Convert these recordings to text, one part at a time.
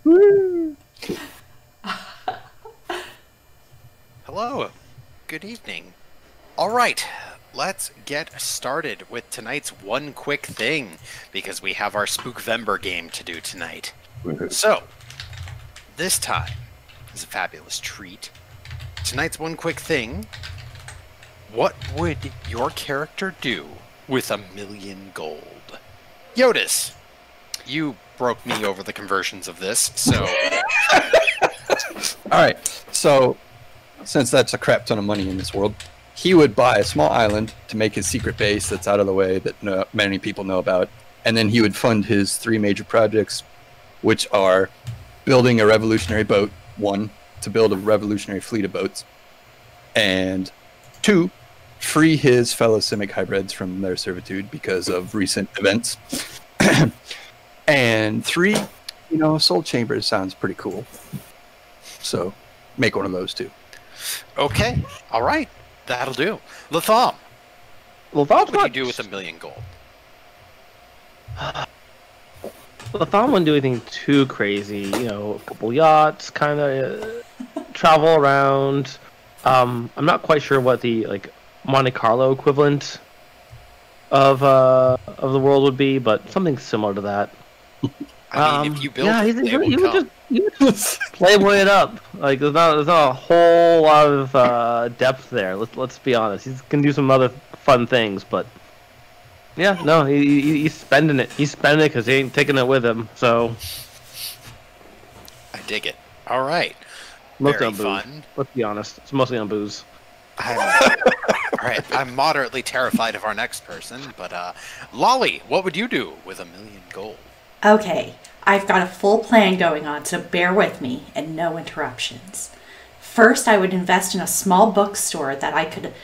Hello. Good evening. All right. Let's get started with tonight's one quick thing, because we have our Spookvember game to do tonight. So, this time is a fabulous treat. Tonight's one quick thing. What would your character do with 1,000,000 gold? Jyotis, you broke me over the conversions of this, so... Alright, so, since that's a crap ton of money in this world, he would buy a small island to make his secret base that's out of the way that many people know about, and then he would fund his 3 major projects, which are building a revolutionary boat, 1, to build a revolutionary fleet of boats, and 2, free his fellow Simic hybrids from their servitude because of recent events, and 3, Soul Chambers sounds pretty cool, so make one of those 2. Okay, all right. That'll do. Latham, what would you do with 1,000,000 gold? Latham wouldn't do anything too crazy. A couple yachts, kind of travel around. I'm not quite sure what the Monte Carlo equivalent of the world would be, but something similar to that. I mean, if you build he would just playboy it up. There's not a whole lot of depth there. Let's be honest. He's gonna do some other fun things, but yeah, no, he's spending it. He's spending it because he ain't taking it with him. So I dig it. All right, mostly very on fun. booze. Let's be honest. It's mostly on booze. All right, I'm moderately terrified of our next person, but Lolly, what would you do with 1,000,000 gold? Okay, I've got a full plan going on, so bear with me and no interruptions. First, I would invest in a small bookstore that I could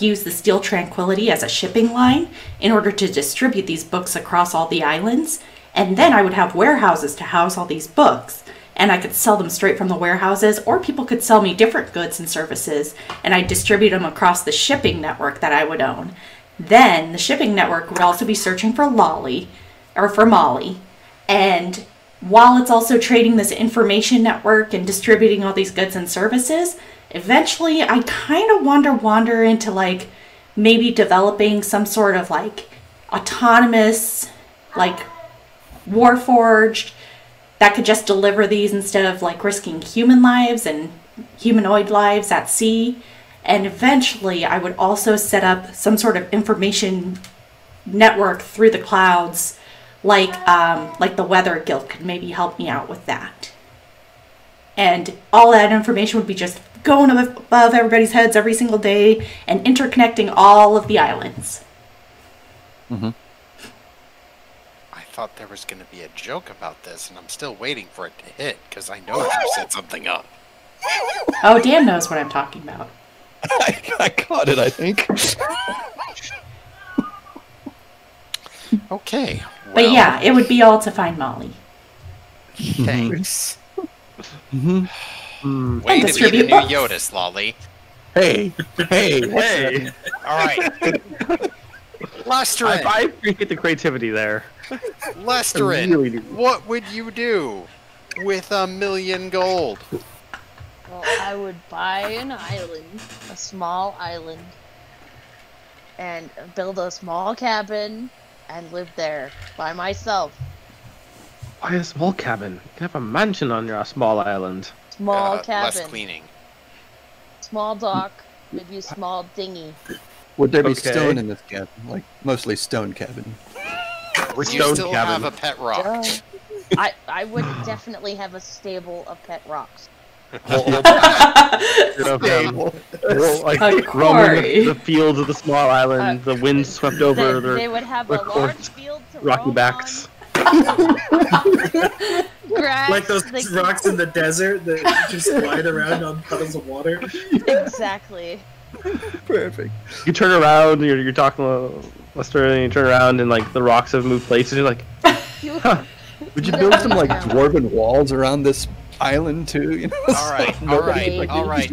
use the Steel Tranquility as a shipping line in order to distribute these books across all the islands. And then I would have warehouses to house all these books. And I could sell them straight from the warehouses, or people could sell me different goods and services, and I'd distribute them across the shipping network that I would own. Then the shipping network would also be searching for Molly. And while it's also trading this information network and distributing all these goods and services, eventually I kind of wander into maybe developing some sort of autonomous warforged that could just deliver these instead of risking human lives and humanoid lives at sea. And eventually I would also set up some sort of information network through the clouds, like the Weather Guild could maybe help me out with that. And all that information would be just going above everybody's heads every single day and interconnecting all of the islands. Mm-hmm. I thought there was going to be a joke about this, and I'm still waiting for it to hit, because I know you set something up. Oh, Dan knows what I'm talking about. I caught it, I think. Okay. Well, But yeah, it would be all to find Molly. Thanks. Mm-hmm. Way to be the distribute new books. Jyotis, Lolly. Hey! All right. Lesterin. I appreciate the creativity there. Lesterin, I really do. what would you do with 1,000,000 gold? Well, I would buy an island, a small island, and build a small cabin and live there by myself. Why a small cabin? You can have a mansion on your small island. Small cabin, Less cleaning. small dock, maybe a small dinghy. Would there be Okay. stone in this cabin? Mostly stone cabin. Would you still have a pet rock? Duh. I would definitely have a stable of pet rocks. Roaming quarry. the fields of the small island, the wind swept over They would have a their large field to rocky roam backs. on. Grass, Like those they- rocks in the desert that just slide around on puddles of water. Exactly. Perfect. You turn around, you're talking to Lester, and you turn around, and the rocks have moved places. You're like, You, Would you build some dwarven walls around this island too? All right.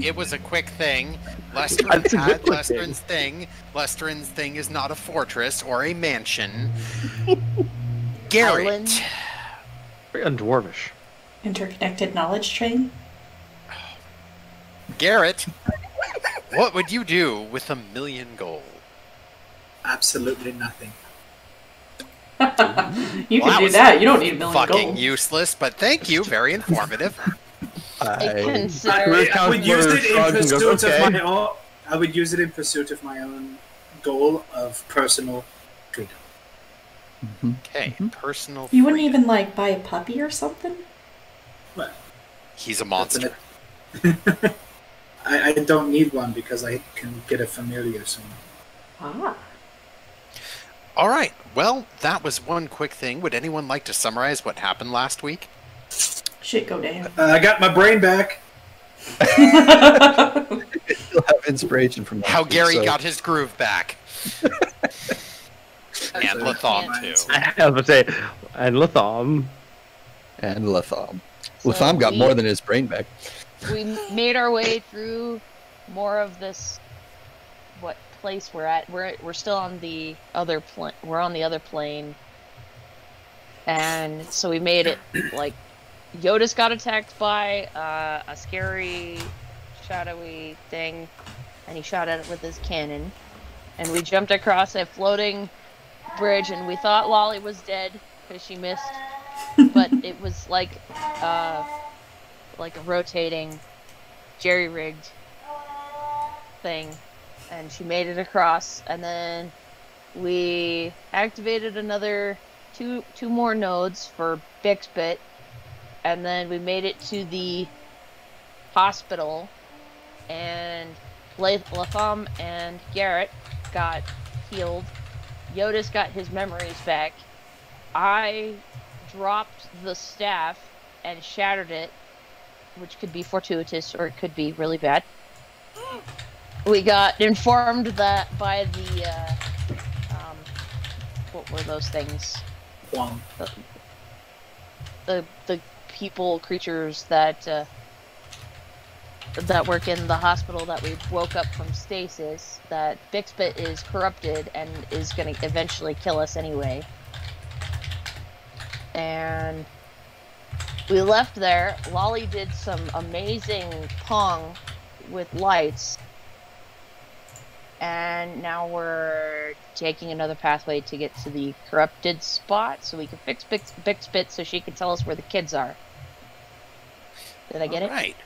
It was a quick thing. Lesterin That's a had good Lesterin's thing. Lesterin's thing is not a fortress or a mansion. Garret. Island. very undwarvish. Interconnected knowledge train? Garret, what would you do with $1 million gold? Absolutely nothing. You Well, can do was that. You don't need $1 million fucking gold. useless, but thank you. Very informative. I consider I would use it in pursuit okay. of my own. I would use it in pursuit of my own goal of personal freedom. Okay, personal You wouldn't freedom. even like buy a puppy or something? Well, He's a monster. I don't need one because I can get a familiar soon. Ah. All right. Well, that was one quick thing. Would anyone like to summarize what happened last week? Shit go down. I got my brain back. Still have inspiration from that. How Gary got his groove back. And So, Latham, yeah. too. I was gonna say, and Latham. And Latham. So Latham got we- more than his brain back. we made our way through more of this. What place we're at? We're still on the other plane. We're on the other plane, and so we made it. Like, Jyotis got attacked by a scary, shadowy thing, and he shot at it with his cannon. And we jumped across a floating bridge, and we thought Lolly was dead because she missed, but it was like a rotating, jerry-rigged thing, and she made it across. And then we activated another two more nodes for Bixbit, and then we made it to the hospital, and Latham and Garret got healed. Jyotis got his memories back. I dropped the staff and shattered it, which could be fortuitous or it could be really bad. We got informed that by the what were those things? One. The people, creatures that work in the hospital that we woke up from stasis, that Bixbit is corrupted and is going to eventually kill us anyway. And we left there. Lolly did some amazing pong with lights. And now we're taking another pathway to get to the corrupted spot so we can fix Bixbit so she can tell us where the kids are. Did I get it? Right.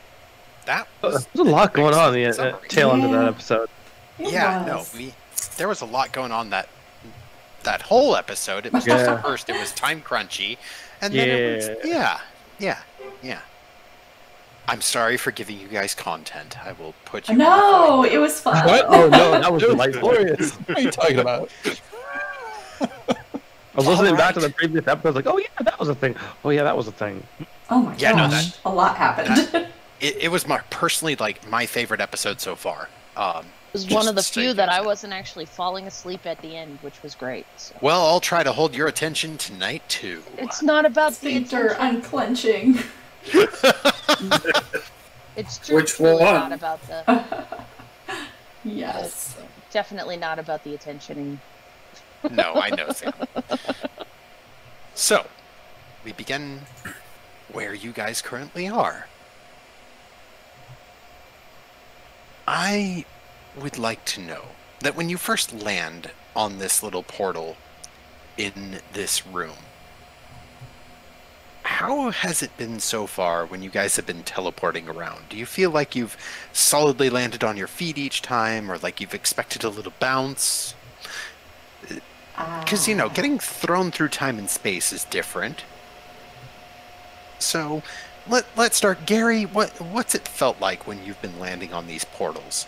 That was There's a lot going on in the summary. tail end of that Yeah. episode. Yeah, no, there was a lot going on that whole episode. It was just Yeah. at first it was time crunchy, and then it was yeah. I'm sorry for giving you guys content. I will put you. No, it was fun. What? Oh no, that was It was delightful. glorious. What are you talking about? I was listening back to Alright. the previous episodes, like, oh yeah, that was a thing. Oh yeah, that was a thing. Oh my Yeah, no, gosh. A lot happened. It was personally like my favorite episode so far. It was one of the Just few so that you I know. wasn't actually falling asleep at the end, which was great. So. Well, I'll try to hold your attention tonight too. It's not about the Things are attention. unclenching. It's Which truly one? not about the. Yes. Definitely not about the attention. No, I know, Sam. So, we begin where you guys currently are. I would like to know that when you first land on this little portal in this room, how has it been so far when you guys have been teleporting around? Do you feel like you've solidly landed on your feet each time, or like you've expected a little bounce? Because, getting thrown through time and space is different. So, let's start. Gary, what's it felt like when you've been landing on these portals?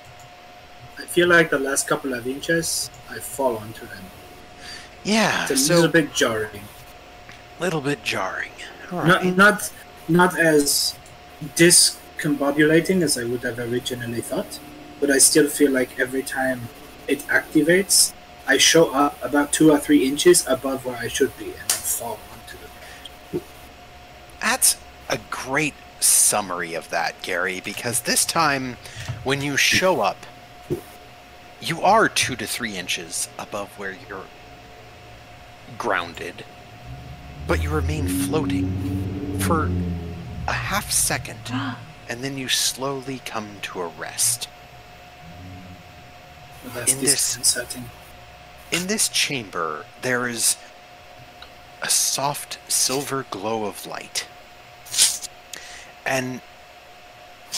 I feel like the last couple of inches, I fall onto them. Yeah, It's a so little bit jarring. little bit jarring. All right. Not as discombobulating as I would have originally thought, but I still feel like every time it activates, I show up about 2 or 3 inches above where I should be, and then fall onto the ground. That's a great summary of that, Gary, because this time, when you show up, you are 2 to 3 inches above where you're grounded, but you remain floating for a half second, and then you slowly come to a rest. Well, that's In disconcerting. In this chamber, there is a soft silver glow of light. And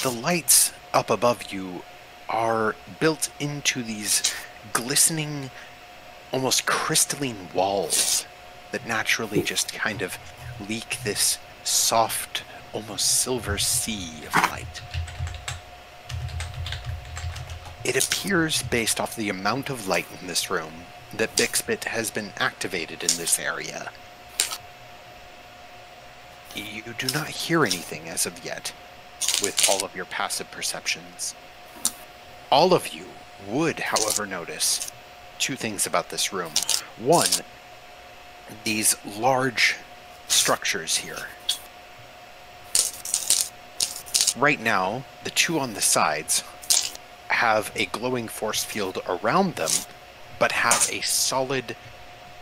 the lights up above you are built into these glistening, almost crystalline walls that naturally just kind of leak this soft, almost silver sea of light. It appears, based off the amount of light in this room, that Bixbit has been activated in this area. You do not hear anything as of yet, with all of your passive perceptions. All of you would, however, notice two things about this room. One, these large structures here. Right now, the two on the sides have a glowing force field around them, but have a solid,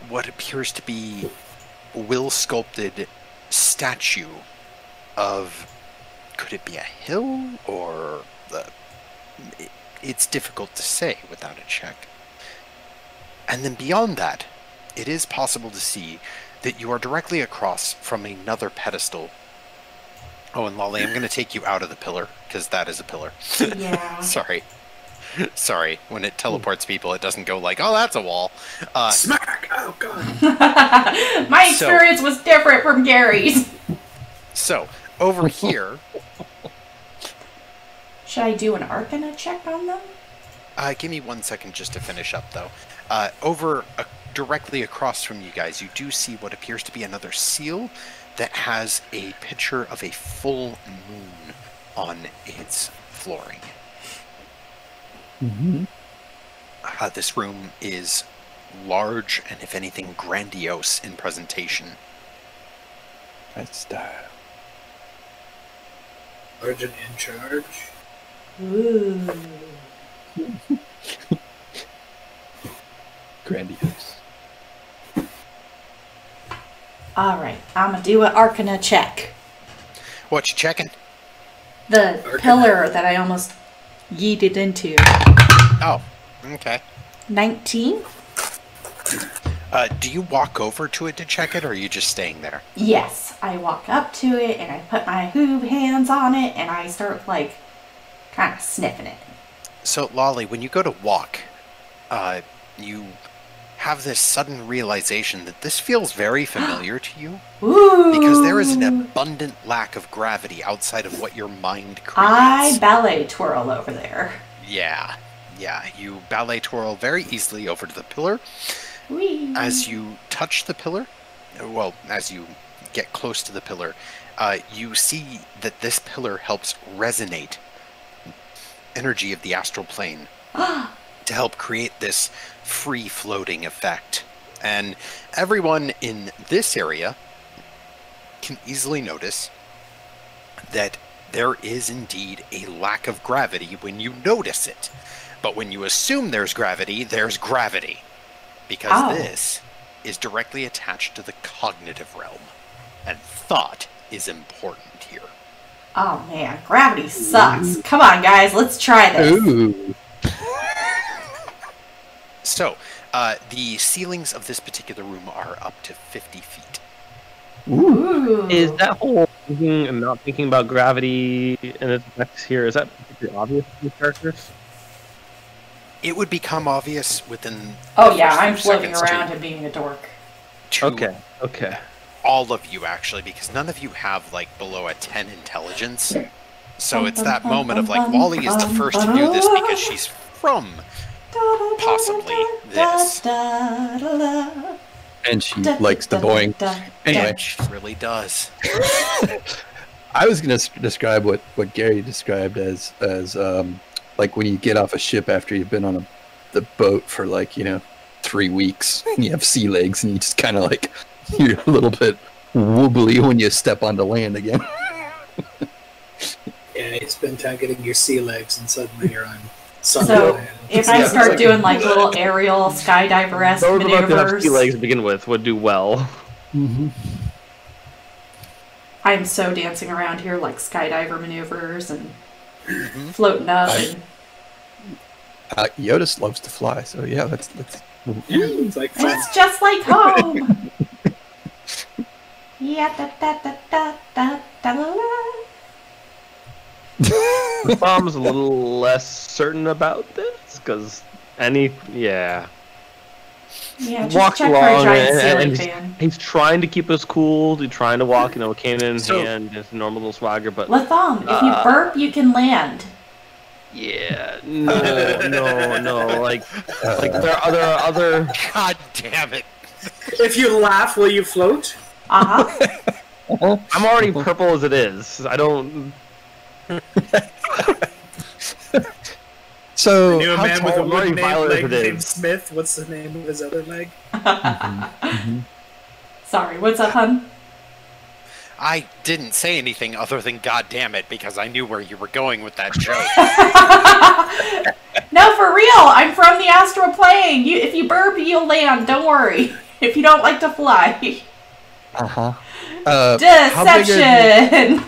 what appears to be will-sculpted statue of, could it be a hill or it's difficult to say without a check. And then beyond that, it is possible to see that you are directly across from another pedestal. Oh, and Lolly, I'm going to take you out of the pillar, because that is a pillar. Yeah. Sorry, when it teleports people, it doesn't go like, oh, that's a wall. Smack! Oh, God. My experience was different from Gary's. So, over here... Should I do an Arcana check on them? Give me 1 second just to finish up, though. Directly across from you guys, you do see what appears to be another seal that has a picture of a full moon on its flooring. Mm-hmm. This room is large and, if anything, grandiose in presentation. Nice style. Sergeant in charge. Ooh. Grandiose. Alright, I'm gonna do an Arcana check. What you checking? The Arcana. pillar that I almost yeeted into. Oh, okay. 19? Do you walk over to it to check it, or are you just staying there? Yes, I walk up to it and I put my hoof hands on it and I start like kind of sniffing it. So, Lolly, when you go to walk, you have this sudden realization that this feels very familiar to you. Ooh! Because there is an abundant lack of gravity outside of what your mind creates. I ballet twirl over there. Yeah, you ballet twirl very easily over to the pillar. Whee! As you touch the pillar, well, as you get close to the pillar, you see that this pillar helps resonate energy of the astral plane to help create this free-floating effect. And everyone in this area can easily notice that there is indeed a lack of gravity when you notice it. But when you assume there's gravity, there's gravity. Because this is directly attached to the cognitive realm. And thought is important here. Oh man, gravity sucks. Come on guys, let's try this. Ooh. So, the ceilings of this particular room are up to 50 feet. Ooh. Is that whole thinking and not thinking about gravity and its effects here, is that particularly obvious to these characters? It would become obvious within... Oh the yeah, first I'm few floating seconds around and being a dork. to Okay. all of you, actually, because none of you have, like, below a 10 intelligence. So it's that moment of, like, Wally is the first to do this because she's from possibly this. And she likes the boing. Anyway, She really does. I was going to describe what Gary described as like when you get off a ship after you've been on the boat for 3 weeks and you have sea legs and you just kind of like, you're a little bit wobbly when you step onto land again. Yeah, you spend time getting your sea legs and suddenly you're on So Sunderland. if I start doing like little aerial skydiver-esque Those of us who have maneuvers, sea legs to begin with would do well. Mm-hmm. I'm so dancing around here like skydiver maneuvers and floating up. Jyotis loves to fly, so yeah, let's. It's like fun. It's just like home. Yeah, da da da da da da la la. Bomb's a little less certain about this, because Yeah, just walk check for a along giant ceiling and fan. he's trying to keep us cool. He's trying to walk, cane in So- hand, just a normal little swagger, but Latham, if you burp, you can land. yeah, no, like there are other. God damn it. If you laugh, will you float? Uh-huh. I'm already purple as it is. I don't. So I knew a how man with a tall- Very wooden violent leg as it named is. Smith. What's the name of his other leg? Sorry, what's up, hun? I didn't say anything other than God damn it because I knew where you were going with that joke. No, for real. I'm from the astral plane. If you burp, you'll land. Don't worry. If you don't like to fly. Uh-huh. Deception.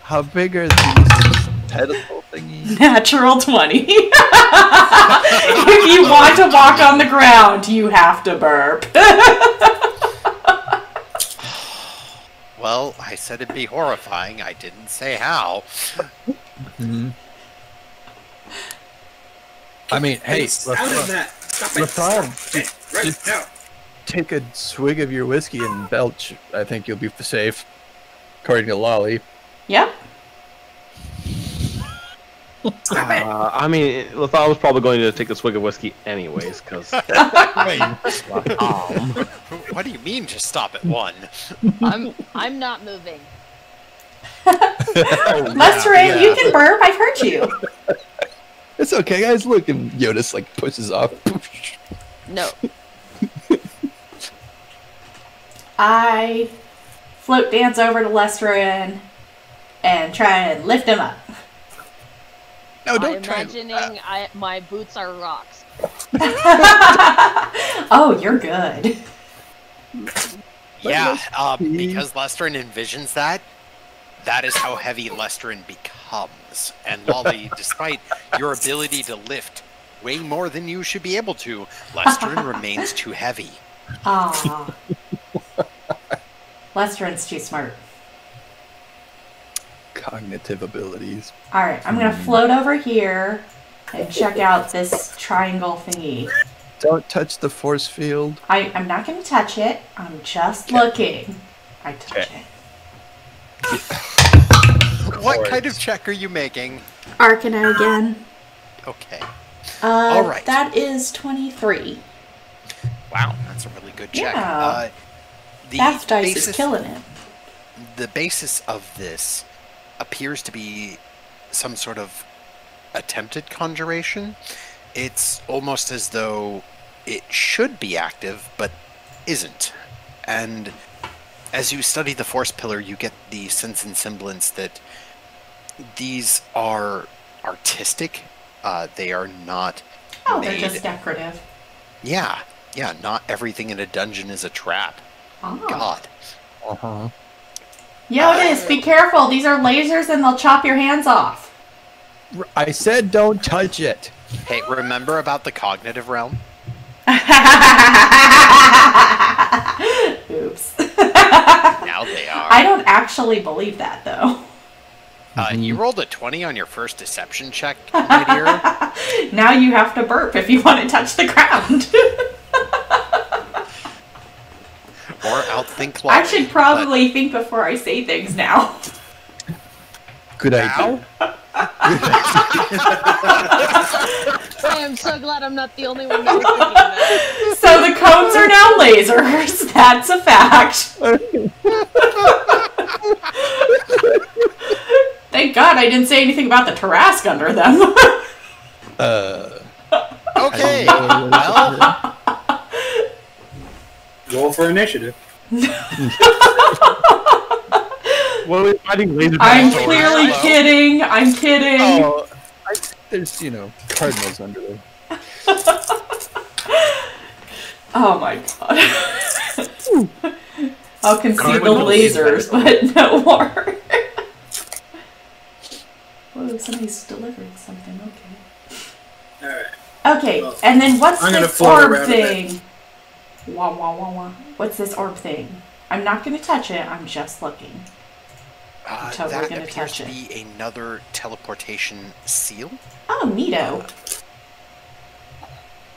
How big are these pedestal thingies? Natural 20. If you want to walk on the ground, you have to burp. Well, I said it'd be horrifying. I didn't say how. I mean, hey, Out of that. Stop it. Latham, Stop it. Right just- now. take a swig of your whiskey and belch. I think you'll be safe, according to Lolly. Yep. Stop it. I mean, Latham was probably going to take a swig of whiskey anyways, because. What do you mean just stop at one? I'm not moving. Lestrin, you can burp. I've heard you. It's okay, guys. Look, and Jyotis like pushes off. No. I float dance over to Lestrin and try and lift him up. No, I'm don't try. imagining my boots are rocks. Oh, you're good. Yeah, because Lestrin envisions that, that is how heavy Lestrin becomes. And Lolly, despite your ability to lift way more than you should be able to, Lestrin remains too heavy. Aw. Lestrin's too smart. Cognitive abilities. Alright, I'm gonna float over here and check out this triangle thingy. Don't touch the force field. I'm not gonna touch it. I'm just looking. I touch it. What kind of check are you making? Arcana again. Okay. All right. That is 23. Wow, that's a really good check. Yeah. The Bath dice basis, is killing it. The basis of this appears to be some sort of attempted conjuration. It's almost as though it should be active, but isn't. And as you study the Force Pillar, you get the sense and semblance that these are artistic. They are not Oh, made... they're just decorative. Yeah, not everything in a dungeon is a trap. Oh. God. Uh-huh. Jyotis, be careful. These are lasers and they'll chop your hands off. I said don't touch it. Hey, remember about the cognitive realm? Oops. Now they are. I don't actually believe that, though. You rolled a 20 on your first deception check, my dear. Now you have to burp if you want to touch the ground. Or outthink I Lolly, should probably think before I say things now. Good idea. Ow. I am so glad I'm not the only one that was thinking that. So the cones are now lasers. That's a fact. Thank God I didn't say anything about the Tarrasque under them. Okay, well, Roll for initiative. What are we fighting laser I'm dinosaurs? clearly Hello? kidding. I'm kidding. Oh, there's, cardinals under there. Oh my God. I'll concede the Carbon lasers, but no more. Whoa, somebody's delivering something. Okay. Alright. Okay, Well, and then what's I'm gonna this float orb around a bit. thing? Wah wah wah wah. What's this orb thing? I'm not gonna touch it. I'm just looking. I'm totally That gonna appears touch to it. be another teleportation seal. Oh, neato.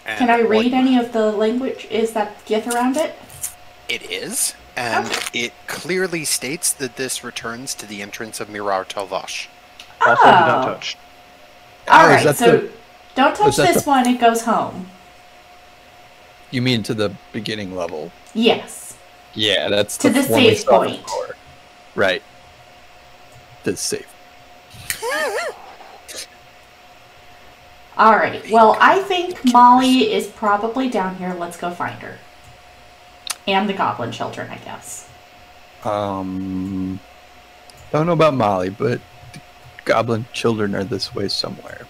And Can I what read you- any of the language? Is that gith around it? It is, and it clearly states that this returns to the entrance of Mirar Talvash. Also, do not touch. All is right, that so the- don't touch is that this one. It goes home. You mean to the beginning level? Yes. Yeah, that's To the one we save saw point. before. Right. The save. All right. Well, I think Molly is probably down here. Let's go find her. And the goblin children, I guess. Don't know about Molly, but the goblin children are this way somewhere.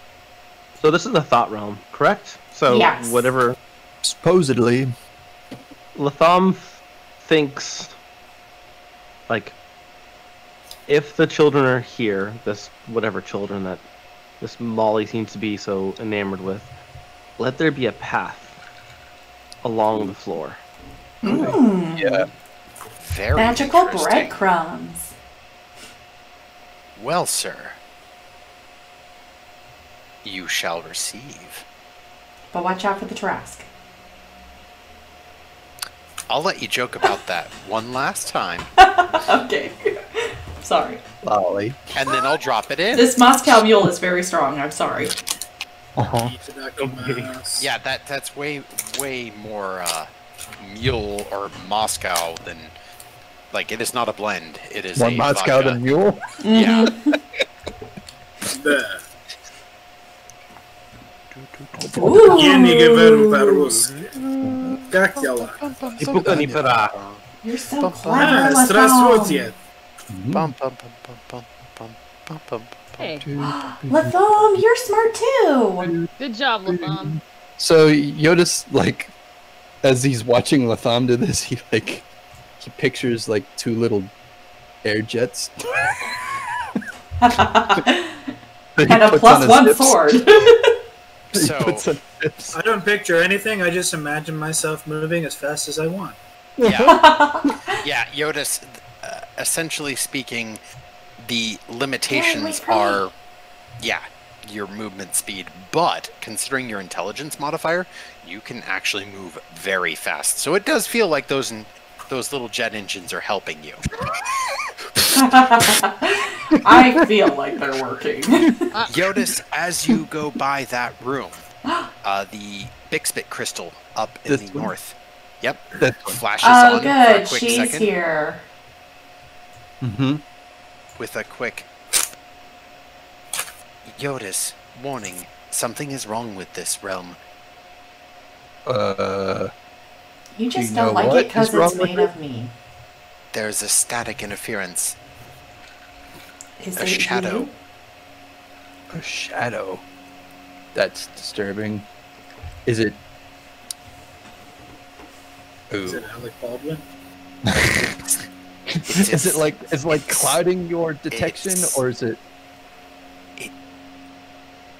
So this is the thought realm, correct? So Yes. whatever Supposedly. Latham thinks, like, if the children are here, this whatever children that this Molly seems to be so enamored with, let there be a path along the floor. Yeah. Very Magical interesting. breadcrumbs. Well, sir, you shall receive. But watch out for the Trask. I'll let you joke about that one last time, Okay. Sorry. Lolly. and then I'll drop it in. This Moscow mule is very strong. I'm sorry. Uh-huh. Yeah, that's way more mule or Moscow than, like, it is not a blend. It is More a Moscow vodka. than mule? Yeah. Ooh. Как дела? You're so А, clever, Latham. здравствуйте. Bum, bum, bum, bum, bum, bum, bum, bum, bum. Hey, Latham, you're smart too. good job, Latham. So Jyotis, like, as he's watching Latham do this, he pictures like two little air jets. And a +1 sword. So- I don't picture anything. I just imagine myself moving as fast as I want. Yeah, Jyotis, essentially speaking, the limitations are, your movement speed, but considering your intelligence modifier, you can actually move very fast. So it does feel like those little jet engines are helping you. I feel like they're working. Jyotis, as you go by that room, the Bixbit crystal up in This the one? north, yep, That's flashes Oh, on for a good. quick She's second here. with a quick Jyotis, warning, something is wrong with this realm. You just you don't know like what it because is wrong it's with made it? of me. There's a static interference, Is a it shadow. you? a shadow. That's disturbing. Is it? Is Ooh. it Alec Baldwin? Is it like clouding your detection, it's- or is it?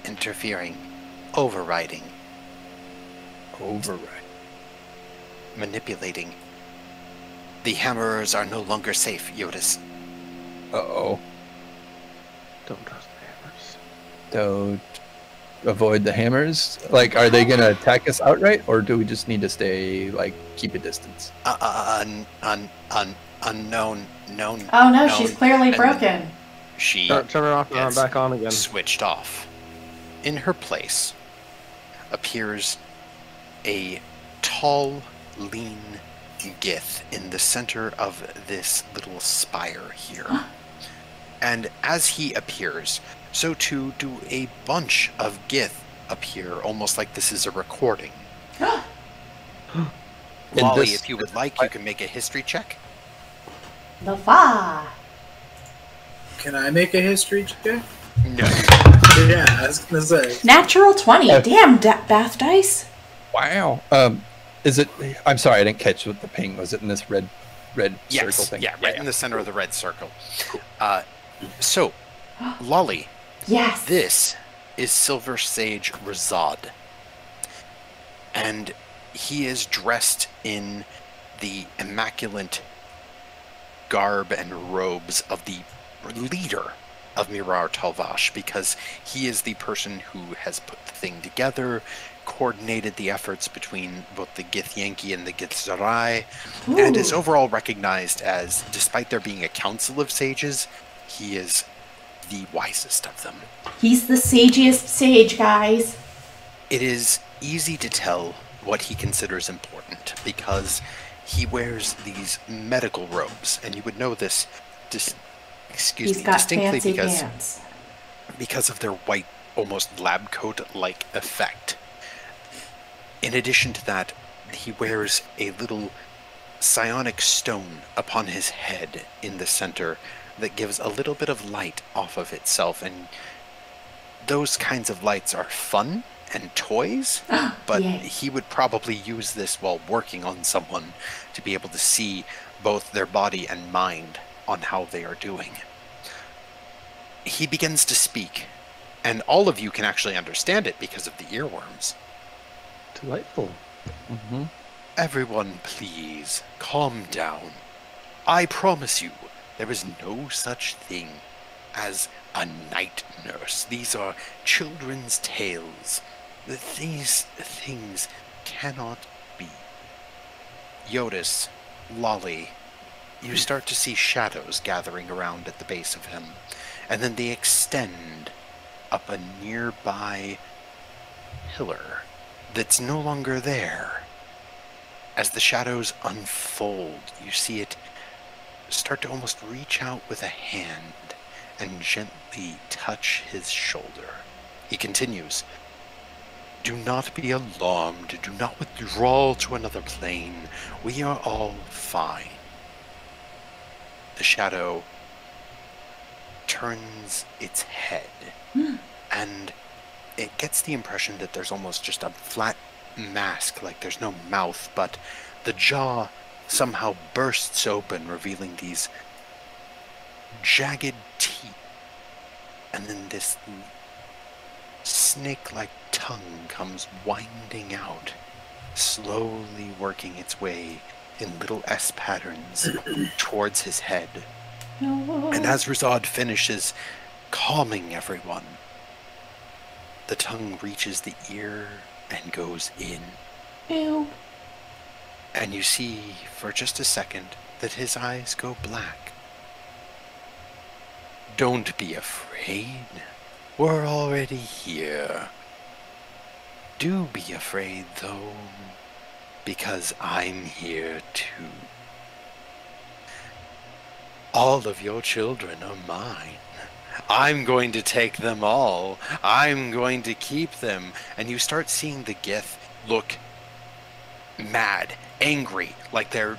interfering, overriding, Override. manipulating? The hammerers are no longer safe, Jyotis. Uh-oh. Don't trust the hammers. Don't avoid the hammers. Like, are they gonna attack us outright, or do we just need to stay, like, keep a distance? Unknown, known. Oh no, known, she's clearly and broken. She Turn her off and gets back on again. switched off. In her place appears a tall, lean Gith in the center of this little spire here. And as he appears, so too do a bunch of Gith appear, almost like this is a recording. Lolly, this- if you would like, you can make a history check. Lava. Can I make a history check? No. Yeah, I was gonna say. Natural 20. Damn, bath dice. Wow. Is it? I'm sorry, I didn't catch what the ping was. It in this red red Yes, circle thing. yeah, right in the center of the red circle. So, Lolly, Yes. this is Silver Sage Razad. And he is dressed in the immaculate garb and robes of the leader of Mirar Talvash, because he is the person who has put the thing together, coordinated the efforts between both the Githyanki and the Githzerai, and is overall recognized as, despite there being a council of sages, he is the wisest of them. He's the sagiest sage, guys. It is easy to tell what he considers important because he wears these medical robes, and you would know this He's got distinctly fancy pants. because of their white, almost lab coat-like effect. In addition to that, he wears a little psionic stone upon his head in the center that gives a little bit of light off of itself, and those kinds of lights are fun and toys, but Yay. he would probably use this while working on someone to be able to see both their body and mind on how they are doing. He begins to speak, and all of you can actually understand it because of the earworms. Delightful. Mm-hmm. Everyone, please, calm down. I promise you, there is no such thing as a night nurse. These are children's tales. These things cannot be. Jyotis, Lolly, you start to see shadows gathering around at the base of him, and then they extend up a nearby pillar that's no longer there. As the shadows unfold, you see it start to almost reach out with a hand and gently touch his shoulder. He continues, "Do not be alarmed. Do not withdraw to another plane. We are all fine." The shadow turns its head, and it gets the impression that there's almost just a flat mask, like there's no mouth, but the jaw somehow bursts open, revealing these jagged teeth, and then this snake-like tongue comes winding out, slowly working its way in little S patterns towards his head. And as Razad finishes calming everyone, the tongue reaches the ear and goes in. Ew. And you see, for just a second, that his eyes go black. Don't be afraid. We're already here. Do be afraid, though, because I'm here too. All of your children are mine. I'm going to take them all. I'm going to keep them. And you start seeing the Gith look mad, angry, like they're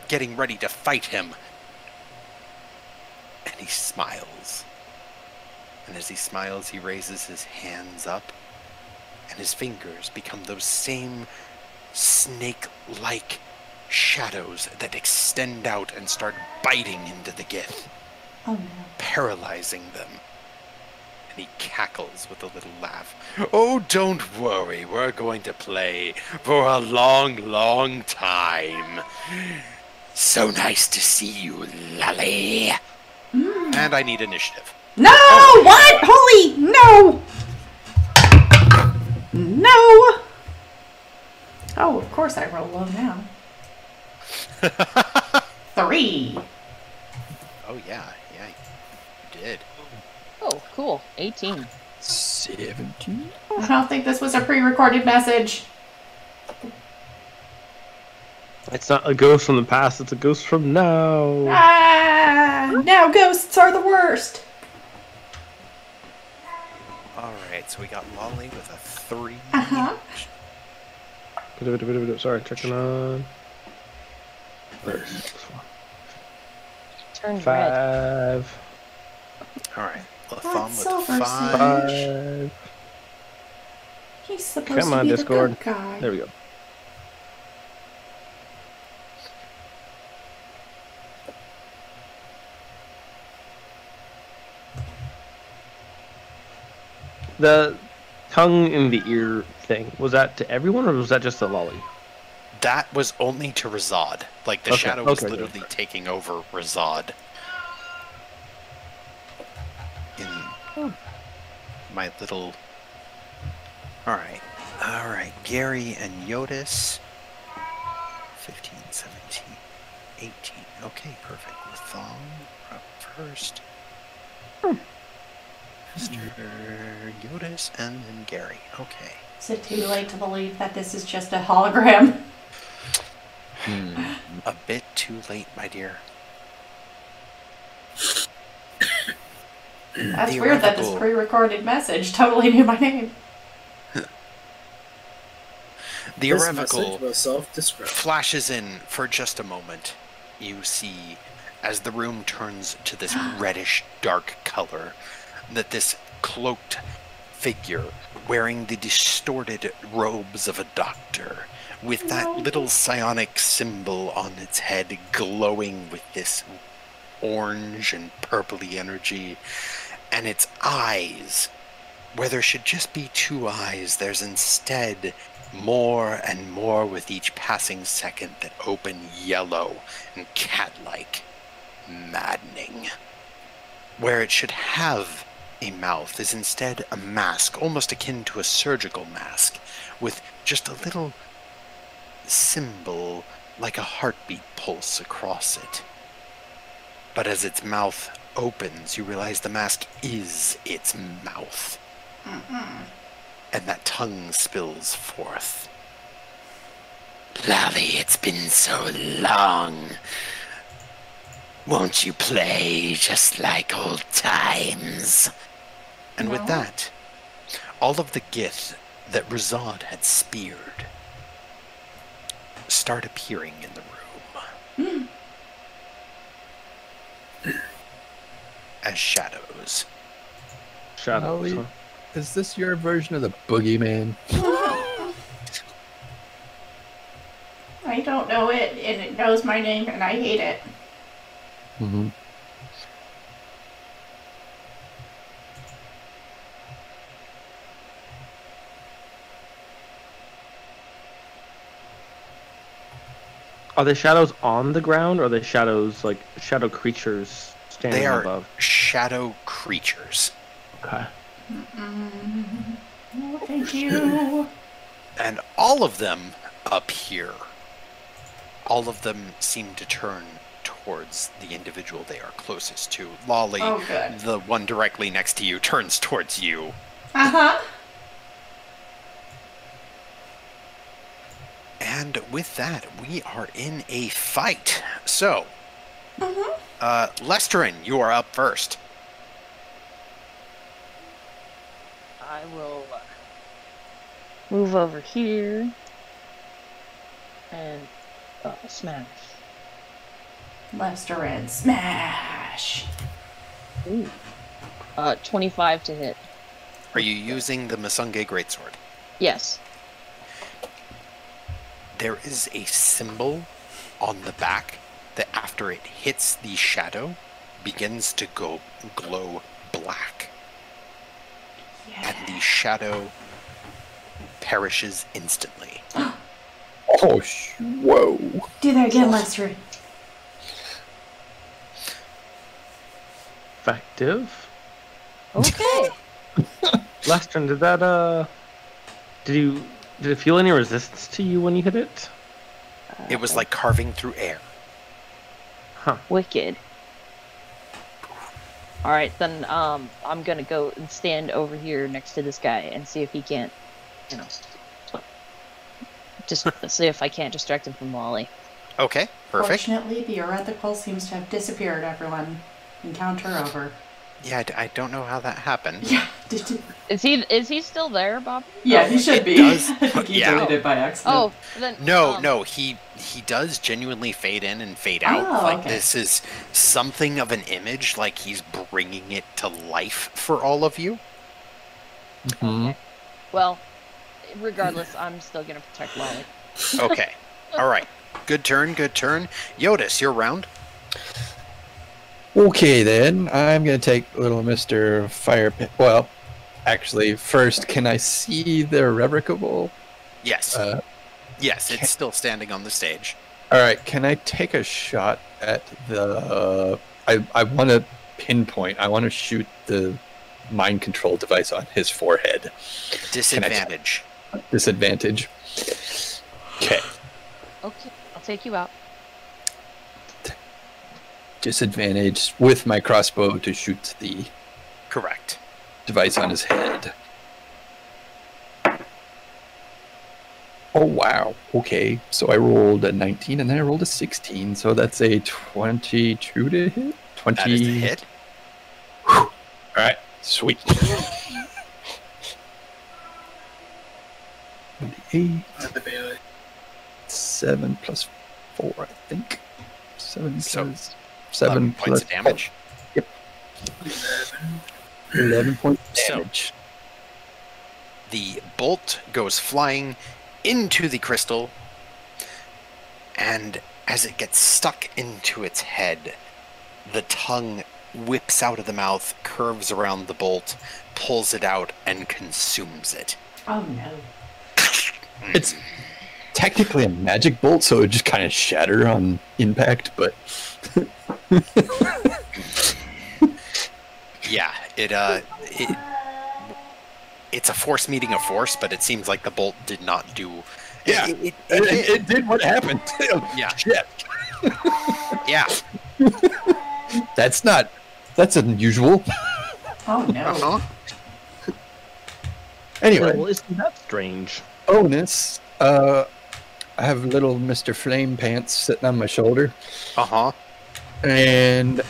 getting ready to fight him. And he smiles. And as he smiles, he raises his hands up, and his fingers become those same snake-like shadows that extend out and start biting into the Gith, Oh no. paralyzing them. And he cackles with a little laugh. "Oh, don't worry. We're going to play for a long, long time. So nice to see you, Lolly." And I need initiative. No! What? Holy no! No! Oh, of course I roll low now. 3. Oh, yeah, you did. Oh, cool. 18. 17. I don't think this was a pre-recorded message. It's not a ghost from the past, it's a ghost from now. Ah! Now ghosts are the worst. Alright, so we got Lolly with a 3. Uh-huh. Sorry, checking on. Turned red. 5. Alright, Latham That's with Silver 5. Sage. 5. He's supposed Come to on, be Discord. the good guy. There we go. The tongue in the ear thing, was that to everyone or was that just the lolly? That was only to Razad. Like, the Okay, shadow was okay, literally good. taking over Razad. In my little... Alright. Alright. Gary and Jyotis. 15, 17, 18. Okay, perfect. Latham up first. Mr. Jyotis and then Gary. Okay. Is it too late to believe that this is just a hologram? A bit too late, my dear. That's The weird that this irrevocable- pre-recorded message totally knew my name. The This irrevocable message was self-described. flashes in for just a moment. You see, as the room turns to this reddish dark color, that this cloaked figure wearing the distorted robes of a doctor, with that little psionic symbol on its head glowing with this orange and purpley energy, and its eyes, where there should just be two eyes, there's instead more and more with each passing second that open yellow and cat-like, maddening. Where it should have a mouth is instead a mask, almost akin to a surgical mask, with just a little symbol like a heartbeat pulse across it. But as its mouth opens, you realize the mask is its mouth. And that tongue spills forth. Lolly, it's been so long. Won't you play just like old times? And with No. that, all of the Gith that Razad had speared start appearing in the room. As shadows. Shadows. Lolly, Huh? is this your version of the boogeyman? I don't know it, and it knows my name, and I hate it. Mm-hmm. Are the shadows on the ground or are they shadows like shadow creatures standing They are above? shadow creatures. Okay. Oh, thank you. And all of them appear. All of them seem to turn towards the individual they are closest to. Lolly, Oh, good. the one directly next to you, turns towards you. Uh-huh. And with that, we are in a fight. So, Lesterin, you are up first. I will move over here and smash. Lester and smash. Ooh. 25 to hit. Are you using the Masunge Greatsword? Yes. There is a symbol on the back that after it hits the shadow, begins to glow black. And the shadow perishes instantly. Oh, whoa. Do that again, Lester. Effective. Okay. Lestrin, did that did it feel any resistance to you when you hit it? It was like carving through air. Wicked. Alright, then I'm gonna go and stand over here next to this guy and see if he can't, just see if I can't distract him from Lolly. Okay, perfect. Fortunately, the heretical seems to have disappeared, everyone. Encounter over. Yeah, I don't know how that happened. Yeah. Is he still there, Bob? Yeah, he should be. does- I think he yeah. deleted by accident. Oh, then No, he does genuinely fade in and fade out. Oh, Like, okay. this is something of an image, like he's bringing it to life for all of you. Mm-hmm. Well, regardless, I'm still gonna protect Lolly. Okay. All right. Good turn, good turn. Jyotis, your round. Okay, then. I'm going to take little Mr. Fire Pit. Well, Actually, first, can I see the irrevocable? Yes. Yes, it's still standing on the stage. All right, can I take a shot at the... I want to pinpoint. I want to shoot the mind control device on his forehead. Disadvantage. Disadvantage. Okay. Okay, I'll take you out. Disadvantage with my crossbow to shoot the Correct. device on his head. Oh, wow. Okay, so I rolled a 19 and then I rolled a 16, so that's a 22 to hit? 20... That is a hit. All right, sweet. 28, 7 plus 4, I think. 7 So, plus 7 points plus of damage. 11 points of So- damage. The bolt goes flying into the crystal, and as it gets stuck into its head, the tongue whips out of the mouth, curves around the bolt, pulls it out, and consumes it. Oh no. It's technically a magic bolt, so it would just kind of shatter on impact, but... Yeah, it's a force meeting a force, but it seems like the bolt did not do... Yeah, it did what happened. Yeah. Shit. Yeah. That's unusual. Oh no. Uh-huh. Anyway, Well, isn't that strange? bonus. I have little Mr. Flame Pants sitting on my shoulder, Uh-huh. and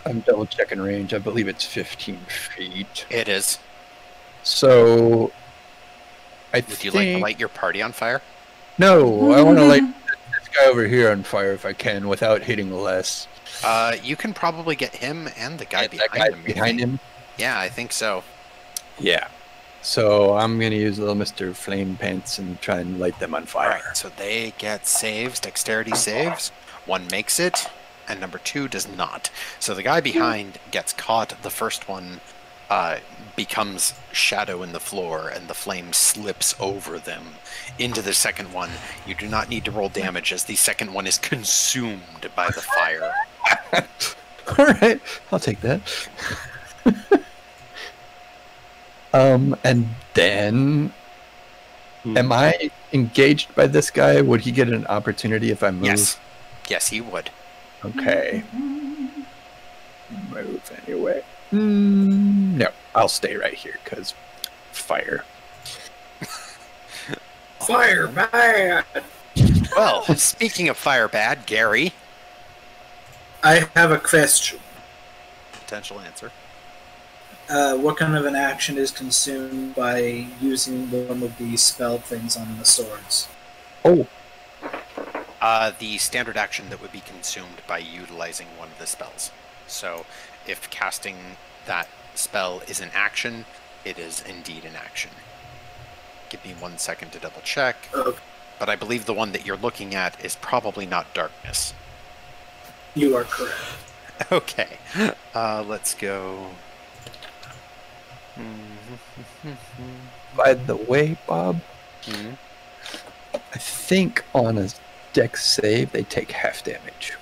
I'm double checking range. I believe it's 15 feet. It is. So, Would you like to light your party on fire? No, I want to light this guy over here on fire if I can without hitting less. You can probably get him and the guy That behind guy him. behind him? Yeah, I think so. Yeah. So I'm going to use little Mr. Flame Pants and try and light them on fire. Alright, so they get saves, dexterity saves. One makes it, and number 2 does not. So the guy behind gets caught. The first one becomes shadow in the floor, and the flame slips over them into the second one. You do not need to roll damage, as the second one is consumed by the fire. All right, I'll take that. And then, am I engaged by this guy? Would he get an opportunity if I move? Yes. Yes, he would. Okay. Move anyway. No, I'll stay right here because fire. Fire bad. Well, speaking of fire bad, Gary. I have a question. Potential answer. What kind of an action is consumed by using one of the spell things on the swords? Oh, The standard action that would be consumed by utilizing one of the spells. So, if casting that spell is an action, it is indeed an action. Give me 1 second to double check. Okay. But I believe the one that you're looking at is probably not darkness. You are correct. Okay. Let's go. by the way, Bob, Mhm. I think on a dex save they take half damage.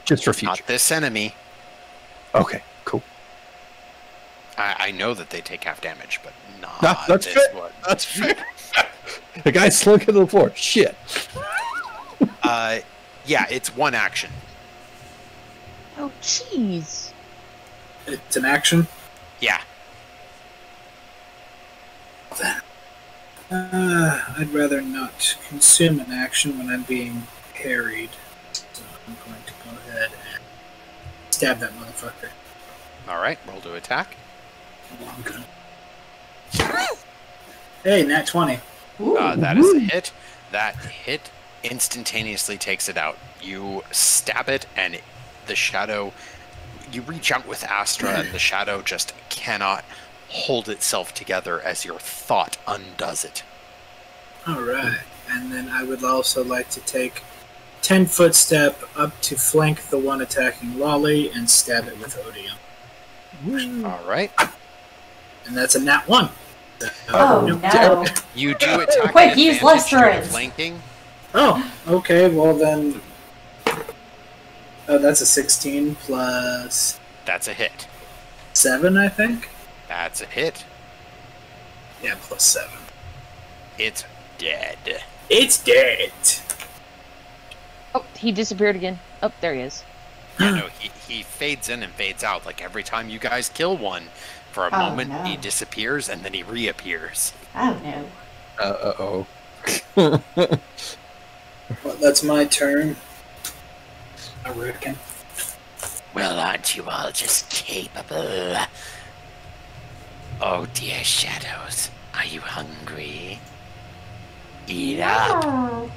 Just for future. Not this enemy. Okay, cool. I know that they take half damage, but not No, that's this fair. one. That's fair. The guy slunk to the floor. Shit. Yeah, it's one action. Oh, jeez. It's an action. Yeah. I'd rather not consume an action when I'm being harried. So I'm going to go ahead and stab that motherfucker. All right, roll to attack. Hey, nat 20. That is a hit. That hit instantaneously takes it out. You stab it, and the shadow... You reach out with Astra, and the shadow just cannot hold itself together as your thought undoes it. Alright. And then I would also like to take 10-foot step up to flank the one attacking Lolly and stab it with Odium. All right. and that's a nat 1. Oh, no. You do attack Quick, at use advantage due to Lesterins. flanking. Oh, okay, well then... Oh, that's a 16 plus That's a hit. 7, I think? That's a hit. Yeah, plus 7. It's dead. It's dead! Oh, he disappeared again. Oh, there he is. Yeah, no, he fades in and fades out. Like every time you guys kill one, for a Oh, moment no. he disappears and then he reappears. Oh, no. Uh-oh. Well, that's my turn. I reckon. Well, aren't you all just capable? Oh dear shadows, are you hungry? Eat up! Oh.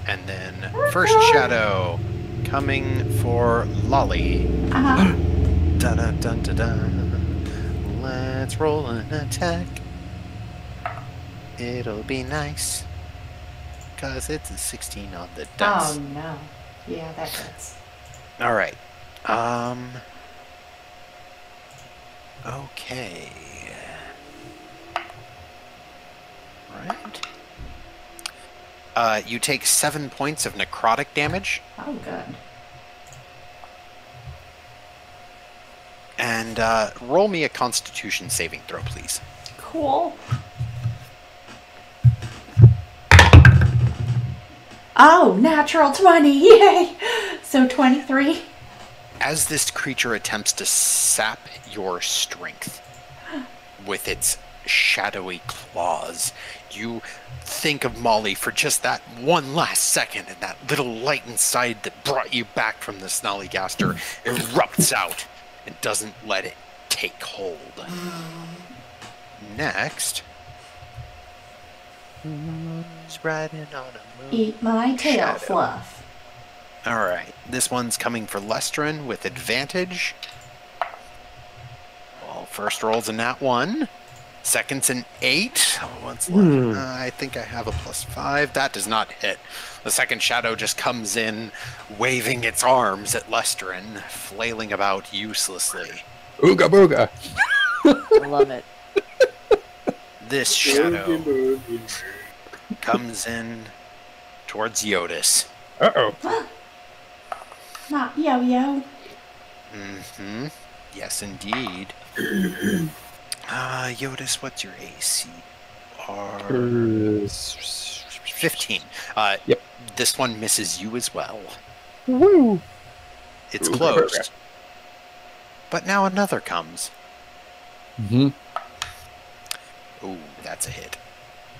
And then first shadow coming for Lolly. Uh-huh. Dun dun dun dun dun. Let's roll an attack. It'll be nice. Cause it's a 16 on the dice. Oh, no. Yeah, that hurts. Alright. Okay. Right. You take 7 points of necrotic damage. Oh, good. And roll me a constitution saving throw, please. Cool. Oh, natural 20. Yay! So 23. As this creature attempts to sap your strength with its shadowy claws, you think of Molly for just that one last second, and that little light inside that brought you back from the Snollygaster erupts out and doesn't let it take hold. Next, who's riding on a moon? Eat my tail, Shadow. Fluff. Alright, this one's coming for Lestrin with advantage. Well, first roll's a nat 1. Second's an 8. What's left? I think I have a +5. That does not hit. The second shadow just comes in, waving its arms at Lestrin, flailing about uselessly. Ooga booga. I love it. This shadow comes in towards Jyotis. Uh-oh. Not yo-yo. Mm-hmm. Yes, indeed. Jyotis, what's your AC? 15. Yep. This one misses you as well. Woo! It's Ooga closed. booga. But now another comes. Mm-hmm. Ooh, that's a hit.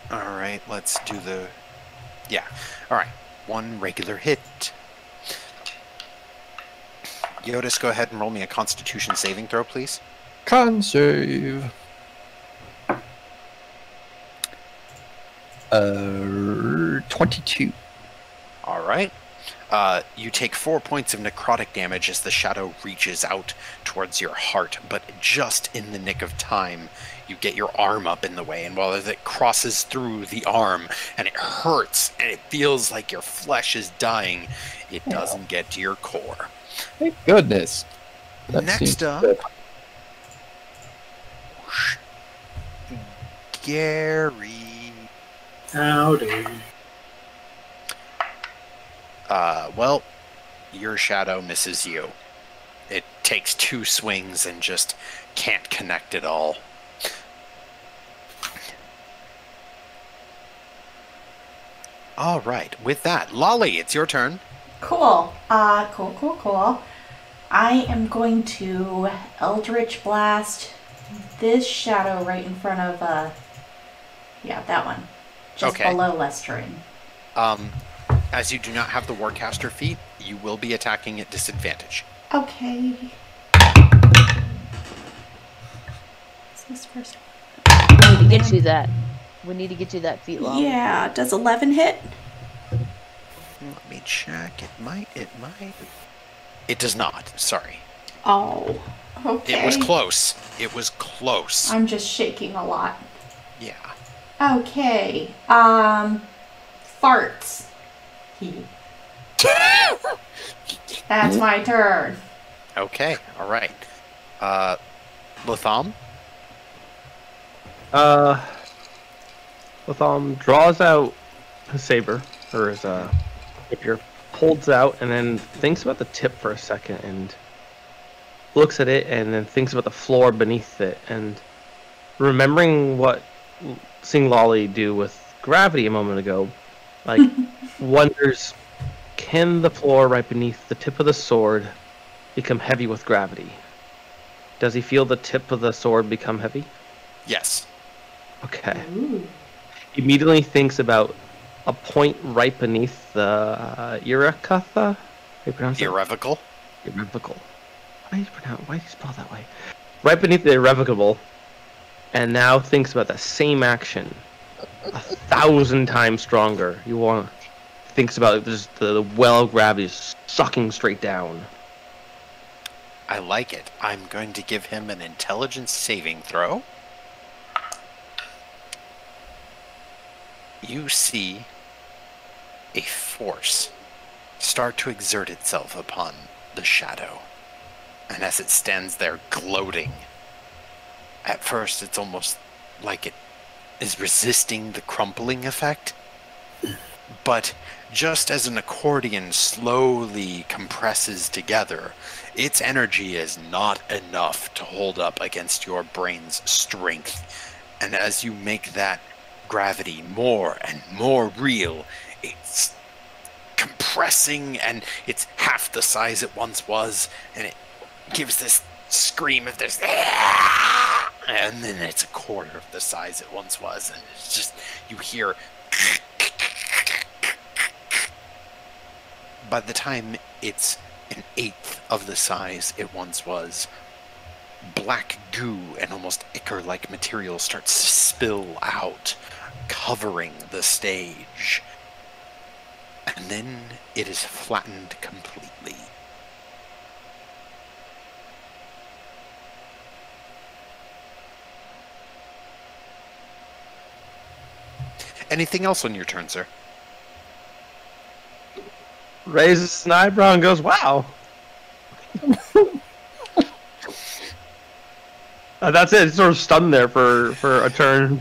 Alright, let's do the... Yeah. Alright. One regular hit. Jyotis, go ahead and roll me a Constitution saving throw, please. Con save. 22. Alright. You take 4 points of necrotic damage as the shadow reaches out towards your heart, but just in the nick of time, you get your arm up in the way, and while it crosses through the arm, and it hurts, and it feels like your flesh is dying, it doesn't get to your core. Thank goodness. That Next seems up, good. Gary. Howdy. Well, your shadow misses you. It takes 2 swings and just can't connect at all. All right, with that, Lolly, it's your turn. Cool. Cool. I am going to Eldritch Blast this shadow right in front of, yeah, that one. Just Okay. below Lestrin. As you do not have the Warcaster feat, you will be attacking at disadvantage. Okay. What's this first We need to get you that. We need to get you that feet long. Yeah, does 11 hit? Let me check. It might. It does not. Sorry. Oh, okay. It was close. It was close. I'm just shaking a lot. Yeah. Okay. Farts. That's my turn. Okay. All right. Latham? Latham draws out his saber, or his rapier, holds out, and then thinks about the tip for a second, and looks at it, and then thinks about the floor beneath it, and remembering what seeing Lolly do with gravity a moment ago, like, wonders, can the floor right beneath the tip of the sword become heavy with gravity? Does he feel the tip of the sword become heavy? Yes. Okay. Ooh. He immediately thinks about a point right beneath the Irakatha. How do you pronounce it? Irrevocable. Irrevocable. Why do you spell that way? Right beneath the irrevocable, and now thinks about that same action 1,000 times stronger. Thinks about just the well of gravity is sucking straight down. I like it. I'm going to give him an intelligence saving throw. You see a force start to exert itself upon the shadow. And as it stands there gloating, at first it's almost like it is resisting the crumpling effect. But just as an accordion slowly compresses together, its energy is not enough to hold up against your brain's strength. And as you make that gravity more and more real, it's compressing, and it's half the size it once was, and it gives this scream of this, and then it's a quarter of the size it once was, and it's just, you hear. By the time it's an eighth of the size it once was, black goo and almost ichor-like material starts to spill out, covering the stage. And then it is flattened completely. Anything else on your turn, sir? Raises an eyebrow and goes, "Wow." That's it. It's sort of stunned there for a turn.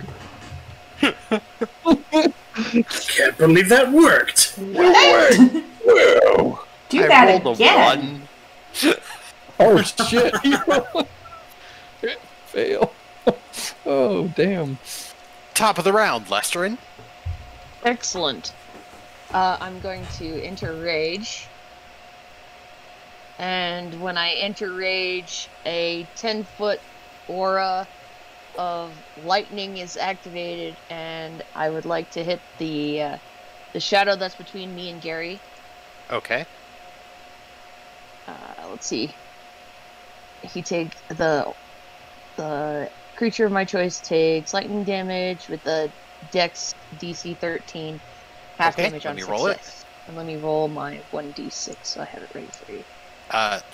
Can't believe that worked. Whoa! Do I that rolled again. a 1. Oh shit! Fail. Oh damn. Top of the round, Lesterin. Excellent. I'm going to enter rage. And when I enter rage, a 10-foot aura of lightning is activated, and I would like to hit the shadow that's between me and Gary. Okay. Let's see. He takes the creature of my choice takes lightning damage with the Dex DC 13, half Okay, damage let on me success. roll it. And let me roll my 1d6 so I have it ready for you.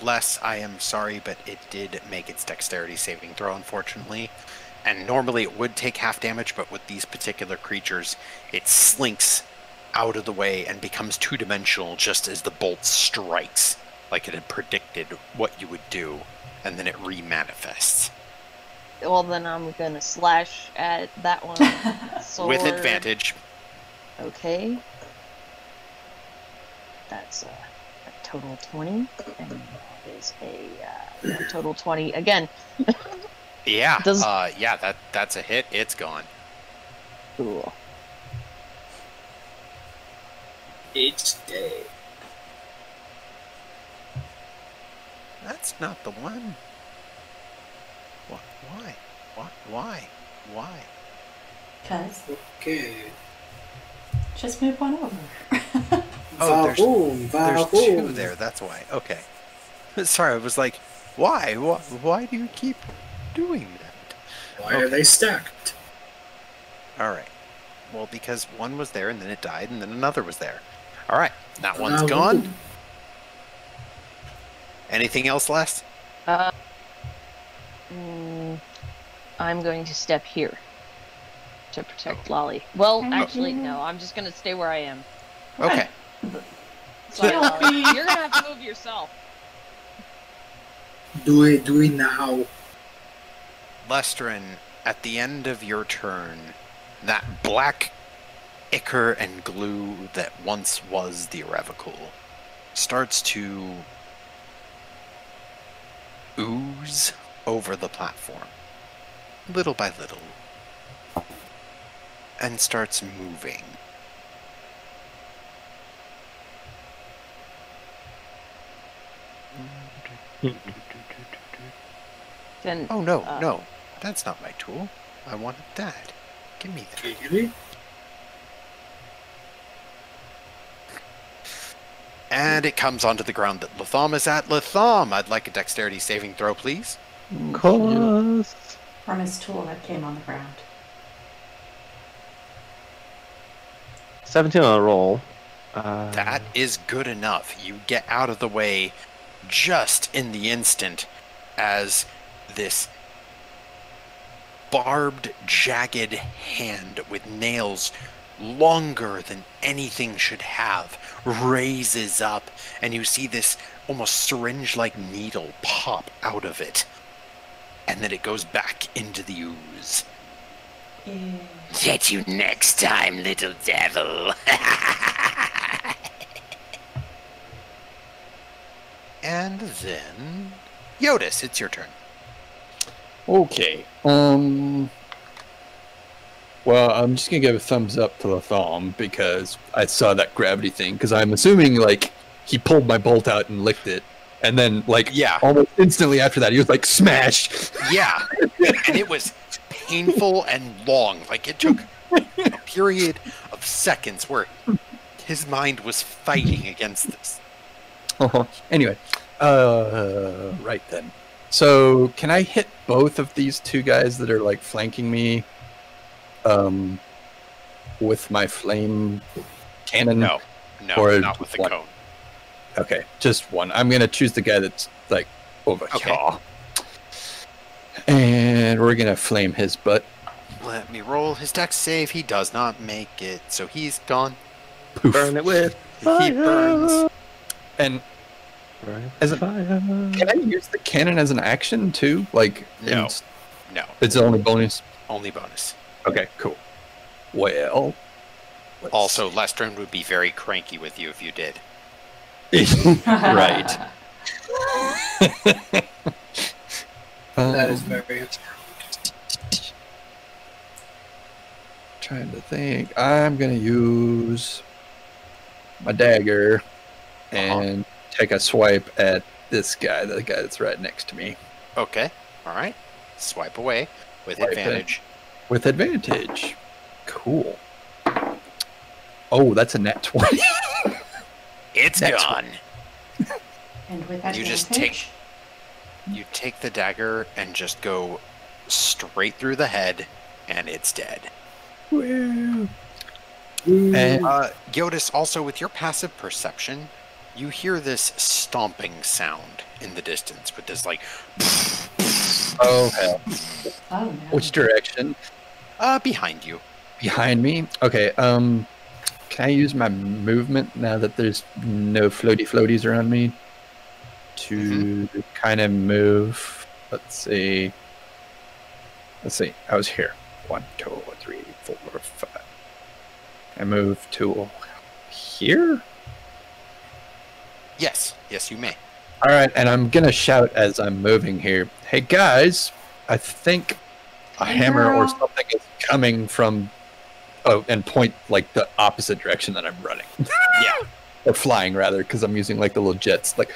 Les, I am sorry, but it did make its dexterity saving throw, unfortunately. And normally it would take half damage, but with these particular creatures, it slinks out of the way and becomes two-dimensional just as the bolt strikes, like it had predicted what you would do, and then it remanifests. Well, then I'm gonna slash at that one. Sword. With advantage. Okay. That's a total 20, and that is a total 20 again. Yeah, Does- that's a hit. It's gone. Cool. It's dead. That's not the one. Why? Why? Cause Okay. just move on over. Oh, there's Valhoon. two there. That's why. Okay. Sorry, I was like, why? Why do you keep doing that? Why are they stacked? All right. Well, because one was there and then it died and then another was there. All right. That one's Valhoon. gone. Anything else, Les? I'm going to step here to protect Lolly. Well, actually, no. I'm just gonna stay where I am. Okay. Sorry, Don't Lolly. be- You're gonna have to move yourself. Do it now. Lesterin, at the end of your turn, that black ichor and glue that once was the irrevocable starts to ooze over the platform, little by little, and starts moving. Can, Oh no, no, that's not my tool. I wanted that. Give me that. Really? And it comes onto the ground that Latham is at. Latham, I'd like a dexterity saving throw, please. Of course. From his tool that came on the ground. 17 on a roll. That is good enough. You get out of the way just in the instant as this barbed, jagged hand with nails longer than anything should have raises up, and you see this almost syringe-like needle pop out of it. And then it goes back into the ooze. Get you next time, little devil. And then, Jyotis, it's your turn. Okay. Well, I'm just gonna give a thumbs up to Latham because I saw that gravity thing. Because I'm assuming like he pulled my bolt out and licked it, and then like Yeah. almost instantly after that he was like smash. Yeah, and it was painful and long. Like it took a period of seconds where his mind was fighting against this. Anyway, right then. So can I hit both of these two guys that are like flanking me, with my flame cannon? No, Or not with the one. cone. Okay, just one. I'm gonna choose the guy that's like over Okay. here. And we're gonna flame his butt. Let me roll his dex save. He does not make it, so he's gone. Poof. Burn it with He fire. burns. And Burn As a- fire. can I use the cannon as an action too? Like, No. it's- No, it's only bonus. only bonus. Okay, cool. Well, let's Also, Lestrin would be very cranky with you if you did. right. That is very. Trying to think. I'm gonna use my dagger and take a swipe at this guy, the guy that's right next to me, Okay, alright. Swipe away with Swipe it. advantage. with advantage. Cool. Oh, that's a nat 20. It's Next gone. And with that You just advantage, You take the dagger and just go straight through the head, and it's dead. Woo. And Jyotis, also with your passive perception, you hear this stomping sound in the distance with this like, oh hell. oh no. Which direction? behind you. Behind me? Okay, can I use my movement now that there's no floaties around me to kind of move? Let's see. I was here. 1, 2, 3, 4, 5. I move to here? Yes, you may. Alright, and I'm gonna shout as I'm moving here. Hey guys, I think a Hey, hammer or girl. something is coming from... Oh, and point like the opposite direction that I'm running. Yeah. Or flying rather, because I'm using like the little jets. Like,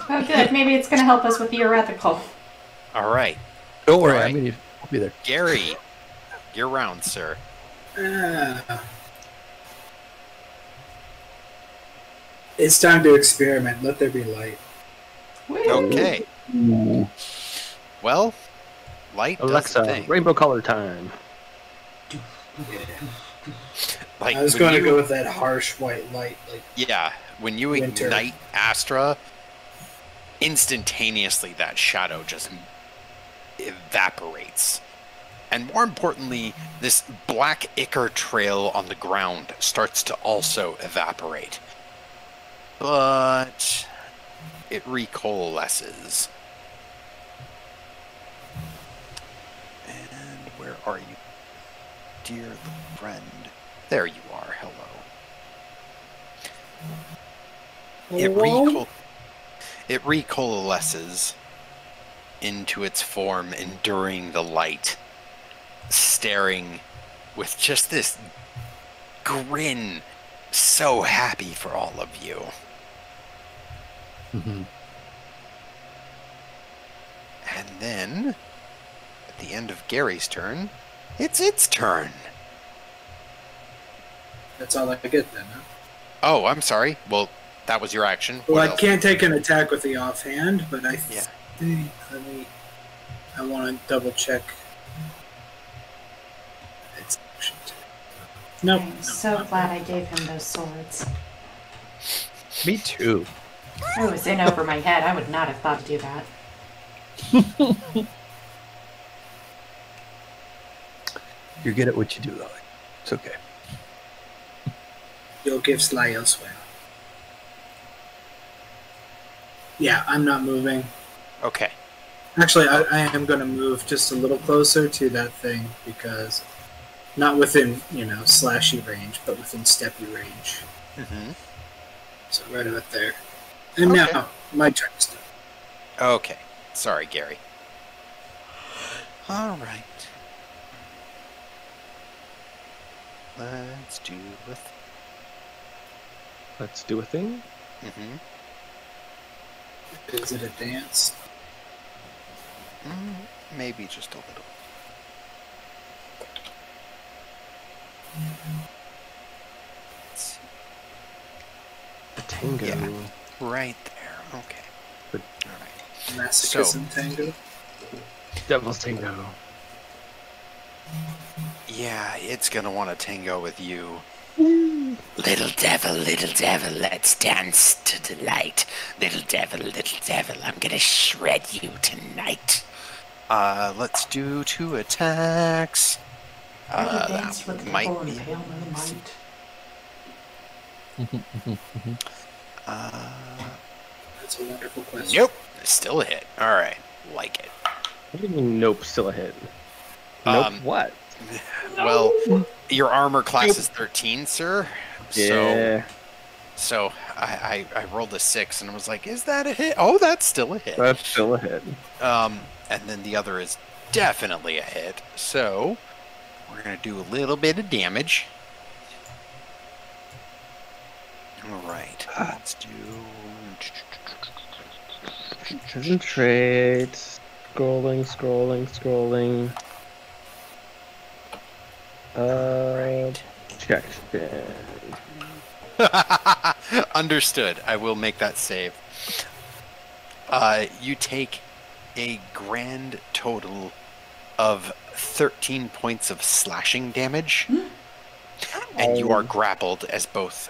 Oh good, maybe it's gonna help us with the heretical. All right, don't worry, Alright. I'll be there. Gary, you're round, sir. It's time to experiment. Let there be light. Okay. Ooh. Well, light does the Alexa, thing. rainbow color time. Like I was when going to you- go with that harsh white light. Like, Yeah, when you Winter. ignite Astra, instantaneously that shadow just evaporates. And more importantly, this black ichor trail on the ground starts to also evaporate. But it recoalesces. are you? Dear little friend. There you are. Hello. It recoalesces into its form, enduring the light, staring with just this grin, so happy for all of you. Mm-hmm. And then, at the end of Gary's turn, it's its turn. That's all I get then, huh? Oh, I'm sorry. Well, that was your action. Well, What I else? can't take an attack with the offhand, but I Yeah. think I want to double check. It's nope. I'm so glad I gave him those swords. Me too. I was in over my head. I would not have thought to do that. You're good at what you do, Lolly. It's okay. Your gifts lie elsewhere. Yeah, I'm not moving. Okay. Actually, I am going to move just a little closer to that thing because not within, slashy range, but within steppy range. Mm-hmm. So right about there. And Okay. now, my turn. Okay. Sorry, Gary. All right. Let's do with. Let's do a thing. Mm-hmm. Is it a dance? Maybe just a little. Let's see. A tango. Yeah. Right there. Okay. Good. All right. Masochism tango? Devil's tango. Yeah, it's gonna want to tango with you. Little devil, let's dance to delight. Little devil, I'm gonna shred you tonight. Let's do 2 attacks. Dance with the might devil be. in pale moonlight. That's a wonderful question. Nope, still a hit. All right, like it. What do you mean, nope, still a hit? Nope, what? Well, your armor class is 13, sir. Yeah. So I rolled a 6 and was like, is that a hit? Oh, that's still a hit. That's still a hit. And then the other is definitely a hit. So we're gonna do a little bit of damage. All right, let's do. Concentrate. Scrolling. Right. Check. Understood. I will make that save. You take a grand total of 13 points of slashing damage, and you are grappled as both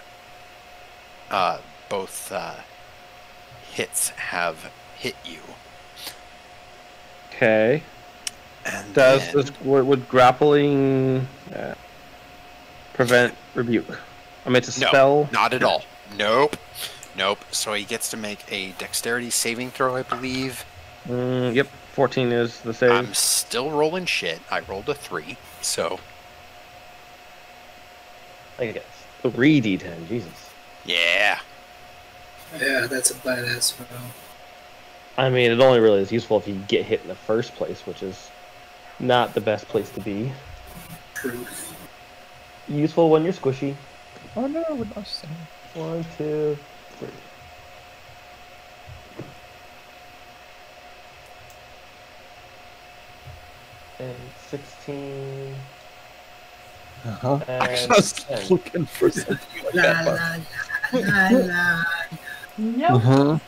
hits have hit you. Okay. And Would grappling prevent rebuke? I mean, it's a no, spell. not at all. Nope. So he gets to make a dexterity saving throw, I believe. Yep. 14 is the save. I'm still rolling shit. I rolled a 3, so I guess 3d10. Jesus. yeah. Yeah, that's a badass spell. I mean, it only really is useful if you get hit in the first place, which is not the best place to be. Truth. Useful when you're squishy. Oh no, we're not saying. 1, 2, 3. And 16. Uh-huh. I And was 10. looking for something like La that. la la la la. No, Uh-huh.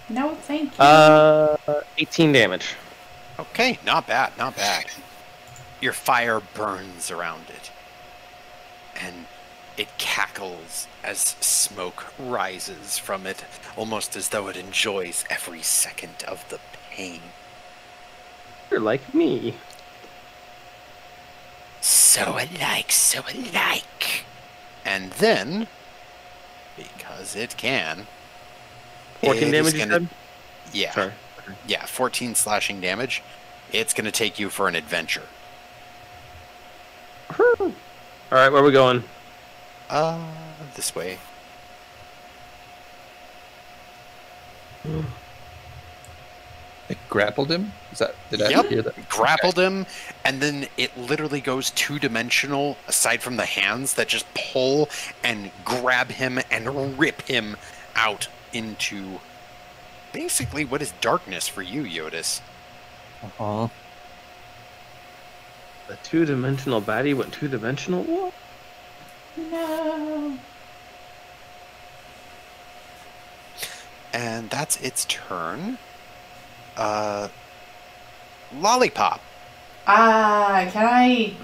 no, thank you. 18 damage. Okay, not bad. Your fire burns around it, and it cackles as smoke rises from it, almost as though it enjoys every second of the pain. You're like me. So alike. And then, because it can, 14 it damage, is you gonna- said? Yeah. Sorry. Yeah, 14 slashing damage. It's going to take you for an adventure. All right, where are we going? This way. It grappled him? Did I hear that? Grappled him, and then it literally goes two-dimensional, aside from the hands that just pull and grab him and rip him out into basically what is darkness for you, Jyotis. Uh-huh. The two-dimensional baddie went two-dimensional? What? No. And that's its turn. Lollipop. Can I...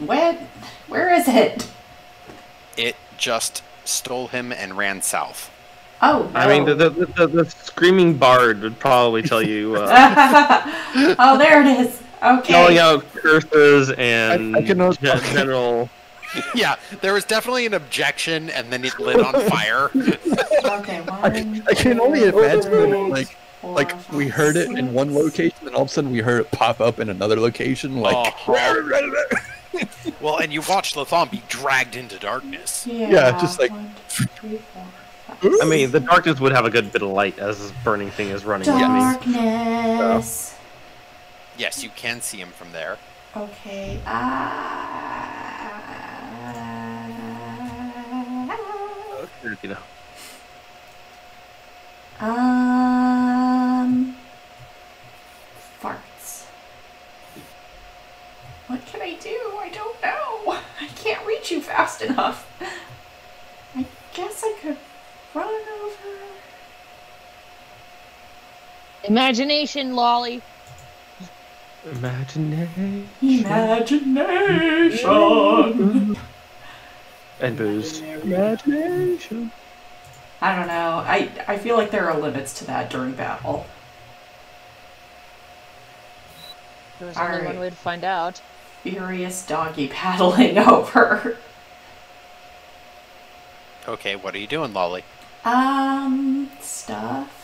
Where is it? It just stole him and ran south. Oh, no. I mean, the screaming bard would probably tell you. Oh, there it is. Okay. Yelling out curses and I can general. Yeah, there was definitely an objection, and then it lit on fire. Okay, I can only imagine that, like four, we five, heard it in six. one location, and all of a sudden we heard it pop up in another location. Like, Well, and you watched Latham be dragged into darkness. Yeah, just like- 1, 2, 3, 4, 5, I mean, the 6. darkness would have a good bit of light as this burning thing is running at me. Darkness. Yes, you can see him from there. Okay. You know. Farts. What can I do? I don't know. I can't reach you fast enough. I guess I could run over. Imagination, Lolly. Imagination. Imagination. And booze. Imagination. I don't know. I feel like there are limits to that during battle. There's only Alright. one way to find out. Furious doggy paddling over. Okay, what are you doing, Lolly? Stuff.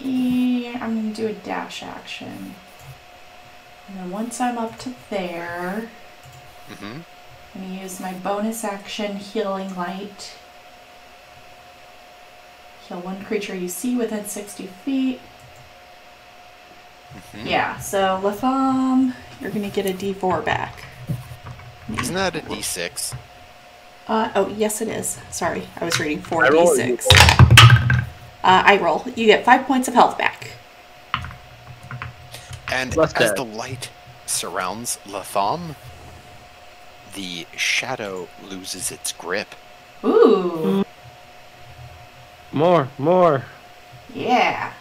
I'm gonna do a dash action. And then once I'm up to there, Mm-hmm. I'm gonna use my bonus action Healing Light. Heal one creature you see within 60 feet. Mm-hmm. Yeah, so Latham, you're gonna get a D4 back. Isn't that a D6? Oh, yes it is. Sorry, I was reading I roll a 4d6. I roll. You get 5 points of health back. And Less as dead. the light surrounds Latham, the shadow loses its grip. Ooh, More. yeah.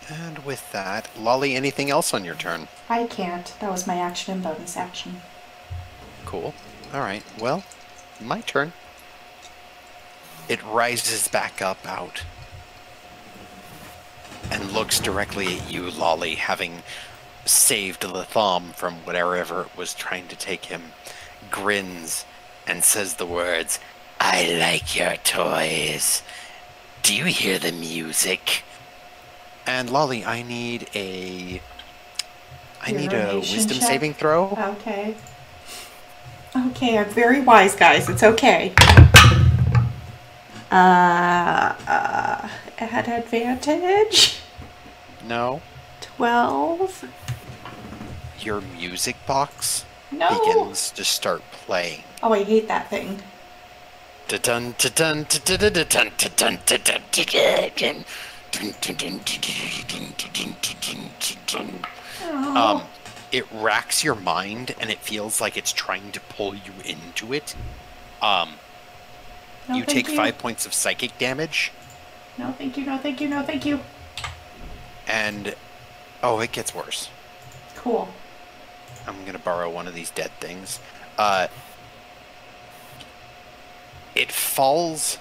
And with that, Lolly, anything else on your turn? I can't. That was my action and bonus action. Cool. Alright, well, my turn. It rises back up out and looks directly at you, Lolly, having saved Latham from whatever it was trying to take him, grins and says the words, "I like your toys. Do you hear the music?" And Lolly, I need a Urination wisdom check? saving throw. Okay. Okay, I'm very wise, guys. It's okay. At advantage. No. 12. Your music box No. begins to start playing. Oh, I hate that thing. Da-dun, da-dun, da-dun, da-dun, da-dun, da-dun, da-dun. Oh. It racks your mind, and it feels like it's trying to pull you into it. No, You thank take you. 5 points of psychic damage, No, thank you. No, thank you. No, thank you. and it gets worse. Cool. I'm gonna borrow one of these dead things. It falls,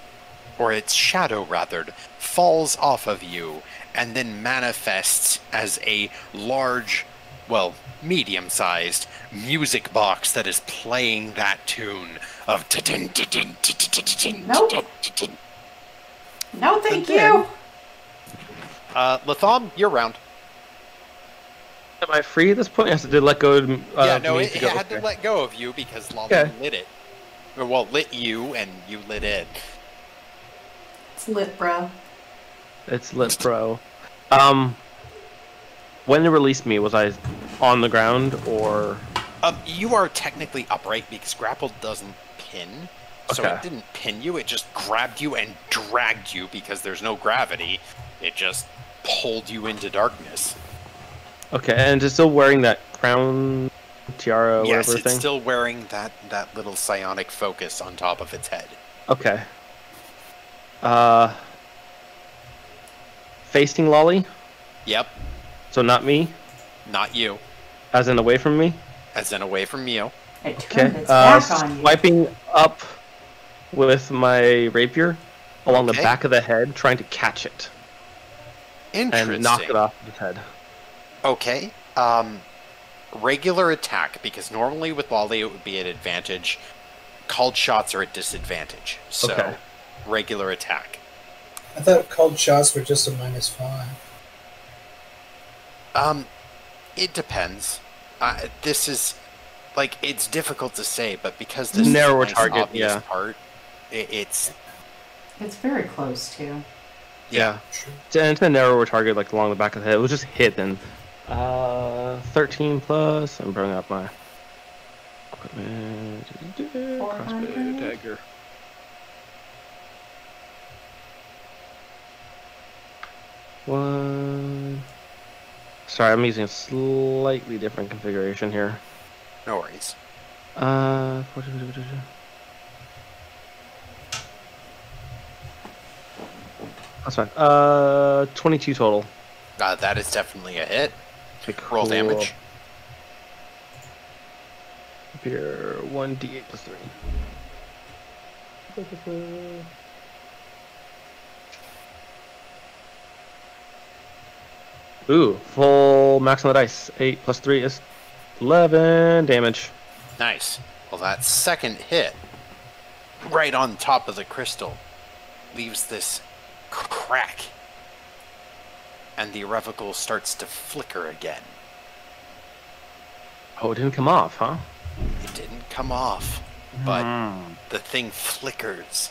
or its shadow rather, falls off of you, and then manifests as a large, well, medium-sized music box that is playing that tune of Nope. No, thank And then- you. Latham, you're round. Am I free at this point? Yes, it did let go. Yeah, no, me it go. had to Okay. let go of you because Lolly Okay. lit it. Well, lit you, and you lit it. It's lit, bro. It's lit, bro. When it released me, was I on the ground or? You are technically upright because grapple doesn't pin. So Okay. it didn't pin you, it just grabbed you and dragged you because there's no gravity. It just pulled you into darkness. Okay, and it's still wearing that crown, tiara, Yes, whatever it's thing? still wearing that little psionic focus on top of its head. Okay. Facing Lolly, Yep, so not me, not you. as in away from me. As in away from you. It Okay. turned its back on you. Swiping up with my rapier along the Okay. back of the head, trying to catch it Interesting. and knock it off its head. Okay. Regular attack, because normally with Lolly it would be at advantage. Called shots are at disadvantage. So, Okay. regular attack. I thought cold shots were just a -5. It depends. This is, like, it's difficult to say, but because this Narrower is a nice, target, obvious yeah. part, it's, It's very close, too. Yeah. It's a narrower target, like along the back of the head. It was just hit then. 13 plus. I'm bringing up my equipment. Crossbow 400. dagger. One. Sorry, I'm using a slightly different configuration here. no worries. Uh, that's fine. 22 total. That is definitely a hit. Okay, Roll cool. damage. Here, 1d8 plus 3. Ooh, full max on the dice. 8 plus 3 is 11 damage. Nice. Well, that second hit, right on top of the crystal, leaves this crack. And the irrevocable starts to flicker again. Oh, it didn't come off, huh? It didn't come off, but Hmm. the thing flickers.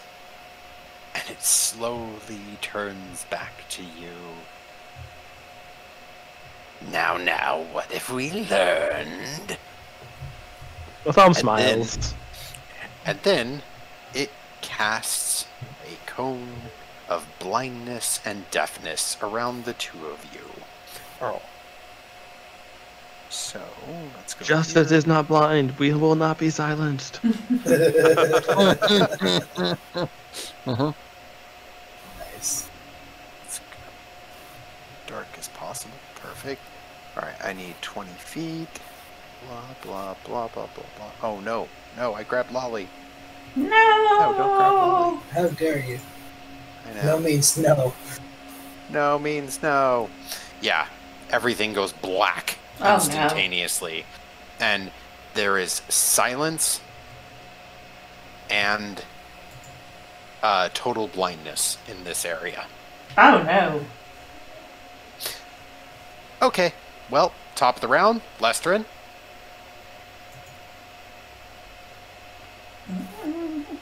And it slowly turns back to you. Now, what have we learned? Latham then- smiles. And then it casts a cone of blindness and deafness around the two of you. Oh. So, let's go. Justice here. is not blind. We will not be silenced. Uh-huh. Nice. Let's go. Dark as possible. Perfect. Alright, I need 20 feet. Blah, blah, blah, blah, blah, blah. Oh, no. No, I grabbed Lolly. No! No, don't grab Lolly. How dare you? I No know. means no. No means no. Yeah, everything goes black Oh, no. instantaneously. And there is silence and total blindness in this area. Oh, no. Okay, well, top of the round, Lesterin.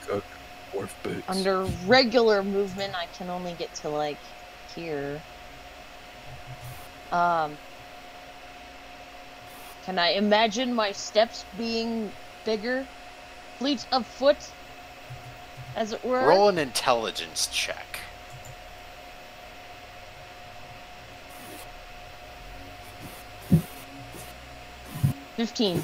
Cook. Dwarf boots. Under regular movement, I can only get to like here. Can I imagine my steps being bigger, fleet of foot, as it were? Roll an intelligence check. 15.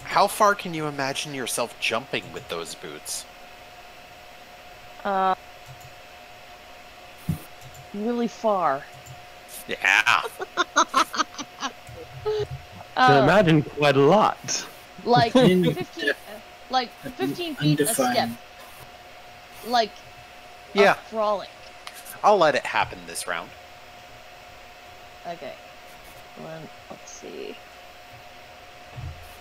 How far can you imagine yourself jumping with those boots? Really far. Yeah. Can imagine quite a lot. Like 15, Inde- like 15 feet a step. Undefined. Like Yeah. crawling. I'll let it happen this round. Okay. Let's see.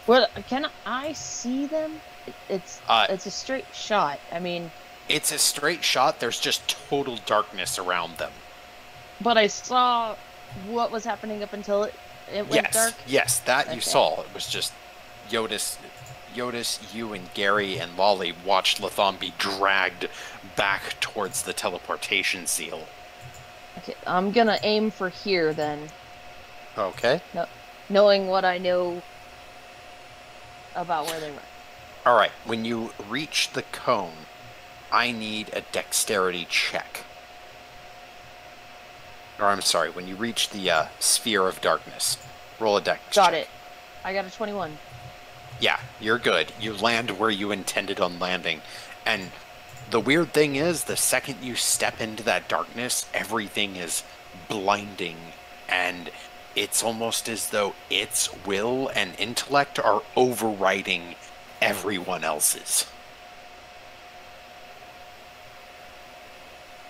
Well, can I see them? It's a straight shot. I mean, It's a straight shot. There's just total darkness around them. but I saw what was happening up until it went dark? Yes, that you Okay. saw. It was just Jyotis, you and Gary and Lolly watched Latham be dragged back towards the teleportation seal. Okay, I'm gonna aim for here then, Okay. knowing what I know about where they were. All right. When you reach the cone, I need a dexterity check. Or I'm sorry, when you reach the sphere of darkness, roll a dex Got check. it. I got a 21. Yeah, you're good. You land where you intended on landing. And the weird thing is, the second you step into that darkness, everything is blinding. And it's almost as though its will and intellect are overriding everyone else's.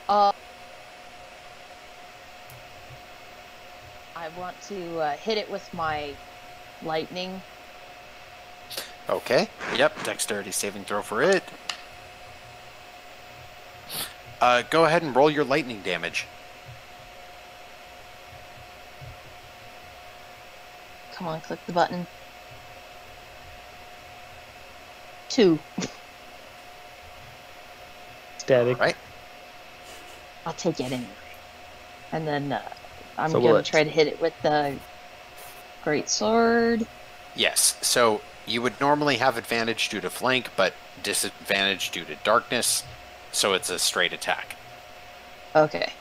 I want to hit it with my lightning. Okay. Yep, dexterity saving throw for it. Go ahead and roll your lightning damage. Come on, click the button. 2. Static. Right? I'll take it anyway. And then I'm So gonna what? try to hit it with the great sword. Yes. So you would normally have advantage due to flank, but disadvantage due to darkness. So it's a straight attack. Okay.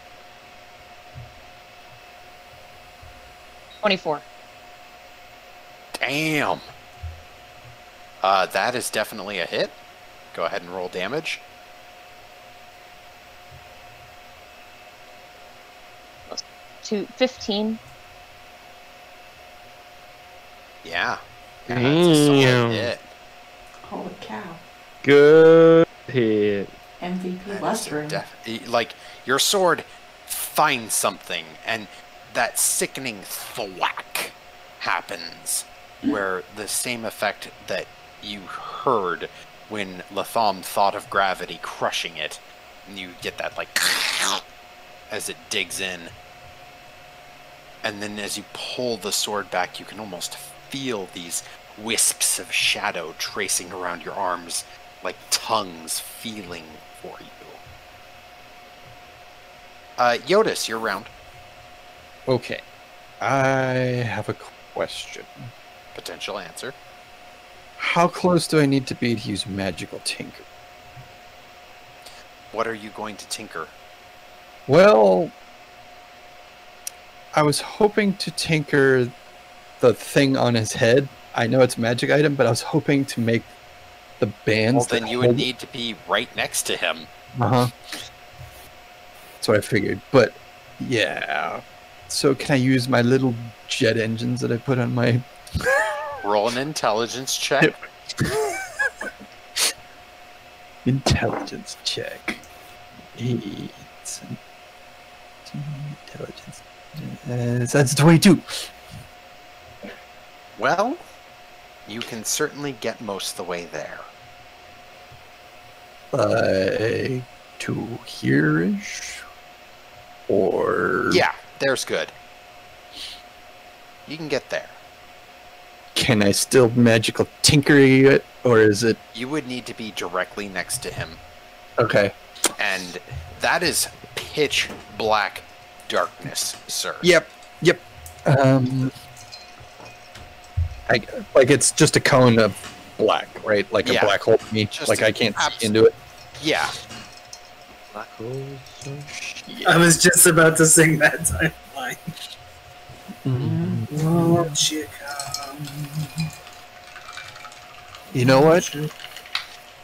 24. Damn. That is definitely a hit. Go ahead and roll damage. To 15. Yeah. That's a solid Damn. hit. Holy cow. Good hit. MVP That is Lustrum. like, your sword finds something, and that sickening thwack happens, where the same effect that you heard when Latham thought of gravity crushing it, and you get that, like, as it digs in. And then as you pull the sword back, you can almost feel these wisps of shadow tracing around your arms, like tongues feeling for you. Jyotis, you're round. Okay. I have a question. Potential answer. How close do I need to be to use magical tinker? What are you going to tinker? Well, I was hoping to tinker the thing on his head. I know it's a magic item, but I was hoping to make the bands. Well, then you would need to be right next to him. Uh-huh. That's what I figured. But yeah. So can I use my little jet engines that I put on my Roll an intelligence check. intelligence check? 8. Intelligence. That's 22. Well, you can certainly get most of the way there. To here-ish? Or... Yeah, there's good. You can get there. Can I still magical tinker it? Or is it... You would need to be directly next to him. Okay. And that is pitch black darkness, sir. Yep. Like it's just a cone of black, right? Like Yeah. a black hole to me. Just Like a- I can't see into it. Yeah. Black holes. I was just about to sing that timeline. Oh, chica. You know what?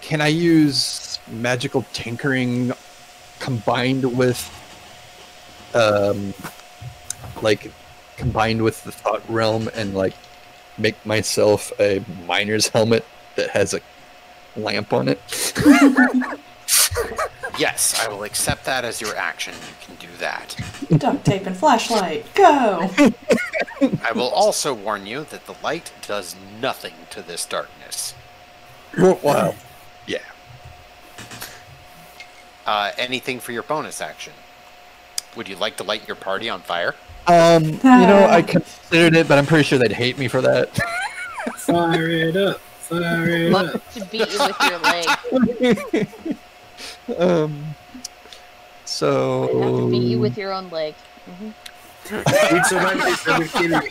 Can I use magical tinkering combined with combined with the thought realm and like make myself a miner's helmet that has a lamp on it? Yes, I will accept that as your action. You can do that. Duct tape and flashlight. Go! I will also warn you that the light does nothing to this darkness. Wow. Yeah. Anything for your bonus action? Would you like to light your party on fire? I considered it, but I'm pretty sure they'd hate me for that. Fire it up. Fire it up. To beat you with your leg. So. I'd have to beat you with your own leg. We'd survive this, they would kill me.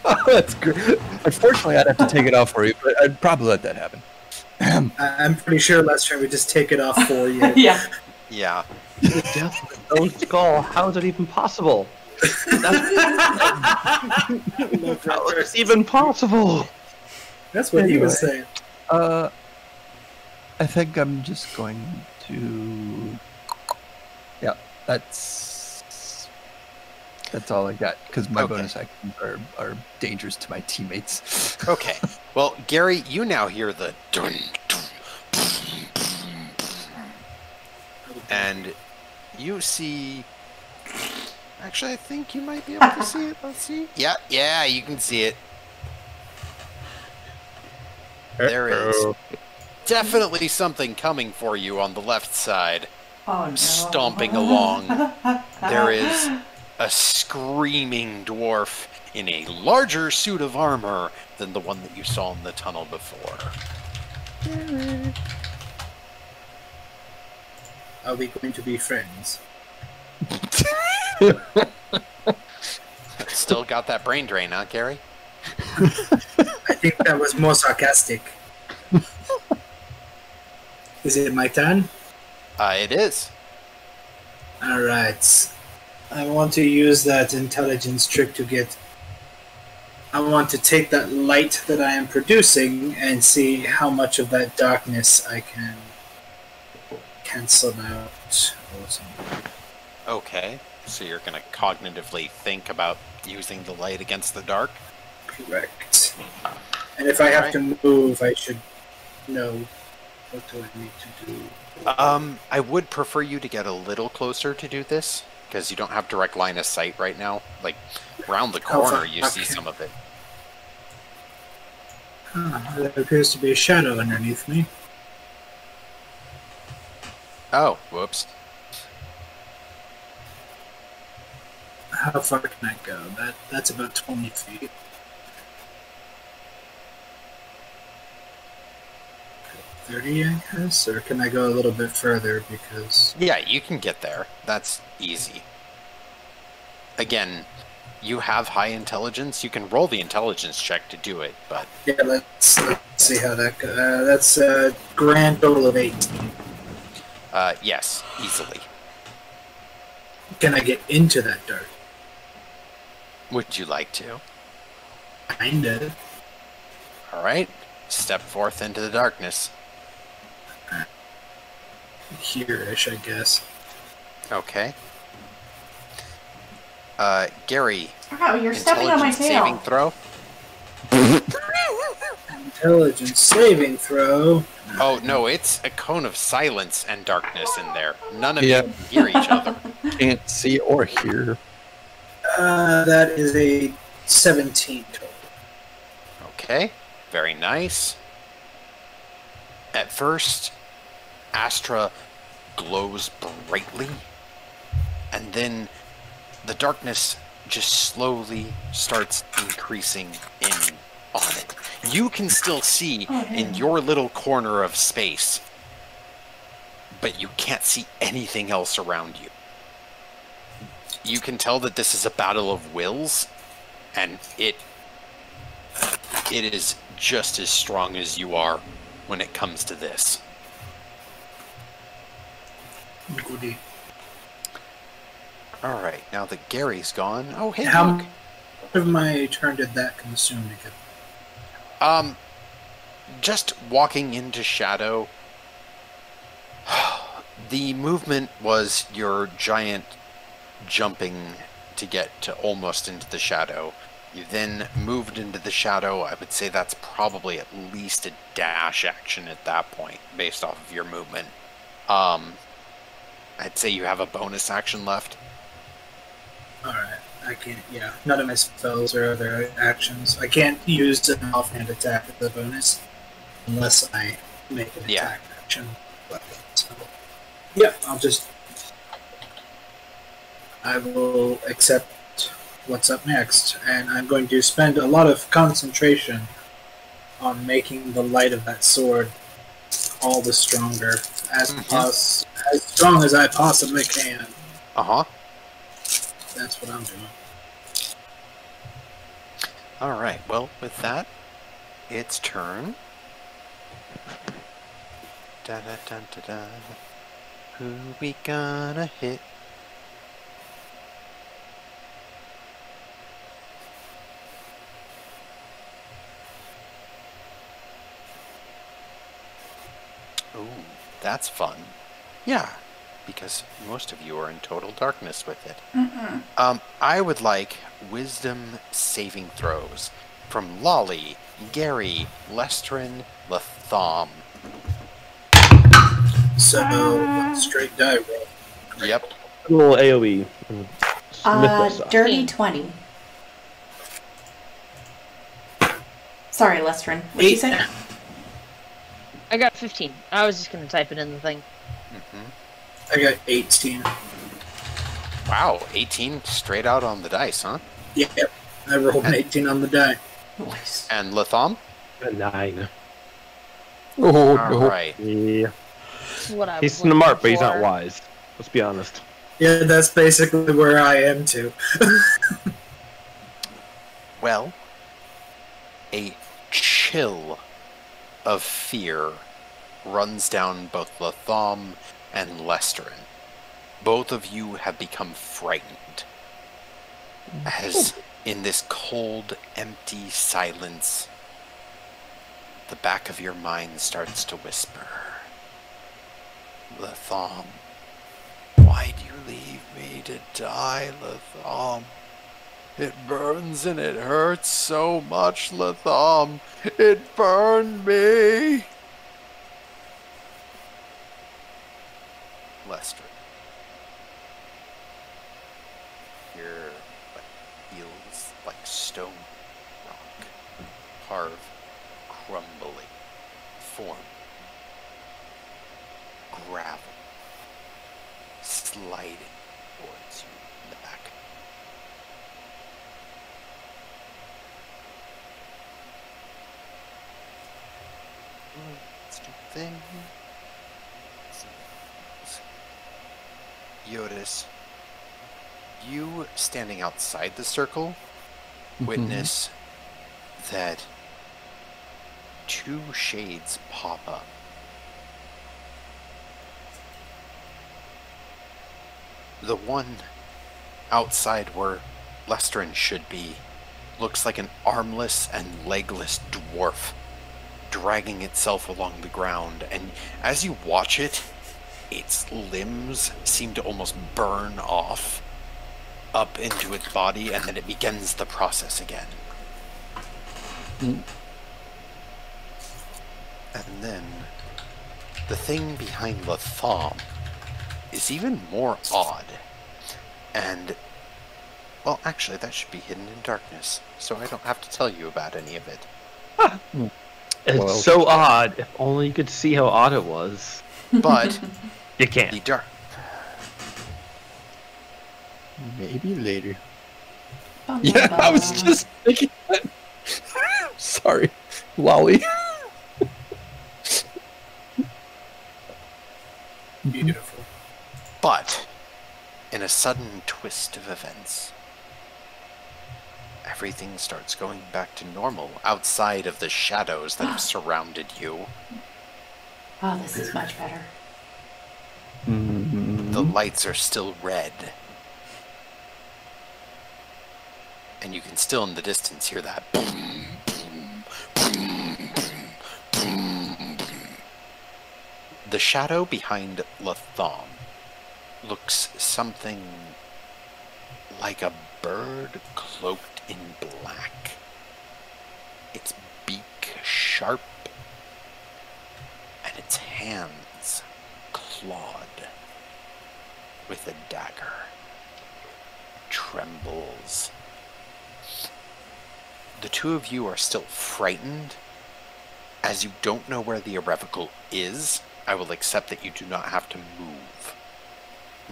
Oh, that's good. Unfortunately, I'd have to take it off for you, but I'd probably let that happen. I'm pretty sure last time we just take it off for you. Yeah. Yeah. The death of his own skull. How is it even possible? How is it even possible? That's what he was saying. I think I'm just going to. Yeah, that's all I got because my bonus actions are dangerous to my teammates. Okay. Well, Gary, you now hear the dun, dun, and you see. Actually, I think you might be able to see it. Let's see. Yeah, you can see it. There is definitely something coming for you on the left side. Oh no. Stomping along. There is a screaming dwarf in a larger suit of armor than the one that you saw in the tunnel before. Are we going to be friends? Still got that brain drain, huh, Gary? I think that was more sarcastic. Is it my turn? It is. Alright. I want to use that intelligence trick to get... I want to take that light that I am producing and see how much of that darkness I can cancel out. Or something. Okay. So you're going to cognitively think about using the light against the dark? Correct. And if I have to move, I should know what do I need to do. I would prefer you to get a little closer to do this, because you don't have direct line of sight right now. Like, round the corner, you see some of it. There appears to be a shadow underneath me. Oh, whoops. How far can I go? That's about 20 feet. 30, I guess? Or can I go a little bit further because... Yeah, you can get there. That's easy. Again, you have high intelligence. You can roll the intelligence check to do it, but... Yeah, let's see how that goes. That's a grand total of 18. Yes, easily. Can I get into that dark? Would you like to? Kinda. Alright. Step forth into the darkness. Here-ish, I guess. Okay. Gary. Wow, you're stepping on my Saving tail. throw? Intelligence saving throw. Oh, no, it's a cone of silence and darkness in there. None of you can hear each other. Can't see or hear. That is a 17 total. Okay, very nice. At first, Astra glows brightly, and then the darkness just slowly starts increasing in on it. You can still see in your little corner of space, but you can't see anything else around you. You can tell that this is a battle of wills, and it is just as strong as you are when it comes to this. Goody. Alright, now that Gary's gone... Oh, hey, How look! much of my turn did that consume to get? Just walking into shadow, the movement was your giant jumping to get to almost into the shadow. You then moved into the shadow. I would say that's probably at least a dash action at that point, based off of your movement. I'd say you have a bonus action left. Alright, I can't, yeah. None of my spells or other actions. I can't use an offhand attack as a bonus unless I make an attack action. So, yeah, I'll just I will accept what's up next, and I'm going to spend a lot of concentration on making the light of that sword all the stronger, as strong as I possibly can. That's what I'm doing. All right. Well, with that, it's turn. Da da da da da. Who we gonna hit? Ooh, that's fun. Yeah, because most of you are in total darkness with it. I would like wisdom saving throws from Lolly, Gary, Lestrin, Latham. So, straight die roll. Yep. A little AoE. Dirty 20. Sorry, Lestrin. What did you say? I got 15. I was just gonna type it in the thing. I got 18. Wow, 18 straight out on the dice, huh? Yep. I rolled an 18 on the die. Nice. And Latham? A 9. Oh, All no. right. Yeah. That's what I was He's looking smart, but he's not for. wise. Let's be honest. Yeah, that's basically where I am too. Well, a chill of fear runs down both Latham and Lestrin. Both of you have become frightened. As in this cold, empty silence, the back of your mind starts to whisper, Latham, why do you leave me to die, Latham? It burns and it hurts so much, Latham. It burned me. Lestrin. Here, what feels like stone rock, carved, crumbling, form, gravel, sliding towards you in the back. Stupid thing. Jyotis, you standing outside the circle witness that two shades pop up. The one outside where Lestrin should be looks like an armless and legless dwarf dragging itself along the ground, and as you watch it, its limbs seem to almost burn off up into its body, and then it begins the process again. And then the thing behind Latham is even more odd. And, well, actually, that should be hidden in darkness, so I don't have to tell you about any of it. It's Well, so odd. If only you could see how odd it was. But You can't. the dark. Maybe later. Bum, Yeah, bum, I was bum. just thinking that. Sorry, Lolly. Beautiful. But, in a sudden twist of events, everything starts going back to normal outside of the shadows that have surrounded you. Oh, this is much better. The lights are still red. And you can still in the distance hear that boom, boom, boom, boom, boom, boom. The shadow behind Latham looks something like a bird cloaked in black. Its beak sharp and its hands clawed with a dagger. Trembles. The two of you are still frightened. As you don't know where the irrevocable is, I will accept that you do not have to move.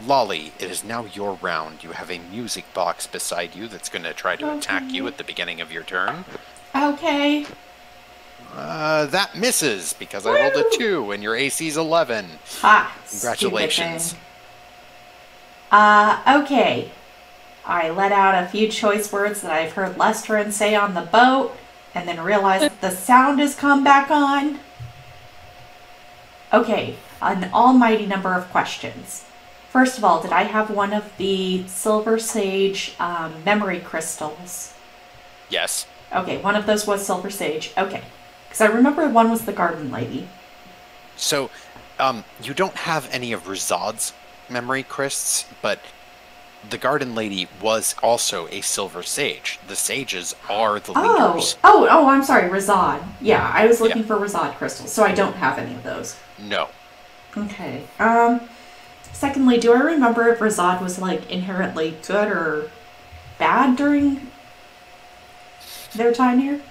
Lolly, it is now your round. You have a music box beside you that's going to try to attack you at the beginning of your turn. Okay. That misses because I rolled a 2 and your AC's 11. Ha! Congratulations. Stupid thing. Okay. I let out a few choice words that I've heard Lestrin say on the boat, and then realized that the sound has come back on. Okay, an almighty number of questions. First of all, did I have one of the Silver Sage memory crystals? Yes. Okay, one of those was Silver Sage. Okay. Because I remember one was the Garden Lady. So, you don't have any of Rizad's memory crysts, but the Garden Lady was also a Silver Sage. The sages are the leaders. Oh, I'm sorry, Rizad. Yeah, I was looking for Rizad crystals, so I don't have any of those. No. Okay. Secondly, do I remember if Rizad was, like, inherently good or bad during their time here?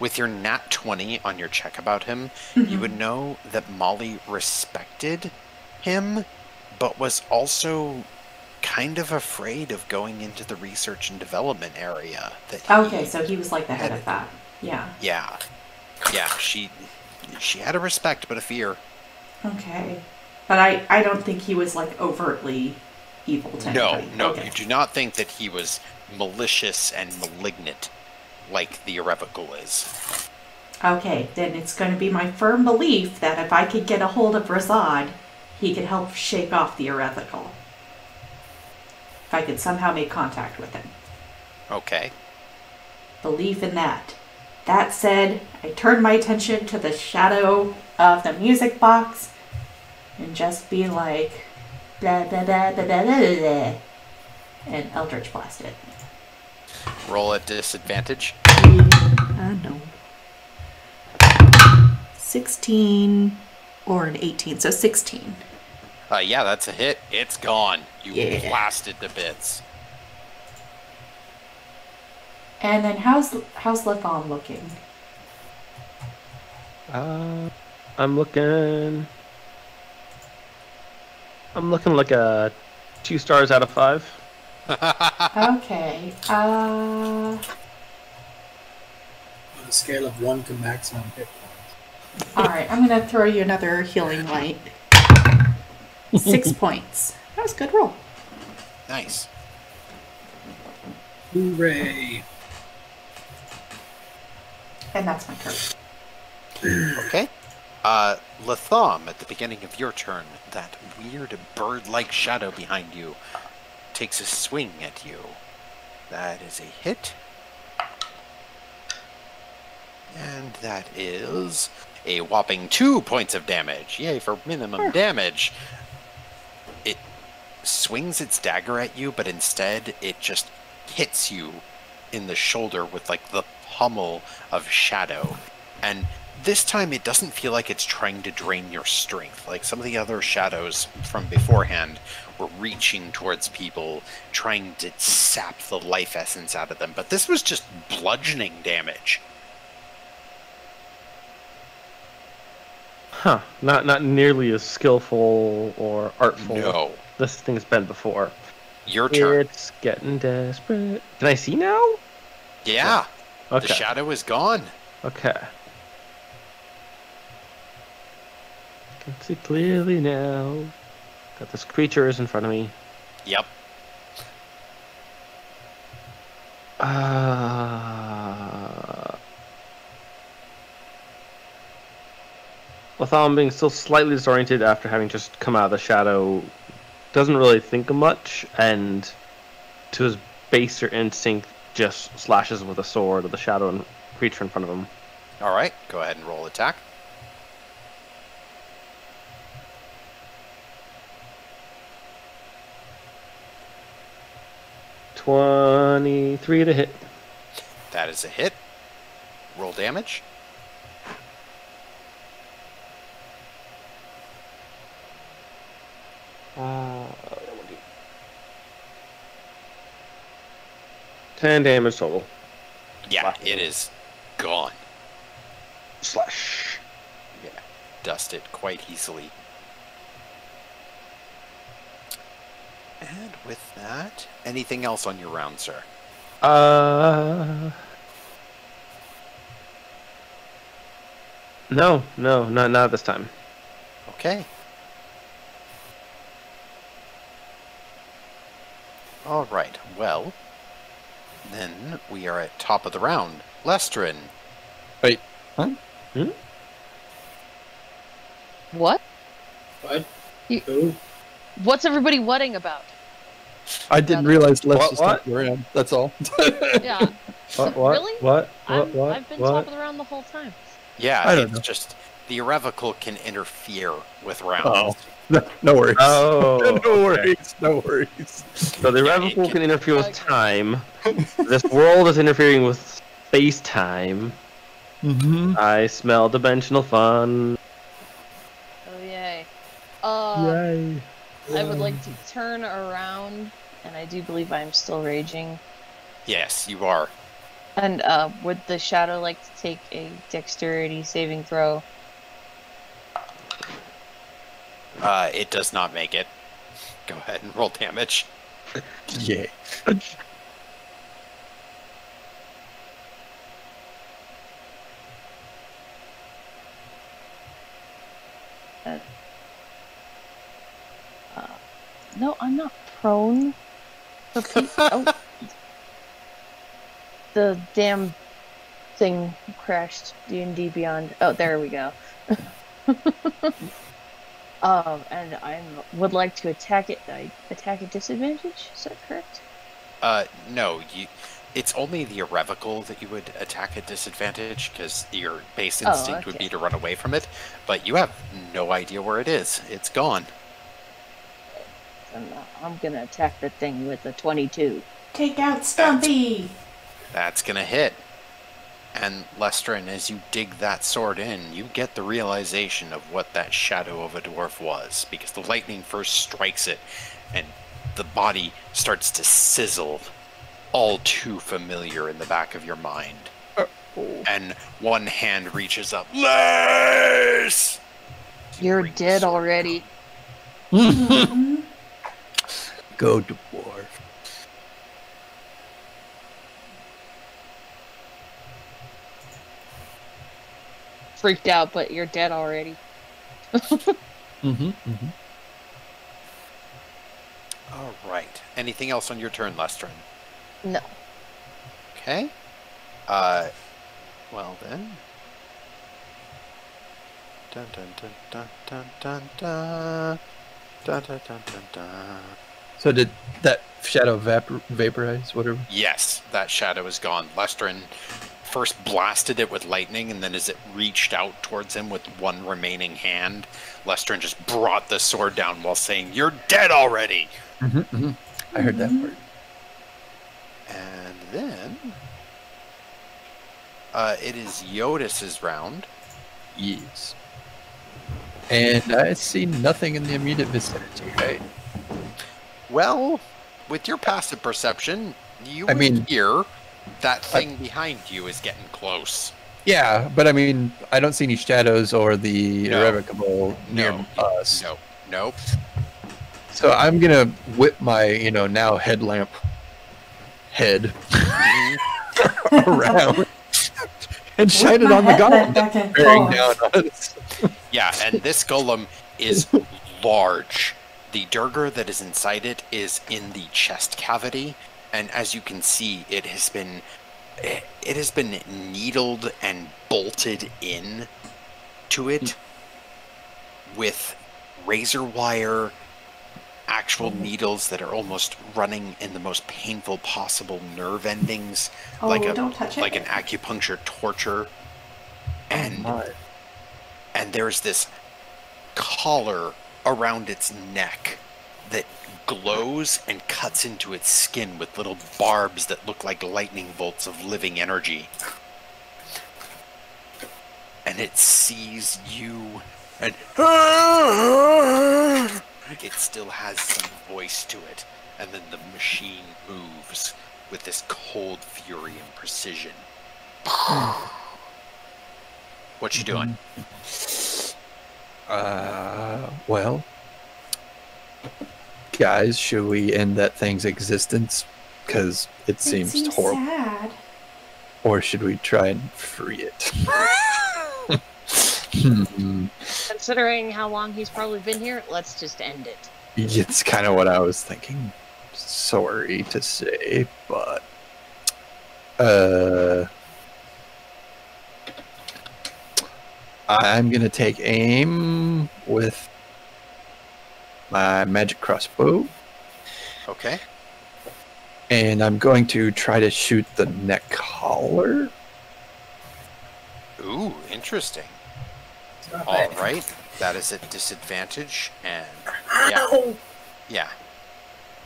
With your nat 20 on your check about him, you would know that Molly respected him, but was also kind of afraid of going into the research and development area. Okay, so he was like the head of that. Yeah. Yeah. Yeah, she had a respect, but a fear. Okay. But I don't think he was, like, overtly evil to anybody. No, okay. You do not think that he was malicious and malignant like the Irrevocable is. Okay, then it's going to be my firm belief that if I could get a hold of Rizad, he could help shake off the Irrevocable. If I could somehow make contact with him. Okay. Belief in that. That said, I turn my attention to the shadow of the music box and just be like, blah, blah, blah, blah, blah, blah, blah, and Eldritch Blast it. Roll at disadvantage. No. 16 or an 18, so 16. Yeah, that's a hit. It's gone. You blasted to bits. And then how's Latham looking? I'm looking like a 2 stars out of 5. Okay. On a scale of 1 to maximum hit points. Alright, I'm gonna throw you another healing light. 6 points. That was a good roll. Nice. Hooray! And that's my turn. Okay. Latham, at the beginning of your turn, that weird bird-like shadow behind you takes a swing at you. That is a hit. And that is a whopping 2 points of damage. Yay for minimum damage. It swings its dagger at you, but instead it just hits you in the shoulder with like the pummel of shadow. And this time it doesn't feel like it's trying to drain your strength. Like some of the other shadows from beforehand were reaching towards people, trying to sap the life essence out of them. But this was just bludgeoning damage. Huh. Not nearly as skillful or artful No. this thing's been before. Your turn. It's getting desperate. Can I see now? Yeah. Okay. The shadow is gone. Okay. Can see clearly now. Got this creature is in front of me. Yep. Latham, being still slightly disoriented after having just come out of the shadow, doesn't really think much, and to his baser instinct, just slashes with a sword at the shadow and creature in front of him. Alright, go ahead and roll attack. $23 to hit. That is a hit. Roll damage. What do I do? 10 damage total. Yeah, it is gone. Slash. Yeah, dust it quite easily. And with that, anything else on your round, sir? No, not this time. Okay. All right. Well, then we are at top of the round. Lestrin. Wait, huh? What? What? You- Who? What's everybody whatting about? I didn't realize Les was What? not around. That's all. Yeah. What? Really? What? I've been top of the round the whole time. Yeah, I don't it's know. just the irrevocable can interfere with rounds. Oh, no worries. Oh, no okay. worries. No worries. So the Yeah, irrevocable it can interfere with Okay. time. This world is interfering with space-time. Mm-hmm. I smell dimensional fun. Oh yay. Yay. I would like to turn around, and I do believe I'm still raging. Yes, you are. And would the shadow like to take a dexterity saving throw? It does not make it. Go ahead and roll damage. Yay. No, I'm not prone. Oh. The damn thing crashed. D&D Beyond. Oh, there we go. And I would like to attack it. I attack at disadvantage. Is that correct? No, it's only the irrevocable that you would attack at disadvantage, because your base instinct would okay. be to run away from it, but you have no idea where it is. It's gone. And, I'm gonna attack the thing with a 22. Take out Stumpy! That's gonna hit. And Lestrin, as you dig that sword in, you get the realization of what that shadow of a dwarf was, because the lightning first strikes it, and the body starts to sizzle, all too familiar in the back of your mind. And one hand reaches up. Les! You're Bring the dead sword already. Go dwarf. Freaked out, but you're dead already. All right. Anything else on your turn, Lestrin? No. Okay. Well then. Dun dun dun dun dun dun dun. Dun dun dun dun dun. So did that shadow vaporize, whatever? Yes, that shadow is gone. Lestrin first blasted it with lightning, and then as it reached out towards him with one remaining hand, Lestrin just brought the sword down while saying, "You're dead already!" I heard that word. And then it is Jyotis' round. Yes. And I see nothing in the immediate vicinity, right? Well, with your passive perception, you I mean- hear that thing behind you is getting close. Yeah, but I mean, I don't see any shadows or the No. irrevocable near No. us. No, nope. So I'm gonna whip my, now headlamp head around and shine it on the golem Back and bearing forth. down on us. Yeah, and this golem is large. The Durgar that is inside it is in the chest cavity, and as you can see, it has been needled and bolted in to it with razor wire, actual needles that are almost running in the most painful possible nerve endings, Oh, like don't touch it. like an acupuncture torture, and My. and there's this collar around its neck that glows and cuts into its skin with little barbs that look like lightning bolts of living energy. And it sees you, and it still has some voice to it. And then the machine moves with this cold fury and precision. What you doing? Well, Guys, should we end that thing's existence? Because it seems horrible. Sad. Or should we try and free it? Considering how long he's probably been here, let's just end it. It's kind of what I was thinking. Sorry to say, but I'm gonna take aim with my magic crossbow. Okay. And I'm going to try to shoot the neck collar. Ooh, interesting. Not All bad. right. That is at disadvantage, and Ow! yeah.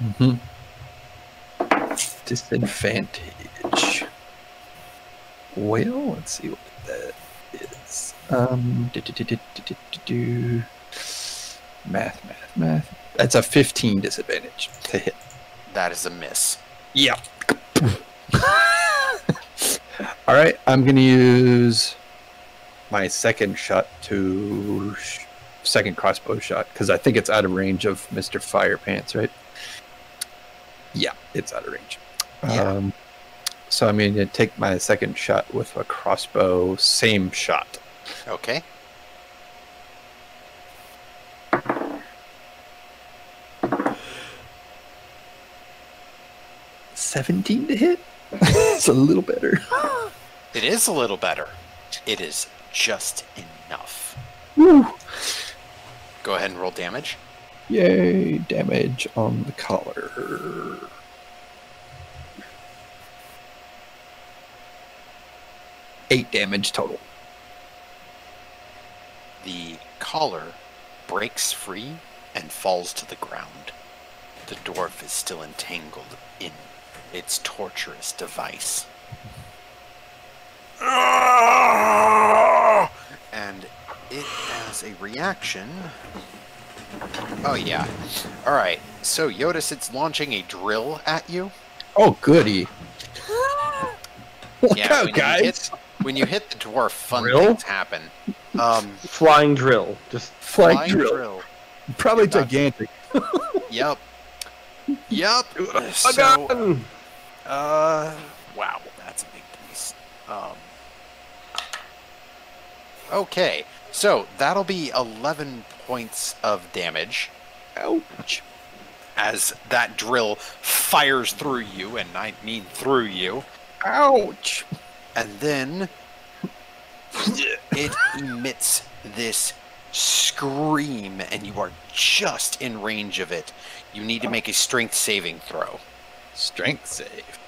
Mm-hmm. Disadvantage. Well, let's see what that is. Math. That's a 15 disadvantage to hit. That is a miss. Yep. All right, I'm gonna use my second second crossbow shot because I think it's out of range of Mr. Firepants, right? Yeah, it's out of range. Yeah. So I'm going to take my second shot with a crossbow, same shot. Okay. $17 to hit. It's a little better. It is a little better. It is just enough. Woo. Go ahead and roll damage. Yay! Damage on the collar. Eight damage total. The collar breaks free and falls to the ground. The dwarf is still entangled in its torturous device. And it has a reaction. Oh yeah. Alright, so Jyotis, it's launching a drill at you. Oh, goody. Look Yeah, out, guys. When you hit the dwarf, fun Drill? things happen. Flying drill. Just Flying drill. Probably gigantic. Yep. Yep. a So, gun! wow, that's a big piece. Okay, so that'll be 11 points of damage Ouch. as that drill fires through you, and I mean through you, Ouch. and then it emits this scream, and you are just in range of it. You need to make a strength saving throw. Strength save.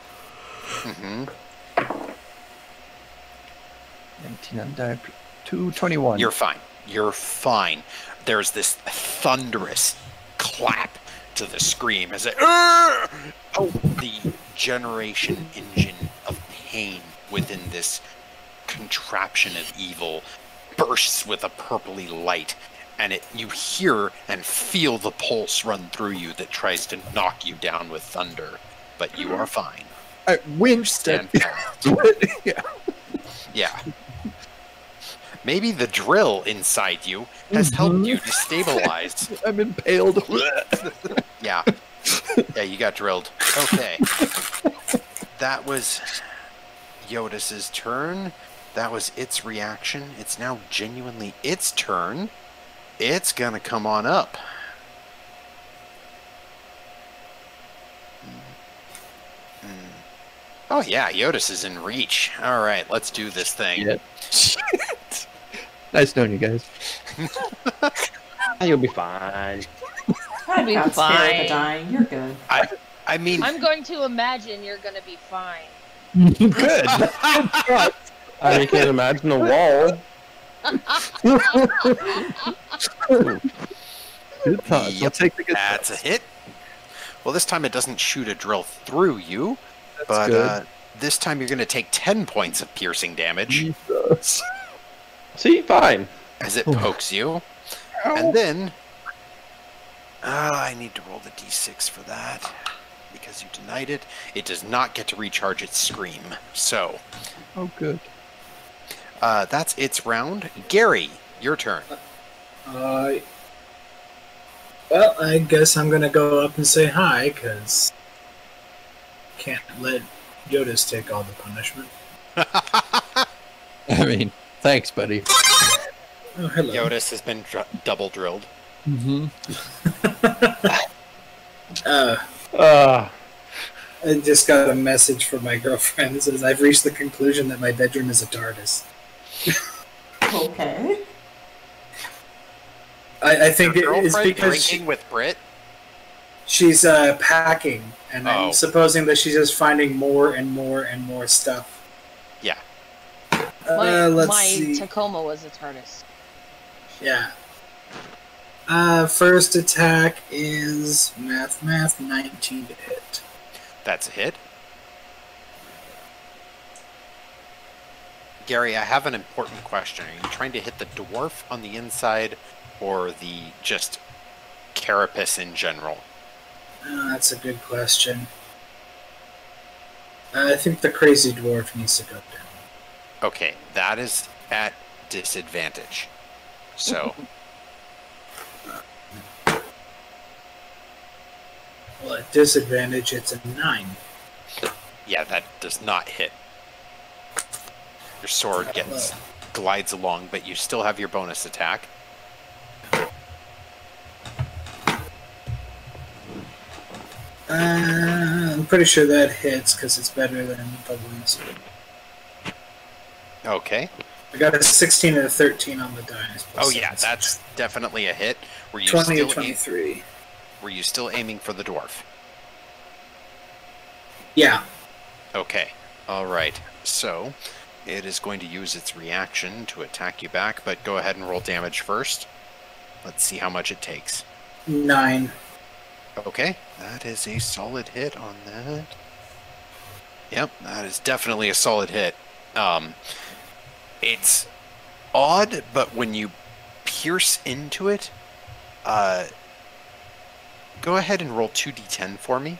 Mm-hmm. 19 on die. 221. You're fine. You're fine. There's this thunderous clap to the scream as it, the generation engine of pain within this contraption of evil bursts with a purpley light, and you hear and feel the pulse run through you that tries to knock you down with thunder, but you are fine. I winched Stand at yeah. Yeah. Maybe the drill inside you has helped you destabilize. I'm impaled. Yeah. Yeah, you got drilled. Okay. That was Jyotis's turn. That was its reaction. It's now genuinely its turn. It's gonna come on up. Oh yeah, Jyotis is in reach. Alright, let's do this thing. Yep. Shit. Nice knowing you guys. You'll be fine. I'll be Not scared of the fine. dying. You're good. I mean, I'm going to imagine you're gonna be fine. Good. I can't imagine a wall. Good thoughts. Yep, I'll take the good that's thoughts. a hit. Well, this time it doesn't shoot a drill through you, That's but good. this time you're going to take 10 points of piercing damage Jesus. See, fine. as it pokes you. Ow. And then, I need to roll the d6 for that, because you denied it. It does not get to recharge its scream. So, Oh, good. that's its round. Gary, your turn. Well, I guess I'm gonna go up and say hi, because can't let Jyotis take all the punishment. I mean, thanks, buddy. Oh, hello. Jyotis has been double drilled. Mm-hmm. I just got a message from my girlfriend that says, I've reached the conclusion that my bedroom is a TARDIS. Okay. I think Your it's girlfriend because drinking with Brit? she's packing, and Oh. I'm supposing that she's just finding more and more and more stuff. Yeah. Let's my see. Tacoma was a TARDIS. Yeah. First attack is math 19 to hit. That's a hit. Gary, I have an important question. Are you trying to hit the dwarf on the inside or the just carapace in general? That's a good question. I think the crazy dwarf needs to go down. Okay, that is at disadvantage. So, Well, at disadvantage, it's a 9. yeah, that does not hit. Your sword glides along, but you still have your bonus attack. I'm pretty sure that hits because it's better than the wounds. Okay. I got a 16 and a 13 on the dice. plus Oh yeah, 7. that's definitely a hit. Were you 20 still and 23. were you still aiming for the dwarf? Yeah. Okay. All right. So, it is going to use its reaction to attack you back, but go ahead and roll damage first. Let's see how much it takes. 9. Okay, that is a solid hit on that. Yep, that is definitely a solid hit. It's odd, but when you pierce into it, go ahead and roll 2d10 for me.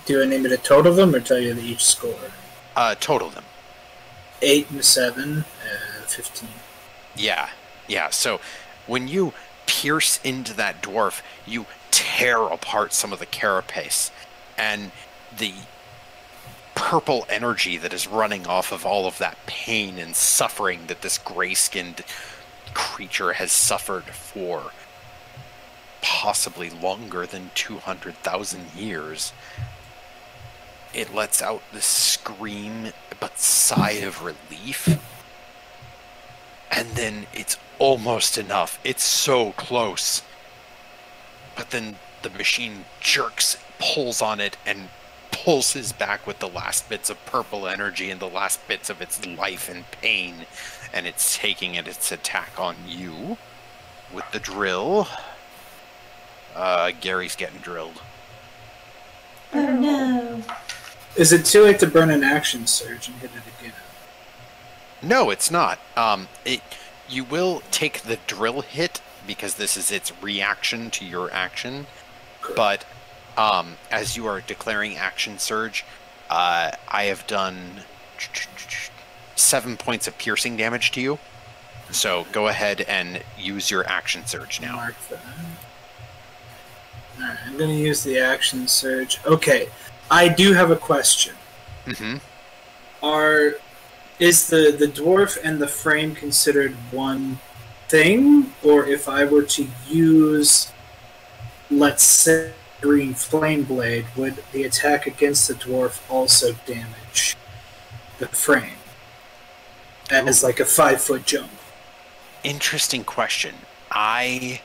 Do I name it a total of them or tell you the each score? Total them. 8 and 7, 15. Yeah. So when you pierce into that dwarf, you tear apart some of the carapace, and the purple energy that is running off of all of that pain and suffering that this gray-skinned creature has suffered for possibly longer than 200,000 years. It lets out this scream but sigh of relief. And then it's almost enough. It's so close. But then the machine jerks, pulls on it, and pulses back with the last bits of purple energy and the last bits of its life and pain. And it's taking its attack on you with the drill. Gary's getting drilled. Oh no. Is it too late to burn an action surge and hit it again? No, it's not. You will take the drill hit because this is its reaction to your action. Correct. But as you are declaring action surge, I have done 7 points of piercing damage to you. So go ahead and use your action surge now. Mark that. Alright, I'm going to use the action surge. Okay, I do have a question. Mm-hmm. Is the dwarf and the frame considered one thing? Or if I were to use, let's say, green flame blade, would the attack against the dwarf also damage the frame? That is like a 5-foot jump. Interesting question. The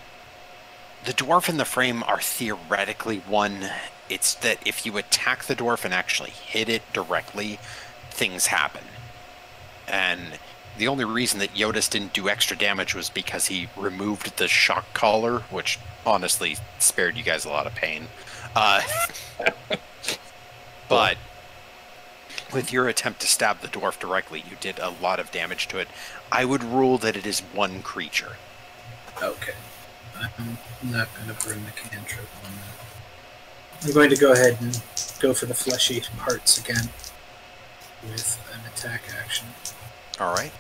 dwarf and the frame are theoretically one. It's that if you attack the dwarf and actually hit it directly, things happen. And the only reason that Jyotis didn't do extra damage was because he removed the shock collar, which honestly spared you guys a lot of pain. But with your attempt to stab the dwarf directly, you did a lot of damage to it. I would rule that it is one creature. Okay. I'm not going to burn the cantrip on that. I'm going to go ahead and go for the fleshy parts again with an attack action. All right.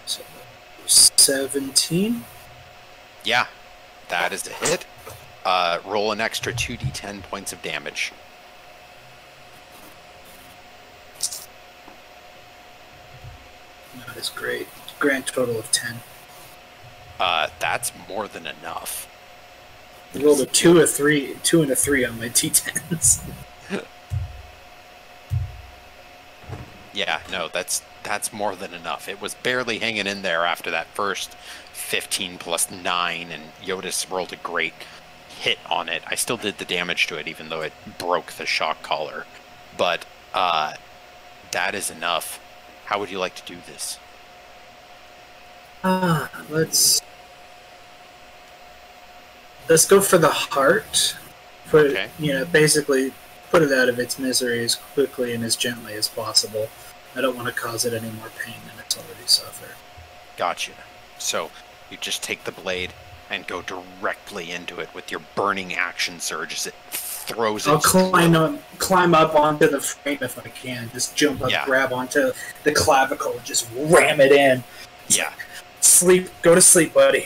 So 17. Yeah, that is a hit. Roll an extra 2d10 points of damage. Not as great. Grand total of 10. That's more than enough. I rolled a 2 and a 3 on my d10s. Yeah, no, that's more than enough. It was barely hanging in there after that first 15 plus 9, and Jyotis rolled a great hit on it. I still did the damage to it, even though it broke the shock collar. But that is enough. How would you like to do this? Let's go for the heart. Okay. Basically put it out of its misery as quickly and as gently as possible. I don't want to cause it any more pain than it's already suffered. Gotcha. So you just take the blade and go directly into it with your burning action surge as it throws it. I'll climb up onto the frame if I can. Just jump up, grab onto the clavicle, and just ram it in. Yeah. Go to sleep, buddy.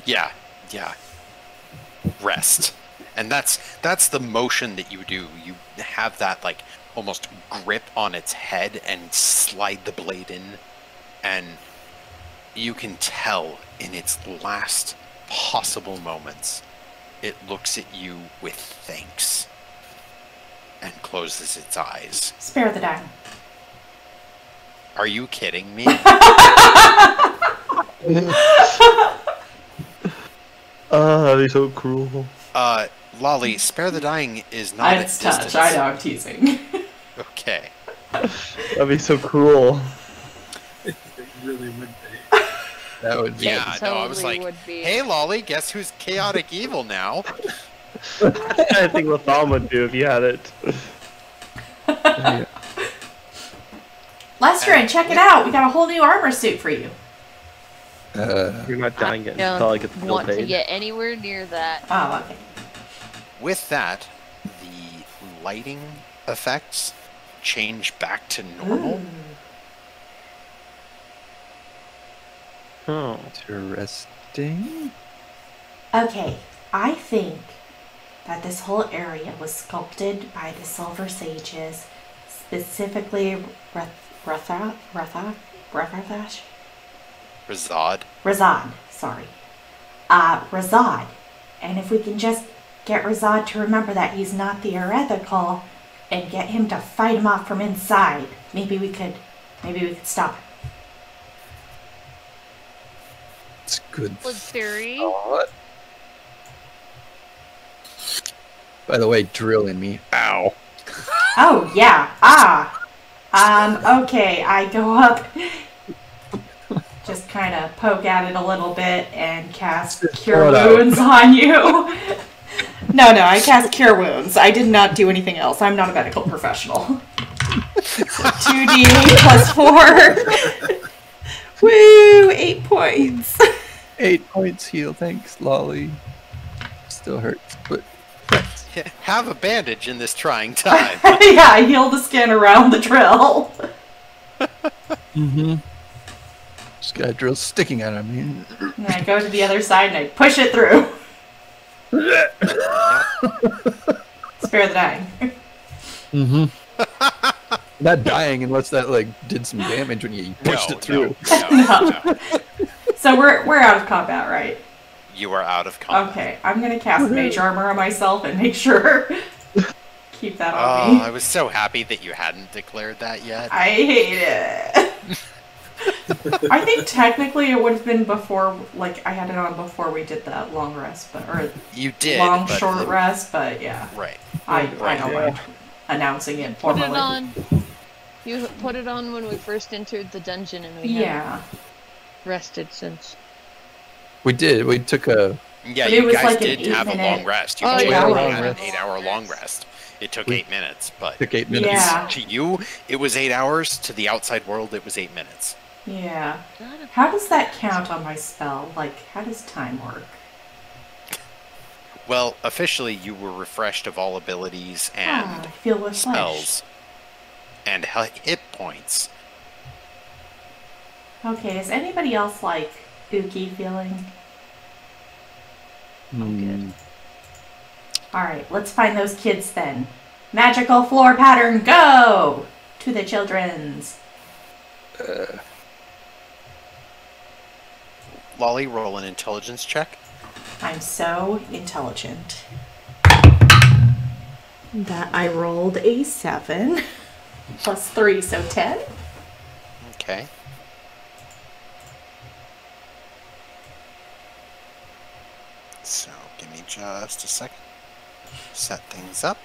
Yeah. Rest. And that's the motion that you do. You have that like almost grip on its head and slide the blade in, and you can tell in its last possible moments it looks at you with thanks and closes its eyes. Spare the dying. Are you kidding me? That'd be so cruel. Lolly, spare the dying is not It's touch. I know, I'm teasing. Okay. That'd be so cruel. It really would be. That would be. Yeah, no, I was like, hey, Lolly, guess who's chaotic evil now? I think Latham would do if he had it. Yeah. Lester, and check it out. We got a whole new armor suit for you. You're not dying I yet don't until I get the want build to aid. get anywhere near that. Oh, okay. With that, the lighting effects change back to normal. Oh. Interesting. Okay, I think that this whole area was sculpted by the Silver Sages, specifically Razad. Razad. And if we can just get Razad to remember that he's not the heretical and get him to fight him off from inside, maybe we could stop him. It's good. Good theory. thought. By the way, drilling me. Ow. Oh, yeah. Okay, I go up, just kind of poke at it a little bit and cast Cure Wounds on you. No, I cast Cure Wounds. I did not do anything else. I'm not a medical professional. 2d8 plus 4. Woo! 8 points. 8 points heal, thanks, Lolly. Still hurts, but thanks. Have a bandage in this trying time. Yeah, I heal the skin around the drill. Mm-hmm. Just got a drill sticking out of me. And I go to the other side and I push it through. Spare the dying. Mm-hmm. Not dying unless that did some damage when you pushed it through. No. So we're out of combat, right? You are out of combat. Okay, I'm gonna cast Mage Armor on myself and make sure. Keep that on me. I was so happy that you hadn't declared that yet. I hate it. I think technically it would have been before, I had it on before we did that long rest, You did. Short rest, but yeah. Right. I don't mind announcing it formally. You put it on when we first entered the dungeon, and we haven't rested since. We did. We took a... Yeah, but you was guys an did have a long rest. You had an 8-hour long rest. It took 8 minutes, but... Took 8 minutes. Yeah. To you, it was 8 hours. To the outside world, it was 8 minutes. Yeah. How does that count on my spell? How does time work? Well, officially, you were refreshed of all abilities and I feel refreshed. spells and hit points. Okay, is anybody else like ooky feeling? I'm good. Alright, let's find those kids then. Magical floor pattern, go! To the children's. Lolly, roll an intelligence check. I'm so intelligent. That I rolled a 7. Plus 3, so 10. Okay. So, give me just a second. Set things up.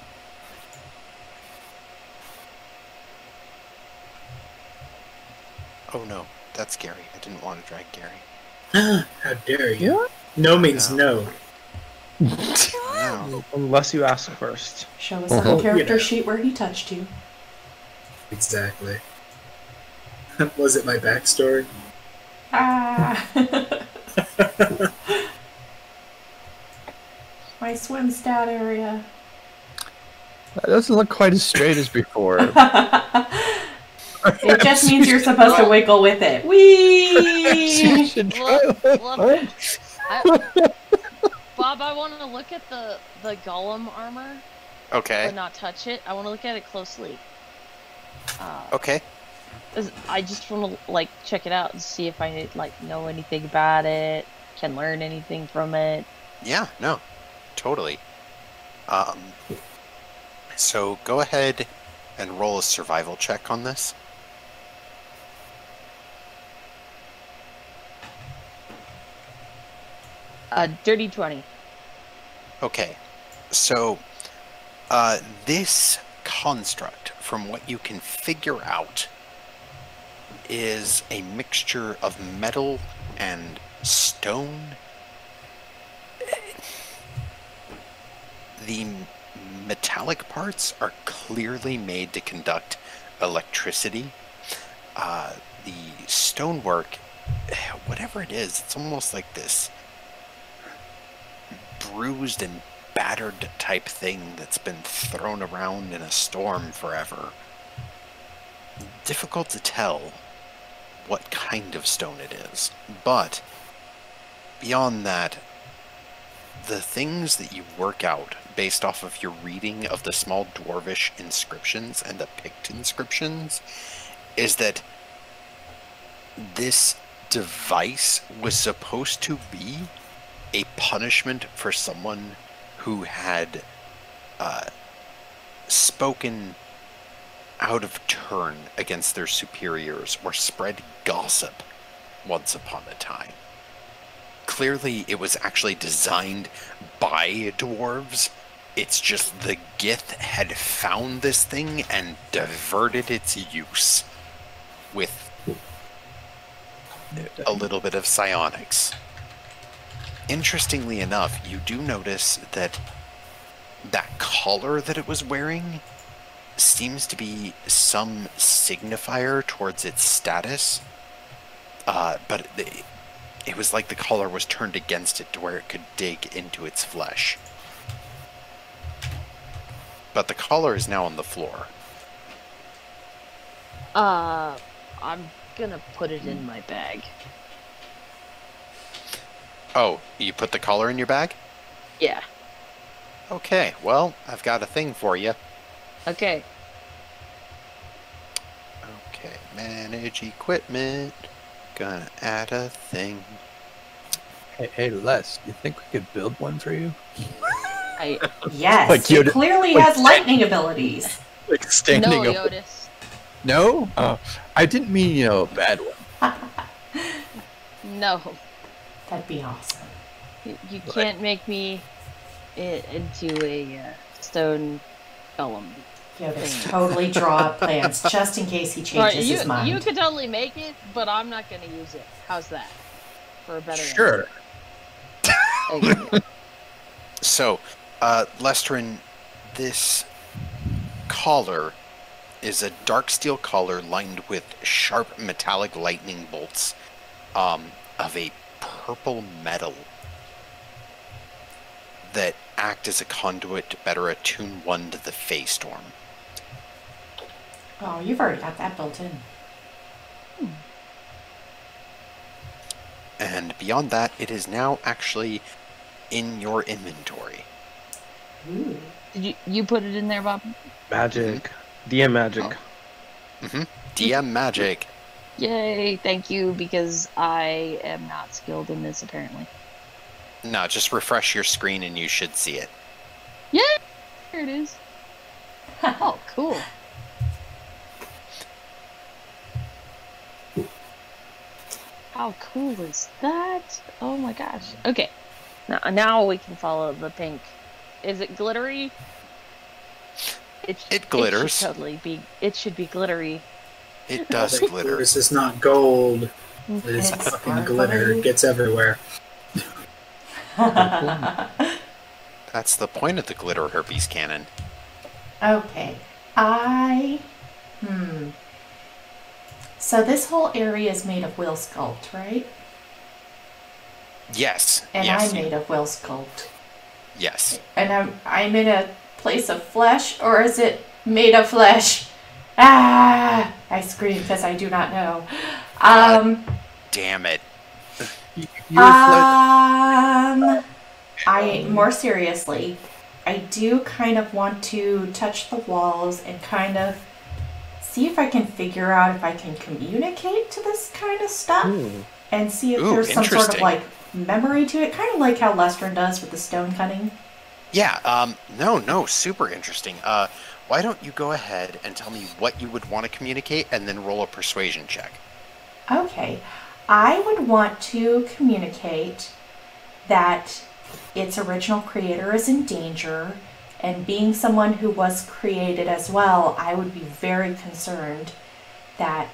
Oh no, that's Gary. I didn't want to drag Gary. How dare you? No means no. No. Unless you ask first. Show us on the character Yeah. sheet where he touched you. Exactly. Was it my backstory? Ah! My swim stat area. That doesn't look quite as straight as before. It just means you're supposed to wiggle with it. Whee! Should try Look, it. look. Bob, I want to look at the golem armor, Okay. but not touch it. I want to look at it closely. Okay. I just want to like check it out and see if I like know anything about it, can learn anything from it. Yeah, no. Totally. So go ahead and roll a survival check on this. Dirty 20. Okay. So, this construct, from what you can figure out, is a mixture of metal and stone. The metallic parts are clearly made to conduct electricity. The stonework, whatever it is, it's almost like this bruised and battered type thing that's been thrown around in a storm forever. Difficult to tell what kind of stone it is, but beyond that, the things that you work out based off of your reading of the small dwarvish inscriptions and the Pict inscriptions is that this device was supposed to be a punishment for someone who had spoken out of turn against their superiors or spread gossip once upon a time. Clearly, it was actually designed by dwarves. It's just the Gith had found this thing and diverted its use with a little bit of psionics. Interestingly enough, you do notice that that collar that it was wearing seems to be some signifier towards its status, but it was like the collar was turned against it to where it could dig into its flesh. But the collar is now on the floor. I'm gonna put it in my bag. Oh, you put the collar in your bag? Yeah. Okay, well, I've got a thing for you. Okay. Okay, manage equipment. Gonna add a thing. Hey, Les, you think we could build one for you? Yes, Like it Yoda- clearly like- has lightning abilities. Like standing No, up. Jyotis. No? I didn't mean, a bad one. No. That'd be awesome. You can't make me into a stone golem. Yeah, let's totally draw up plans just in case he changes Alright, his mind. you could totally make it, but I'm not gonna use it. How's that? For a better Sure. answer. So, Lestrin, this collar is a dark steel collar lined with sharp metallic lightning bolts of a purple metal that act as a conduit to better attune one to the Fey Storm. Oh, you've already got that built in. And beyond that, it is now actually in your inventory. Ooh. Did you put it in there, Bob? Magic. DM magic. Oh. DM magic. Yay! Thank you, because I am not skilled in this apparently. No, just refresh your screen and you should see it. Yeah, there it is. Oh, cool. How cool is that? Oh my gosh. Okay. Now we can follow the pink. Is it glittery? It glitters. It should totally be. It should be glittery. It does glitter. This is not gold. It is It's fucking glitter. It gets everywhere. That's the point of the glitter herpes cannon. Okay. So this whole area is made of will sculpt, right? Yes. And yes. I'm made of will sculpt. Yes. And I'm in a place of flesh, or is it made of flesh? Ah! I scream because I do not know. Damn it. More seriously, I do kind of want to touch the walls and kind of see if I can figure out if I can communicate to this kind of stuff and see if there's some sort of like memory to it, kind of like how Lestrin does with the stone cutting. Yeah, no, super interesting. Why don't you go ahead and tell me what you would want to communicate and then roll a persuasion check. Okay. I would want to communicate that its original creator is in danger, and being someone who was created as well, I would be very concerned that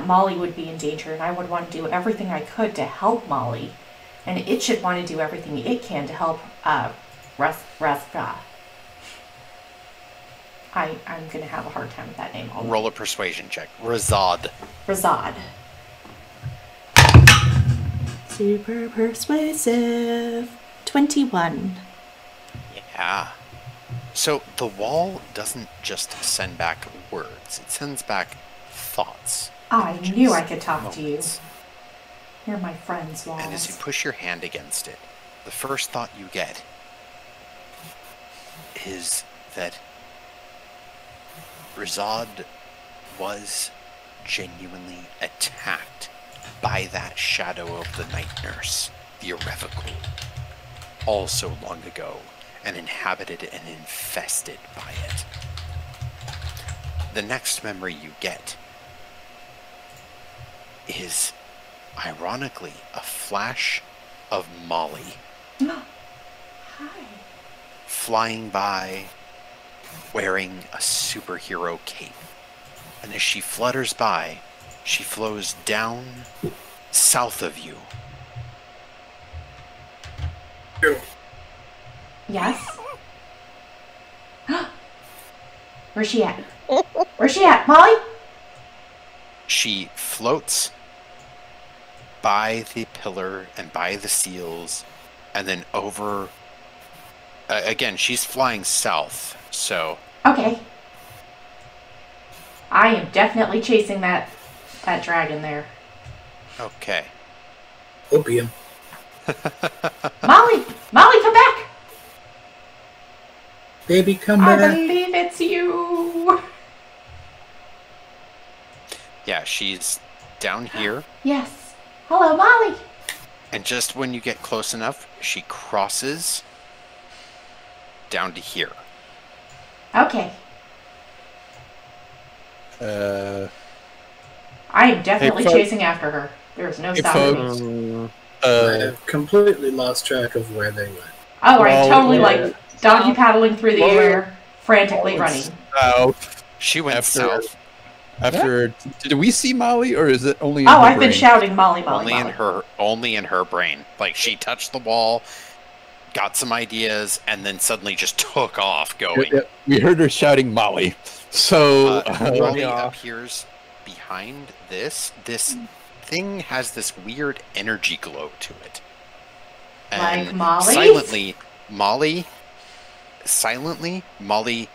Molly would be in danger, and I would want to do everything I could to help Molly, and it should want to do everything it can to help Rathga. I'm going to have a hard time with that name. Roll a persuasion check. Razad. Super persuasive. 21. Yeah. So the wall doesn't just send back words, it sends back thoughts. I knew I could talk to you. You're my friends, Walls. And as you push your hand against it, the first thought you get is that Razad was genuinely attacked by that shadow of the night nurse, the Irrevocable, all so long ago, and inhabited and infested by it. The next memory you get is, ironically, a flash of Molly. Hi. Flying by, wearing a superhero cape. And as she flutters by, she flows down south of you. Yes? Where's she at? Where's she at, Molly? She floats by the pillar and by the seals, and then over... again, she's flying south, so... Okay. I am definitely chasing that dragon there. Okay. Opium. Molly, come back! Baby, come I back. believe it's you. Yeah, she's down here, Yes. Hello, Molly. and just when you get close enough, she crosses down to here. Okay. I am definitely folks. chasing after her. There's no Hey, stopping me. I have completely lost track of where they went. Oh, well, I'm totally yeah. like doggy paddling through the Well, air, frantically running. She went After- south, After, did we see Molly, or is it only? In Oh, her I've been brain? shouting Molly, only Molly. in her brain. Like, she touched the wall, got some ideas, and then suddenly just took off going. Yeah, we heard her shouting Molly. So Molly yeah. appears behind this. This thing has this weird energy glow to it. Like Molly's? Silently, Molly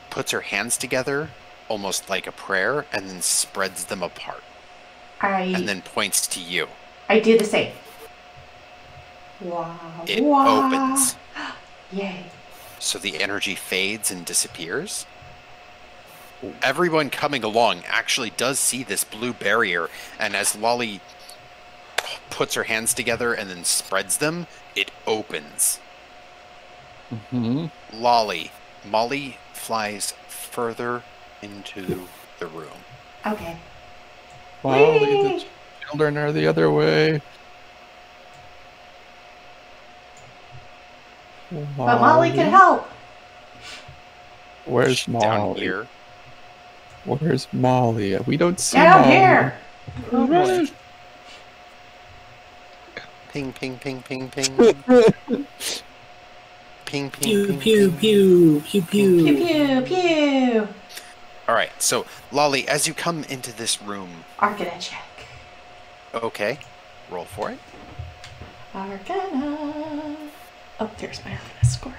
puts her hands together, almost like a prayer, and then spreads them apart, and then points to you. I do the same. Wow. It opens. Yay. So the energy fades and disappears. Everyone coming along actually does see this blue barrier, and as Lolly puts her hands together and then spreads them, it opens. Molly flies further into the room. Okay. Molly, Whee! the children are the other way. But Molly can help. Where's Molly? Down here. Where's Molly? We don't see Down Molly. here. Ping, ping, ping, ping, ping. Ping, ping, Pew, ping, pew, ping. pew, pew, pew. Pew pew pew. All right, so Lolly, as you come into this room, Arcana check. okay, roll for it. Arcana. Oh, there's my Arcana score.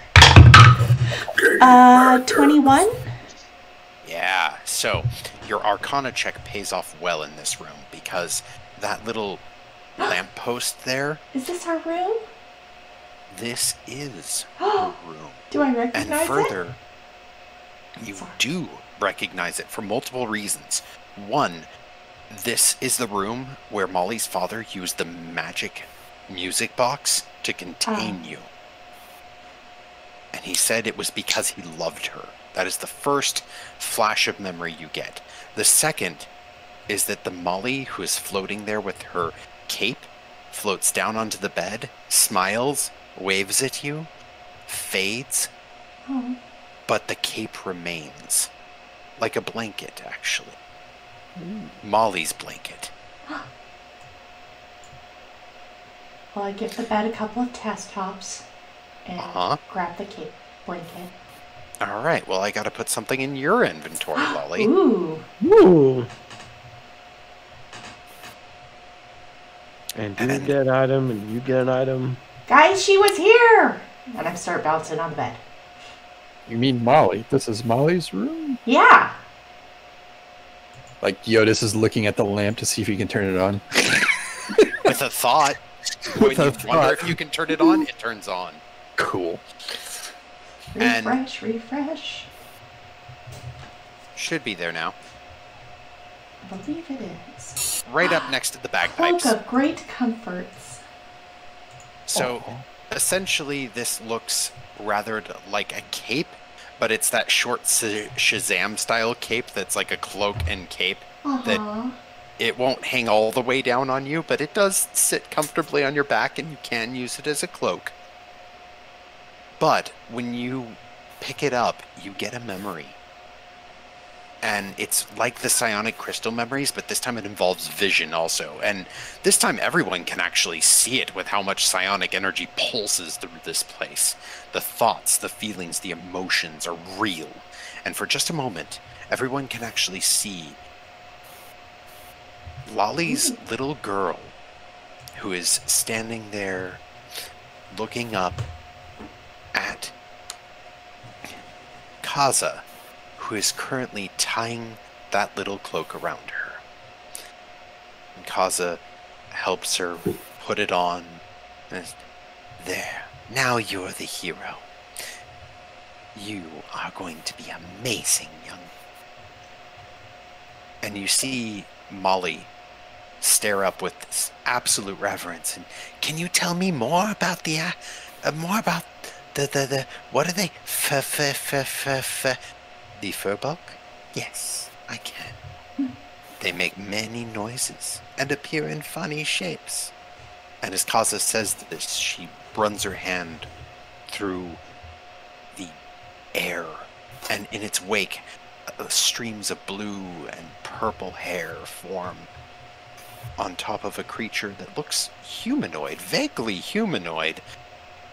21. Yeah, so your Arcana check pays off well in this room because that little lamppost there, Is this our room? this is her room. Do I And recognize it? further, you do recognize it for multiple reasons. One, this is the room where Molly's father used the magic music box to contain you. And he said it was because he loved her. That is the first flash of memory you get. The second is that the Molly who is floating there with her cape floats down onto the bed, smiles, waves at you, fades, Oh. but the cape remains. Like a blanket, actually. Molly's blanket. Well, I give the bed a couple of test hops and grab the cape blanket. All right, well, I gotta put something in your inventory, Lolly. Ooh. Ooh. And you get an item, and you get an item. Guys, she was here! And I start bouncing on the bed. You mean Molly? This is Molly's room? Yeah. Like Jyotis is looking at the lamp to see if he can turn it on. With a thought. When With a you thought. wonder if you can turn it on, it turns on. Cool. And- Refresh. Should be there now. I believe it is. Right up next to the Cloak bagpipes. of Great Comforts. So, essentially, this looks rather like a cape, but it's that short Shazam-style cape that's like a cloak and cape. Uh-huh. It won't hang all the way down on you, but it does sit comfortably on your back, and you can use it as a cloak. But when you pick it up, you get a memory. And it's like the psionic crystal memories, but this time it involves vision also. And this time everyone can actually see it with how much psionic energy pulses through this place. The thoughts, the feelings, the emotions are real. And for just a moment, everyone can actually see Lolly's little girl, who is standing there looking up at Kaza, who is currently tying that little cloak around her. And Kaza helps her put it on. And there, now you're the hero. You are going to be amazing, young. And you see Molly stare up with this absolute reverence. And can you tell me more about the what are they? The Firbolg? Yes, I can. They make many noises and appear in funny shapes. And as Kaza says this, she runs her hand through the air, and in its wake, streams of blue and purple hair form on top of a creature that looks humanoid, vaguely humanoid.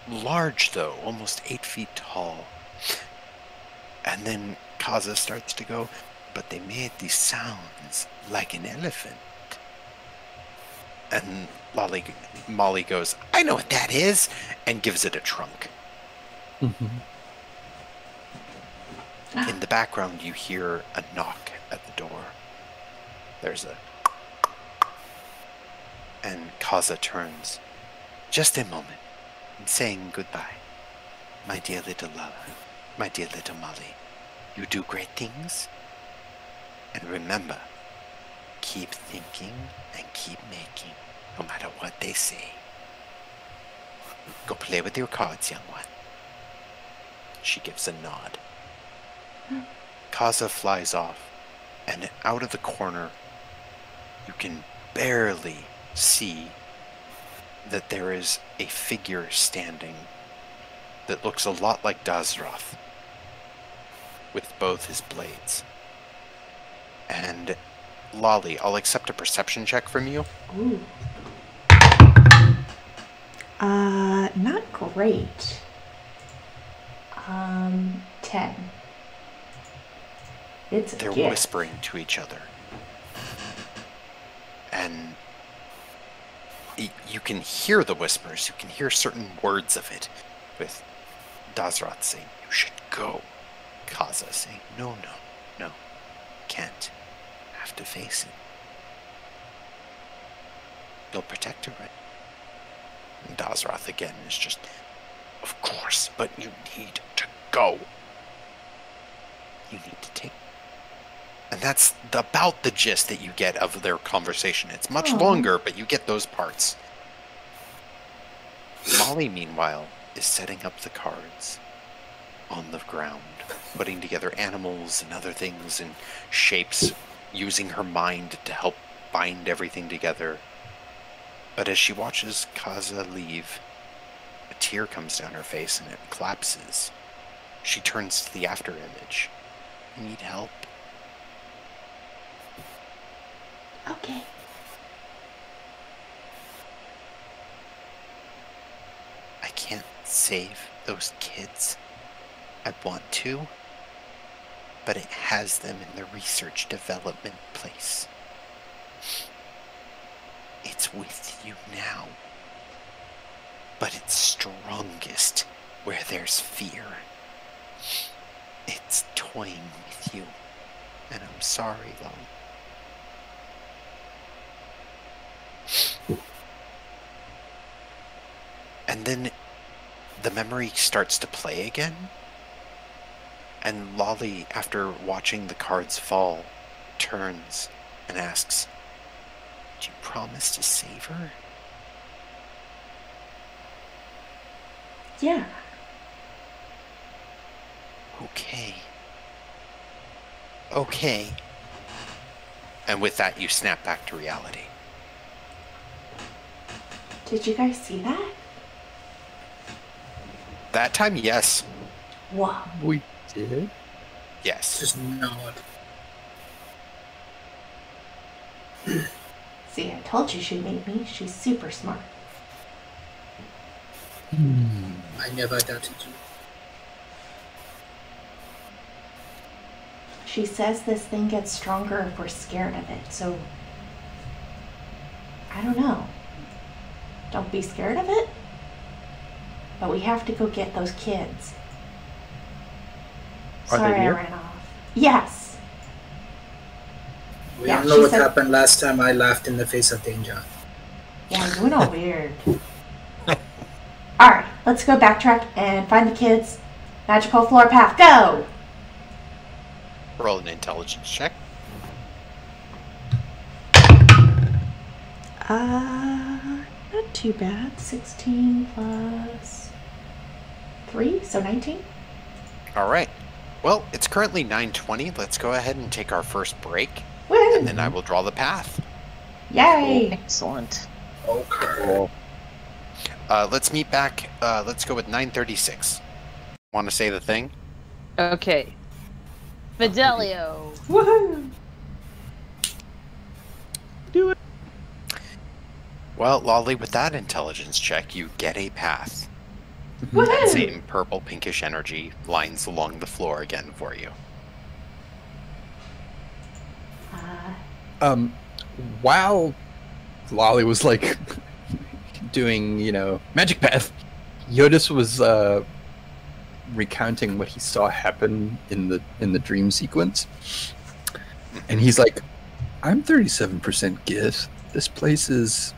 Large, though, almost 8 feet tall. And then Kaza starts to go, but they made these sounds like an elephant. And Molly goes, I know what that is, and gives it a trunk. In the background, you hear a knock at the door. There's a... And Kaza turns. Just a moment. I'm saying goodbye. My dear little love. My dear little Molly. You do great things. And remember, keep thinking and keep making, no matter what they say. Go play with your cards, young one. She gives a nod. Kaza flies off, and out of the corner, you can barely see that there is a figure standing that looks a lot like Dazroth, with both his blades. And Lolly, I'll accept a perception check from you. Ooh. Not great. 10. It's a They're gift. whispering to each other. And you can hear the whispers. You can hear certain words of it. With Dazroth saying, you should go. Kaza saying, no, can't. Have to face it. You'll protect her, right? And Dazroth again is just, of course, but you need to go. You need to take. And that's about the gist that you get of their conversation. It's much longer, but you get those parts. Molly, meanwhile, is setting up the cards on the ground, putting together animals and other things and shapes, using her mind to help bind everything together. But as she watches Kaza leave, a tear comes down her face and it collapses. She turns to the after image. Need help? Okay. I can't save those kids. I want to, but it has them in the research development place. It's with you now, but it's strongest where there's fear. It's toying with you, and I'm sorry, Lolly. And then the memory starts to play again. And Lolly, after watching the cards fall, turns and asks, do you promise to save her? Yeah. Okay. And with that, you snap back to reality. Did you guys see that? That time, yes. Wow. We did? Yes. Just nod. See, I told you she'd make me. She's super smart. I never doubted you. She says this thing gets stronger if we're scared of it, so I don't know. Don't be scared of it, but we have to go get those kids. Are they Sorry I here? ran off. Yes. We Yeah, all know she what said- happened last time I laughed in the face of danger. Yeah, you went all weird. Alright, let's go backtrack and find the kids. Magical floor path, go! Roll an intelligence check. Not too bad. 16 plus 3, so 19. All right. Well, it's currently 9:20. Let's go ahead and take our first break, Woo! and then I will draw the path. Yay! Excellent. Okay. Let's meet back. Let's go with 9:36. Want to say the thing? Okay. Fidelio. Woohoo! Do it. Well, Lolly, with that intelligence check, you get a path. That Woohoo! same purple pinkish energy lines along the floor again for you. While Lolly was like doing, magic path, Jyotis was recounting what he saw happen in the dream sequence, and he's like, "I'm 37% Gith. This place is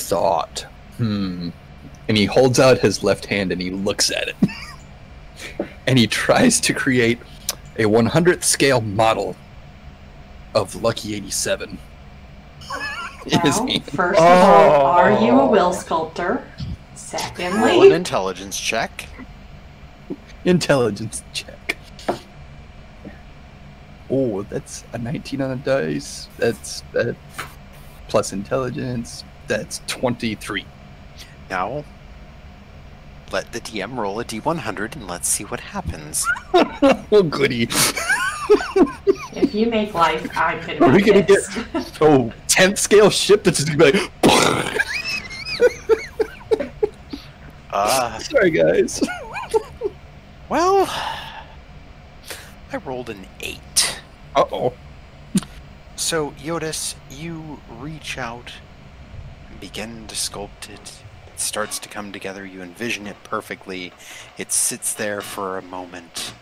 thought. And he holds out his left hand and he looks at it. And he tries to create a 100th scale model of Lucky 87. Well, first of all, are you a will sculptor? Roll Secondly, an intelligence check. Intelligence check. Oh, that's a 19 on the dice. That's plus intelligence. That's 23. Now, let the DM roll a d100 and let's see what happens. Oh, goody. if you make life, I'm Are gonna we be gonna get pissed. 10th scale ship that's just gonna be like. Sorry, guys. Well, I rolled an 8. Uh-oh. So, Jyotis, you reach out and begin to sculpt it. It starts to come together. You envision it perfectly. It sits there for a moment.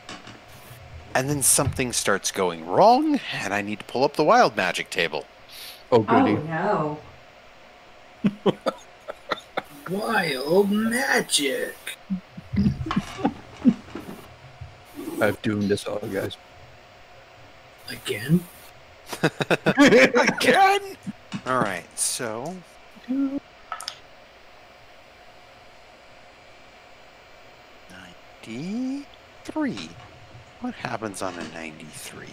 And then something starts going wrong, and I need to pull up the wild magic table. Oh, goody. Oh no. Wild magic. I've doomed us all, guys. Again? Again? Alright, so... 93? What happens on a 93?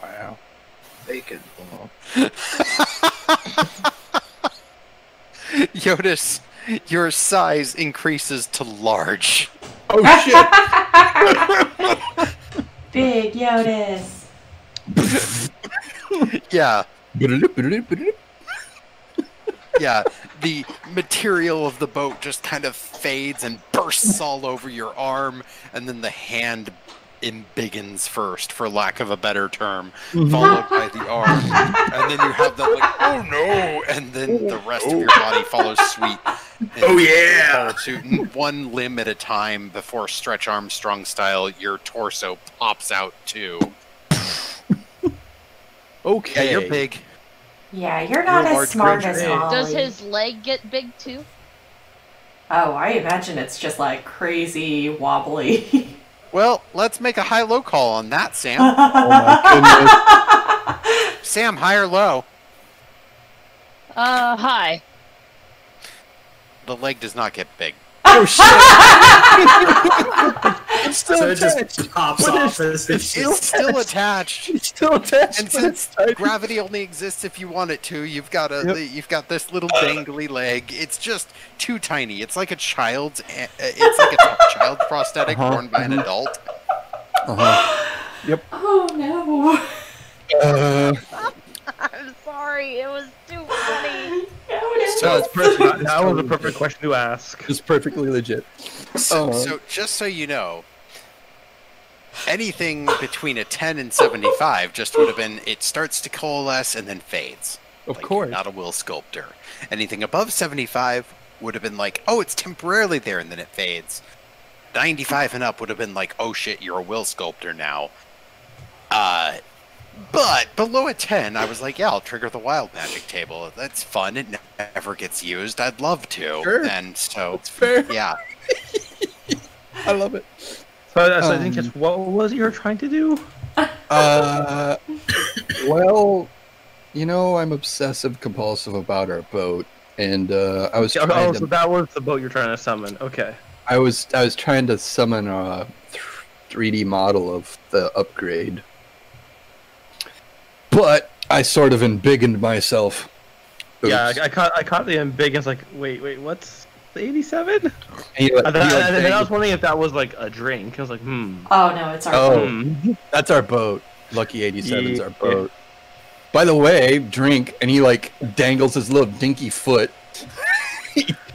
Wow. Bacon. Jyotis, your size increases to large. Oh, shit! Big Jyotis. Yeah. Yeah, the material of the boat just kind of fades and bursts all over your arm, and then the hand embiggens first, for lack of a better term, followed by the arm, and then you have that like, oh no, and then the rest of your body follows suit. Oh yeah! Follows suit, and one limb at a time before Stretch Armstrong style, your torso pops out too. Okay. Yeah, you're big. Yeah, you're not You're as large smart creature. as Molly. Does his leg get big too? Oh, I imagine it's just like crazy wobbly. Well, let's make a high-low call on that, Sam. Oh, my goodness. Sam, high or low? Hi. The leg does not get big. Oh, shit! It's still So it attached. just pops What off is- as if It's still attached. It's still attached. And since gravity only exists if you want it to, you've got you've got this little dangly leg. It's just too tiny. It's like a child's. It's like a child's prosthetic worn by an adult. Yep. Oh no. I'm sorry, it was too funny. So it's perfect. That was a perfect question to ask. It's perfectly legit. So just so you know, anything between a 10 and 75 just would have been, it starts to coalesce and then fades. Of Like, course. you're not a will sculptor. Anything above 75 would have been like, oh, it's temporarily there, and then it fades. 95 and up would have been like, oh shit, you're a will sculptor now. But below a 10, I was like, yeah, I'll trigger the wild magic table. That's fun. It never gets used. I'd love to. Sure. And so, It's fair. yeah. I love it. So I think it's what was it you were trying to do? Well, you know, I'm obsessive compulsive about our boat, and I was trying Oh, to, so that was the boat you're trying to summon. Okay. I was trying to summon a 3D model of the upgrade, but I sort of embiggened myself. Yeah, Oops. I caught the big. It's like, wait, what's the 87? And he, like, And then I was dangled- wondering if that was like a drink. I was like, Oh no, it's our Oh. That's our boat. Lucky 87's our Yeah. boat. By the way, drink, and he like dangles his little dinky foot.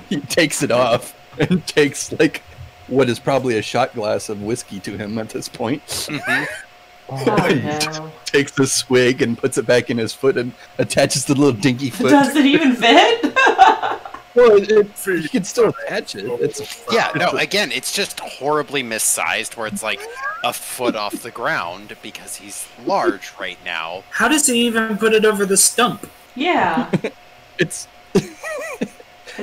he takes it off and takes like what is probably a shot glass of whiskey to him at this point. Oh no. Takes the swig and puts it back in his foot and attaches the little dinky foot. Does it even fit? Well, you can still attach it. It's Yeah, no, again, it's just horribly missized where it's like a foot off the ground because he's large right now. How does he even put it over the stump? Yeah. it's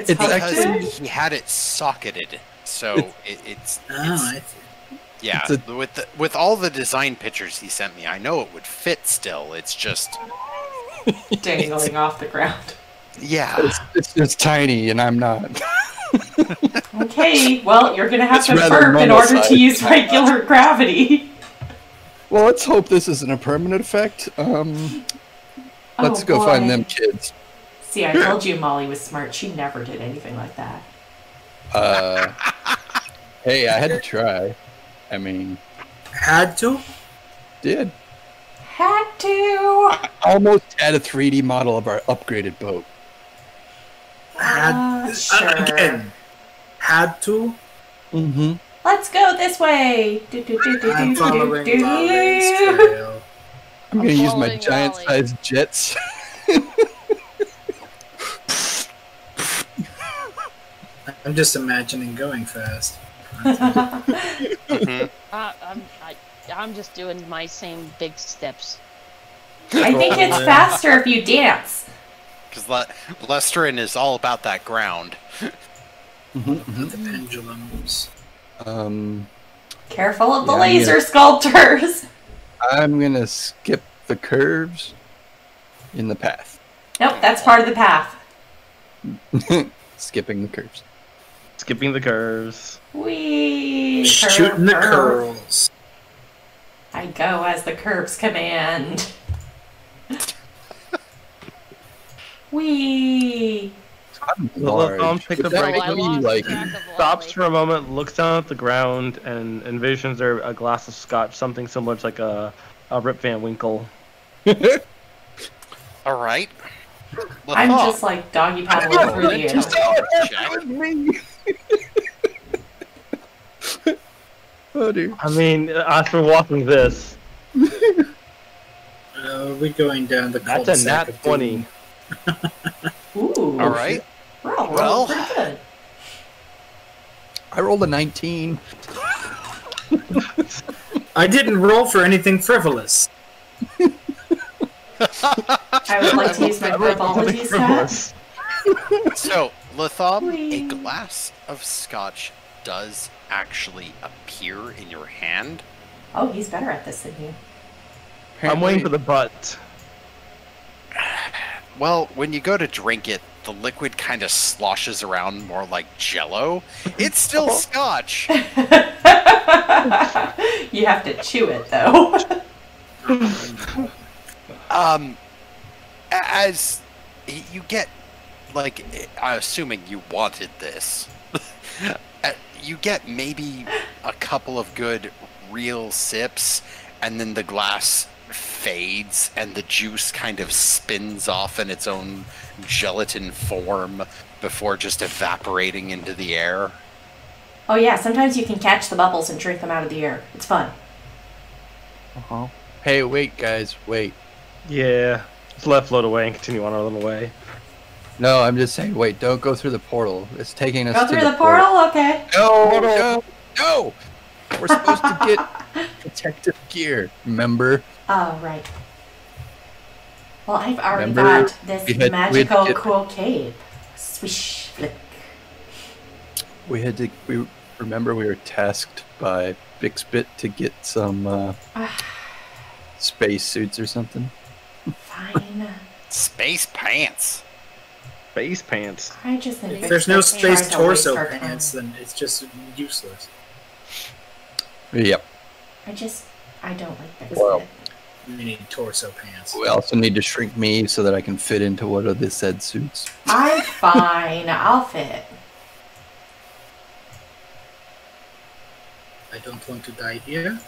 It's It's hooked actually- in? He had it socketed, so it's I see. yeah. It's With all the design pictures he sent me, I know it would fit still. It's just Dangling off the ground. yeah. It's just tiny, and I'm not. Okay, well, you're gonna have It's to rather burp in order to normal-sized. use regular gravity. Well, let's hope this isn't a permanent effect. Let's Oh, go boy. find them kids. See, I told you Molly was smart. She never did anything like that. Hey, I had to try. I mean, Had to? did. Had to. I almost had a 3D model of our upgraded boat. Sure. Again. Had to? Mm-hmm. Let's go this way. I'm following Lolly's Do-do-do-do-do-do. trail. I'm gonna use my following giant-sized jets. I'm just imagining going fast. Mhm. I'm just doing my same big steps. I think it's faster if you dance. Because Lesterin is all about that ground. The pendulums. Careful of the Yeah, laser yeah. sculptors. I'm gonna skip the curves in the path. Nope, that's part of the path. Skipping the curves. Skipping the curves. Wee. Shooting the curve. curls. I go as the curves command. Wee. I'm Latham large. takes a Would that break. make Oh, I me, lost like, track of Stops Wally. for a moment, looks down at the ground, and envisions there a glass of scotch, something similar to like a Rip Van Winkle. All right. I'm Latham, just like doggy paddling through the air. check. Oh dear. I mean, after walking this, We're going down the that's a cul-de-sac nat of 20. doom. Ooh. All right. We're all Well- rolling pretty good. I rolled a 19. I didn't roll for anything frivolous. I would like to use my frivolity stat. So, Latham, a Whee. glass of scotch does actually appear in your hand. Oh, he's better at this than you. I'm waiting for the butt. Well, when you go to drink it, the liquid kind of sloshes around more like Jello. It's still scotch. You have to chew it though. As you get, like, assuming you wanted this, you get maybe a couple of good real sips, and then the glass fades and the juice kind of spins off in its own gelatin form before just evaporating into the air. Oh yeah, sometimes you can catch the bubbles and drink them out of the air. It's fun. Uh-huh. Hey, wait, guys, wait. Yeah. Just let it float away and continue on our little way. No, I'm just saying, wait, don't go through the portal. It's taking us Go to through the portal? Okay. No, no, no! We're supposed to get protective gear, remember? Oh, right. Well, I've already Remember, got this we had to magical get- cool cape. Swish, flick. We remember we were tasked by Bixbit to get some space suits or something. Fine. Space pants. Face pants. I just think If there's no Bixby space tries to torso waste our pants, time. then it's just useless. Yep. I don't like Bixby. Well. You need torso pants. We also need to shrink me so that I can fit into one of the said suits. I'm fine. I'll fit. I don't want to die here.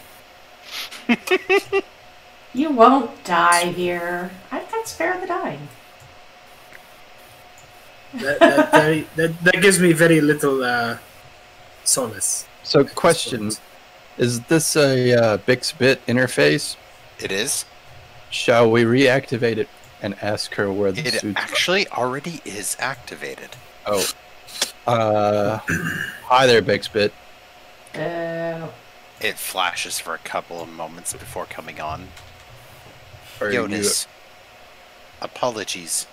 You won't die here. I think that's fair the dying. That gives me very little solace. So, question: is this a Bixbit interface? It is. Shall we reactivate it and ask her where the It suits actually already is activated. are? Oh. Hi there, Bixbit. It flashes for a couple of moments before coming on. Are Jyotis, apologies.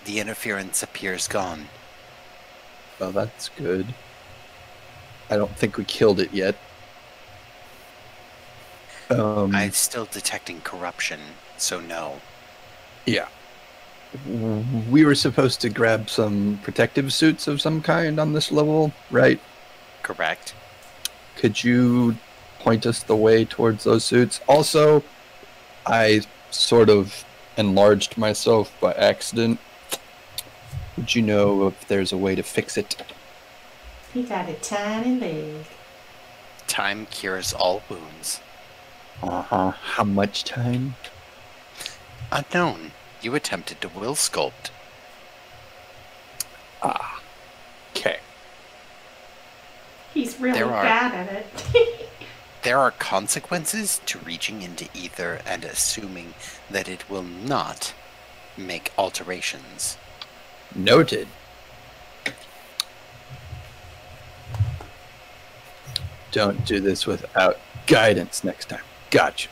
The interference appears gone. Well, that's good. I don't think we killed it yet. I'm still detecting corruption, so no. Yeah. We were supposed to grab some protective suits of some kind on this level, right? Correct. Could you point us the way towards those suits? Also, I sort of enlarged myself by accident. Would you know if there's a way to fix it? He got a tiny leg. Time cures all wounds. Uh-huh. How much time? Unknown. You attempted to will sculpt. Ah. Okay. He's really There are- bad at it. There are consequences to reaching into ether and assuming that it will not make alterations. Noted. Don't do this without guidance next time. Gotcha.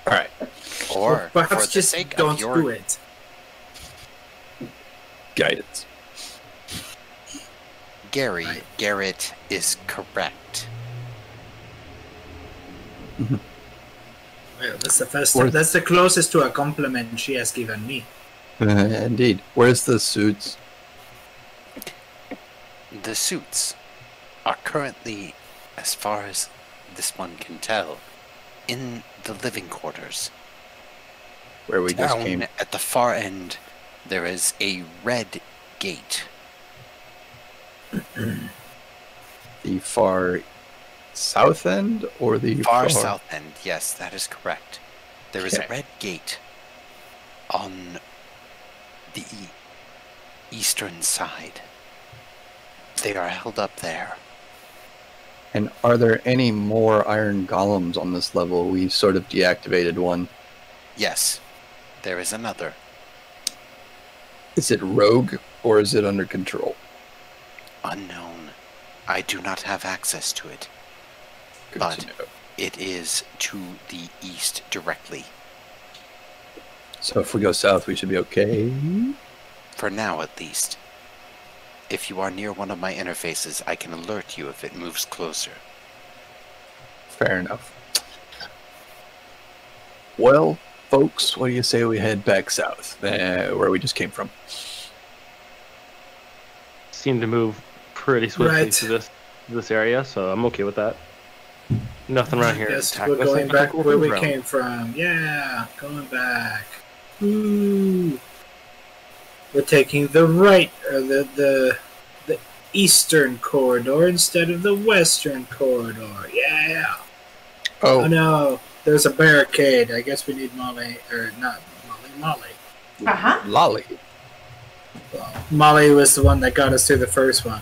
All right. Or, Perhaps for the just sake don't of your do it. Guidance. Garret is correct. Well, that's the first. Or- That's the closest to a compliment she has given me. Indeed. Where's the suits? The suits are currently, as far as this one can tell, in the living quarters. Where we just Down came. at the far end, there is a red gate. The far south end or the Far south end, yes, that is correct. There is a Okay. red gate on the eastern side. They are held up there. And are there any more iron golems on this level? We sort of deactivated one. Yes, there is another. Is it rogue or is it under control? Unknown. I do not have access to it. Good But- to know. It is to the east directly. So if we go south, we should be okay. For now, at least. If you are near one of my interfaces, I can alert you if it moves closer. Fair enough. Well, folks, what do you say we head back south, where we just came from? Seem to move pretty swiftly Right. to this area, so I'm okay with that. Nothing around here. to Yes, attack we're us. going I back think where we'll we move came from. Yeah, going back. Ooh. We're taking the right, or the eastern corridor instead of the western corridor. Yeah. Oh no, there's a barricade. I guess we need Molly, or not Molly. Uh-huh. Lolly. Well, Molly was the one that got us through the first one.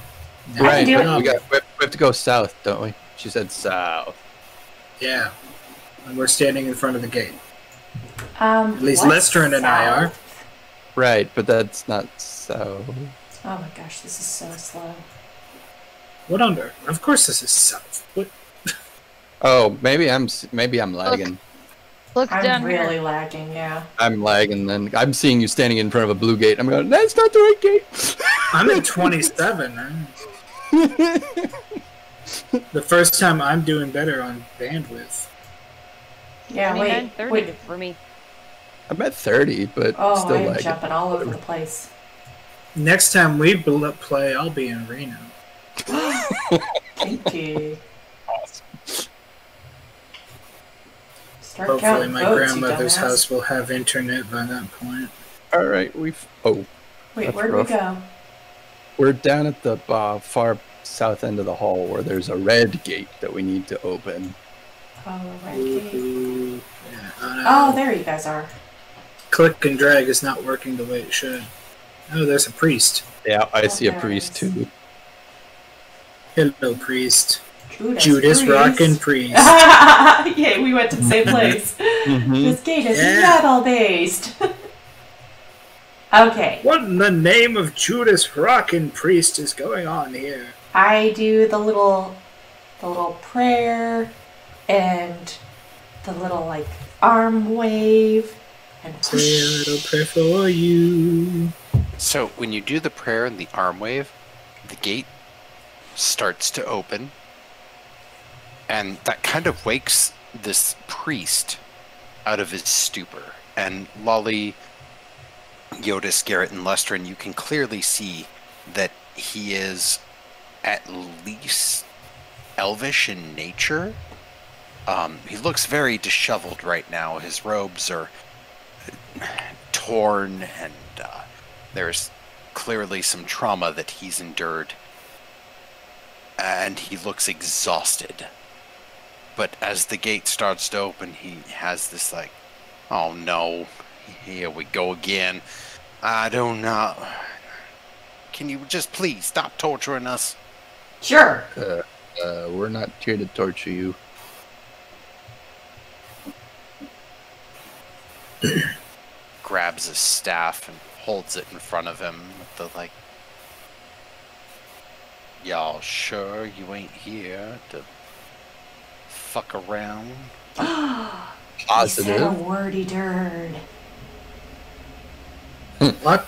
Now Right, do we're it. not- we have to go south, don't we? She said south. Yeah. And we're standing in front of the gate. At least Lestrin and I are. Right, but that's not so. Oh my gosh, this is so slow. What under? Of course this is south. What? Oh, maybe I'm lagging. Look I'm down really here. lagging, yeah. I'm lagging. Then I'm seeing you standing in front of a blue gate. I'm going. That's not the right gate. I'm at 27. The first time I'm doing better on bandwidth. Yeah, 29, 30 wait. for me. I'm at 30, but Oh, still I'm lagging. jumping all over the place. Next time we play, I'll be in Reno. Thank you. Awesome. Start Hopefully counting my votes, grandmother's you dumbass. house will have internet by that point. All right, we've. Oh, Wait, That's where'd rough. we go? we're down at the far south end of the hall where there's a red gate that we need to open. Oh, right. gate. Ooh, yeah, Oh, there you guys are. Click and drag is not working the way it should. Oh, there's a priest. Yeah, I see a there it priest is. too. Hello, priest. Judas Judas rockin' priest. Yeah, we went to the same place. Mhm. This gate is Yeah. metal based. Okay, What in the name of Judas rockin' priest is going on here? I do the little prayer and the little like arm wave and Say a little prayer for you. So when you do the prayer and the arm wave, the gate starts to open, and that kind of wakes this priest out of his stupor. And Lolly, Jyotis, Garret, and Lestrin, you can clearly see that he is at least elvish in nature. He looks very disheveled right now. His robes are torn, and there's clearly some trauma that he's endured. And he looks exhausted. But as the gate starts to open, he has this like, oh no, here we go again. I don't know. Can you just please stop torturing us? Sure. We're not here to torture you. Grabs his staff and holds it in front of him with the like, y'all sure you ain't here to fuck around? He said a Positive. wordy dird. What?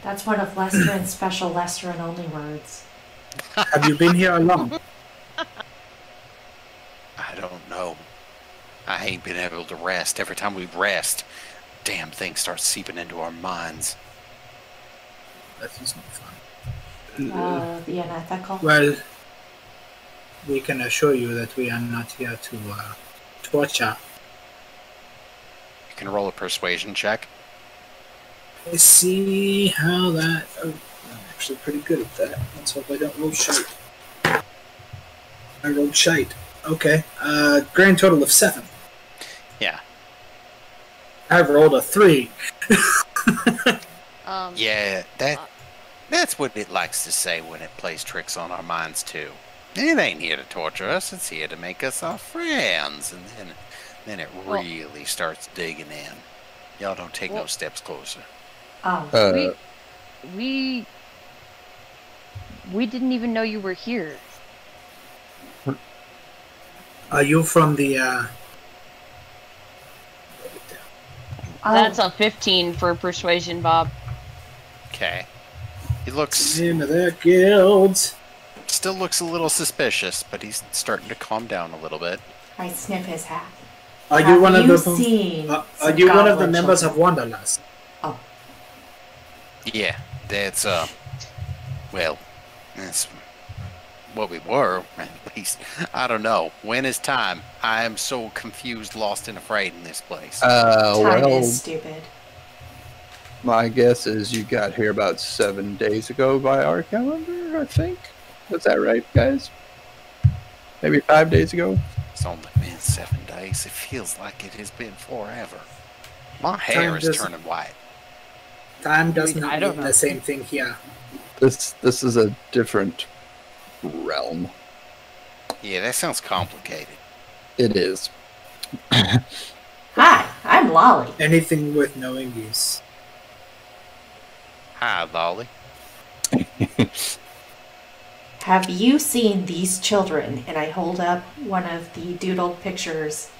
That's one of Lestrin's special Lestrin only words. Have you been here long? I don't know. I ain't been able to rest. Every time we rest, damn thing starts seeping into our minds. That is not fun. The unethical. Well, we can assure you that we are not here to torture. You can roll a persuasion check. Let's see how that... Oh, I'm actually pretty good at that. Let's hope I don't roll shite. I rolled shite. Okay. Grand total of 7. Yeah. I've rolled a 3. Yeah, that's what it likes to say when it plays tricks on our minds too. It ain't here to torture us, it's here to make us our friends. And then it really starts digging in. Y'all don't take no steps closer. Oh. We didn't even know you were here. Are you from the... That's a 15 for persuasion, Bob. Okay. He looks... name of their guilds? Still looks a little suspicious, but he's starting to calm down a little bit. I sniff his hat. Are you one of the... Seen are you one of the goblin members children? of Wanderlust? Oh. Yeah, that's, well, that's what we were, at least. I don't know. When is time? I am so confused, lost, and afraid in this place. Time Well, is stupid. my guess is you got here about 7 days ago by our calendar, I think. Was that right, guys? Maybe 5 days ago? It's only been 7 days. It feels like it has been forever. My hair Time is does- turning white. Time does not I don't mean know. the same thing here. This is a different realm. Yeah, that sounds complicated. It is. Hi, I'm Lolly. Anything worth knowing is... Hi, Lolly. Have you seen these children? And I hold up one of the doodled pictures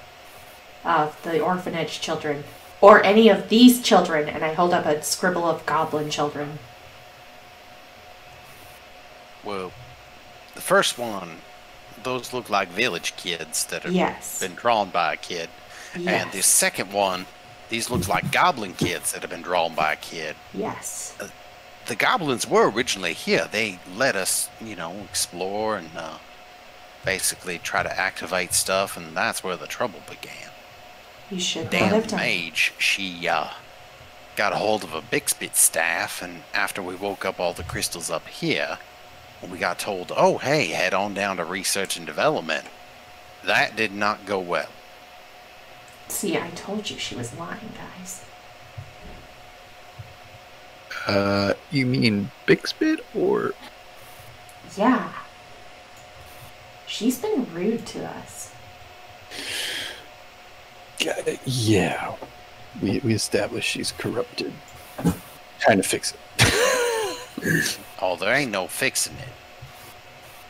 of the orphanage children. Or any of these children, and I hold up a scribble of goblin children. Well, the first one, those look like village kids that have Yes. been drawn by a kid. And the Yes. second one, these look like goblin kids that have been drawn by a kid. Yes. The goblins were originally here. They let us, explore and basically try to activate stuff, and that's where the trouble began. You should not Damn have done. mage, she got a hold of a Bixbit staff, and after we woke up all the crystals up here, we got told, oh, hey, head on down to research and development. That did not go well. See, I told you she was lying, guys. You mean Bixbit or... Yeah. She's been rude to us. Yeah. We established she's corrupted. Trying to fix it. Oh, there ain't no fixing it.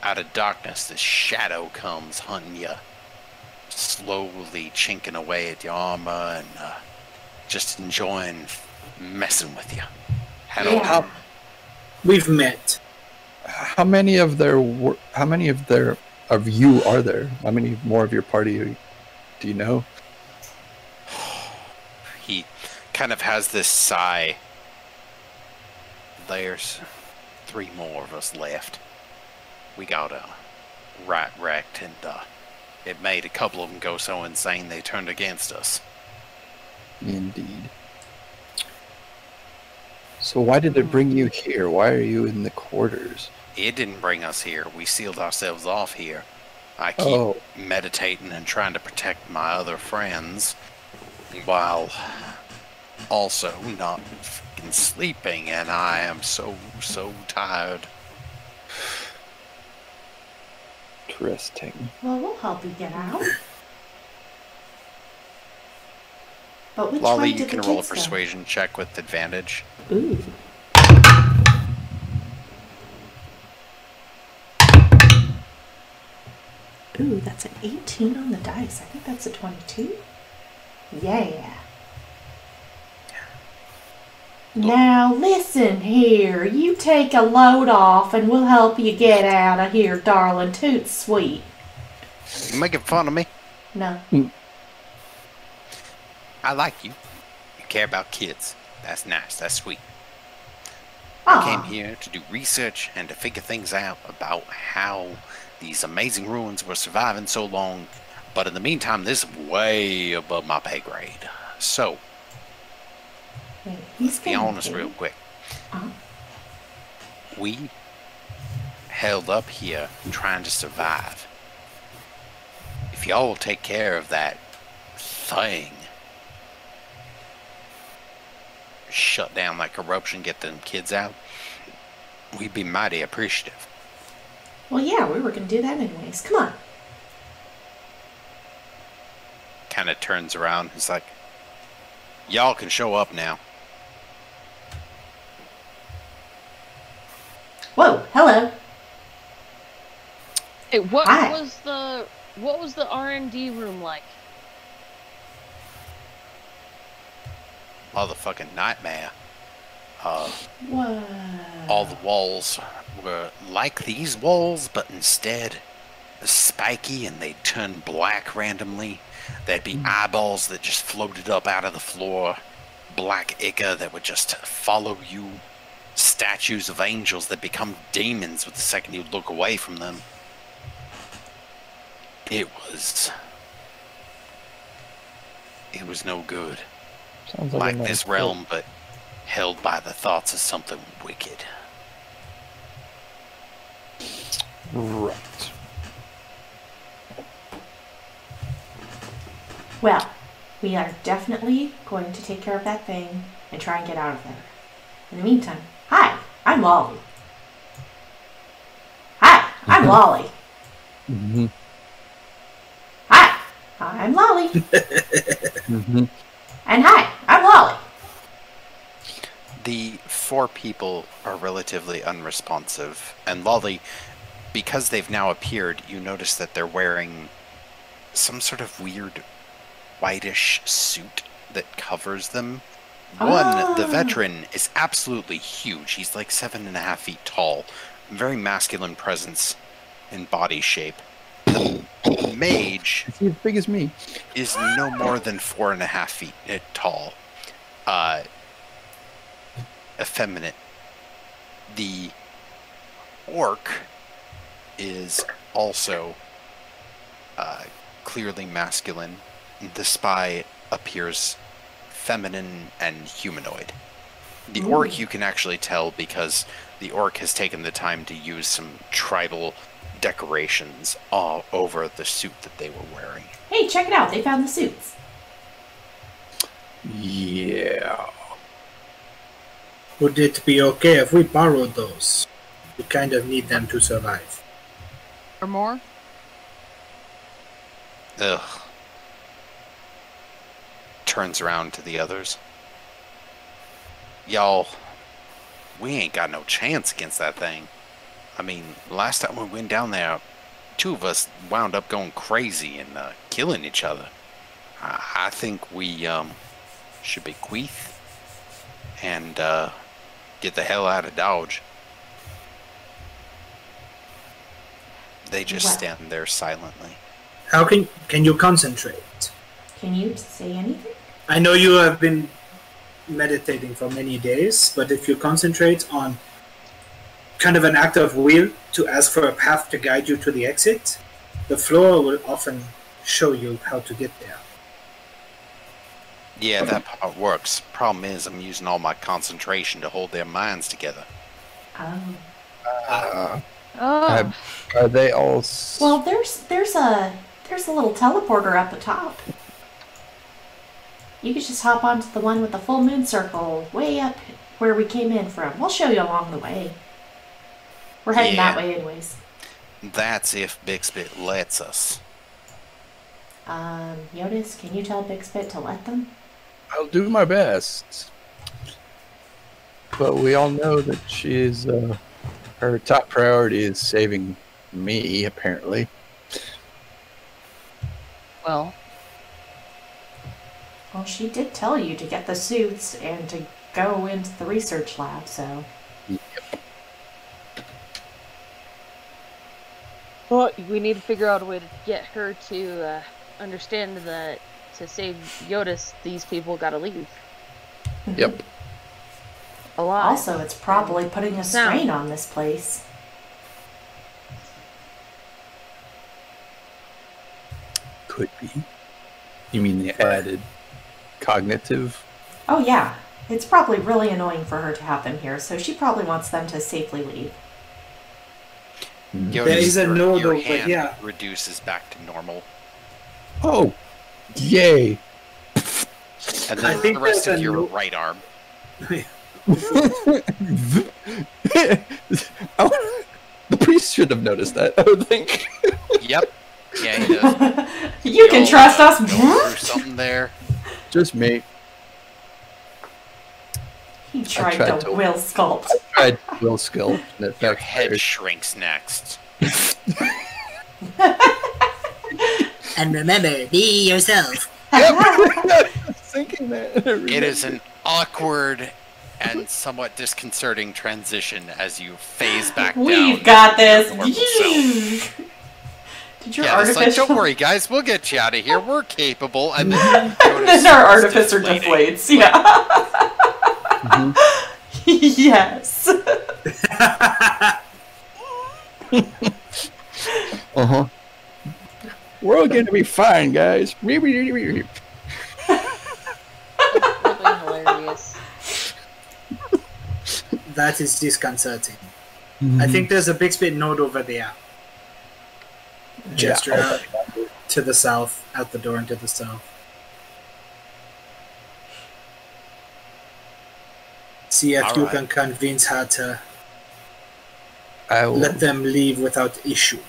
Out of darkness, this shadow comes hunting you, slowly chinking away at your armor and just enjoying messing with you. Head Yeah. on. We've met. How many of you are there? How many more of your party do you know? He kind of has this sigh. There's 3 more of us left. We got right wrecked, and it made a couple of them go so insane they turned against us. Indeed. So why did it bring you here? Why are you in the quarters? It didn't bring us here. We sealed ourselves off here. I keep meditating and trying to protect my other friends while also not fucking sleeping, and I am so tired. Interesting. Well, we'll help you get out. But which Lolly, way you did can the roll a kids go? persuasion check with advantage. Ooh. Ooh, that's an 18 on the dice. I think that's a 22. Yeah. Now listen here. You take a load off and we'll help you get out of here, darling. Toot sweet. You making fun of me? No. I like you. You care about kids. That's nice. That's sweet. I came Aw. here to do research and to figure things out about how these amazing ruins were surviving so long. But in the meantime, this is way above my pay grade. So, Wait, he's be getting honest paid? real quick. Uh-huh. We held up here trying to survive. If y'all will take care of that thing, shut down that corruption, get them kids out, we'd be mighty appreciative. Well, yeah, we were going to do that anyways. Come on. Kind of turns around. He's like, y'all can show up now. Whoa, hello. Hey, what Hi. was the R&D room like? Motherfucking nightmare. Whoa. All the walls were like these walls, but instead spiky, and they'd turn black randomly. There'd be eyeballs that just floated up out of the floor, black ichor that would just follow you, statues of angels that become demons with the second you look away from them. It was no good. Sounds Like a this nice realm, but held by the thoughts of something wicked. Right. Well, we are definitely going to take care of that thing and try and get out of there. In the meantime, hi, I'm Lolly. Hi, I'm Lolly. Mm-hmm. Hi, I'm Lolly. Mm-hmm. And hi, I'm Lolly. The 4 people are relatively unresponsive, and Lolly, because they've now appeared, you notice that they're wearing some sort of weird whitish suit that covers them. One, the veteran, is absolutely huge. He's like 7.5 feet tall. Very masculine presence in body shape. The mage Is he as big as me? is no more than 4.5 feet tall. Effeminate. The orc is also clearly masculine. The spy appears feminine and humanoid. The orc you can actually tell because the orc has taken the time to use some tribal decorations all over the suit that they were wearing. Hey, check it out. They found the suits. Yeah. Would it be okay if we borrowed those? We kind of need them to survive. Or more? Ugh. Turns around to the others. Y'all, we ain't got no chance against that thing. I mean, last time we went down there, 2 of us wound up going crazy and killing each other. I think we should bequeath and get the hell out of Dodge. They just stand there silently. How can you concentrate? Can you say anything? I know you have been meditating for many days, but if you concentrate on kind of an act of will to ask for a path to guide you to the exit, the floor will often show you how to get there. Yeah, that part works. Problem is, I'm using all my concentration to hold their minds together. Oh. Are they all... Well, there's a little teleporter at the top. You could just hop onto the one with the full moon circle way up where we came in from. We'll show you along the way. We're heading that way anyways. That's if Bixbit lets us. Jyotis, can you tell Bixbit to let them? I'll do my best. But we all know that she's... her top priority is saving me, apparently. Well, she did tell you to get the suits and to go into the research lab, so... Yep. Well, we need to figure out a way to get her to understand that to save Jyotis, these people gotta leave. Yep. Alive. Also, it's probably putting a strain on this place. Could be. You mean the added cognitive? Oh yeah, it's probably really annoying for her to have them here, so she probably wants them to safely leave. There is a node your over hand here. reduces back to normal. Oh, yay! And then the rest of your right arm. The priest should have noticed that, I would think. Yep. Yeah, he does. You can trust us. Through something there. Just me. He tried to will sculpt. I tried will skill. And Your head shrinks next. And remember, be yourself. Yep. Thinking that. It is an awkward and somewhat disconcerting transition as you phase back down. We've got this. Did your It's like, artificial... don't worry, guys, we'll get you out of here. We're capable. And then, then our artificer deflates. Yeah. Yes. Uh-huh. We're all gonna be fine, guys. Hilarious. That is disconcerting. I think there's a Bixbit node over there. Gesture out to the south, out the door into the south. See if you can convince her to let them leave without issue.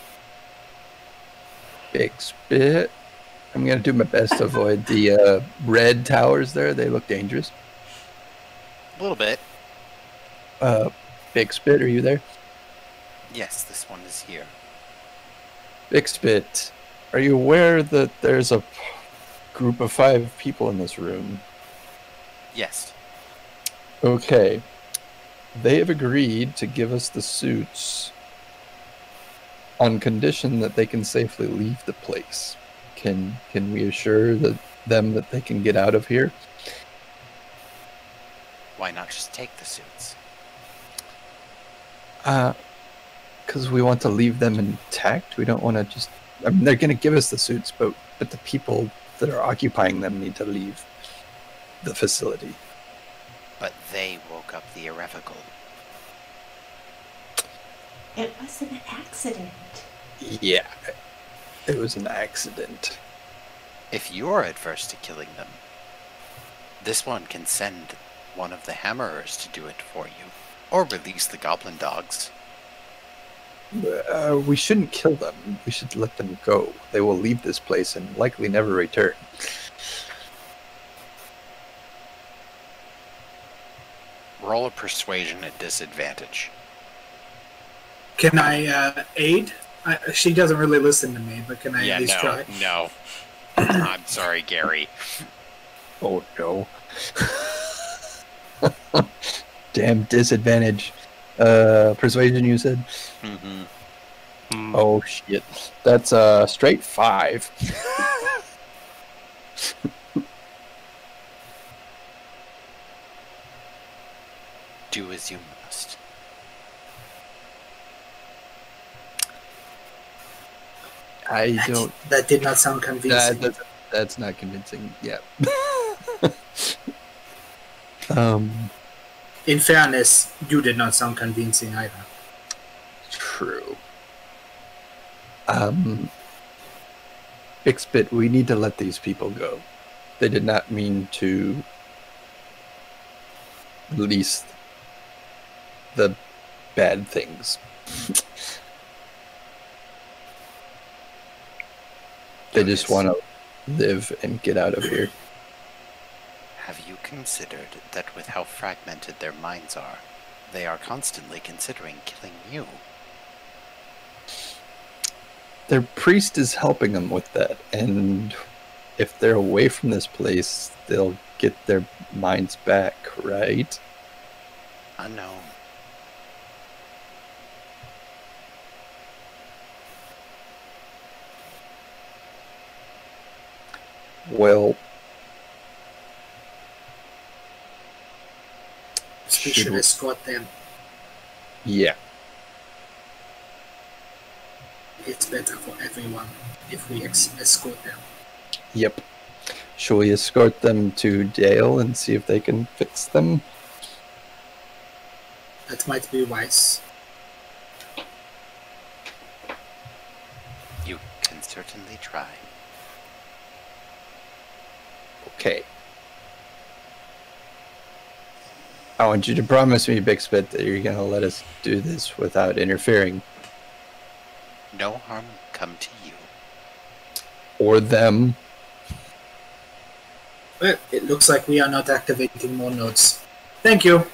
Bixbit. I'm gonna do my best to avoid the red towers there. They look dangerous. A little bit. Bixbit, are you there? Yes, this one is here. Bixbit, are you aware that there's a group of 5 people in this room? Yes. Okay. They have agreed to give us the suits on condition that they can safely leave the place. Can we assure them that they can get out of here? Why not just take the suits? Because we want to leave them intact. We don't want to just... I mean, they're going to give us the suits, but the people that are occupying them need to leave the facility. But they woke up the irrevocable. It was an accident. Yeah, it was an accident. If you're adverse to killing them, this one can send one of the hammerers to do it for you. Or release the goblin dogs. We shouldn't kill them. We should let them go. They will leave this place and likely never return. Roll a persuasion at disadvantage. Can I aid? She doesn't really listen to me, but can I at least try? No. I'm sorry, Gary. Oh no. Damn disadvantage. Persuasion you said? Mm-hmm. Oh shit. That's a straight 5. Do as you must. I don't. That did not sound convincing. That's not convincing. Yeah. In fairness, you did not sound convincing either. True. Bixbit, we need to let these people go. They did not mean to release the bad things. They just want to live and get out of here. Have you considered that with how fragmented their minds are, they are constantly considering killing you? Their priest is helping them with that, and if they're away from this place, they'll get their minds back, right? Unknown. Well, We should escort them. yeah. It's better for everyone if we escort them. Yep. Shall we escort them to jail and see if they can fix them? That might be wise. You can certainly try. Okay. I want you to promise me, Bixbit, that you're going to let us do this without interfering. No harm come to you. Or them. Well, it looks like we are not activating more nodes. Thank you.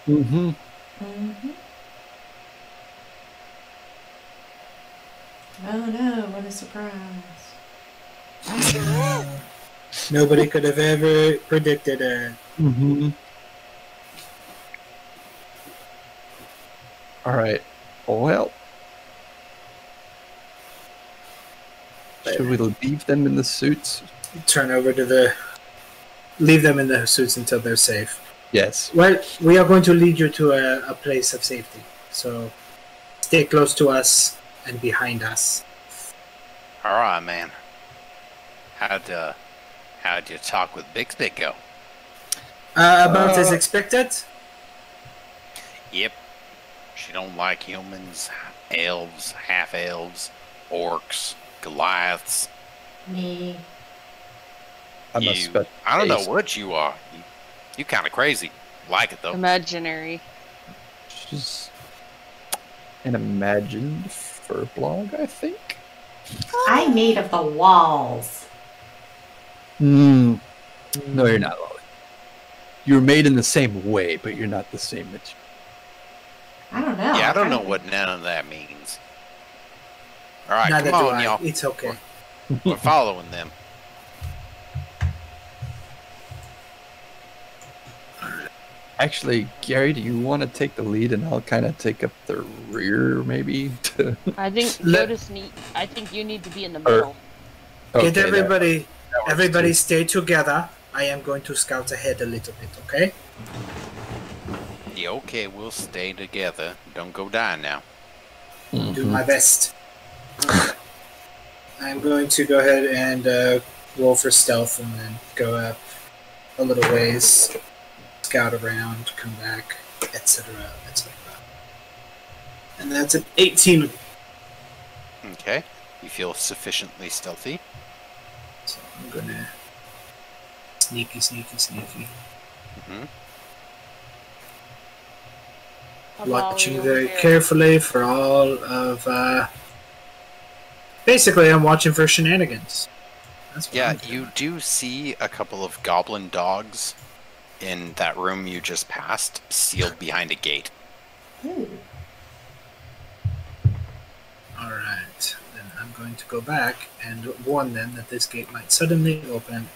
Mm-hmm. Oh no, what a surprise. Nobody could have ever predicted it. Mm-hmm. Alright. Well. Should we leave them in the suits? Turn over to the... Leave them in the suits until they're safe. Yes. Well, we are going to lead you to a place of safety. So, stay close to us and behind us. Alright, man. How'd your talk with Bixbit go? About as expected? Yep. She don't like humans, elves, half-elves, orcs, Goliaths. Me. I'm a You- special I don't know case. what you are. You kind of crazy. Like it, though. Imaginary. She's an imagined Firbolg, I think. I'm made of the walls. No, you're not, Lolly. You're made in the same way, but you're not the same material. I don't know. Yeah, I don't know what none of that means. Alright, Neither come do on, I. y'all. It's okay. We're following them. Actually, Gary, do you want to take the lead and I'll kind of take up the rear, maybe? I think Let- I think you need to be in the middle. Get Okay, everybody... that works Everybody too. stay together. I am going to scout ahead a little bit, okay? Yeah, okay, we'll stay together. Don't go dying now. Do my best. I'm going to go ahead and roll for stealth and then go up a little ways, scout around, come back, etc., etc. And that's an 18. Okay. You feel sufficiently stealthy. So I'm gonna sneaky. Hmm. Watching very carefully for all of. Basically, I'm watching for shenanigans. That's what Yeah, I'm doing. you do see a couple of goblin dogs in that room you just passed, sealed behind a gate. Ooh. Alright, then I'm going to go back and warn them that this gate might suddenly open.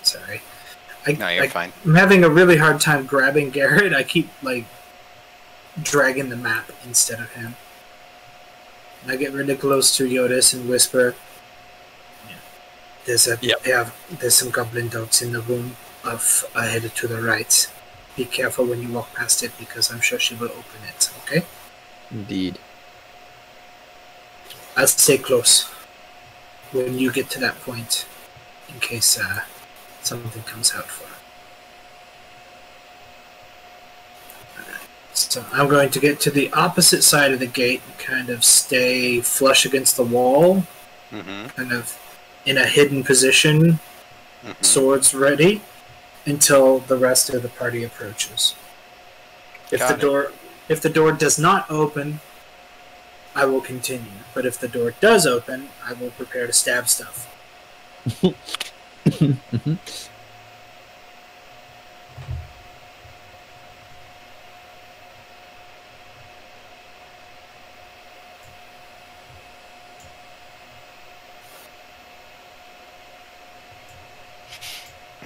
Sorry. No, you're fine. I'm having a really hard time grabbing Garret. I keep, like, dragging the map instead of him. And I get really close to Jyotis and whisper, there's some goblin dogs in the room headed to the right. Be careful when you walk past it, because I'm sure she will open it, okay? Indeed. I'll stay close when you get to that point, in case something comes out for her. So I'm going to get to the opposite side of the gate and kind of stay flush against the wall, kind of in a hidden position, swords ready, until the rest of the party approaches. If the door does not open, I will continue. But if the door does open, I will prepare to stab stuff.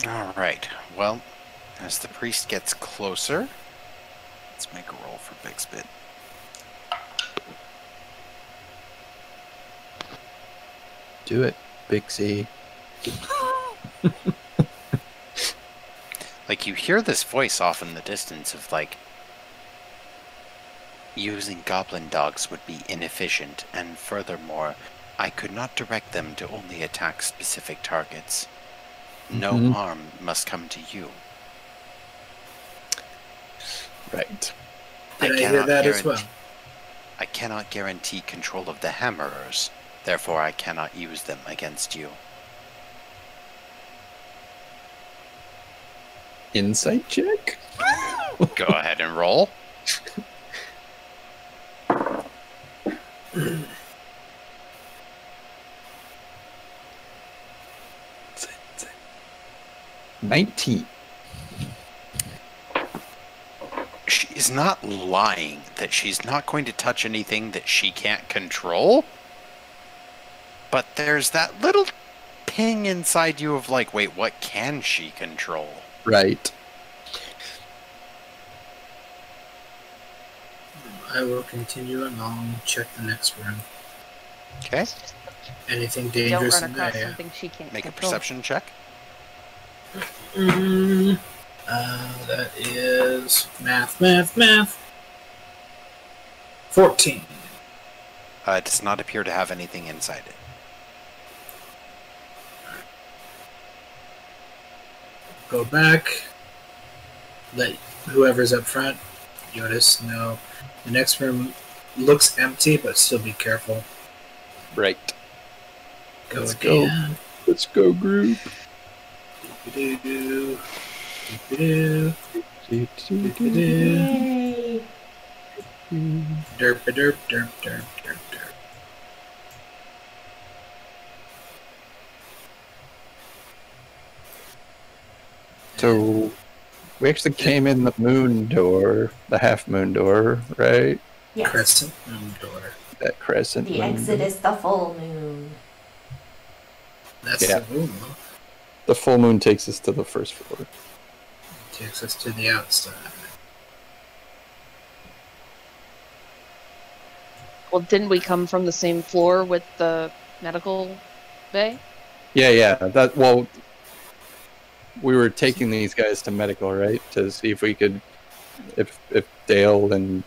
Alright, well, as the priest gets closer, let's make a roll for Bixbit. Do it, Bixie. Like, you hear this voice off in the distance of, like, using goblin dogs would be inefficient, and furthermore, I could not direct them to only attack specific targets. No harm must come to you. Right. Did I hear that as well? I cannot guarantee control of the hammerers, therefore I cannot use them against you. Insight check? Go ahead and roll. 19. She's not lying that she's not going to touch anything that she can't control. But there's that little ping inside you of like, wait, what can she control? Right. I will continue along, check the next room. Okay. Anything Don't dangerous run in across there? something she can't Make a control. perception check. That is math. 14. It does not appear to have anything inside it. Go back. Let whoever's up front, Jyotis, know. The next room looks empty, but still be careful. Right. Go Let's again. Let's go, group. Doop-a-doo. Doop-a-doo. Doop-a-doo. Yay! Derp-a-derp, derp, derp, derp, derp. So, we actually came in the moon door, the half moon door, right? Yes. Crescent moon door. That crescent The moon exit door. is the full moon. That's Yeah. the room. Huh? The full moon takes us to the first floor. Takes us to the outside. Well, didn't we come from the same floor with the medical bay? Yeah. We were taking these guys to medical, right? To see if we could, if Dale and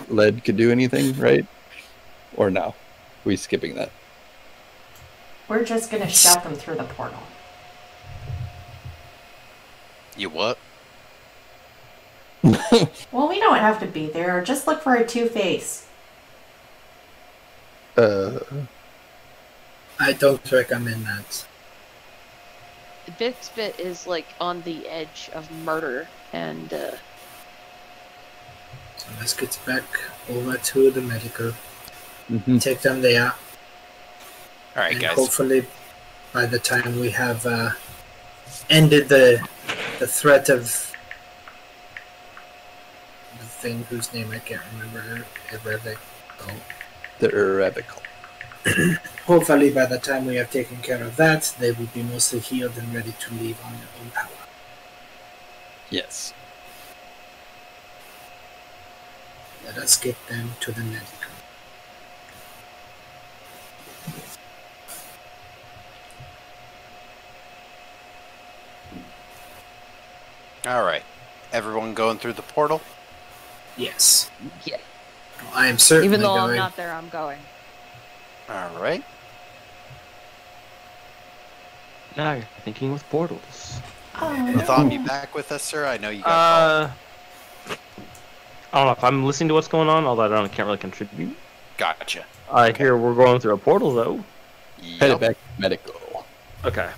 Led could do anything, right? Or no? We skipping that? We're just gonna shove them through the portal. You what? Well, we don't have to be there. Just look for a two-face. I don't recommend that. Bixbit is like on the edge of murder, and So let's get back over to the medical. Mhm. Take them there. Alright, And guys. hopefully by the time we have ended the threat of the thing whose name I can't remember, The Arabical. hopefully by the time we have taken care of that, they will be mostly healed and ready to leave on their own power. Yes. Let us get them to the medical. All right. Everyone going through the portal? Yes. Yeah. I am certainly Even though going. I'm not there, I'm going. All right. Now you're thinking with portals. Latham, you back with us, sir? I know you got I don't know if I'm listening to what's going on, although I can't really contribute. Gotcha. I hear we're going through a portal, though. Headed back to medical. Okay.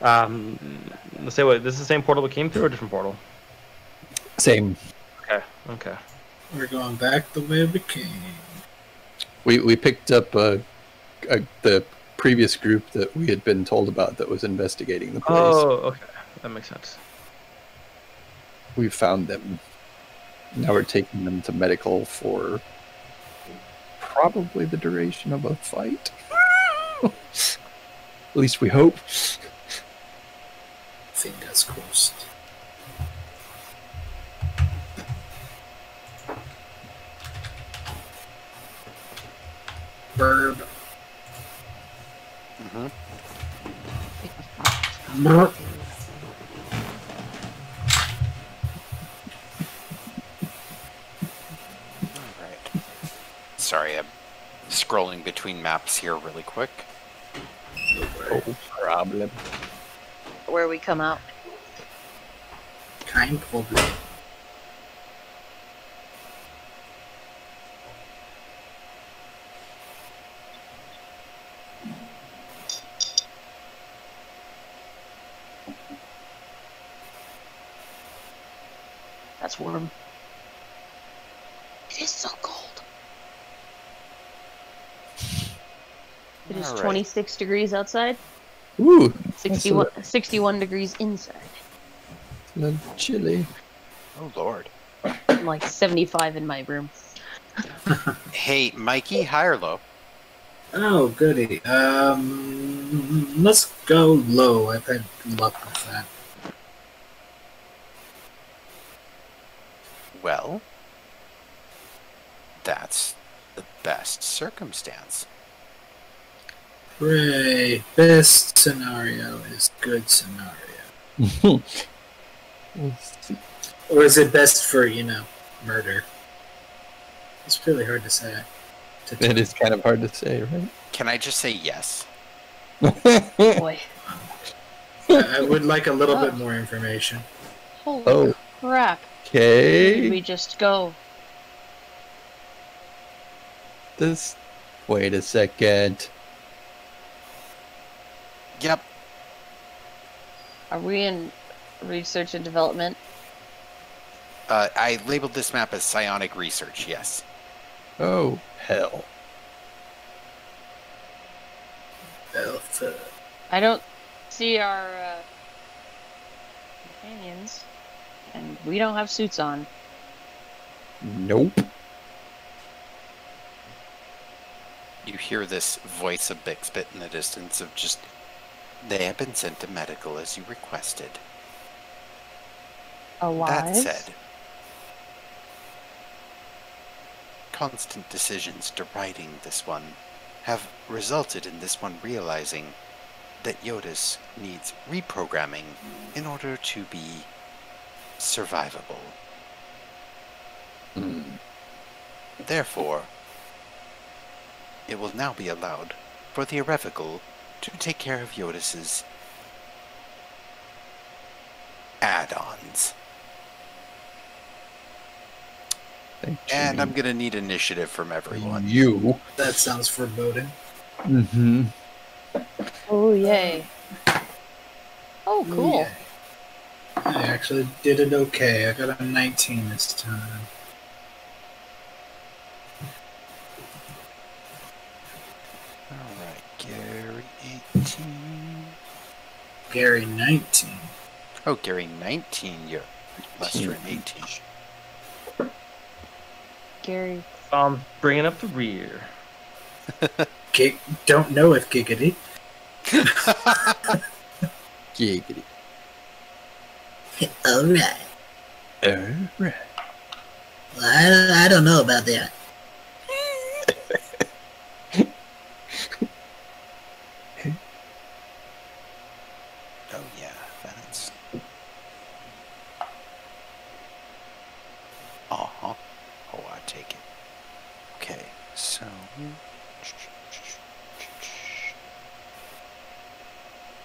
Let's say what, this is the same portal we came through or a different portal? Same. Okay. We're going back the way we came. We picked up the previous group that we had been told about that was investigating the place. Oh, okay. That makes sense. We found them. Now we're taking them to medical for probably the duration of a fight. At least we hope. Fingers crossed. Burb. Mm-hmm. Burp. All right. Sorry, I'm scrolling between maps here really quick. No problem. Where we come out. Kein Problem. That's warm. It is so cold. It is All right. 26 degrees outside. Ooh, 61 degrees inside. a little chilly. Oh, Lord. I'm like 75 in my room. Hey, Mikey, high or low? Oh, goody. Let's go low. I've had luck with that. Well, that's the best circumstance. Hooray. Best scenario is good scenario. Let's see. Or is it best for, murder? It's really hard to say. It is kind of hard to say, right? Can I just say yes? Boy. I would like a little bit more information. Holy Oh. crap. Where did Okay. we just go? Wait a second. Yep. Are we in research and development? I labeled this map as psionic research, yes. Oh, hell. Alpha. I don't see our companions, and we don't have suits on. Nope. You hear this voice of Bixbit in the distance of just, they have been sent to medical as you requested. Alive? That said, constant decisions deriding this one have resulted in this one realizing that Jyotis needs reprogramming in order to be survivable. Therefore, it will now be allowed for the Irrevocable to take care of Jyotis's add-ons. Thank And I'm gonna need initiative from everyone. You. That sounds foreboding. Mm-hmm. Oh, yay. Oh, cool. Yeah. I actually did it okay. I got a 19 this time. Alright, Gary 18. Gary 19. Oh, Gary 19, you're Lester at 18. Gary. Bringing up the rear. Don't know if giggity. Giggity. Alright. Alright. Well, I don't know about that. Oh yeah, that's. Uh-huh. Oh, I take it. Okay, so.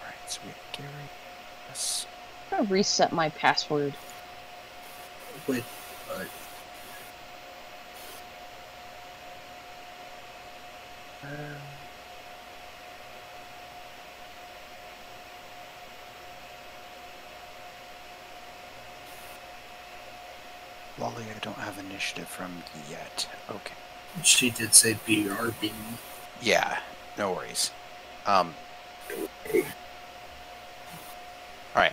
Alright, so we have Gary. Yes. I'm gonna reset my password. Wait, Lolly, I don't have initiative from yet. Okay. she did say BRB. Yeah, no worries. Alright,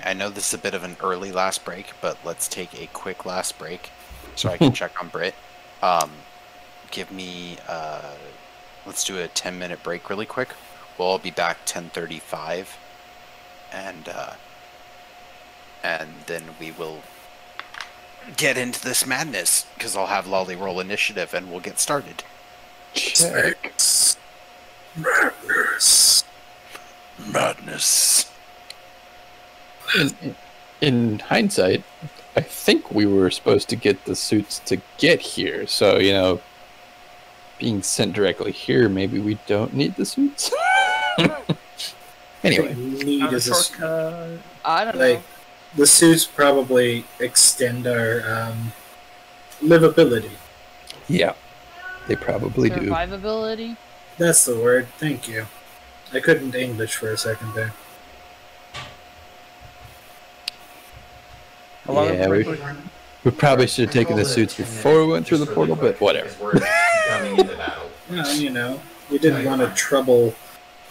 I know this is a bit of an early last break, but let's take a quick last break so I can check on Brit. Give me, let's do a 10-minute break really quick. We'll all be back 10:35, and then we will get into this madness, because I'll have Lolly roll initiative, and we'll get started. Check. Madness. Madness. In hindsight, I think we were supposed to get the suits to get here. So, being sent directly here, maybe we don't need the suits. Anyway. Need is a shortcut. I don't know. like the suits probably extend our livability. Yeah, they probably do. Survivability. That's the word. Thank you. I couldn't English for a second there. How long Yeah, of a we, break was- we probably should have taken the suits before we went through the portal, but whatever. Coming into battle. Well, we didn't want to trouble.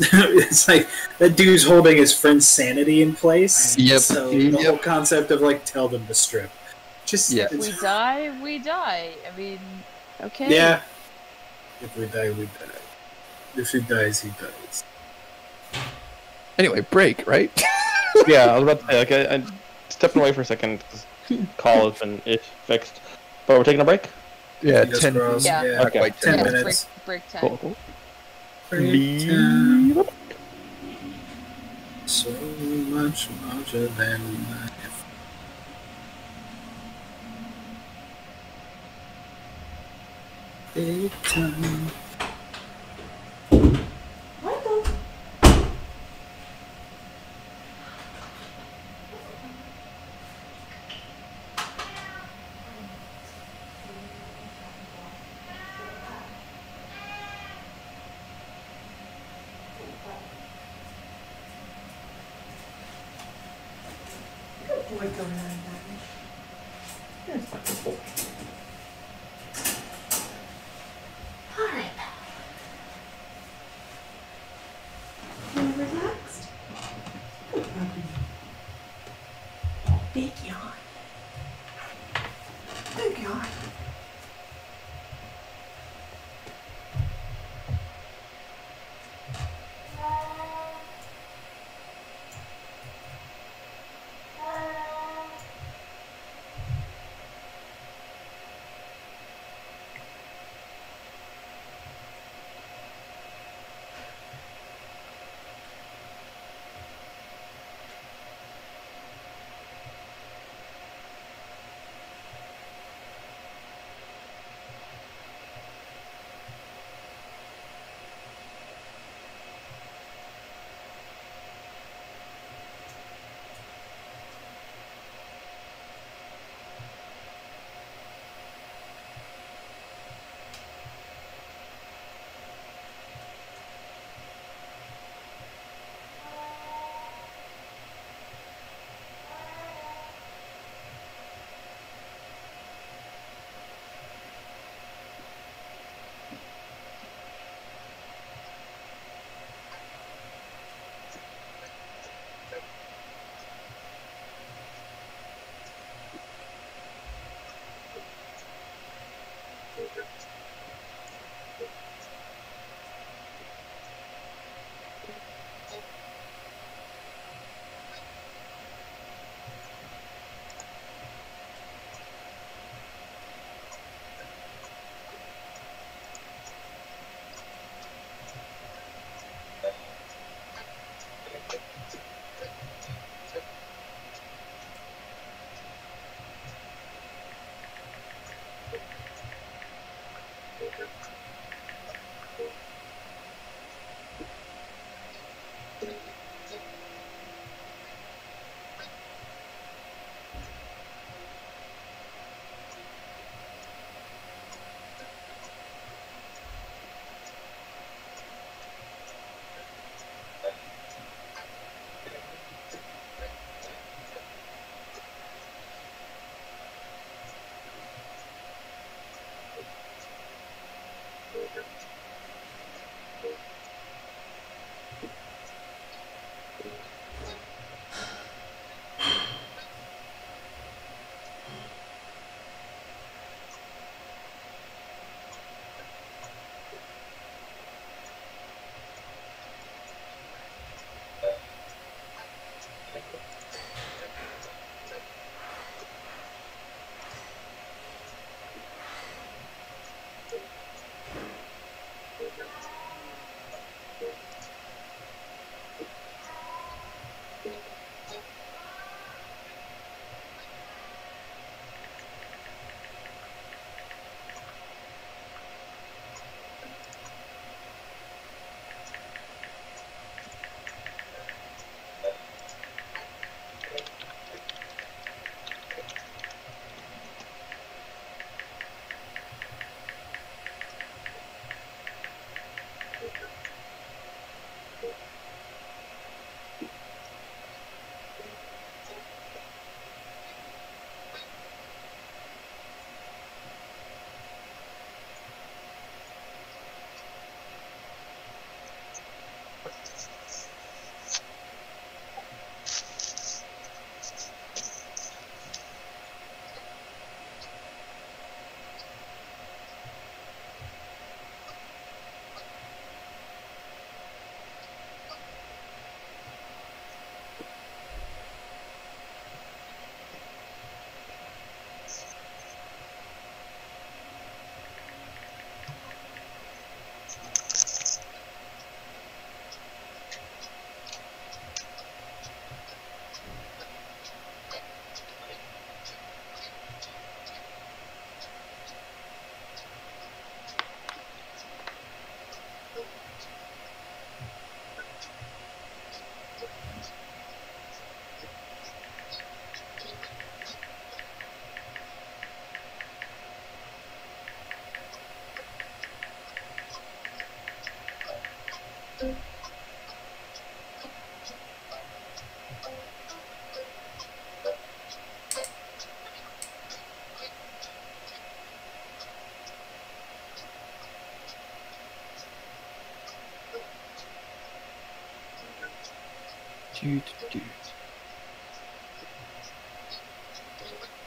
It's like that dude's holding his friend's sanity in place. Yep. So the whole concept of tell them to strip. Just Yeah. We die, we die. I mean, okay. Yeah. If we die, we die. If he dies, he dies. Anyway, break, right? Yeah, I was about to say, like, I stepping away for a second. 'Cause call has been fixed. But we're taking a break? Yeah, Fingers 10 crossed. Yeah. Yeah. Not quite 10 Yeah, minutes. break time. Cool, cool. Break time. So much larger than life. Big time. Alright. Feeling relaxed? Big yawn. Big yawn.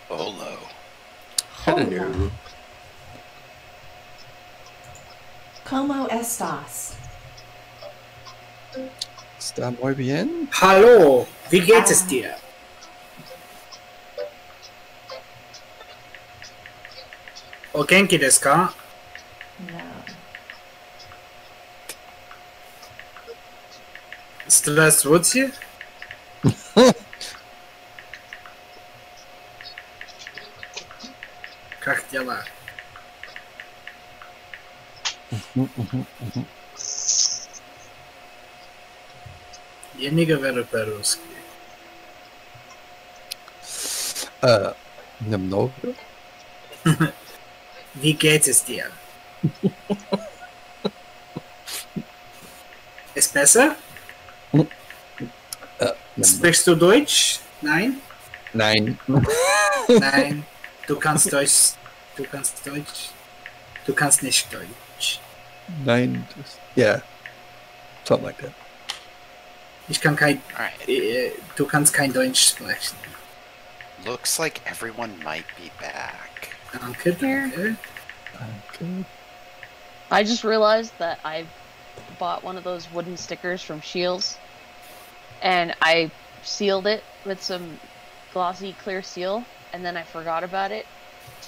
Olo. Hello. Como estas? Está muy bien. Hallo, wie geht es dir? O genki desu ka? No. Здравствуйте. Как дела? Я не говорю по-русски. Немного. Wie geht es dir? Ist besser? Sprichst du Deutsch? Nein? Nein. Nein. Du kannst Deutsch. Du kannst Deutsch. Du kannst nicht Deutsch. Nein. Yeah. Something like that. Ich kann kein. Alright. Du kannst kein Deutsch sprechen. Looks like everyone might be back. Danke, danke. Okay. I just realized that I bought one of those wooden stickers from Shields, and I sealed it with some glossy clear seal, and then I forgot about it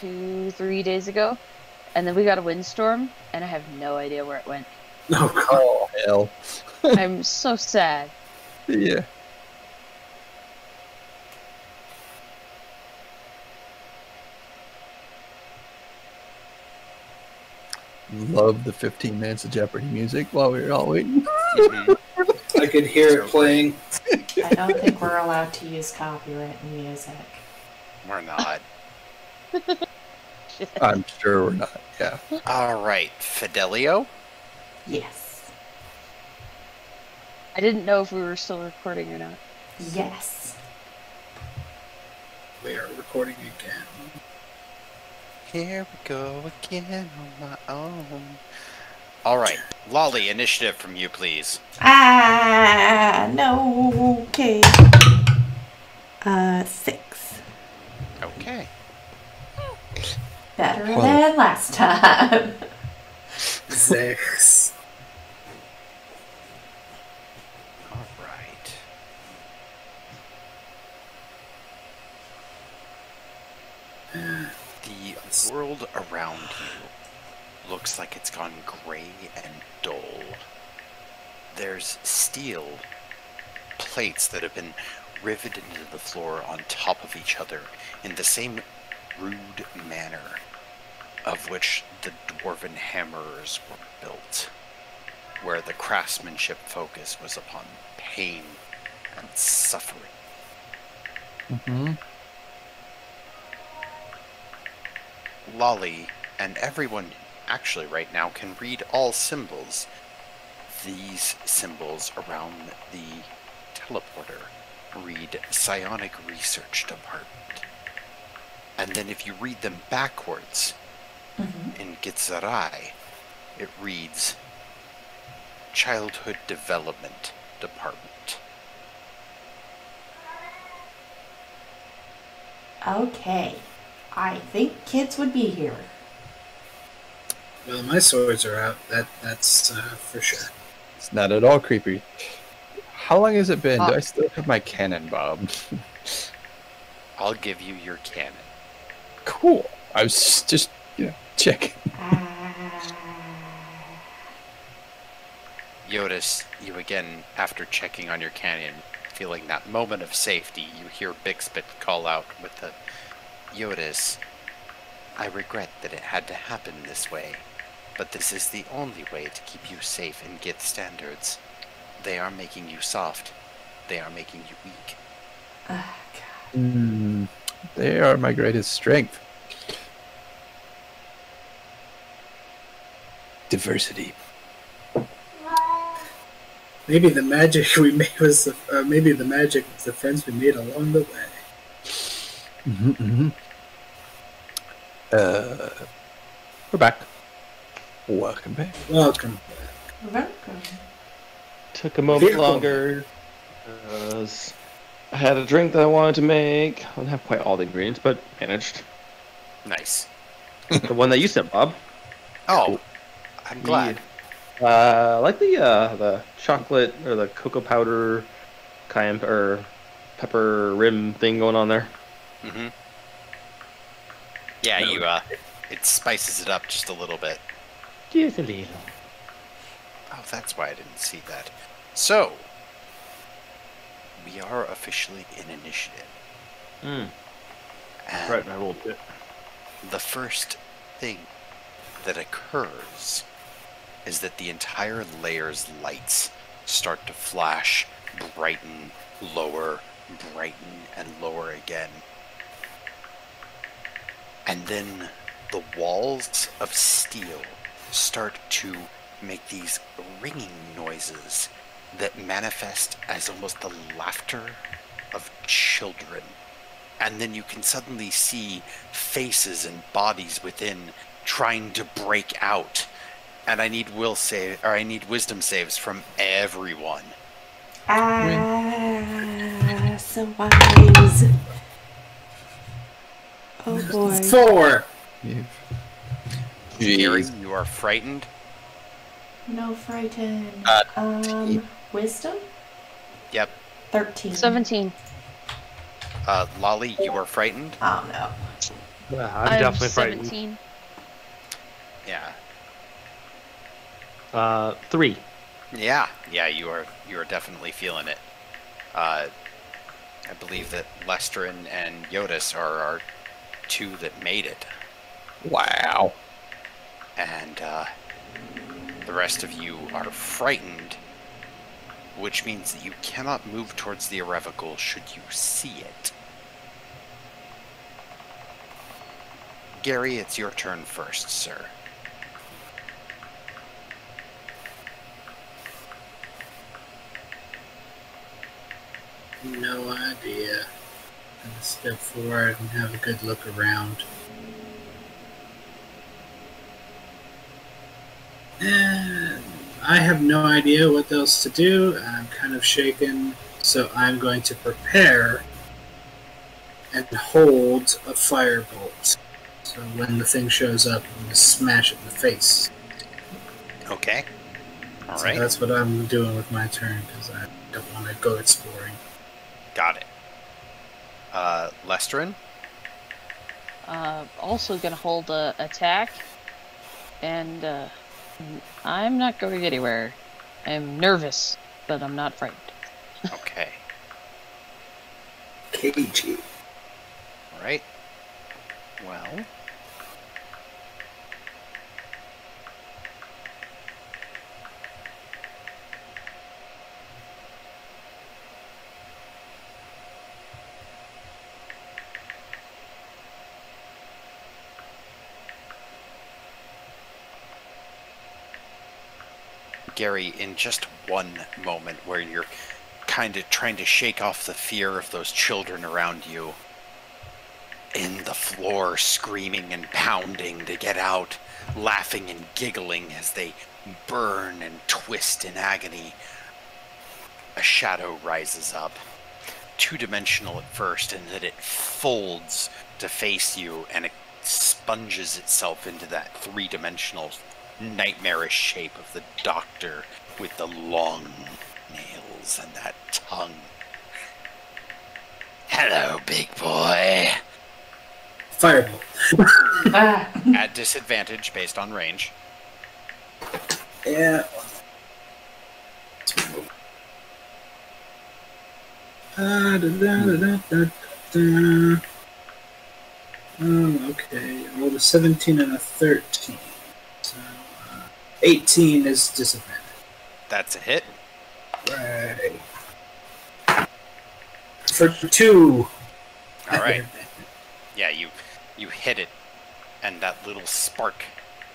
2-3 days ago, and then we got a windstorm, and I have no idea where it went. Oh, God. Oh, hell. I'm so sad. Yeah. Love the 15 minutes of Jeopardy music while we were all waiting. I could hear it playing. I don't think we're allowed to use copyright music. We're not. I'm sure we're not. Yeah. All right, Fidelio. Yes. I didn't know if we were still recording or not. Yes. We are recording again. Here we go again on my own. All right, Lolly, initiative from you, please. No. Okay. 6. Okay. Better than last time. 6. All right. The world around you looks like it's gone gray and dull. There's steel plates that have been riveted into the floor on top of each other in the same rude manner of which the dwarven hammers were built, where the craftsmanship focus was upon pain and suffering. Mm-hmm. Lolly and everyone actually right now can read all symbols. These symbols around the teleporter read Psionic Research Department. And then if you read them backwards in Gitzarai, it reads Childhood Development Department. Okay. I think kids would be here. Well, my swords are out. That's for sure. It's not at all creepy. How long has it been? Do I still have my cannon, Bob? I'll give you your cannon. Cool. I was just checking. Jyotis, you again, after checking on your cannon, feeling that moment of safety, you hear Bixbit call out with the Jyotis, I regret that it had to happen this way, but this is the only way to keep you safe in Gith standards. They are making you soft. They are making you weak. They are my greatest strength. Diversity. Maybe the magic we made was maybe the magic was the friends we made along the way. We're back. Welcome back. Welcome. Welcome. Took a moment Vehicle. longer because I had a drink that I wanted to make. I don't have quite all the ingredients, but managed. Nice. The one that you said, Bob. Oh, I'm glad. I like the chocolate or the cocoa powder cayenne or pepper rim thing going on there. Mm-hmm. Yeah, it spices it up just a little bit. Just a little. Oh, that's why I didn't see that. So, we are officially in initiative. And Right, I rolled it. the first thing that occurs is that the entire layer's lights start to flash, brighten, lower, brighten, and lower again. And then the walls of steel start to make these ringing noises that manifest as almost the laughter of children. And then you can suddenly see faces and bodies within trying to break out. And I need wisdom saves from everyone. So wise. Oh boy. 4. Gary, Jeez. you are frightened? No frighten. Team. Wisdom? Yep. 13. 17. Lolly, you are frightened? Oh no. I'm definitely frightened. 17. Yeah. 3. Yeah, you are definitely feeling it. I believe that Lester and Jyotis are our two that made it. Wow. And the rest of you are frightened which means that you cannot move towards the irrevocable should you see it. Gary, it's your turn first, sir. No idea. I'm gonna step forward and have a good look around. And I have no idea what else to do. I'm kind of shaken, so I'm going to prepare and hold a firebolt. So when the thing shows up, I'm going to smash it in the face. Okay. All So right. that's what I'm doing with my turn, because I don't want to go exploring. Got it. Lestrin? Also gonna hold a attack, and I'm not going anywhere. I'm nervous, but I'm not frightened. Okay. Cagey. All right. Well. Gary, in just one moment where you're kind of trying to shake off the fear of those children around you, in the floor screaming and pounding to get out, laughing and giggling as they burn and twist in agony, a shadow rises up. Two-dimensional at first, and then it folds to face you and it sponges itself into that three-dimensional nightmarish shape of the doctor with the long nails and that tongue. Hello, big boy. Firebolt. Ah. At disadvantage based on range. Yeah. Okay. I rolled a 17 and a 13. So, 18 is disadvantage. That's a hit. Right. For 2. All right. Yeah, you hit it, and that little spark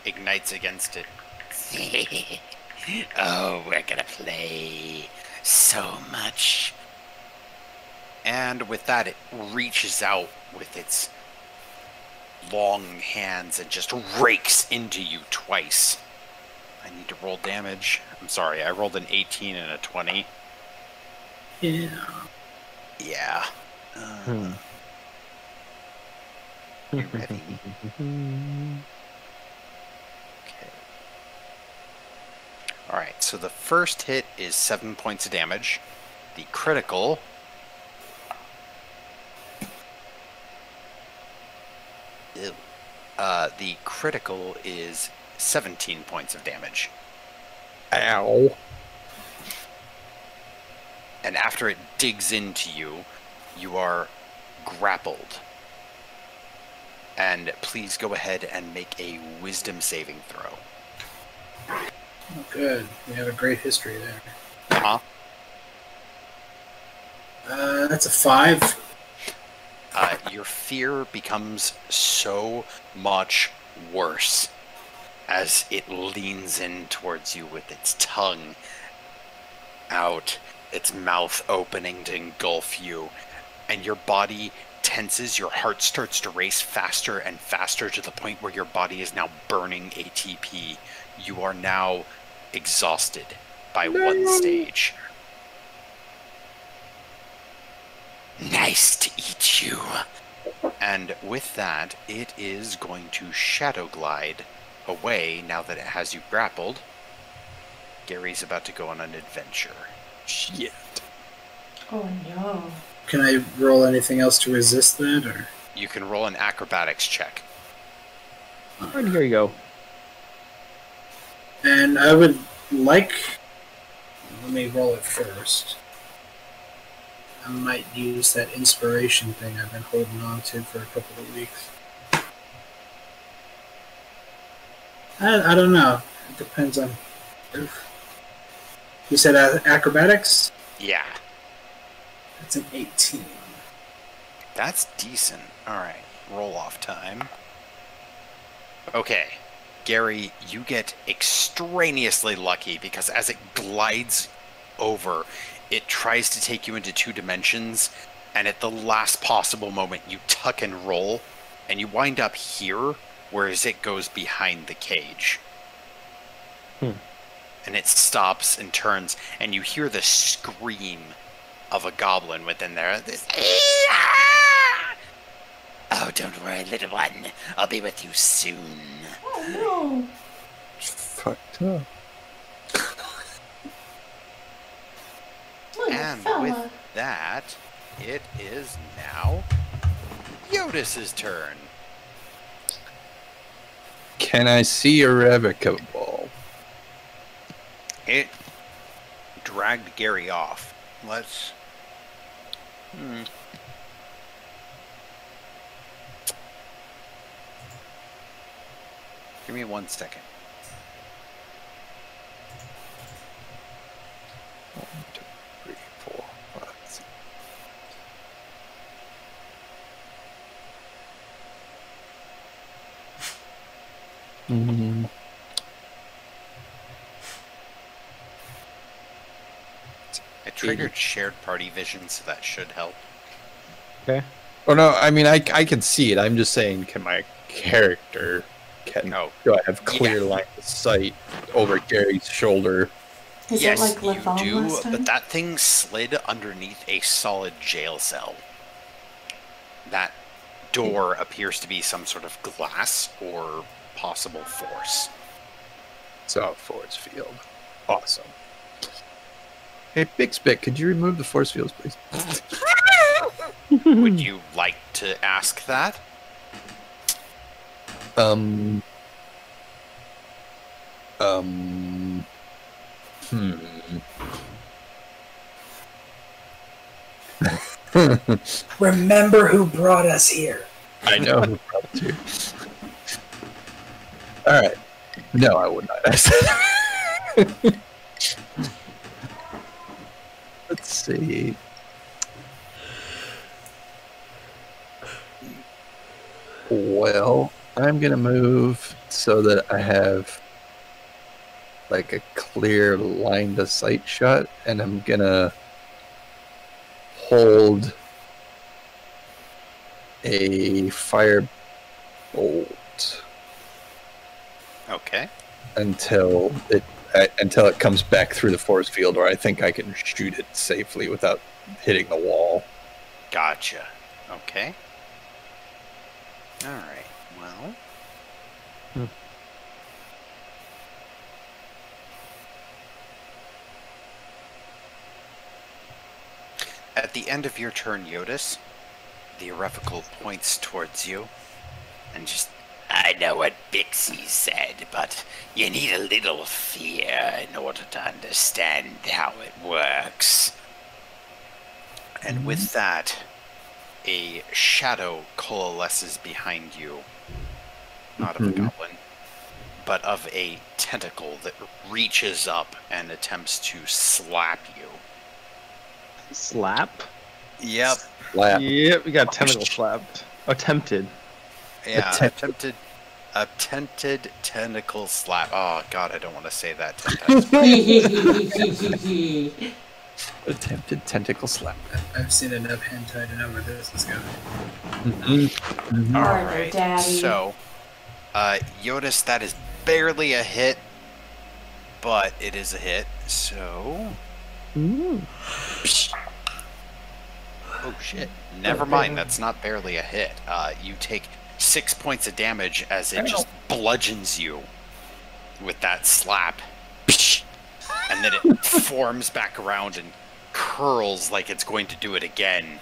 ignites against it. Oh, we're gonna play so much. And with that, it reaches out with its long hands and just rakes into you twice. I need to roll damage. I'm sorry, I rolled an 18 and a 20. Yeah. Yeah. You ready? Okay. Alright, so the first hit is 7 points of damage. The critical... Ew. The critical is 17 points of damage. Ow. And after it digs into you, you are grappled. And please go ahead and make a wisdom saving throw. Oh, good. We have a great history there. Uh-huh. That's a 5. Your fear becomes so much worse as it leans in towards you with its tongue out, its mouth opening to engulf you, and your body tenses, your heart starts to race faster and faster to the point where your body is now burning ATP. You are now exhausted by one stage. Nice to eat you. And with that, it is going to shadow glide away now that it has you grappled. Gary's about to go on an adventure. Shit. Oh no. Can I roll anything else to resist that, or? You can roll an acrobatics check. Alright, here you go. And I would like... Let me roll it first. I might use that inspiration thing I've been holding on to for a couple of weeks. I don't know. It depends on... You said acrobatics? Yeah. That's an 18. That's decent. Alright, roll off time. Okay. Gary, you get extraneously lucky because as it glides over, it tries to take you into 2 dimensions, and at the last possible moment you tuck and roll, and you wind up here, whereas it goes behind the cage. And it stops and turns, and you hear the scream of a goblin within there. This, oh, don't worry, little one. I'll be with you soon. Oh Fucked up. no! Little And fella. with that, it is now Jyotis' turn. Can I see irrevocable? It dragged Gary off. Let's... Give me 1 second. 1, 2, 3, 4, 5, 6. I triggered shared party vision, so that should help. Okay. Oh no, I mean I can see it. I'm just saying, can my character do I have clear line of sight over Gary's shoulder? Is Yes, it like you Latham do, last time? but that thing slid underneath a solid jail cell. That door appears to be some sort of glass or possible force. So force field. Awesome. Hey, Big Spit, could you remove the force fields, please? Would you like to ask that? Remember who brought us here. I know who brought it to you. Alright. No, I would not ask that. Let's see. Well, I'm gonna move so that I have like a clear line of sight shot, and I'm gonna hold a firebolt Okay. until it comes back through the force field, or I think I can shoot it safely without hitting the wall. Gotcha. Okay. Alright, well... At the end of your turn, Jyotis, the irrevocable points towards you, and just... I know what Bixie said, but you need a little fear in order to understand how it works. And with that, a shadow coalesces behind you. Not of a goblin, but of a tentacle that reaches up and attempts to slap you. Slap? Yep. Slap. Yep, we got tentacle slapped. Attempted. Yeah, attempted tentacle slap. Oh god, I don't want to say that 10 times. Attempted tentacle slap. I've seen enough hentai to know where this is going. Murder, Alright, Daddy. so, Jyotis, that is barely a hit, but it is a hit, so... Oh shit, never mind, that's not barely a hit. You take 6 points of damage as it just bludgeons you with that slap. And then it forms back around and curls like it's going to do it again.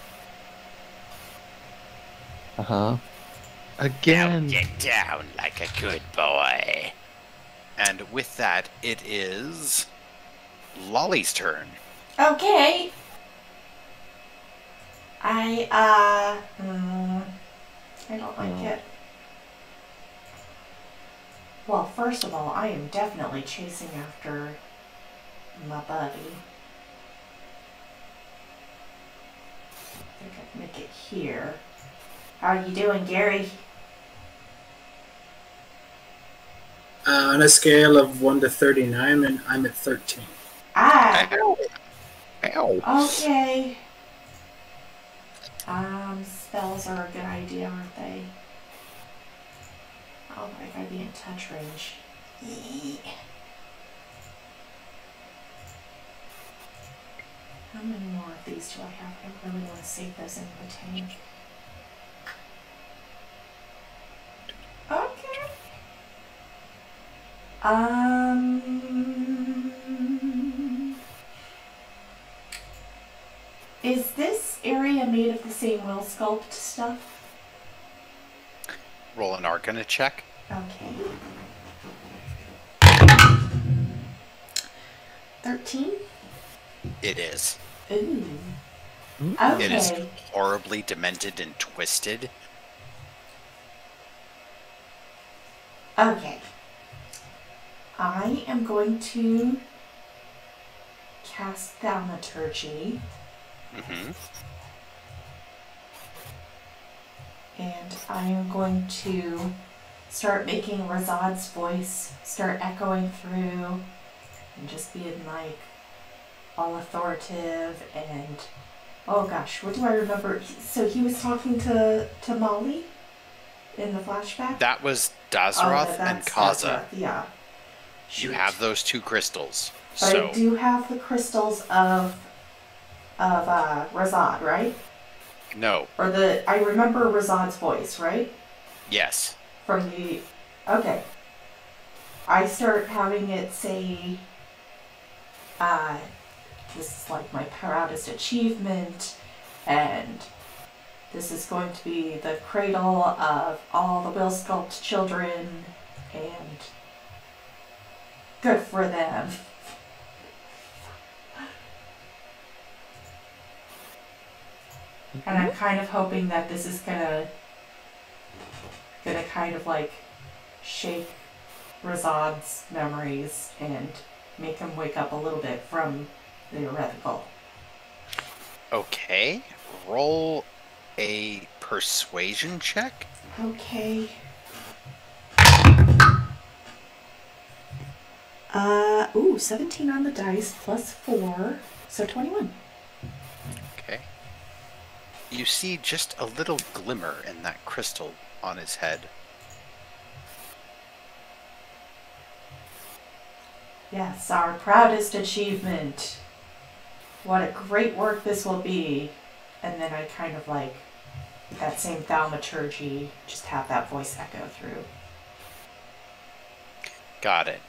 Uh-huh. Again. Now get down like a good boy. And with that, it is Lolly's turn. Okay. I don't like it. Well, first of all, I am definitely chasing after my buddy. I think I can make it here. How are you doing, Gary? On a scale of 1 to 39, and I'm at 13. Ah! Ow. Okay. Spells are a good idea, aren't they? Oh, I gotta be in touch range. How many more of these do I have? I really want to save those in the tank. Okay. Is this area made of the same will sculpt stuff? Roll an Arcana check. Okay. 13? It is. Ooh. It is Okay. horribly demented and twisted. Okay. I am going to cast Thaumaturgy, Mm-hmm. and I am going to start making Razad's voice start echoing through and just being like all authoritative and oh gosh, what do I remember? So he was talking to Molly in the flashback? That was Dazaroth and Kaza. Dazaroth, yeah. You have those two crystals. But So I do have the crystals of Razad, right? no. Or I remember Razad's voice, right? Yes. From the okay. I start having it say this is like my proudest achievement, and this is going to be the cradle of all the will sculpt children, and good for them. And I'm kind of hoping that this is gonna kind of like shake Razad's memories and make him wake up a little bit from the heretical. Okay. Roll a persuasion check. Okay. Ooh, 17 on the dice plus 4, so 21. Okay. You see just a little glimmer in that crystal on his head. Yes, our proudest achievement. What a great work this will be. And then I kind of like, that same thaumaturgy, just have that voice echo through. Got it.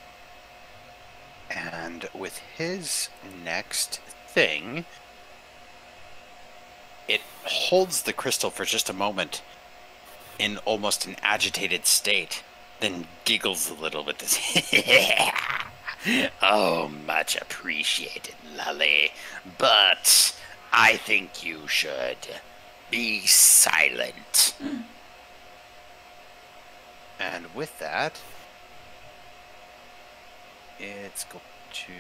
And with his next thing, it holds the crystal for just a moment in almost an agitated state, then giggles a little with this. Oh, much appreciated, Lully. But I think you should be silent. And with that, it's going to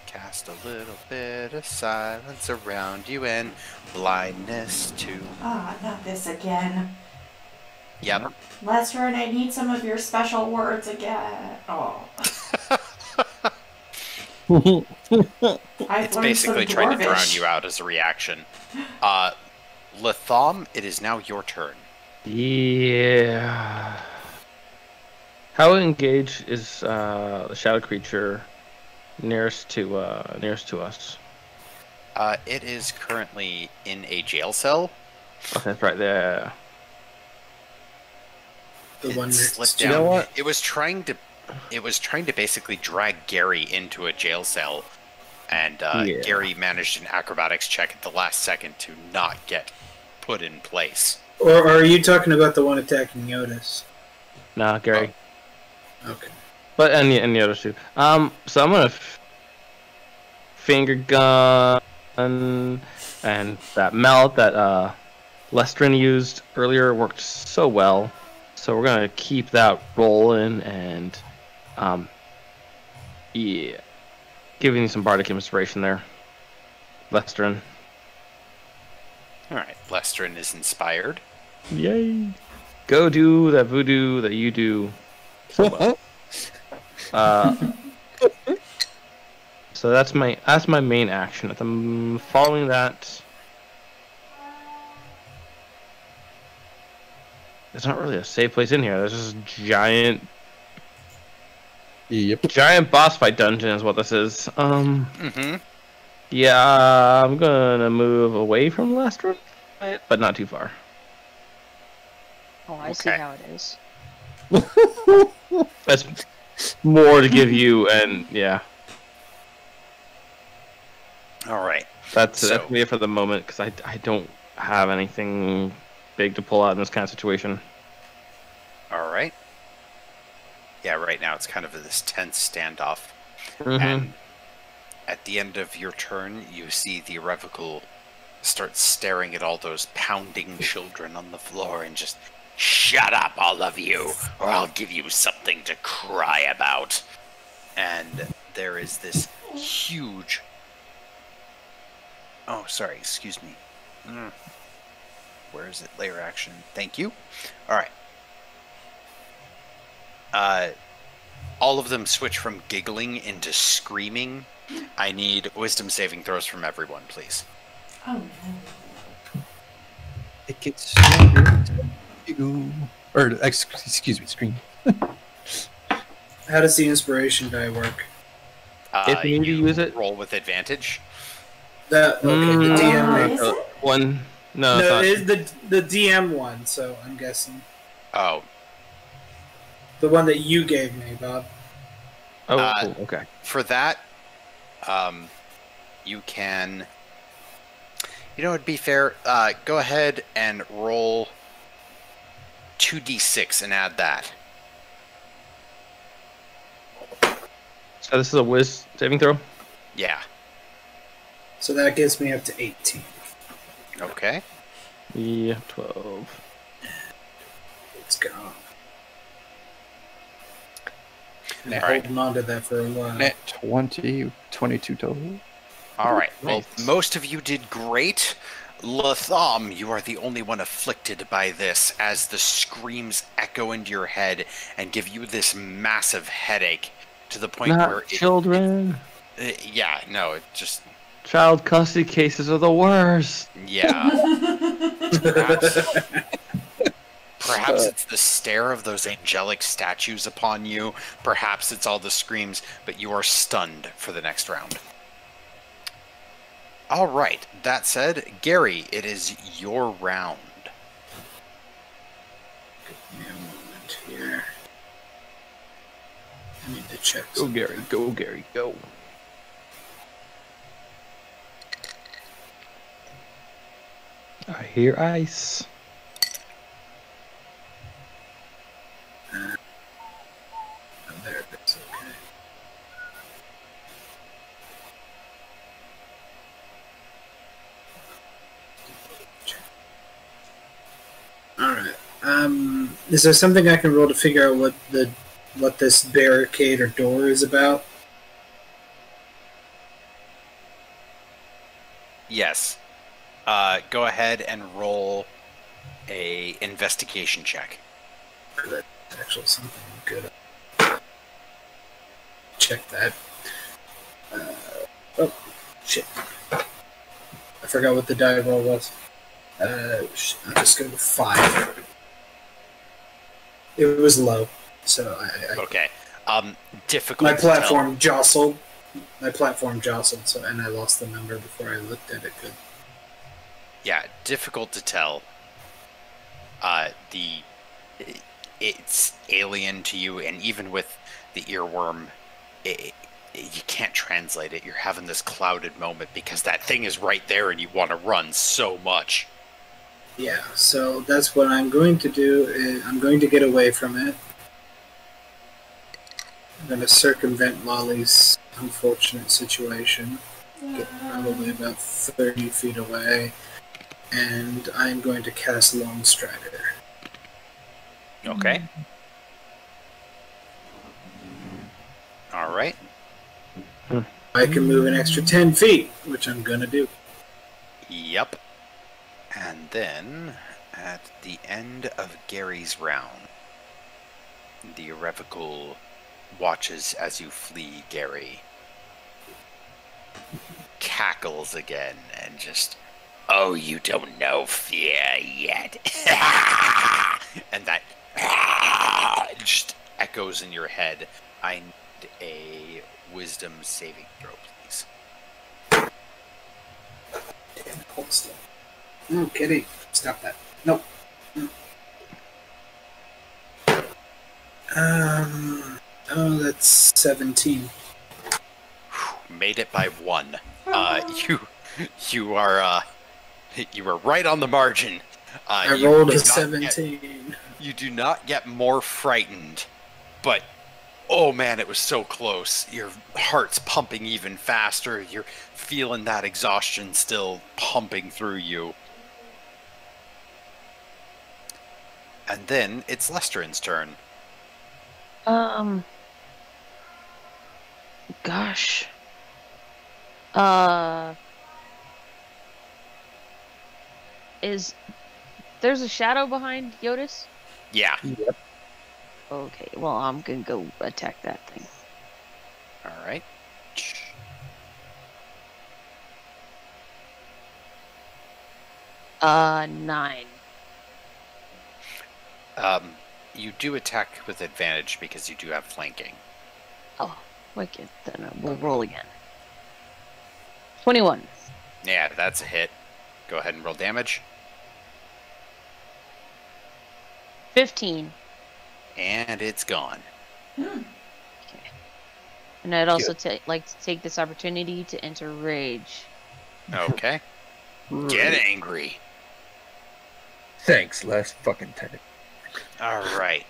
cast a little bit of silence around you and blindness to... Ah, not this again. Yep. Lester, and I need some of your special words again. Oh. It's basically trying to drown you out as a reaction. Latham, it is now your turn. Yeah. How engaged is the shadow creature nearest to us? It is currently in a jail cell. Okay, that's right there. The one It next slipped to down. You know what? It was trying to basically drag Gary into a jail cell, and Yeah. Gary managed an acrobatics check at the last second to not get put in place. Or are you talking about the one attacking Jyotis? Nah, Gary. Okay. But and the others too. So I'm gonna finger gun and that melt that Lestrin used earlier worked so well. So we're gonna keep that rolling and, yeah, giving you some bardic inspiration there, Lestrin. All right, Lestrin is inspired. Yay! Go do that voodoo that you do so well. So that's my main action. Following that, there's not really a safe place in here. There's this giant boss fight dungeon is what this is. Yeah, I'm gonna move away from Lestrin, but not too far. Oh, I see how it is. That's more to give you, and yeah. All right. That's me for the moment, because I don't have anything big to pull out in this kind of situation. All right. Yeah, right now it's kind of this tense standoff. Mm-hmm. And at the end of your turn, you see the Irrevocable start staring at all those pounding children on the floor and just, shut up, all of you, or I'll give you something to cry about. And there is this huge... Oh, sorry, excuse me. Where is it? Layer action. Thank you. All right. All of them switch from giggling into screaming. I need wisdom saving throws from everyone, please. Oh, no. It gets stronger. Or, excuse me, scream. How does the inspiration die work? If you need to use it, roll with advantage. The DM Is it? one. No, no, it's it is the DM one. So I'm guessing Oh, the one that you gave me, Bob. not. Oh, okay. for that, you can... You know, it'd be fair. Go ahead and roll 2d6 and add that. So this is a whiz saving throw? Yeah. So that gets me up to 18. Okay. Yeah, 12. It's gone. I'm All right. holding on to that for a while. Net 20, 22 total. All right. Well, Nice. most of you did great. Latham, you are the only one afflicted by this, as the screams echo into your head and give you this massive headache to the point where Not children. yeah, no, it just... Child custody cases are the worst. Yeah. Perhaps it's the stare of those angelic statues upon you. Perhaps it's all the screams, but you are stunned for the next round. All right. That said, Gary, it is your round. Give me a moment here. I need to check. Go, Gary. Go, Gary. Go. I hear ice. Oh, there it is. Okay. Alright. Is there something I can roll to figure out what this barricade or door is about? Yes. Go ahead and roll a investigation check. That's actually something good. Check that. Oh, shit. I forgot what the die roll was. I'm just going to 5. It was low, so I Okay. Difficult my to tell. platform jostled. My platform jostled, so and I lost the number before I looked at it. Good. Yeah, difficult to tell. It's alien to you, and even with the earworm, you can't translate it. You're having this clouded moment because that thing is right there, and you want to run so much. Yeah, so that's what I'm going to do. I'm going to get away from it. I'm going to circumvent Molly's unfortunate situation. Get probably about 30 feet away. And I'm going to cast Lone Strider. Okay. All right. I can move an extra 10 feet, which I'm gonna do. Yep. And then, at the end of Gary's round, the Irrevocable watches as you flee Gary. Cackles again and just, oh, you don't know fear yet. And that just echoes in your head. I need a wisdom saving throw, please. Damn it, hold still. No kidding. Stop that. Nope. Oh, that's 17. Made it by 1. You are right on the margin. I You rolled do a not 17. You do not get more frightened, but oh man, it was so close. Your heart's pumping even faster. You're feeling that exhaustion still pumping through you. And then it's Lestrin's turn. Gosh. There's a shadow behind Jyotis? Yeah. Yep. Okay, well, I'm gonna go attack that thing. All right. 9. You do attack with advantage because you do have flanking. Oh, wicked. Then we'll roll again. 21. Yeah, that's a hit. Go ahead and roll damage. 15. And it's gone. Okay. And I'd also like to take this opportunity to enter rage. Okay. Get angry. Thanks, last fucking tentacle. All right.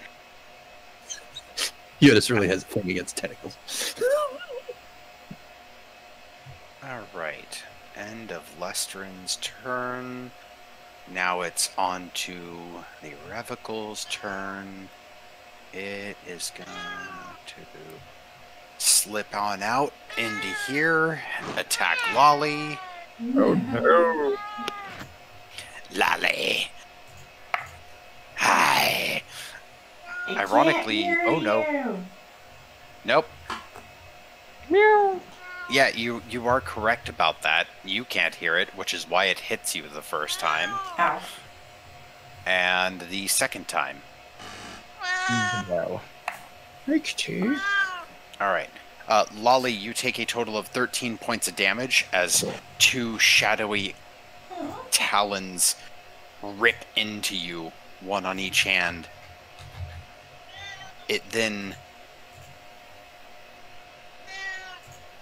Jyotis really has a thing against tentacles. All right. End of Lestrin's turn. Now it's on to the Irrevocable's turn. It is going to slip on out into here, attack Lolly. Oh no. Lolly. Hi. Ironically, oh no. Nope. Meow. Yeah, you are correct about that. You can't hear it, which is why it hits you the first time. Ow. And the second time. Wow. Makes two. Alright. Lolly, you take a total of 13 points of damage as 2 shadowy talons rip into you, one on each hand. It then...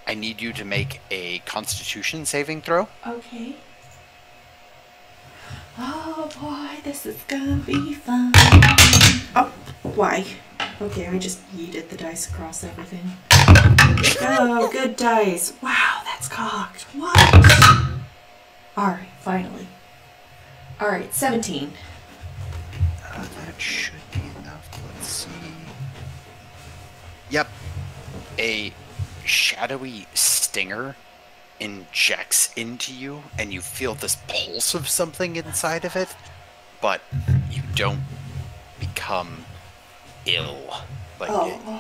I need you to make a Constitution saving throw. Okay. Oh boy, this is gonna be fun. Oh, why? Okay, I just yeeted the dice across everything. Oh, good dice. Wow, that's cocked. What? Alright, finally. Alright, 17. That should be enough. Let's see. Yep. A shadowy stinger injects into you, and you feel this pulse of something inside of it, but you don't become ill. Like,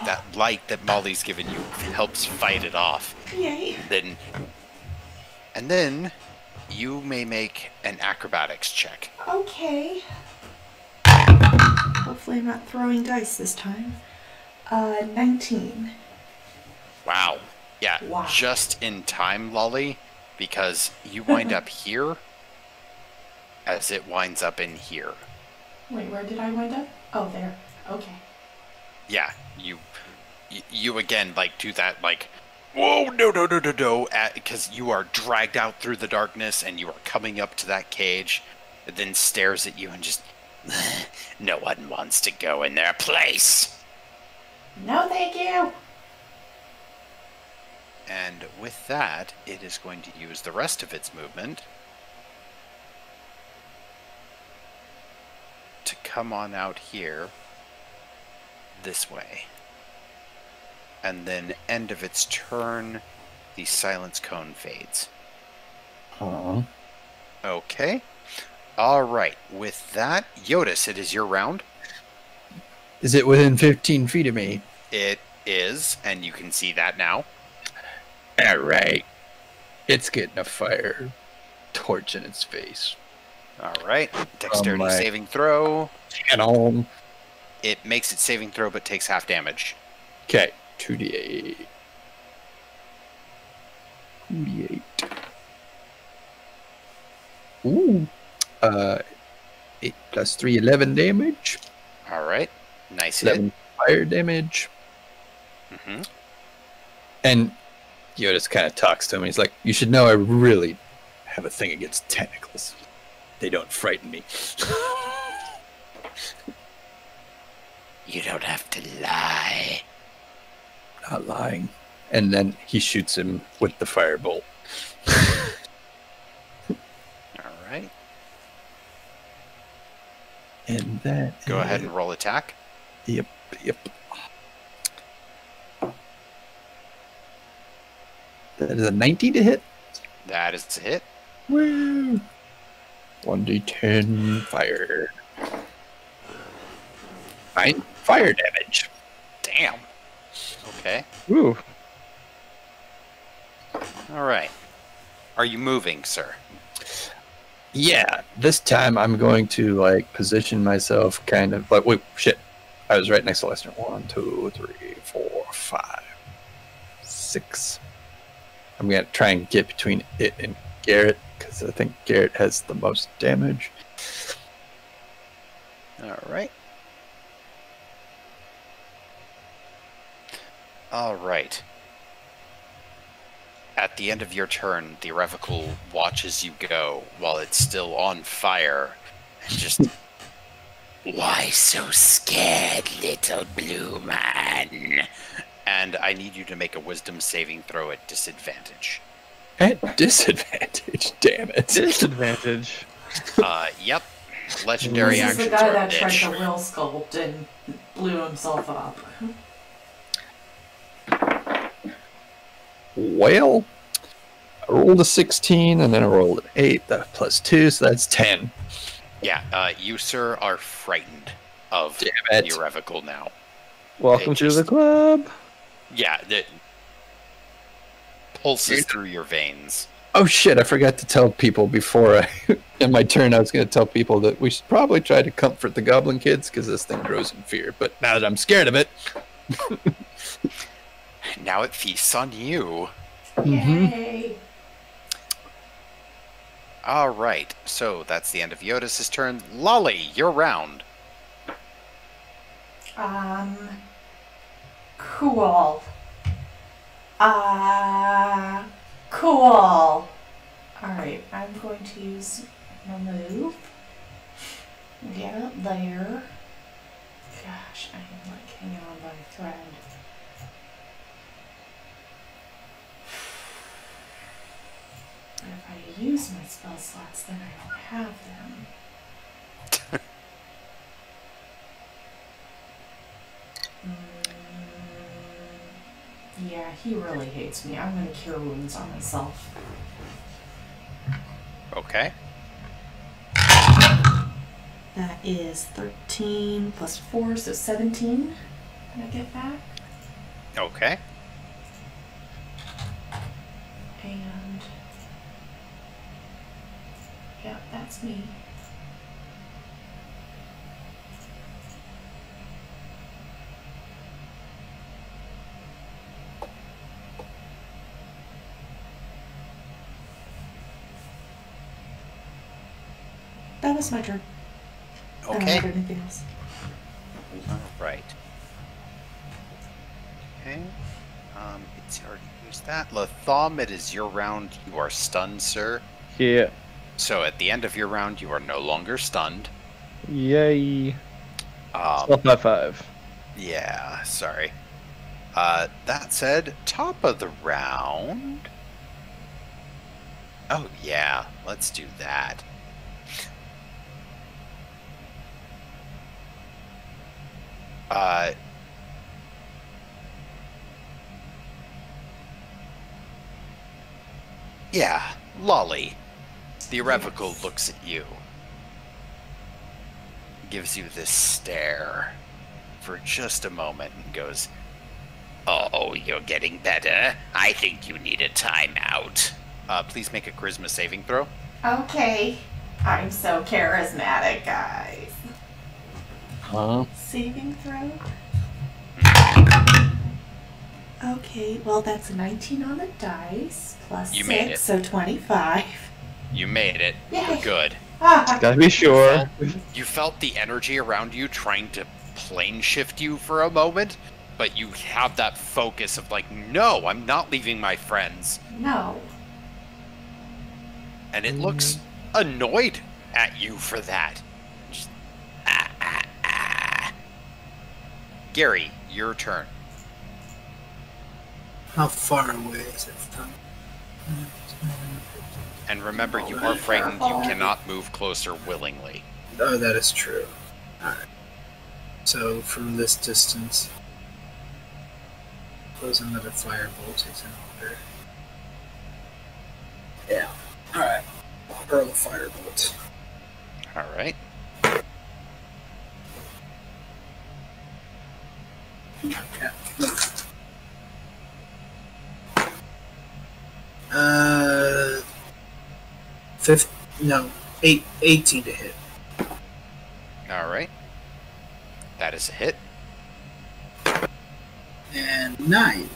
that light that Molly's given you helps fight it off. Yay. And then you may make an acrobatics check. Okay. Hopefully I'm not throwing dice this time. 19. Wow. Yeah, Wow. just in time, Lolly, because you wind up here as it winds up in here. Wait, where did I wind up? Oh, there. Okay. Yeah, you again, like, do that, like, whoa, no, because you are dragged out through the darkness and you are coming up to that cage. It then stares at you and just, no one wants to go in their place. No, thank you. And with that, it is going to use the rest of its movement to come on out here this way. And then end of its turn, the silence cone fades. Huh. Okay. All right. With that, Jyotis, it is your round. Is it within 15 feet of me? It is, and you can see that now. All right. It's getting a fire torch in its face. All right. Dexterity my- saving throw. And on. It makes its saving throw, but takes half damage. Okay. 2d8. 2d8. Ooh. 8 plus 3, 11 damage. All right. Nice hit. 11 fire damage. Mm-hmm. And Jyotis kind of talks to him. He's like, you should know I really have a thing against tentacles. They don't frighten me. You don't have to lie. Not lying. And then he shoots him with the firebolt. All right. And that Go ahead and roll attack. Yep. That is a 19 to hit. That is a hit. Woo! 1d10 fire. 9 fire damage. Damn. Okay. Ooh. All right. Are you moving, sir? Yeah, this time I'm going to like position myself kind of like wait, shit. I was right next to Lester. 1, 2, 3, 4, 5, 6. I'm gonna try and get between it and Garret because I think Garret has the most damage. All right. All right. At the end of your turn, the Irrevocable watches you go while it's still on fire. And just... Why so scared, little blue man? And I need you to make a wisdom saving throw at disadvantage. At disadvantage, damn it. Disadvantage. Yep. Legendary This is actions the guy are a that tried bitch. to will sculpt and blew himself up. Well, I rolled a 16 and then I rolled an 8. That plus 2, so that's 10. Yeah, you, sir, are frightened of Damn the it. Irrevocable now. Welcome It to the just- club. Yeah, it pulses through your veins. Oh shit, I forgot to tell people before in my turn, I was going to tell people that we should probably try to comfort the goblin kids because this thing grows in fear. But now that I'm scared of it, Now it feasts on you. Yay! All right, so that's the end of Jyotis' turn. Lolly, your round. Cool. Cool. Alright, I'm going to use my move. Get up there. Gosh, I am like hanging on by a thread. If I use my spell slots, then I don't have them. Yeah, he really hates me. I'm gonna cure wounds on myself. Okay. That is 13 plus 4, so 17. Can I get back? Okay. And yeah, that's me. That was my turn. I don't Okay. have anything else. All right. Okay. It's already used that. Latham, it is your round. You are stunned, sir. Yeah. So at the end of your round, you are no longer stunned. Yay. Um, Self high five. Yeah, sorry. That said, top of the round. Oh, yeah, let's do that. Yeah, Lolly. The Irrevocable looks at you. Gives you this stare for just a moment and goes, "Oh, you're getting better. I think you need a timeout. Please make a charisma saving throw." Okay. I'm so charismatic, guys. Huh? Saving throw? Okay, well that's a 19 on the dice, plus You 6, made it. so 25. You made it. Yay. You're good. Ah, Gotta be sure. You felt the energy around you trying to plane shift you for a moment, but you have that focus of like, no, I'm not leaving my friends. no. And it looks annoyed at you for that. Just, Gary, your turn. How far away is it from? And remember, you are frightened. You cannot move closer willingly. Oh, that is true. Alright. So, from this distance, close another firebolt is in order. Yeah. Alright. Hurl a firebolt. All right. Okay. 18 to hit. All right. That is a hit. And 9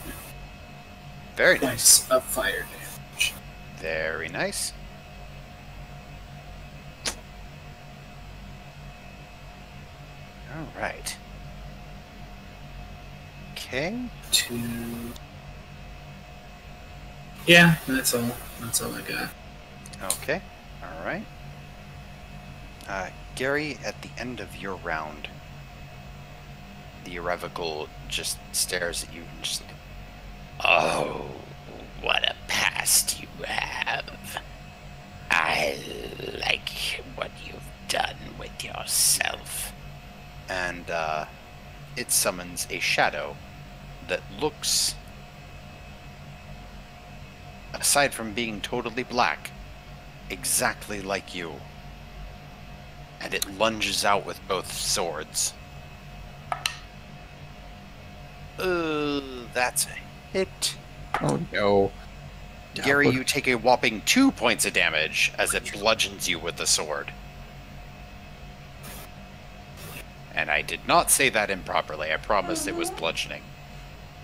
Very nice. points of fire damage. Very nice. All right. Okay. 2. Yeah, that's all. That's all I got. Okay. All right. Gary, at the end of your round, the Irrevocable just stares at you and just like, "Oh, what a past you have. I like what you've done with yourself." And it summons a shadow that looks, aside from being totally black, exactly like you. And it lunges out with both swords. That's a hit. Oh no. Gary, you take a whopping 2 points of damage as it bludgeons you with the sword. And I did not say that improperly. I promised it was bludgeoning.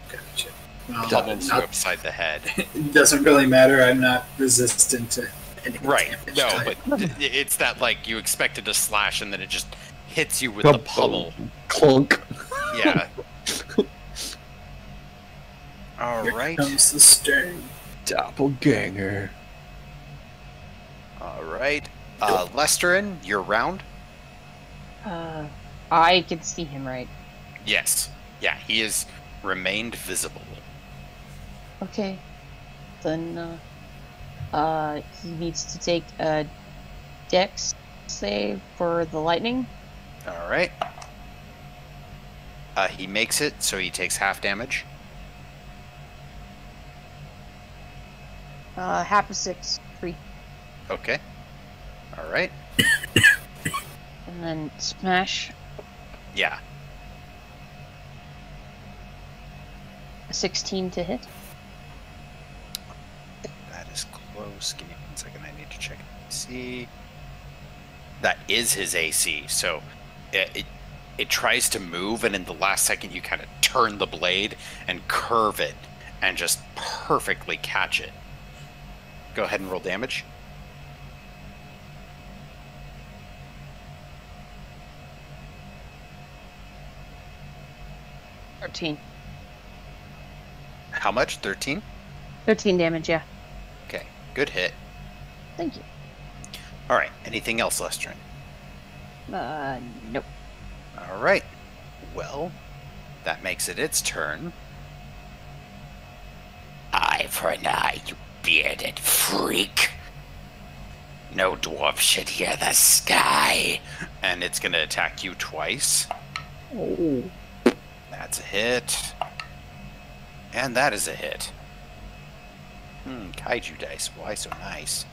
Gotcha. Well, Pummels you upside the head. it doesn't really matter. I'm not resistant to any Right. damage No, type. but it's that, like, you expected to slash and then it just hits you with the pummel. Clunk. Yeah. All Here right. comes the sting. Doppelganger. All right. Lesterin, your round? I can see him, right? Yes. Yeah, he has remained visible. Okay. Then, he needs to take a dex save for the lightning. All right. He makes it, so he takes half damage. Half of 6, 3. Okay. All right. And then smash, Yeah. a 16 to hit. That is close. Give me 1 second. I need to check AC. That is his AC. So it tries to move, and in the last second, you kind of turn the blade and curve it, and just perfectly catch it. Go ahead and roll damage. $13. How much? 13? 13 damage, yeah. Okay. Good hit. Thank you. All right. Anything else, Lestrin? Nope. All right. Well, that makes it its turn. Eye for an eye, you bearded freak. No dwarf should hear the sky. And it's going to attack you twice. Oh. That's a hit. And that is a hit. Kaiju dice. Why so nice?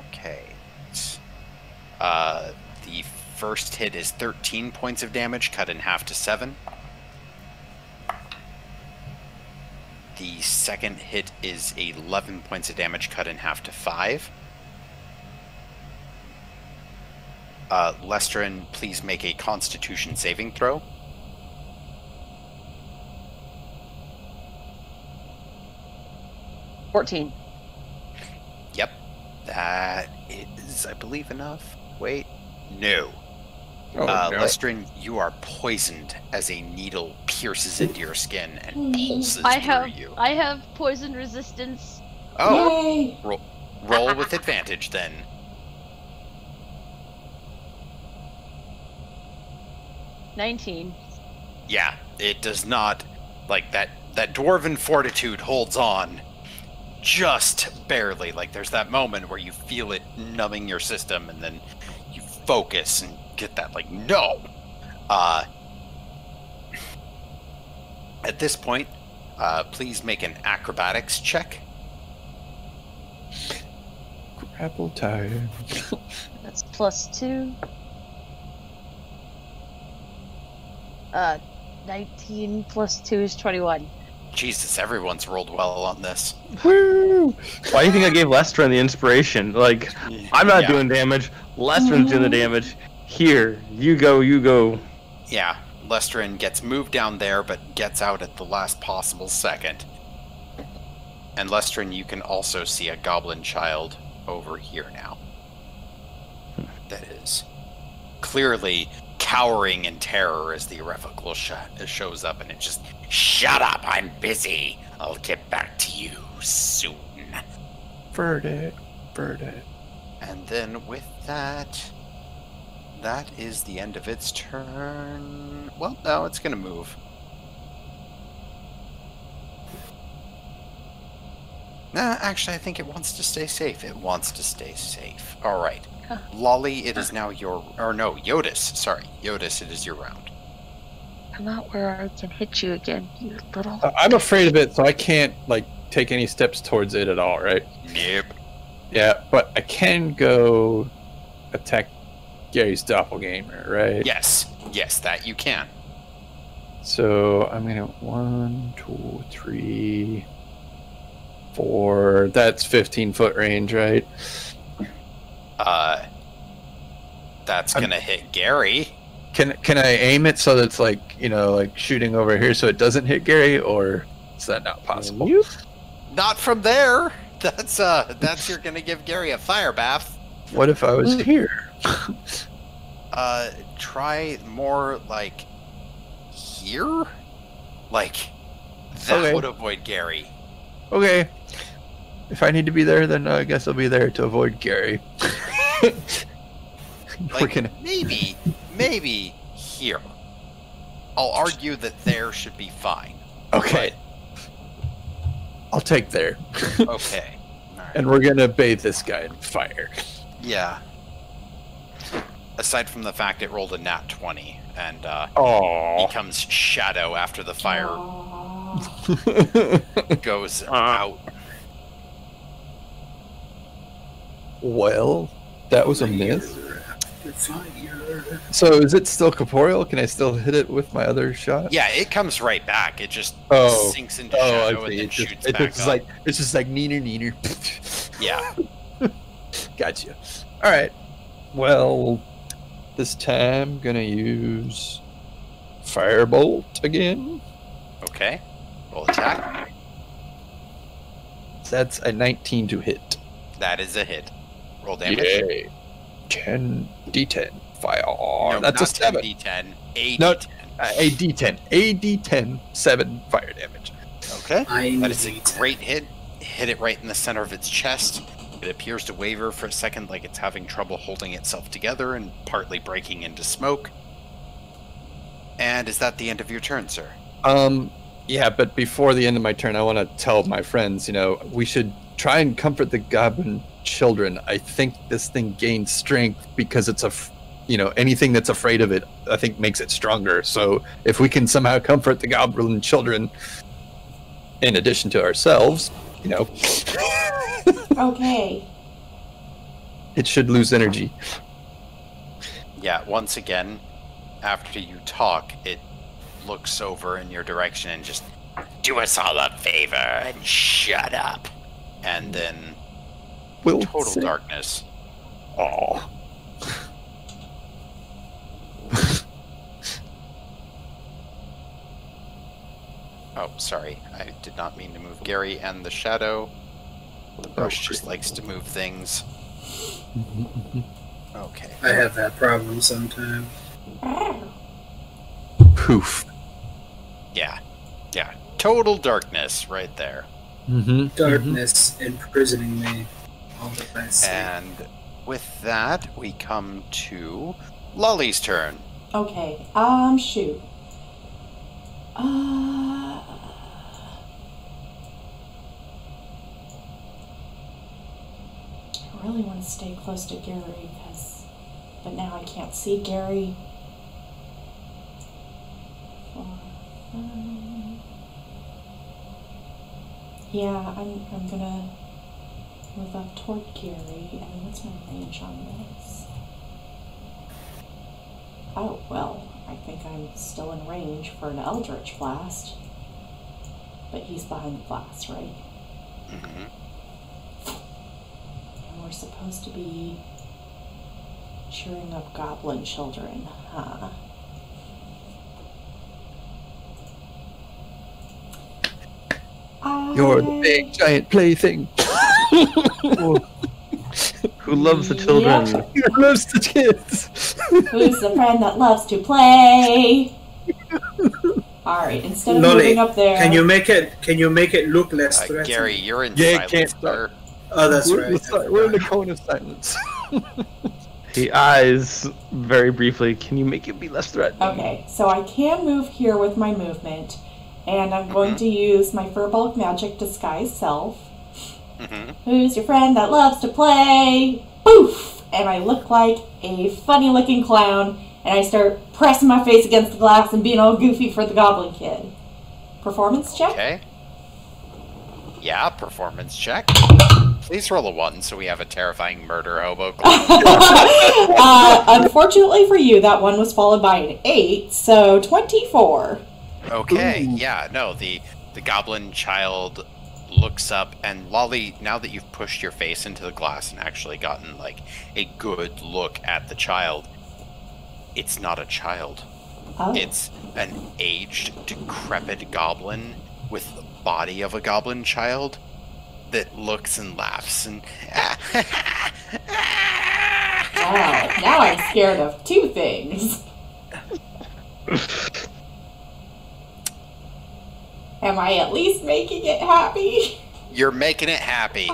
Okay. The first hit is 13 points of damage, cut in half to 7. The second hit is 11 points of damage, cut in half to 5. Lestrin, please make a Constitution saving throw. $14. Yep. That is, I believe, enough. Wait. No. Oh, no. Lestrin, you are poisoned as a needle pierces into your skin and pulses through you. I have poison resistance. Oh. Yay! Roll with advantage, then. $19. Yeah, it does not, like, that dwarven fortitude holds on just barely. Like, there's that moment where you feel it numbing your system, and then you focus and get that, like, no! At this point, please make an acrobatics check. Grapple time. That's +2. 19 plus 2 is 21. Jesus, everyone's rolled well on this. Woo! Why do you think I gave Lestrin the inspiration? Like, I'm not doing damage. Lestrin's doing the damage. Here, you go. Yeah, Lestrin gets moved down there, but gets out at the last possible second. And Lestrin, you can also see a goblin child over here now. That is clearly cowering in terror as the irrevocable shows up, and it just, shut up, I'm busy. I'll get back to you soon. Verdict. And then with that is the end of its turn. Well, no, it's gonna move. Nah, actually, I think it wants to stay safe. All right. Huh. Lolly, it is now your... Or no, Jyotis. Sorry. Jyotis, it is your round. I'm not where I can hit you again, you little... I'm afraid of it, so I can't, like, take any steps towards it at all, right? Nope. Yeah, but I can go attack Gary's doppelganger, right? Yes, that you can. So I'm gonna 1, 2, 3, 4. That's 15-foot range, right? That's gonna hit Gary. Can I aim it so that it's like, like shooting over here so it doesn't hit Gary, or is that not possible? Not from there. That's you're gonna give Gary a fire bath. What if I was here? Try more like here? Like that Okay. would avoid Gary. Okay. If I need to be there, then I guess I'll be there to avoid Gary. Like maybe here. I'll argue that there should be fine. Okay. I'll take there. Okay. All right. And we're gonna bathe this guy in fire. Yeah. Aside from the fact it rolled a nat 20 and Oh. becomes shadow after the fire Aw. goes out. Well, that was a miss. Fire. So is it still corporeal? Can I still hit it with my other shot? Yeah, it comes right back. It just Oh. sinks into Oh, shadow I and see. then It shoots just, back up. it's just like neener. Yeah. Gotcha. All right. Well, this time gonna use Firebolt again. Okay. Roll attack. That's a 19 to hit. That is a hit. Roll damage. Yay. 10 D10 fire. No, That's not a 7. 10 D10. A No, D10. A D10. A D10. 7 fire damage. Okay. I'm That is a D10. great hit. Hit it right in the center of its chest. It appears to waver for a second like it's having trouble holding itself together and partly breaking into smoke. And is that the end of your turn, sir? Yeah, but before the end of my turn, I want to tell my friends, we should try and comfort the goblin children. I think this thing gains strength because it's anything that's afraid of it, I think makes it stronger. So if we can somehow comfort the goblin children, in addition to ourselves, you know, Okay. it should lose energy. Yeah, once again, after you talk, it looks over in your direction and just, do us all a favor and shut up. And then Will total say- darkness. Aw. Oh, sorry. I did not mean to move Gary and the shadow. The brush just likes to move things. Okay. I have that problem sometimes. Poof. Yeah. Yeah. Total darkness right there. Mm-hmm. Darkness imprisoning me. All that I see. And with that, we come to Lolly's turn. Okay. Shoot. I really want to stay close to Gary but now I can't see Gary. 4, 5. Yeah, I'm gonna move up toward Gary. And what's my range on this? Oh, well, I think I'm still in range for an Eldritch Blast. But he's behind the glass, right? Mm-hmm. And we're supposed to be cheering up goblin children, huh? You're the big giant plaything. Who loves the children? Yep. Who loves the kids? Who's the friend that loves to play? Alright, instead of Lolly, moving up there... Can you make it look less threatening? Gary, you're in Yeah, silence, can't sir. Oh, that's we're, right. we're in the cone of silence. He eyes very briefly. Can you make it be less threatening? Okay, so I can move here with my movement, and I'm going to use my Firbolg magic disguise self. Who's your friend that loves to play? Poof! And I look like a funny-looking clown, and I start pressing my face against the glass and being all goofy for the goblin kid. Performance check? Okay. Yeah, performance check. Please roll a 1 so we have a terrifying murder hobo. Unfortunately for you, that one was followed by an 8, so 24. Okay, yeah, no, the goblin child looks up, and Lolly, now that you've pushed your face into the glass and actually gotten, like, a good look at the child, it's not a child. Oh. It's an aged, decrepit goblin with the body of a goblin child that looks and laughs and... Wow, now I'm scared of 2 things. Am I at least making it happy? You're making it happy.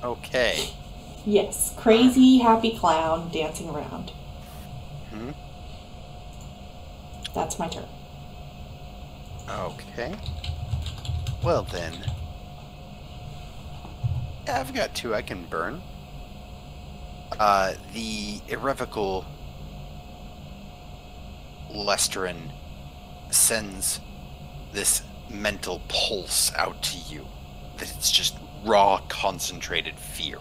Okay. Yes, crazy happy clown dancing around. Hmm? That's my turn. Okay. Well then. I've got 2 I can burn. The irrevocable Lesterin sends this mental pulse out to you. That it's just raw, concentrated fear.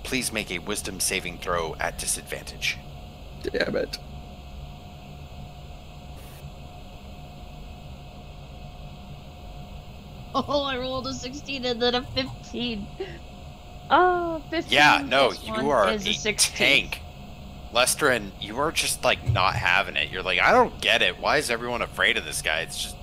Please make a wisdom saving throw at disadvantage. Damn it. Oh, I rolled a 16 and then a 15. Oh, 15. Yeah, no, plus you 1 are is a 16. tank. Lesterin, you are just, like, not having it. You're like, I don't get it. Why is everyone afraid of this guy? It's just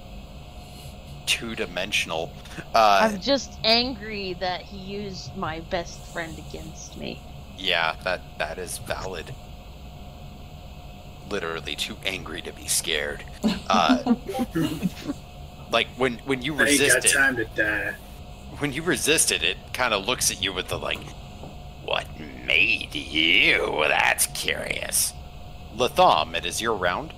two-dimensional. I'm just angry that he used my best friend against me. Yeah, that is valid. Literally too angry to be scared. Like, when you I ain't got resist it, time to die. when you resist it, it kind of looks at you with the, like, what made you? That's curious. Latham, it is your round.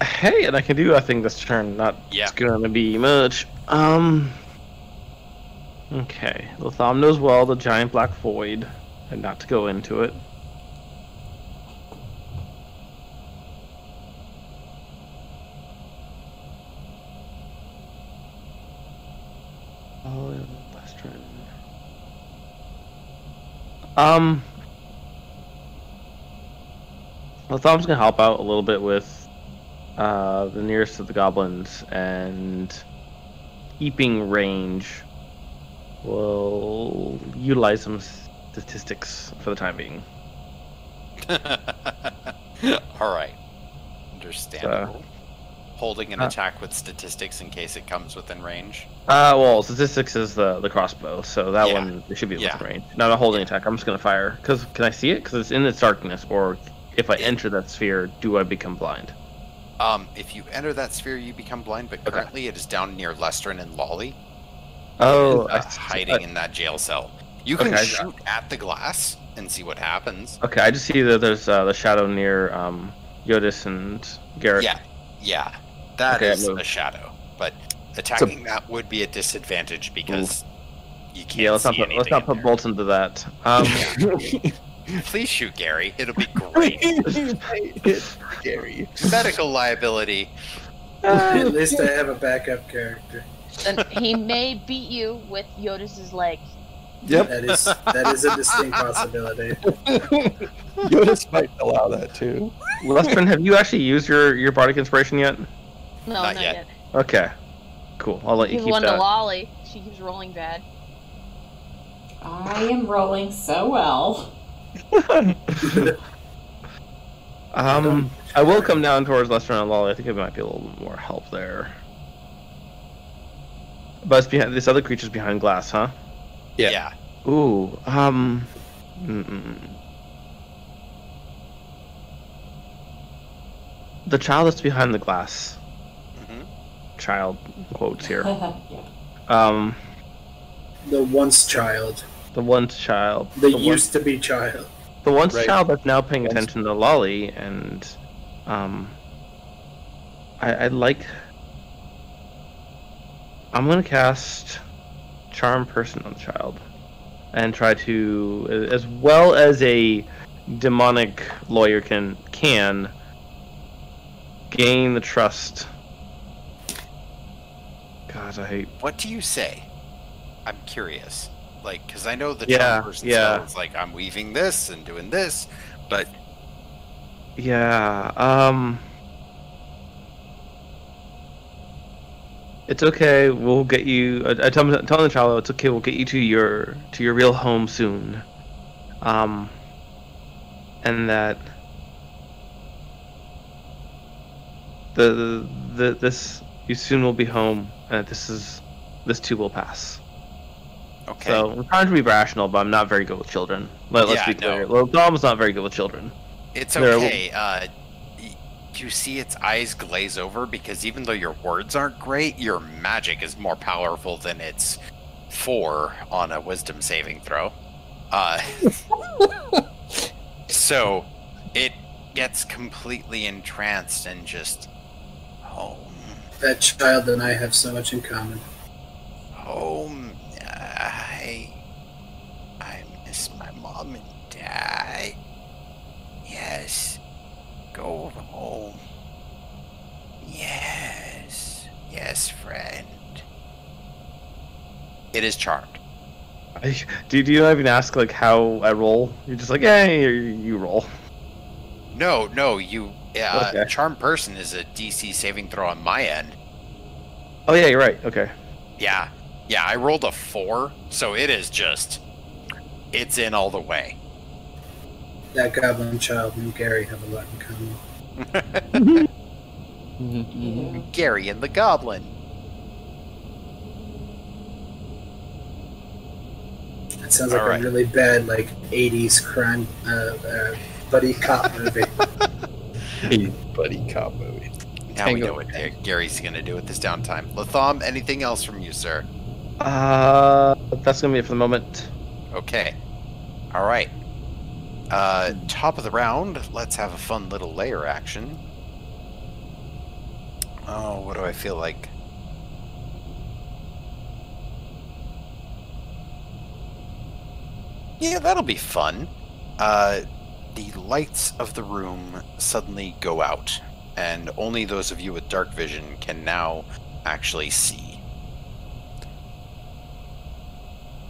Hey, and I can do a thing this turn. Not Yeah. it's gonna be much. Okay. Latham knows well the giant black void, and not to go into it. Latham's gonna help out a little bit with the nearest of the goblins, and keeping range will utilize some statistics for the time being. All right. Understandable. Holding an attack with statistics in case it comes within range. Well, statistics is the crossbow, so that one it should be within range. Not a holding attack. I'm just gonna fire. Cause can I see it? Cause it's in its darkness. Or if I enter that sphere, do I become blind? If you enter that sphere, you become blind. But currently, it is down near Lestrin and Lolly. Oh, hiding in that jail cell. You can shoot at the glass and see what happens. Okay, I just see that there's the shadow near Jyotis and Garret. Yeah, that is a shadow. But attacking that would be a disadvantage because you can't see anything. Let's not put bolts into that. Please shoot Gary. It'll be great. Gary. Medical liability. At least I have a backup character. And he may beat you with Jyotis's leg. Yep. That is a distinct possibility. Jyotis might allow that too. Lestrin, have you actually used your bardic inspiration yet? No, not yet. Okay, cool. I'll let you keep one that. to Lolly. She keeps rolling bad. I am rolling so well. I will come down towards Lestrin and Lolly. I think it might be a little more help there. But it's behind this other creature's behind glass, huh? Yeah. Ooh. The child that's behind the glass. Child quotes here. Yeah. The once child. The once child. The used to be child. The once child that's now paying attention to Lolly, and I'd like. I'm gonna cast Charm Person on the child, and try to, as well as a demonic lawyer can gain the trust. God, I hate. What do you say? I'm curious. Like, because I know the charm person sounds like I'm weaving this and doing this, but it's okay. We'll get you. I tell the child it's okay. We'll get you to your real home soon. And that this you soon will be home, and this too will pass. Okay. So I'm trying to be rational, but I'm not very good with children. Let's be clear. Well, Dom's not very good with children. It's okay. You see its eyes glaze over because even though your words aren't great, your magic is more powerful than its 4 on a wisdom saving throw. So it gets completely entranced and just home. That child and I have so much in common. Home. I miss my mom and dad. Yes. Go home. Yes, friend. It is charmed. Do you not even ask like how I roll? You're just like, you roll. No, you. Charmed person is a DC saving throw on my end. Oh yeah, you're right. Okay. Yeah, I rolled a 4, so it is just. It's in all the way. That goblin child and Gary have a lot in common. Gary and the goblin. That sounds like a really bad, 80s crime buddy cop movie. Buddy cop movie. Now we know what Gary's gonna do with this downtime. Latham, anything else from you, sir? That's gonna be it for the moment. Okay. All right. Top of the round, let's have a fun little layer action. Oh, what do I feel like? Yeah, that'll be fun. The lights of the room suddenly go out, and only those of you with dark vision can now actually see,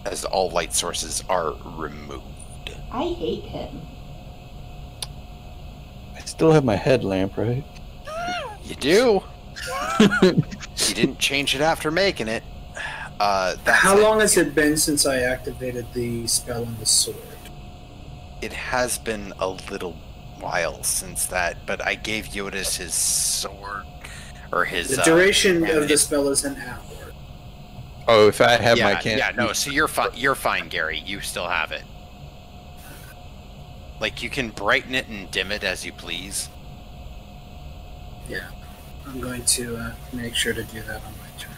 as all light sources are removed. I hate him. I still have my headlamp, right? You do. You didn't change it after making it. How long has it been since I activated the spell on the sword? It has been a little while since that, but I gave Jyotis his sword, or his... The duration of cannon. the spell is an hour. Oh, if I have my cannon. Yeah, no, so you're fine. You're fine, Gary. You still have it. Like, you can brighten it and dim it as you please. Yeah, I'm going to make sure to do that on my turn.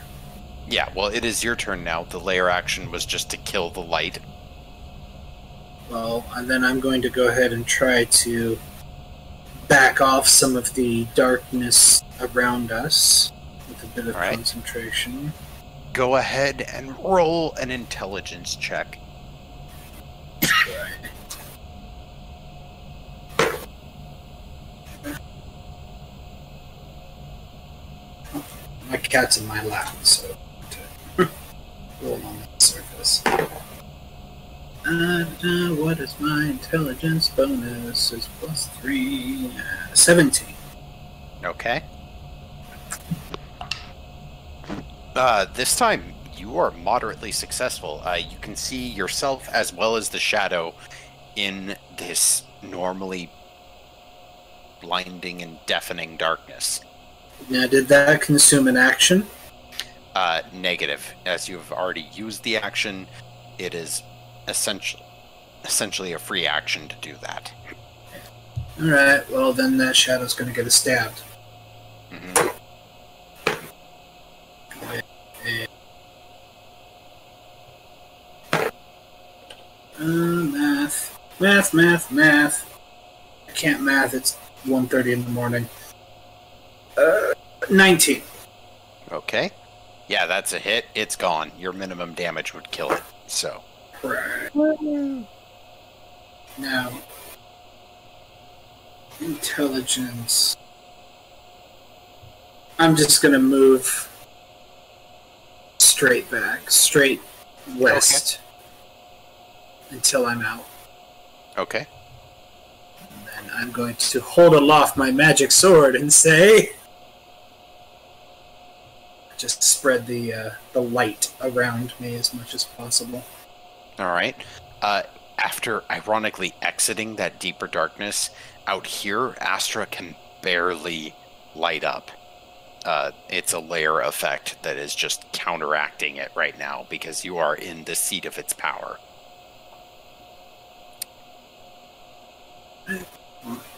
Yeah, well, it is your turn now. The layer action was just to kill the light. Well, and then I'm going to go ahead and try to back off some of the darkness around us with a bit of concentration. Go ahead and roll an intelligence check. Right. My cat's in my lap, so roll on that surface. What is my intelligence bonus? Is +3, 17. Okay. This time you are moderately successful. You can see yourself as well as the shadow in this normally blinding and deafening darkness. Now, did that consume an action? Negative. As you have already used the action, it is essentially a free action to do that. Alright, well then that shadow's gonna get stabbed. Mm-hmm. Math. I can't math, it's 1:30 in the morning. 19. Okay. Yeah, that's a hit. It's gone. Your minimum damage would kill it, so. Right. Now, intelligence. I'm just gonna move straight west, until I'm out. Okay. And then I'm going to hold aloft my magic sword and say, just spread the light around me as much as possible. All right. After ironically exiting that deeper darkness, out here, Astra can barely light up. It's a layer effect that is just counteracting it right now because you are in the seat of its power.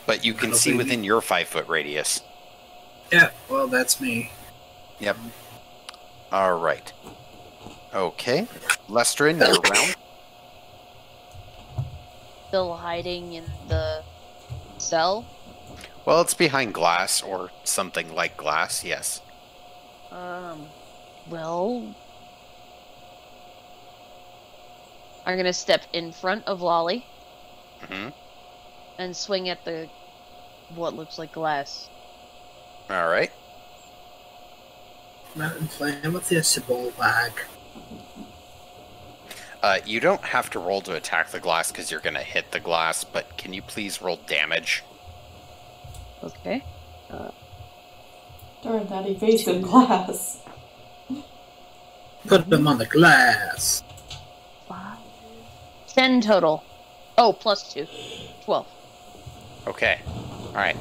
But you can see within your 5-foot radius. Yeah, well, that's me. Yep. All right. Okay. Lestrin, you're round. Still hiding in the cell? Well, it's behind glass or something like glass, yes. Well... I'm gonna step in front of Lolly. Mm-hmm. And swing at the... what looks like glass. All right. Mountain flame with the Firbolg bag. You don't have to roll to attack the glass because you're going to hit the glass, but can you please roll damage? Okay. Darn that evasive glass. Put them on the glass. 10 total. Oh, plus 2. 12. Okay. All right.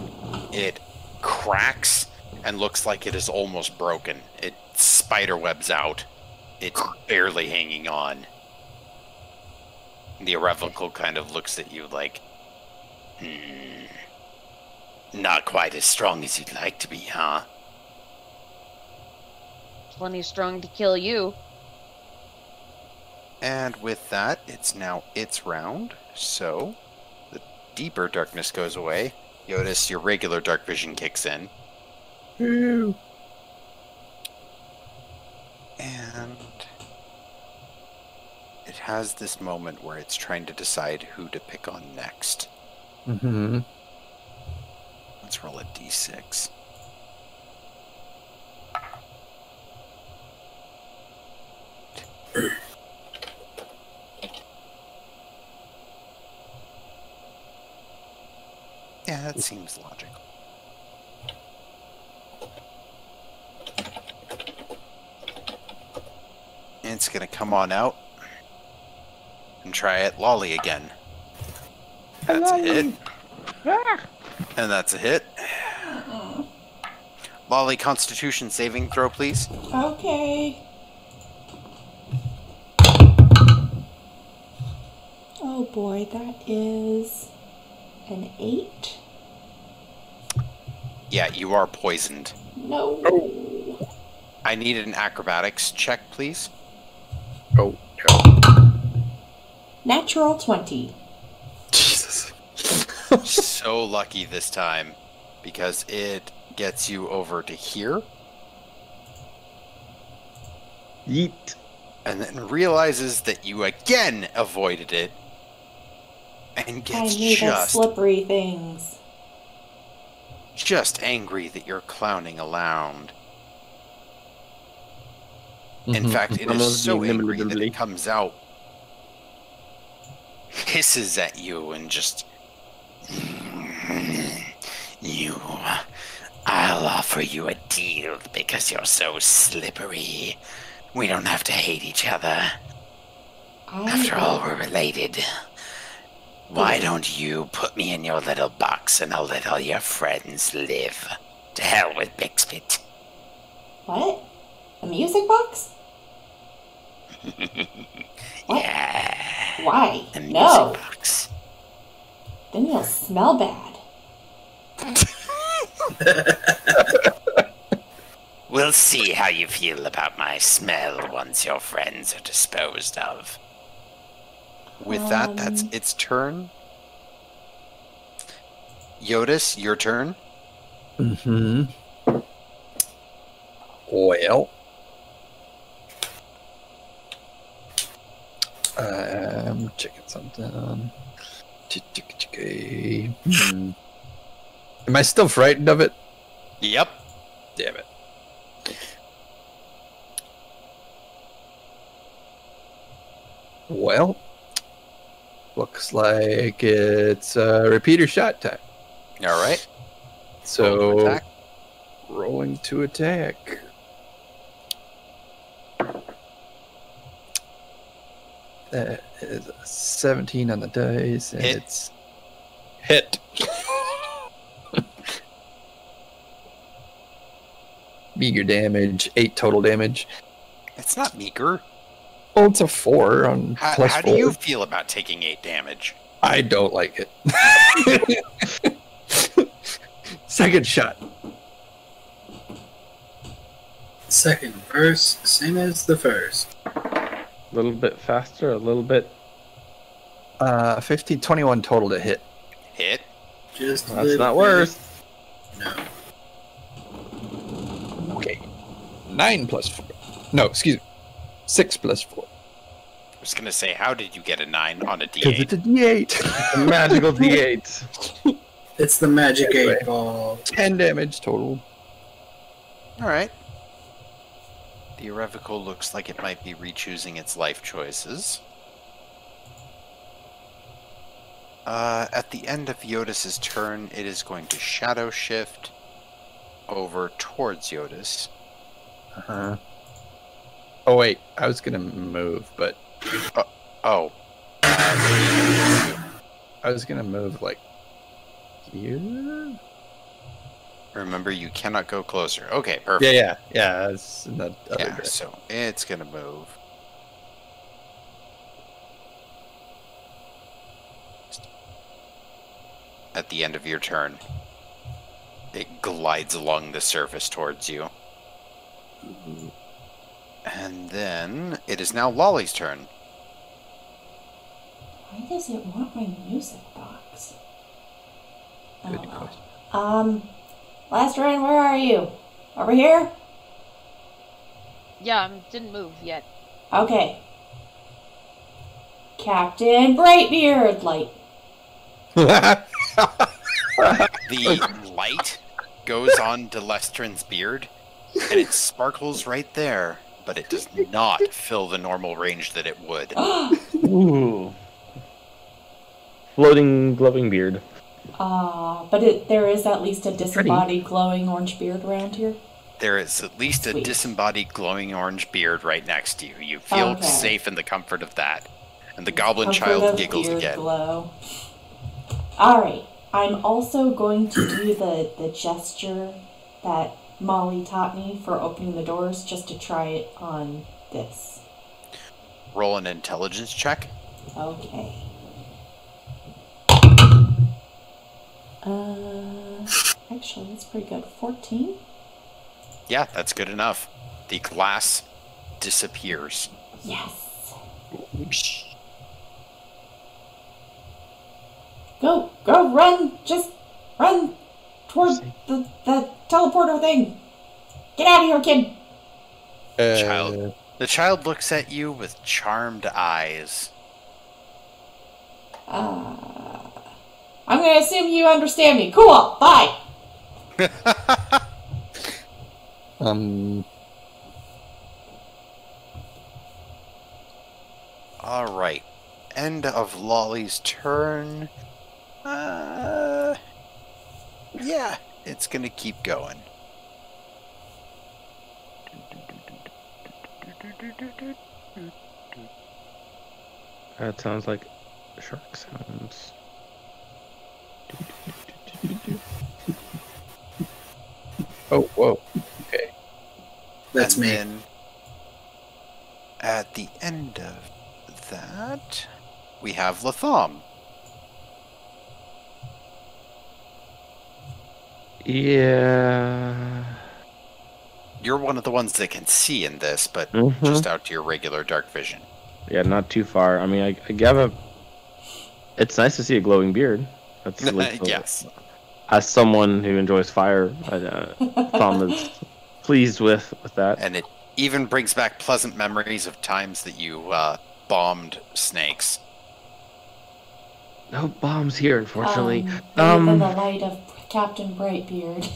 It cracks and looks like it is almost broken. It spiderwebs out. It's barely hanging on. The irrevocable kind of looks at you like, not quite as strong as you'd like to be, huh? Plenty strong to kill you. And with that, it's now its round, so the deeper darkness goes away. Jyotis, your regular dark vision kicks in. Ew. And it has this moment where it's trying to decide who to pick on next. Mm-hmm. Let's roll a d6. That seems logical. And it's gonna come on out and try it Lolly again. That's a hit. And that's a hit. Lolly, Constitution saving throw, please. Okay. Oh boy, that is an 8. Yeah, you are poisoned. No. I need an acrobatics check, please. Oh, no. Natural 20. Jesus. So lucky this time, because it gets you over to here, Yeet. and then realizes that you again avoided it, and I gets knew those slippery things. just angry that you're clowning around. In Mhm. fact, it is Almost so being angry that nimbly. it comes out, hisses at you, and just... I'll offer you a deal because you're so slippery. We don't have to hate each other. After all, we're related. Why don't you put me in your little box and I'll let all your friends live? To hell with Bixbit. What? A music box? What? Yeah. Why? The music No. box. Then you'll smell bad. We'll see how you feel about my smell once your friends are disposed of. With that, that's its turn. Jyotis, your turn. Mm-hmm. Well. I'm checking something. Hmm. Am I still frightened of it? Yep. Damn it. Well, looks like it's repeater shot time. All right. So, Roll to attack. rolling to attack. That is a 17 on the dice, and Hit. it's hit. Meager damage, 8 total damage. It's not meager. Well, it's a 4 on How plus 4. do you feel about taking 8 damage? I don't like it. Second shot. Second verse, same as the first. A little bit faster, a little bit. 15, 21 total to hit. Hit. Just a That's little not bit. worse. No. Okay. 9 plus 4. No, excuse me. 6 plus 4. I was gonna say, how did you get a 9 on a Because D8? it's a D8. A magical D8. It's the magic Anyway. 8 ball. 10 damage total. Alright. The Irrevocable looks like it might be re-choosing its life choices. At the end of Jyotis' turn, it is going to shadow shift over towards Jyotis. Uh-huh. Oh, wait. I was going to move, but... Oh. I was going to move, like, here? Remember, you cannot go closer. Okay, perfect. Yeah. It's in the other Yeah, direction. so it's gonna move. At the end of your turn, it glides along the surface towards you. And then it is now Lolly's turn. Why does it want my music box? Good Oh, question. Latham, where are you? Over here? Yeah, didn't move yet. Okay. Captain Brightbeard, light. The light goes on to Lestrin's beard, and it sparkles right there, but it does not fill the normal range that it would. Ooh. Floating, glowing beard. But there is at least a disembodied glowing orange beard around here? There is at least a Sweet. disembodied glowing orange beard right next to you. You feel Okay. safe in the comfort of that. And the goblin Comfort child of giggles beard again. glow. Alright, I'm also going to do the gesture that Molly taught me for opening the doors, just to try it on this. Roll an intelligence check. Okay. Actually, that's pretty good. 14? Yeah, that's good enough. The glass disappears. Yes. Go, run! Just run towards the teleporter thing. Get out of here, kid. Child. The child looks at you with charmed eyes. I'm going to assume you understand me. Cool. Bye. All right. End of Lolly's turn. Yeah, it's gonna keep going. That sounds like shark sounds. Oh, whoa. Okay. That's And me. then at the end of that, we have Latham. Yeah. You're one of the ones that can see in this, but Mhm. just out to your regular dark vision. Yeah, not too far. I mean, I have a. It's nice to see a glowing beard. That's like, Yes. As someone who enjoys fire, Tom is pleased with that. And it even brings back pleasant memories of times that you bombed snakes. No bombs here, unfortunately. Bathe in the light of Captain Brightbeard.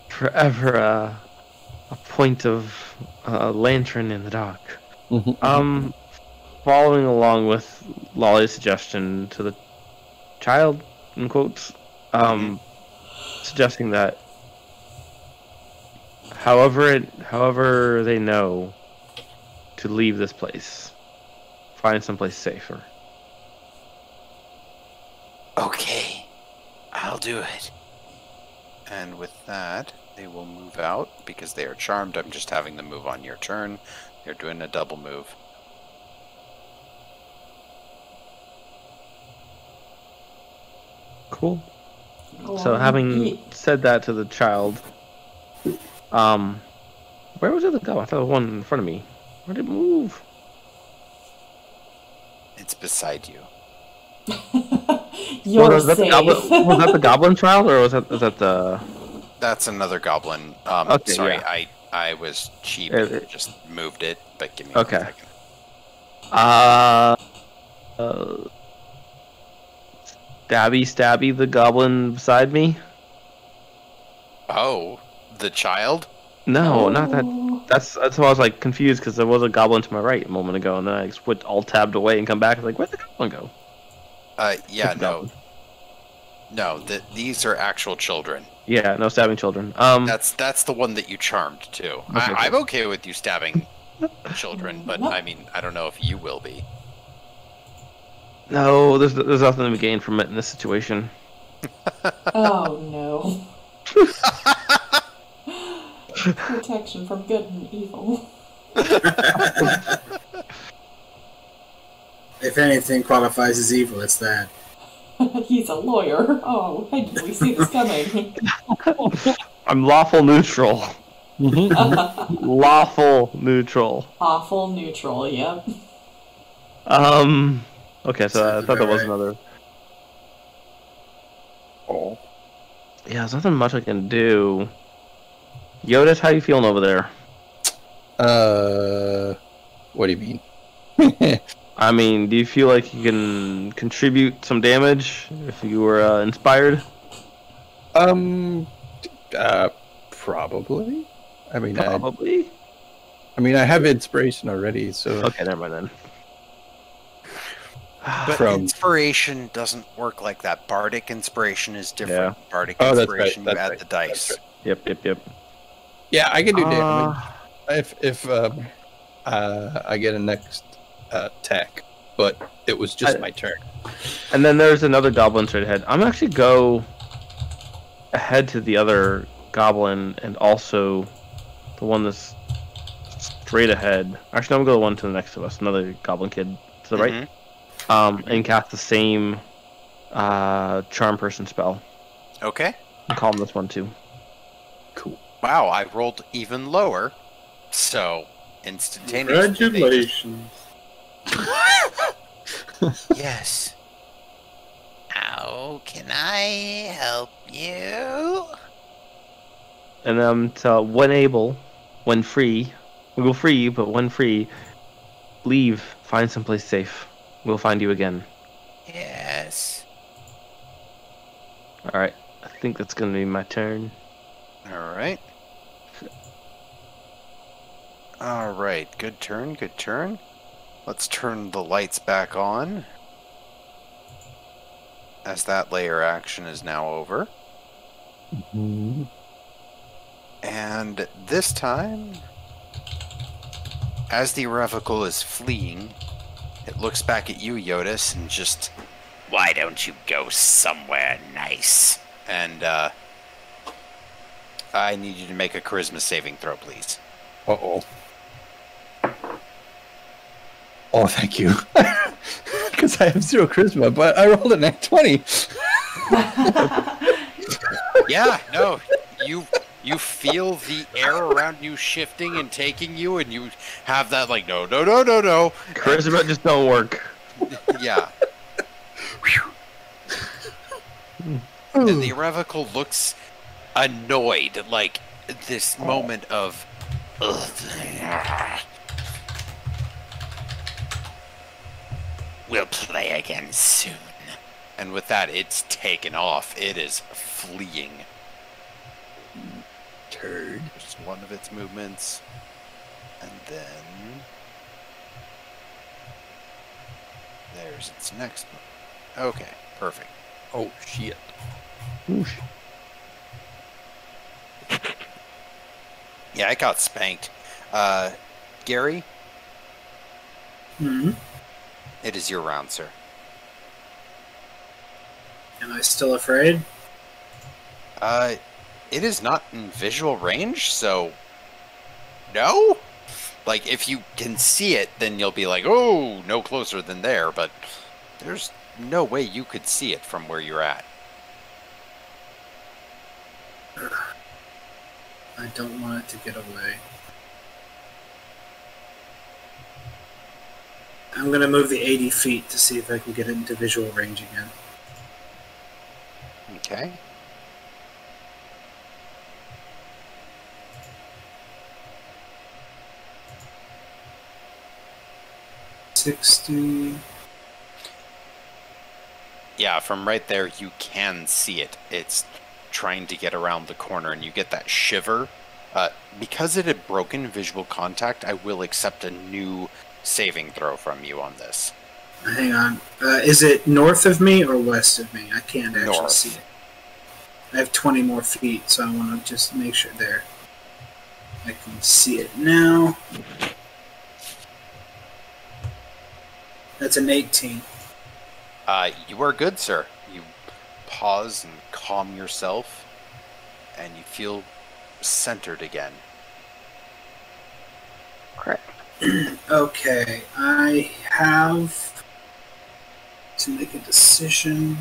Forever a point of lantern in the dark. Following along with Lolly's suggestion to the child, in quotes, suggesting that however they know to leave this place, find someplace safer. Okay, I'll do it. And with that, they will move out because they are charmed. I'm just having them move on your turn. They're doing a double move. Cool. So having said that to the child, where was the other go? I thought there was one in front of me. Where did it move? It's beside you. You're was that safe. Was that the goblin child, or was that the? That's another goblin. Okay, Sorry, yeah. I was cheap It- and just moved it, but give me Okay. 1 second. Stabby, the goblin beside me. Oh, the child? No, not that. That's why I was like confused because there was a goblin to my right a moment ago, and then I just went all tabbed away and come back. I was like, where'd the goblin go? Yeah, It's a no. goblin. No, these are actual children. Yeah, no stabbing children. That's the one that you charmed too. Okay, I'm okay with you stabbing children, but No. I mean, I don't know if you will be. No, there's nothing to be gained from it in this situation. Oh no. Protection from good and evil. If anything qualifies as evil, it's that. He's a lawyer. Oh, when did we see this coming? I'm lawful neutral. Lawful neutral. Awful neutral, yep. Okay, so I thought there was another. Oh. Yeah, there's nothing much I can do. Jyotis, how you feeling over there? What do you mean? I mean, do you feel like you can contribute some damage if you were inspired? Probably. I mean, Probably. I have inspiration already, so. Okay, never mind then. But From- inspiration doesn't work like that. Bardic inspiration is different. Bardic Oh, that's right, inspiration, that's you add right, the dice. that's Yep. Yeah, I can do damage if I get a next attack, but it was just my turn. And then there's another goblin straight ahead. I'm actually go ahead to the other goblin and also the one that's straight ahead. Actually, I'm gonna go the one to the next to us, another goblin kid to the right. And cast the same charm person spell. Okay. And call him this one too. Cool. Wow, I rolled even lower. So, instantaneously. Congratulations. Yes. How can I help you? And to when able, when free, we will free you, but when free, leave, find someplace safe. We'll find you again. Yes. Alright, I think that's gonna be my turn. Alright. Alright, good turn. Let's turn the lights back on. As that layer action is now over. And this time, as the Irrevocable is fleeing, it looks back at you, Jyotis, and just, why don't you go somewhere nice? And, I need you to make a charisma saving throw, please. Uh-oh. Oh, thank you. Because I have 0 charisma, but I rolled a nat 20. Yeah, no, you feel the air around you shifting and taking you, and you have that like, no. Charisma just don't work. Yeah. And the Irrevocable looks annoyed, like this moment of, we'll play again soon. And with that, it's taken off. It is fleeing. Turd. Just one of its movements. And then there's its next move. Okay, perfect. Oh, shit. Yeah, I got spanked. Gary, it is your round, sir. Am I still afraid? It is not in visual range, so no? Like, if you can see it, then you'll be like, oh, no closer than there, but there's no way you could see it from where you're at. I don't want it to get away. I'm gonna move the 80 feet to see if I can get it into visual range again. Okay. Yeah, from right there you can see it. It's trying to get around the corner, and you get that shiver. Because it had broken visual contact, I will accept a new saving throw from you on this. Hang on. Is it north of me or west of me? I can't actually North. see it. I have 20 more feet, so I want to just make sure there. I can see it now. That's an 18. You are good, sir. You pause and calm yourself, and you feel centered again. Correct. Okay, I have to make a decision.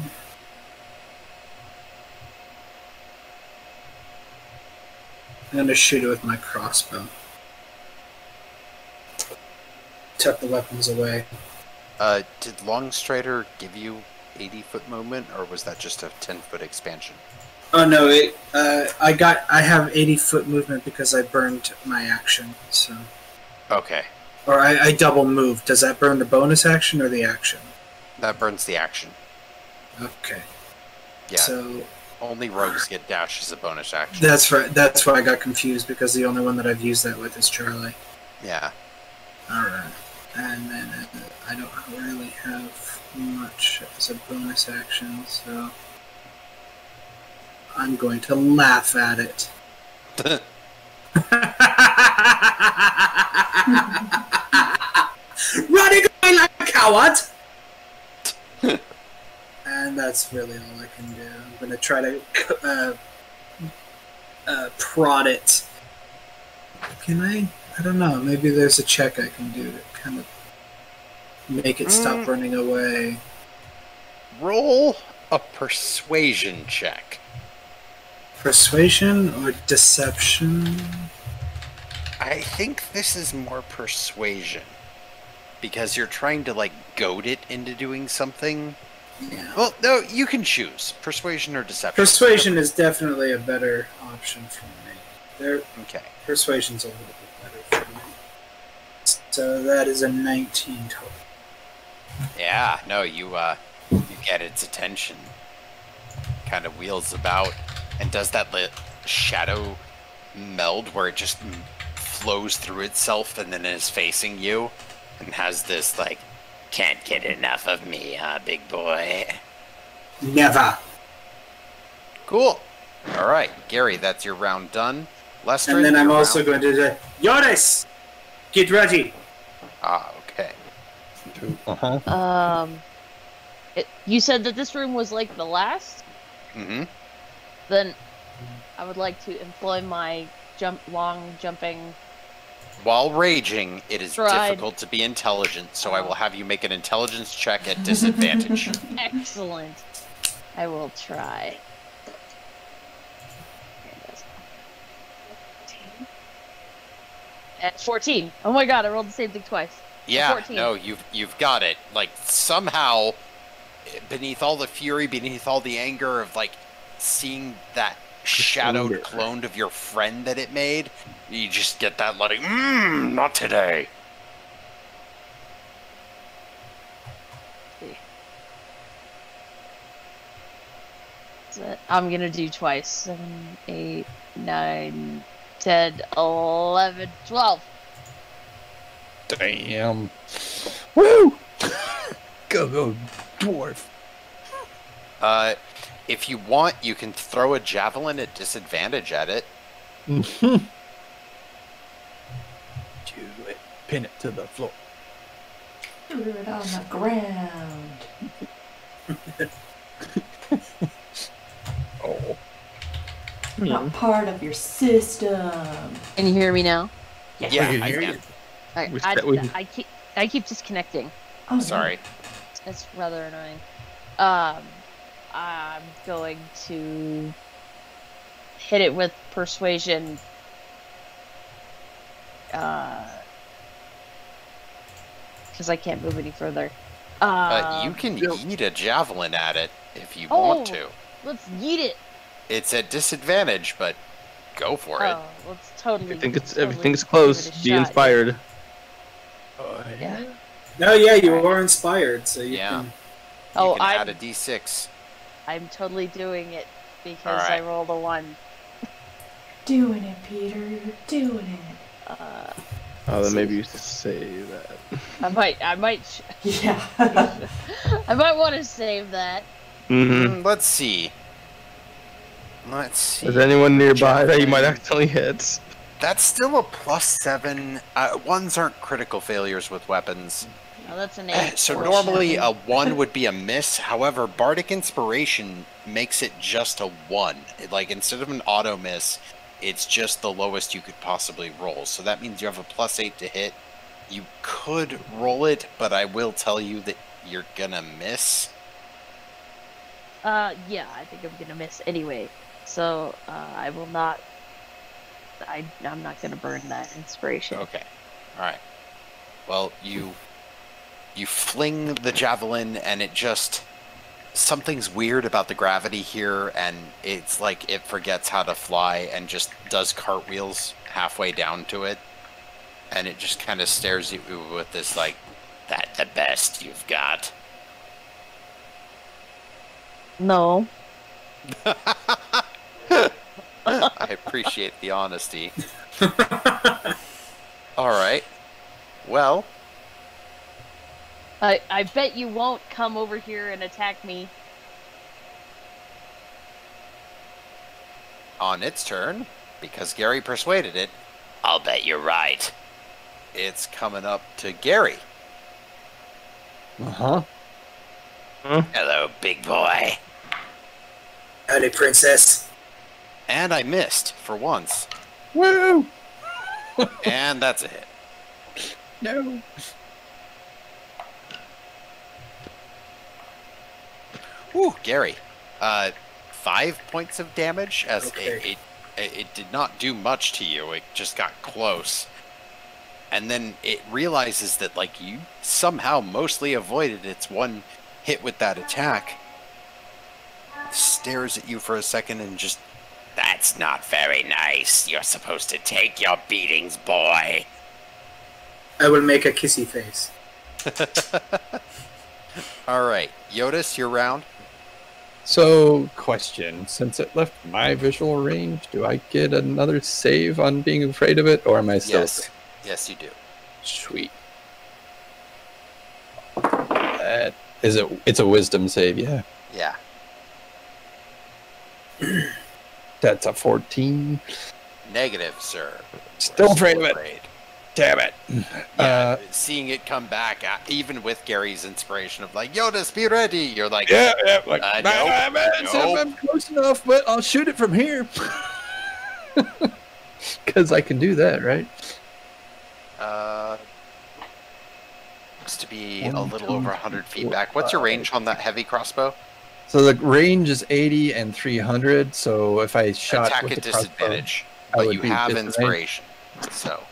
I'm going to shoot it with my crossbow. Tuck the weapons away. Did Longstrider give you 80-foot movement, or was that just a 10-foot expansion? Oh no, I have 80-foot movement because I burned my action, so. Okay. Or I double moved. Does that burn the bonus action or the action? That burns the action. Okay. Yeah. So only rogues get dash as a bonus action. that's right. That's why I got confused because the only one that I've used that with is Charlie. Yeah. All right. And then I don't really have much as a bonus action, so I'm going to laugh at it. Running away like a coward! And that's really all I can do. I'm going to try to prod it. Can I? I don't know. Maybe there's a check I can do to kind of make it stop running away. Roll a persuasion check. Persuasion or deception? I think this is more persuasion. Because you're trying to, like, goad it into doing something. Yeah. Well, no, you can choose. Persuasion or deception. Persuasion is definitely a better option for me. Okay. Persuasion's a little bit better for me. So that is a 19 total. Yeah, no, you get its attention. Kind of wheels about and does that shadow meld where it just flows through itself and then is facing you and has this, like, can't get enough of me, huh, big boy? Never. Cool. All right, Gary, that's your round done. Lester, And then I'm also going to say, Jyotis! Get ready! Ah, okay. Uh-huh. You said that this room was like the last? Mm-hmm. Then I would like to employ my long jumping. While raging, it is Stride. difficult to be intelligent, so I will have you make an intelligence check at disadvantage. Excellent. I will try. At 14. Oh my god, I rolled the same thing twice. Yeah, 14. no, you've got it. Like, somehow, beneath all the fury, beneath all the anger of, like, seeing that shadowed clone of your friend that it made, you just get that, like, not today. So I'm gonna do twice. 7, 8, 9, 10, 11, 12. Damn. Woo! Go, dwarf. If you want, you can throw a javelin at disadvantage at it. Do it. Pin it to the floor. Do it on the ground. Oh. Not part of your system. Can you hear me now? Yeah, can I hear can. you. I keep disconnecting. Oh, Sorry. It's rather annoying. I'm going to hit it with persuasion. Because I can't move any further. You can eat a javelin at it if you want to. Let's yeet it. It's at disadvantage, but go for it. Let's totally. Everything's close. Be inspired. Yeah. No, yeah, you are inspired, so you Yeah. can... You can add a d6. I'm totally doing it because Alright. I rolled a 1. doing it, Peter. You're doing it. Then maybe you should say that. I might. Yeah. I might want to save that. Mm-hmm. Let's see. Is anyone nearby that you might accidentally hit? That's still a +7. Ones aren't critical failures with weapons. Oh, that's an 8. So normally a 1 would be a miss. However, Bardic Inspiration makes it just a 1. Like, instead of an auto miss, it's just the lowest you could possibly roll. So that means you have a +8 to hit. You could roll it, but I will tell you that you're gonna miss. Yeah, I think I'm gonna miss anyway. So, I will not... I'm not gonna burn that inspiration. Okay. Alright. Well, you fling the javelin, and it just... Something's weird about the gravity here, and it's like it forgets how to fly and just does cartwheels halfway down to it. And it just kind of stares at you with this, like, that's the best you've got. No. I appreciate the honesty. Alright. Well, I bet you won't come over here and attack me. On its turn, because Gary persuaded it, I'll bet you're right. It's coming up to Gary. Uh-huh. Hello, big boy. Howdy, princess. And I missed for once. Woo! And that's a hit. No. Ooh, Gary. 5 points of damage as Okay. it did not do much to you. It just got close. And then it realizes that, like, you somehow mostly avoided its one hit with that attack. Stares at you for a second and just, that's not very nice. You're supposed to take your beatings, boy. I will make a kissy face. Alright, Jyotis, your round. So, question. Since it left my visual range, do I get another save on being afraid of it, or am I still Yes. Yes, you do. Sweet. It's a wisdom save, yeah. Yeah. That's a 14. Negative, sir. Still We're afraid of it. Damn it. Yeah, seeing it come back, even with Gary's inspiration of like, Jyotis, be ready. You're like, Yeah, like, nope. I'm close enough, but I'll shoot it from here. Because I can do that, right? Looks to be a little over 100 feet back. What's your range on that heavy crossbow? So the range is 80 and 300, so if I shot Attack with at the crossbow, disadvantage, I but would you be have disadvantaged. inspiration. So,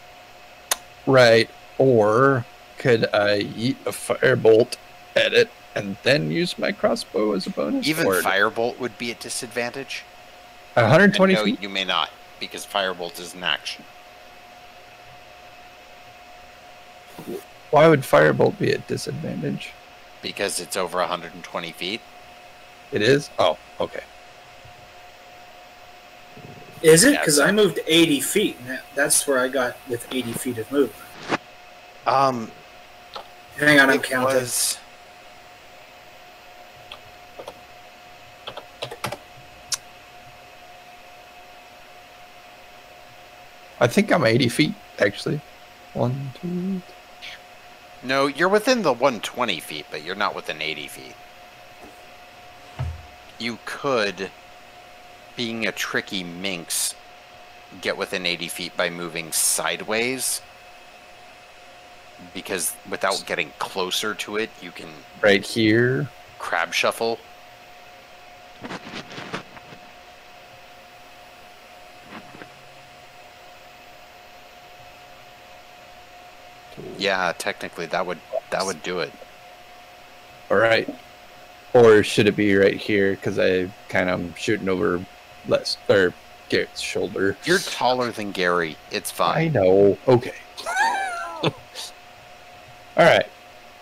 Right, or could I yeet a firebolt at it and then use my crossbow as a bonus? even or Firebolt would be at disadvantage. 120 And no, feet? you may not, because Firebolt is an action. Why would firebolt be at disadvantage? Because it's over 120 feet. It is? Oh, okay. Is it? Yeah, Because so- I moved 80 feet. And that's where I got with 80 feet of movement. Hang on, I'm It counting. was... I think I'm 80 feet, actually. 1, 2... No, you're within the 120 feet, but you're not within 80 feet. You could, being a tricky minx, get within 80 feet by moving sideways. Because without getting closer to it, you can Right here. crab shuffle. Yeah, technically that would do it. All right. Or should it be right here? Because I kind of am shooting over Garrett's shoulder. You're taller than Gary. It's I fine. know. Okay. All right.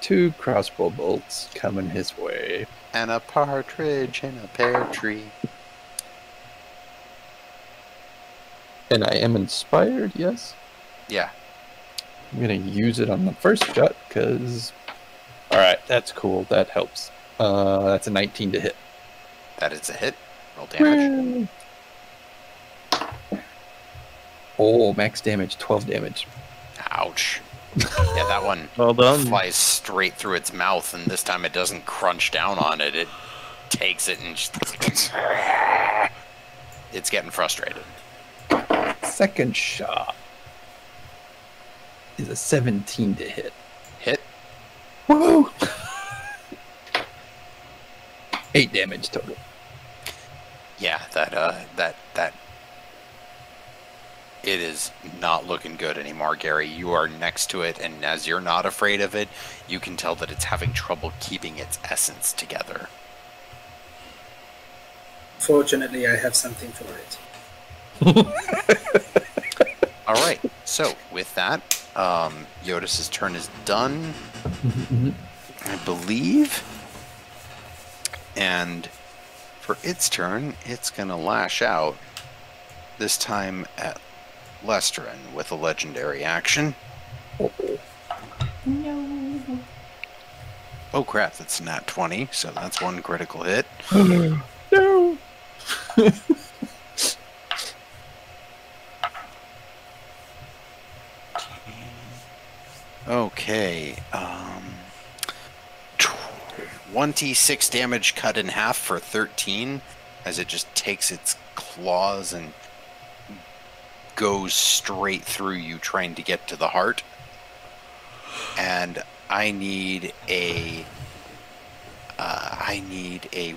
2 crossbow bolts coming his way. And a partridge in a pear tree. And I am inspired, yes. Yeah. I'm going to use it on the first shot because... All right, that's cool. That helps. That's a 19 to hit. That is a hit. Roll damage. Oh, max damage, 12 damage. Ouch. Yeah, that one Well done. flies straight through its mouth, and this time it doesn't crunch down on it. It takes it and just... It's getting frustrated. Second shot is a 17 to hit. Hit. Woo! 8 damage total. Yeah, that it is not looking good anymore, Gary. You are next to it, and as you're not afraid of it, you can tell that it's having trouble keeping its essence together. Fortunately, I have something for it. All right. So with that, Jyotis' turn is done, I believe. And for its turn, it's gonna lash out. This time at Lestrin with a legendary action. No. Oh crap, that's nat 20, so that's one critical hit. No. Okay, 26 damage cut in half for 13, as it just takes its claws and goes straight through you, trying to get to the heart. And I need a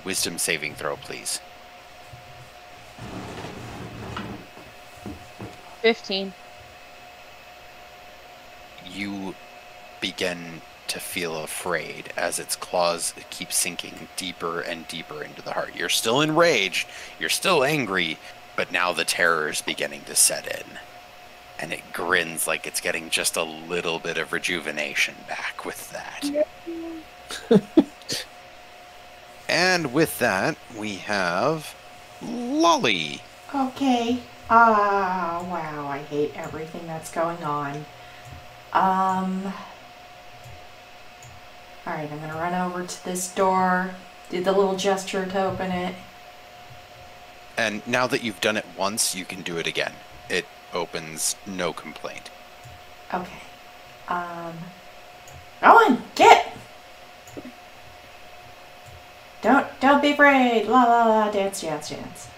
wisdom saving throw, please. 15. You begin to feel afraid as its claws keep sinking deeper and deeper into the heart. You're still enraged, you're still angry, but now the terror is beginning to set in. And it grins like it's getting just a little bit of rejuvenation back with that. And with that, we have Lolly. Okay. Wow, I hate everything that's going on. Alright, I'm gonna run over to this door, do the little gesture to open it. And now that you've done it once, you can do it again. It opens, no complaint. Okay. Go on, get! Don't be afraid. La la la, dance, dance, dance.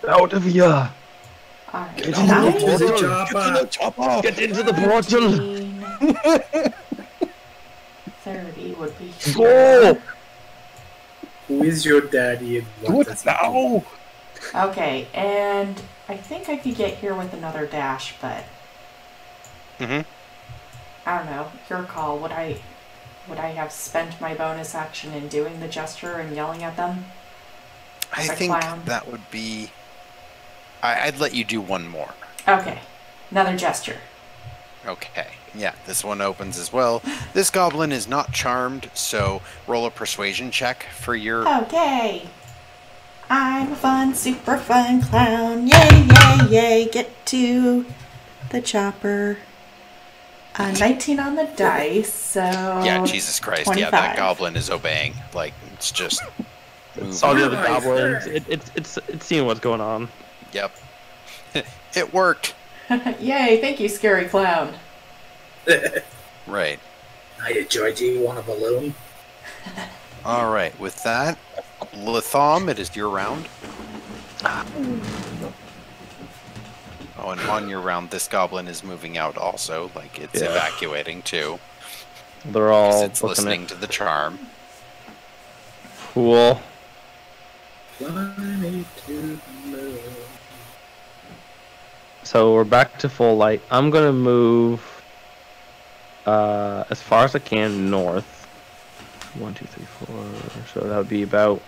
Out of here! Alright. Get into the chopper. Get into the portal! 30 would be. Go! Who is your daddy and what does he do? Okay, and I think I could get here with another dash, but Mm-hmm. I don't know. Your call. Would I have spent my bonus action in doing the gesture and yelling at them? I As a think clown? that would be... I'd let you do one more. Okay, another gesture. Okay, yeah, this one opens as well. This goblin is not charmed, so roll a persuasion check for your... Okay. I'm a fun, super fun clown. Yay, yay, yay. Get to the chopper. 19 on the dice, so... Yeah, Jesus Christ, 25. yeah, that goblin is obeying. Like, it's just... It's all the other Nice. goblins. It's seeing what's going on. Yep. It worked. Yay, thank you, scary clown. Right. Hiya, Joy, do you want a balloon? Alright, with that, Latham, it is your round. Oh, and on your round, this goblin is moving out also. Like, it's Yeah. evacuating too. They're 'Cause all it's looking listening at to the charm. cool. Fly me to the moon. So we're back to full light. I'm gonna move as far as I can north. 1, 2, 3, 4. So that would be about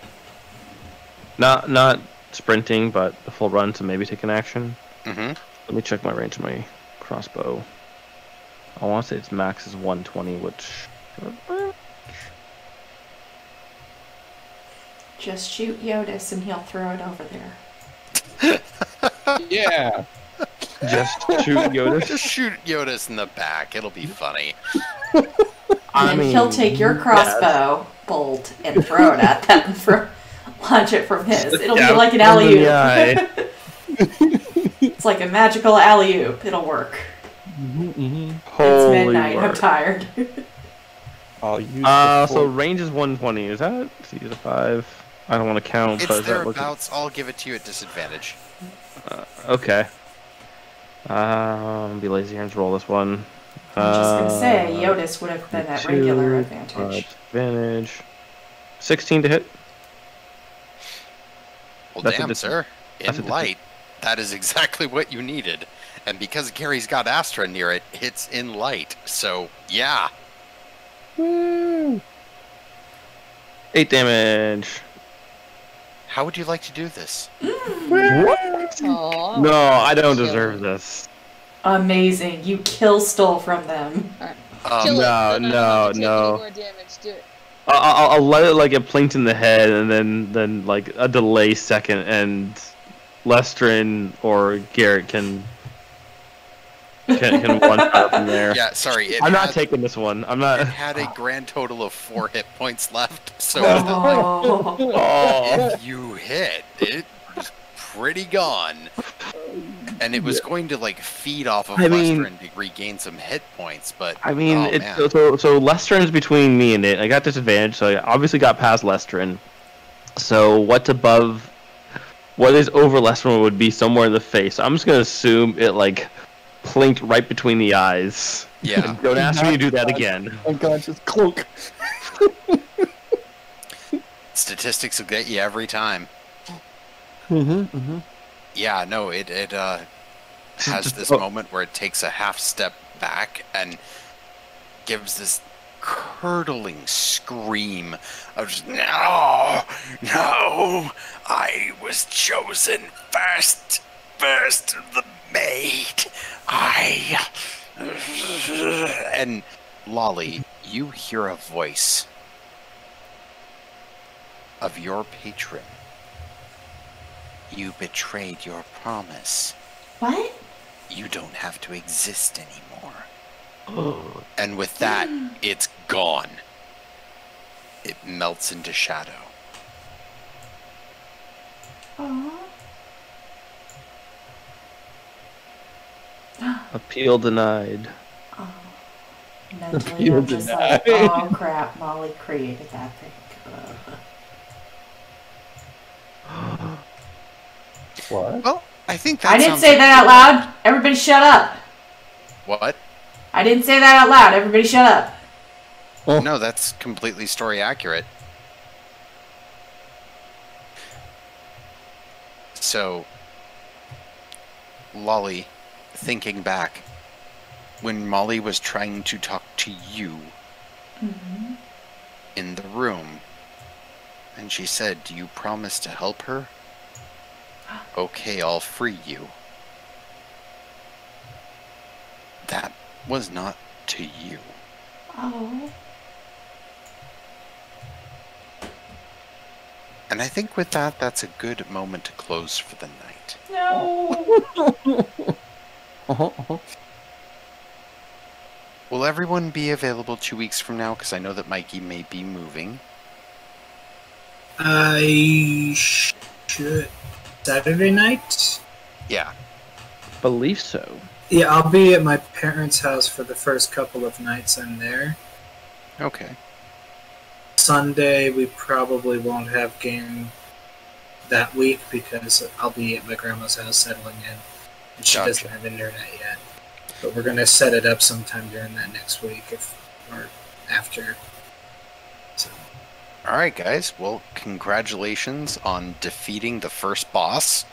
not sprinting, but a full run to maybe take an action. Mm-hmm. Let me check my range of my crossbow. I want to say its max is 120, which Just shoot Jyotis and he'll throw it over there. Yeah. just shoot Jyotis. Just shoot Jyotis in the back. It'll be funny. And then he'll take your crossbow bolt and throw it at them launch it from his. It'll be like an alley-oop. It's like a magical alley-oop. It'll work. It's Holy midnight. I'm word. tired. I'll use the So full- range is 120. Is that? So use a 5. I don't want to count. It's but is that looking- thereabouts. I'll give it to you at disadvantage. Okay. Be lazy here and roll this one. I'm just going to say, Jyotis would have been at regular advantage. Advantage. 16 to hit. Well, That's a damn, dis- sir. that's a In dis- light, that is exactly what you needed. And because Gary's got Astra near it, it's in light. So, yeah. Woo! 8 damage. How would you like to do this? What? Oh, No, I don't Kill deserve him. this. Amazing. You stole from them. Kill it. no, Then I don't have to no, take no. any more damage. Do it. I'll let it like get plinked in the head, and then like a delay second, and Lestrin or Garret can can one shot from there. Yeah, sorry. I'm not taking this one. I'm not. It had a grand total of 4 hit points left, so Oh. if you hit, it was pretty gone. And it was going to like feed off of Lestrin to regain some hit points, but so Lestrin's between me and it. I got disadvantage, so I obviously got past Lestrin. So what is over Lestrin would be somewhere in the face. I'm just gonna assume it like plinked right between the eyes. Yeah. Don't ask me to do that again. Unconscious cloak. Statistics will get you every time. Mm-hmm. Yeah, no, it has this moment where it takes a half step back and gives this curdling scream of just, no, I was chosen first of the maid. And Lolly, you hear a voice of your patron. You betrayed your promise. What? You don't have to exist anymore. And with that, it's gone. It melts into shadow. Aww. Appeal denied. Oh. Mentally, I'm just like, oh crap, Molly created that thing. What? Well, I think that I didn't say that out loud. Everybody shut up. What? I didn't say that out loud. Everybody shut up. No, that's completely story accurate. So, Lolly, thinking back, when Molly was trying to talk to you in the room, and she said, "Do you promise to help her?" "Okay, I'll free you." That was not to you. Oh. And I think with that, that's a good moment to close for the night. No. Will everyone be available 2 weeks from now? Because I know that Mikey may be moving. I should. Saturday night? Yeah. Believe so. Yeah, I'll be at my parents' house for the first couple of nights I'm there. Okay. Sunday, we probably won't have game that week because I'll be at my grandma's house settling in. And she doesn't have internet yet. But we're going to set it up sometime during that next week or after. So. Alright, guys. Well, congratulations on defeating the first boss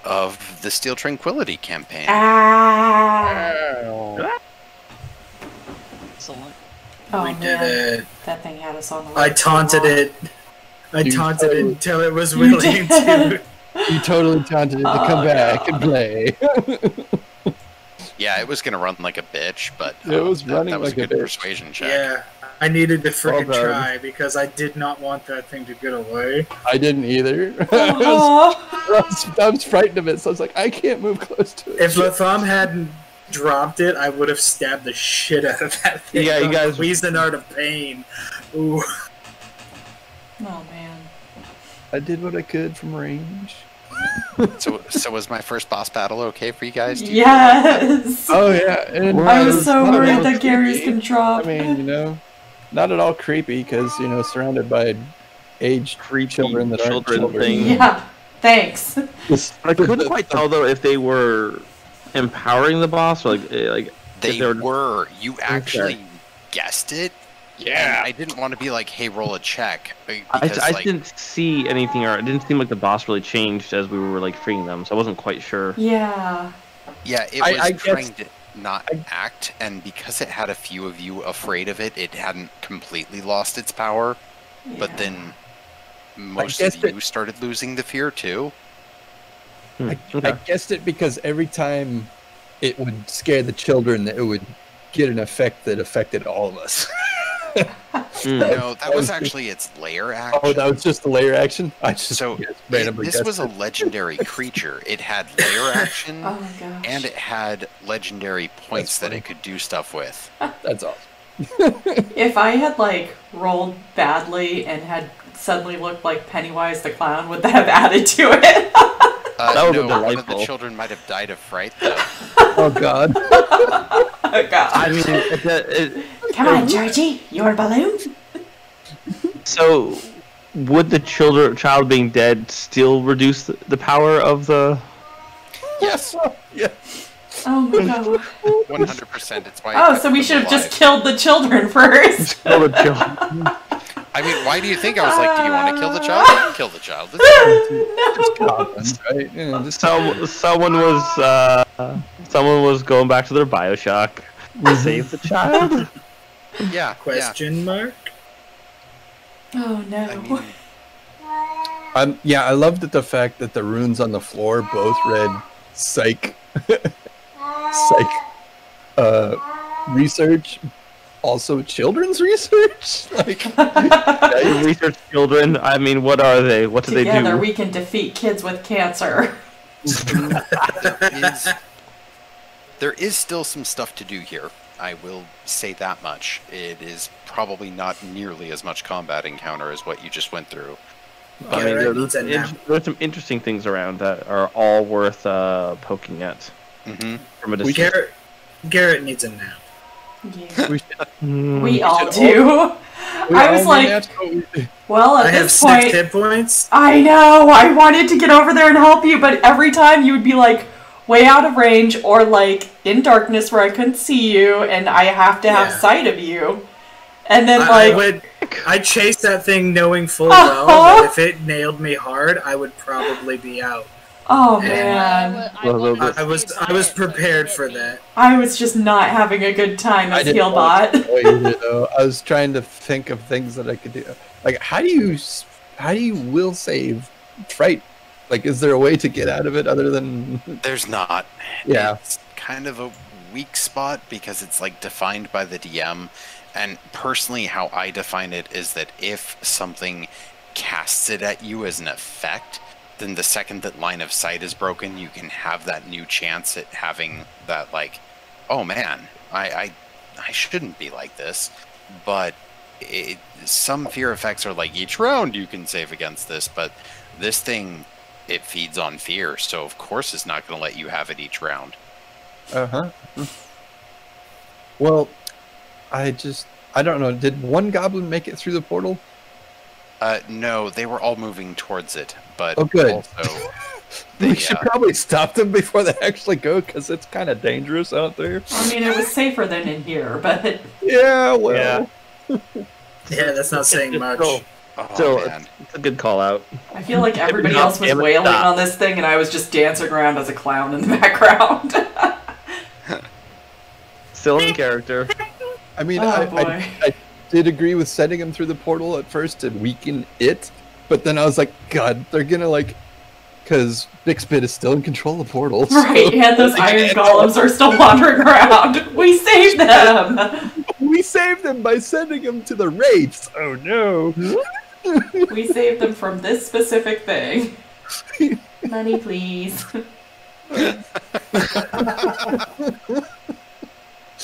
of the Steel Tranquility campaign. Excellent. Oh, we man. did it. That thing had us on the I taunted it. I taunted it until it was willing to. You totally taunted it to come back and play. Yeah, it was going to run like a bitch, but it was running that was like a good bitch. persuasion check. Yeah, I needed to freaking Well done. try because I did not want that thing to get away. I didn't either. Oh. I was frightened of it, so I was like, I can't move close to it. If Latham hadn't dropped it, I would have stabbed the shit out of that thing. Yeah, you guys. Squeezed an art of pain. Ooh. Oh, man. I did what I could from range. So was my first boss battle okay for you guys? Do you Yes. Oh yeah, and I was so not at worried all that Gary's creepy. gonna drop. I mean, not at all creepy because surrounded by aged children that aren't children. thing. Yeah. Thanks. I couldn't quite tell though if they were empowering the boss or like They if were. You actually guessed it. Yeah. And I didn't want to be like, hey, roll a check. I Because, didn't see anything, or it didn't seem like the boss really changed as we were like freeing them, so I wasn't quite sure. Yeah. Yeah, it was I trying guess- to not act, and because it had a few of you afraid of it, it hadn't completely lost its power. But then most guess of you started losing the fear too. I Okay. guessed it because every time it would scare the children, that it would get an effect that affected all of us. No, that was actually its lair action. Oh, that was just the layer action? I just So randomly this guessed was a it. legendary creature. It had lair action, Oh my gosh. and it had legendary points that it could do stuff with. That's awesome. If I had like rolled badly and had suddenly looked like Pennywise the Clown, would that have added to it? That would've No, been one of the delightful. children might have died of fright, though. Oh, God. Oh god. I mean, Come on, Georgie, your balloon. so would the child being dead still reduce the power of the? Yes, Yeah. Oh my god. 100%. It's why. I Oh, kept so we them should have just alive. killed the children first. Kill the child. I mean, why do you think I was like, do you want to kill the child? Kill the child. It's fine. Goblins, right? Yeah, just Someone was going back to their Bioshock. Save the child. Yeah. Question mark? Oh no. I mean, yeah, I loved the fact that the runes on the floor both read psych, research, also children's research. Like, You research children. I mean, what are they? What do they Together do? we can defeat kids with cancer. there is still some stuff to do here. I will say that much. It is probably not nearly as much combat encounter as what you just went through. I mean, Garret needs a nap. there's some interesting things around that are all worth poking at Mm-hmm. from a distance. Garret needs a nap. Yeah. we should, We all should do. I was like, well, I at have this 6 point, hit points. I know, I wanted to get over there and help you, but every time you would be like way out of range or like in darkness where I couldn't see you and I have to have Yeah. sight of you. And then I chased that thing knowing full well that if it nailed me hard, I would probably be out. oh Yeah. man, I was prepared for that. I was just not having a good time as Healbot. I was trying to think of things that I could do. Like, how do you will save fright? Like, is there a way to get out of it other than? There's not. Yeah. It's kind of a weak spot because it's like defined by the DM. And personally, how I define it is that if something casts it at you as an effect, then the second that line of sight is broken, you can have that new chance at having that, like, oh man, I shouldn't be like this. But some fear effects are like each round you can save against this, but this thing, it feeds on fear, so of course it's not going to let you have it each round. Well, I don't know. Did one goblin make it through the portal? No, they were all moving towards it, but Oh, good. also We should probably stop them before they actually go, because it's kind of dangerous out there. I mean, it was safer than in here, but Yeah, well. Yeah. Yeah, that's not saying much. Still, man. it's a good call out. I feel like everybody else was Damn it, wailing stop. on this thing and I was just dancing around as a clown in the background. Still in character. I mean, Oh, I boy. did agree with sending him through the portal at first to weaken it, but then I was like, God, they're gonna because Bixbit is still in control of the portal. so- Right, and those iron golems are still wandering around. We saved them! We saved them by sending them to the wraiths. Oh no. We saved them from this specific thing. Money, please.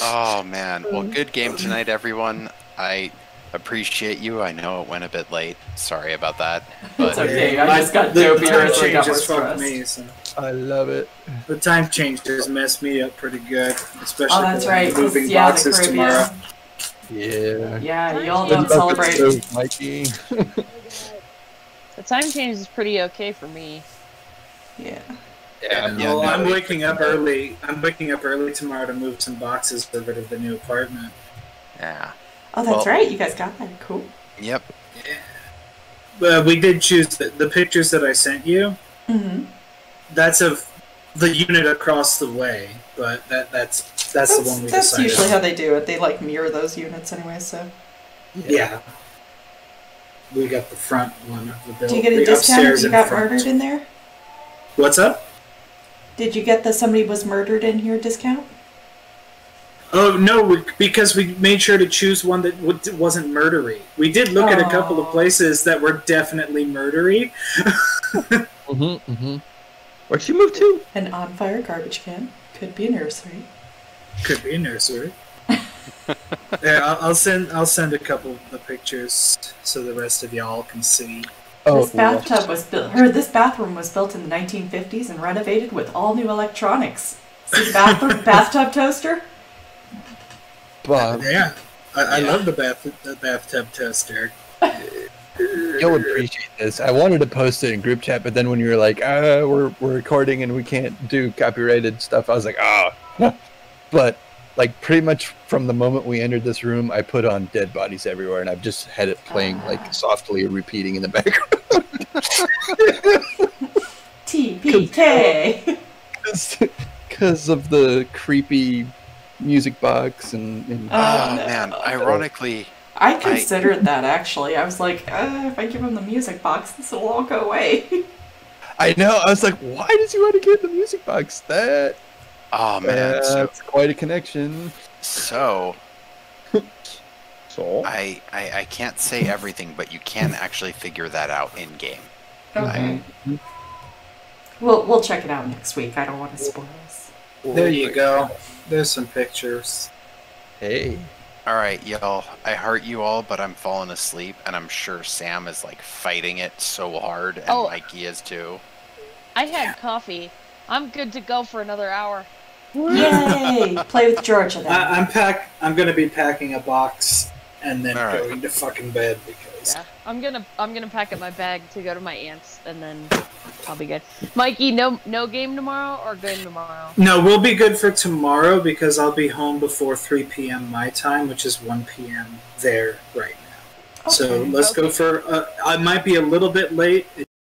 Oh man, well, good game tonight, everyone. I appreciate you. I know it went a bit late. Sorry about that. But It's okay, I just got The dopier time as I got more changes fucked stressed. me, so. I love it. The time changes messed me up pretty good, especially Oh, that's when I'm right, 'cause, moving yeah, the boxes Caribbean. tomorrow. Yeah. Yeah, y'all Good don't celebrate. Mikey. The time change is pretty okay for me. Yeah. Well, I'm waking up early. I'm waking up early tomorrow to move some boxes over to the new apartment. yeah. Oh, that's Well- right, you guys got that. Cool. Yep. We did choose the pictures that I sent you. Mm-hmm. That's of the unit across the way, but that's the one we That's decided. usually how they do it. They like mirror those units anyway, so. Yeah. We got the front one of the building. Do you get a discount if you in got front. murdered in there? What's up? Did you get the somebody was murdered in here discount? Oh no, because we made sure to choose one that wasn't murdery. We did look at a couple of places that were definitely murdery. Where'd she move to? An on-fire garbage can. Could be a nursery. Could be a nursery. Yeah, I'll send a couple of the pictures so the rest of y'all can see. This bathtub was built, or this bathroom was built in the 1950s and renovated with all new electronics. See the bathtub toaster? Bob, Yeah, I love the bathtub toaster. you'll appreciate this. I wanted to post it in group chat, but then when you were like, we're recording and we can't do copyrighted stuff, I was like, But like pretty much from the moment we entered this room, I put on Dead Bodies Everywhere, and I've just had it playing like softly repeating in the background. TPK. Because of the creepy music box and man, ironically, I considered that actually. I was like, if I give him the music box, this will all go away. I know. I was like, why does he want to get the music box? oh man, That's quite a connection. so So I can't say everything, but you can actually figure that out in game. Okay. We'll check it out next week. I don't want to spoil us. There you go. There's some pictures. Hey. All right, y'all. I heart you all, but I'm falling asleep, and I'm sure Sam is like fighting it so hard, and Mikey is too. I had coffee. I'm good to go for another hour. Yay! Play with Georgia then. I'm gonna be packing a box and then All right. going to fucking bed because Yeah, I'm gonna pack up my bag to go to my aunt's, and then I'll be good. Mikey, no game tomorrow or game tomorrow? No, we'll be good for tomorrow because I'll be home before 3 p.m. my time, which is 1 p.m. there right now. So let's go for. I might be a little bit late.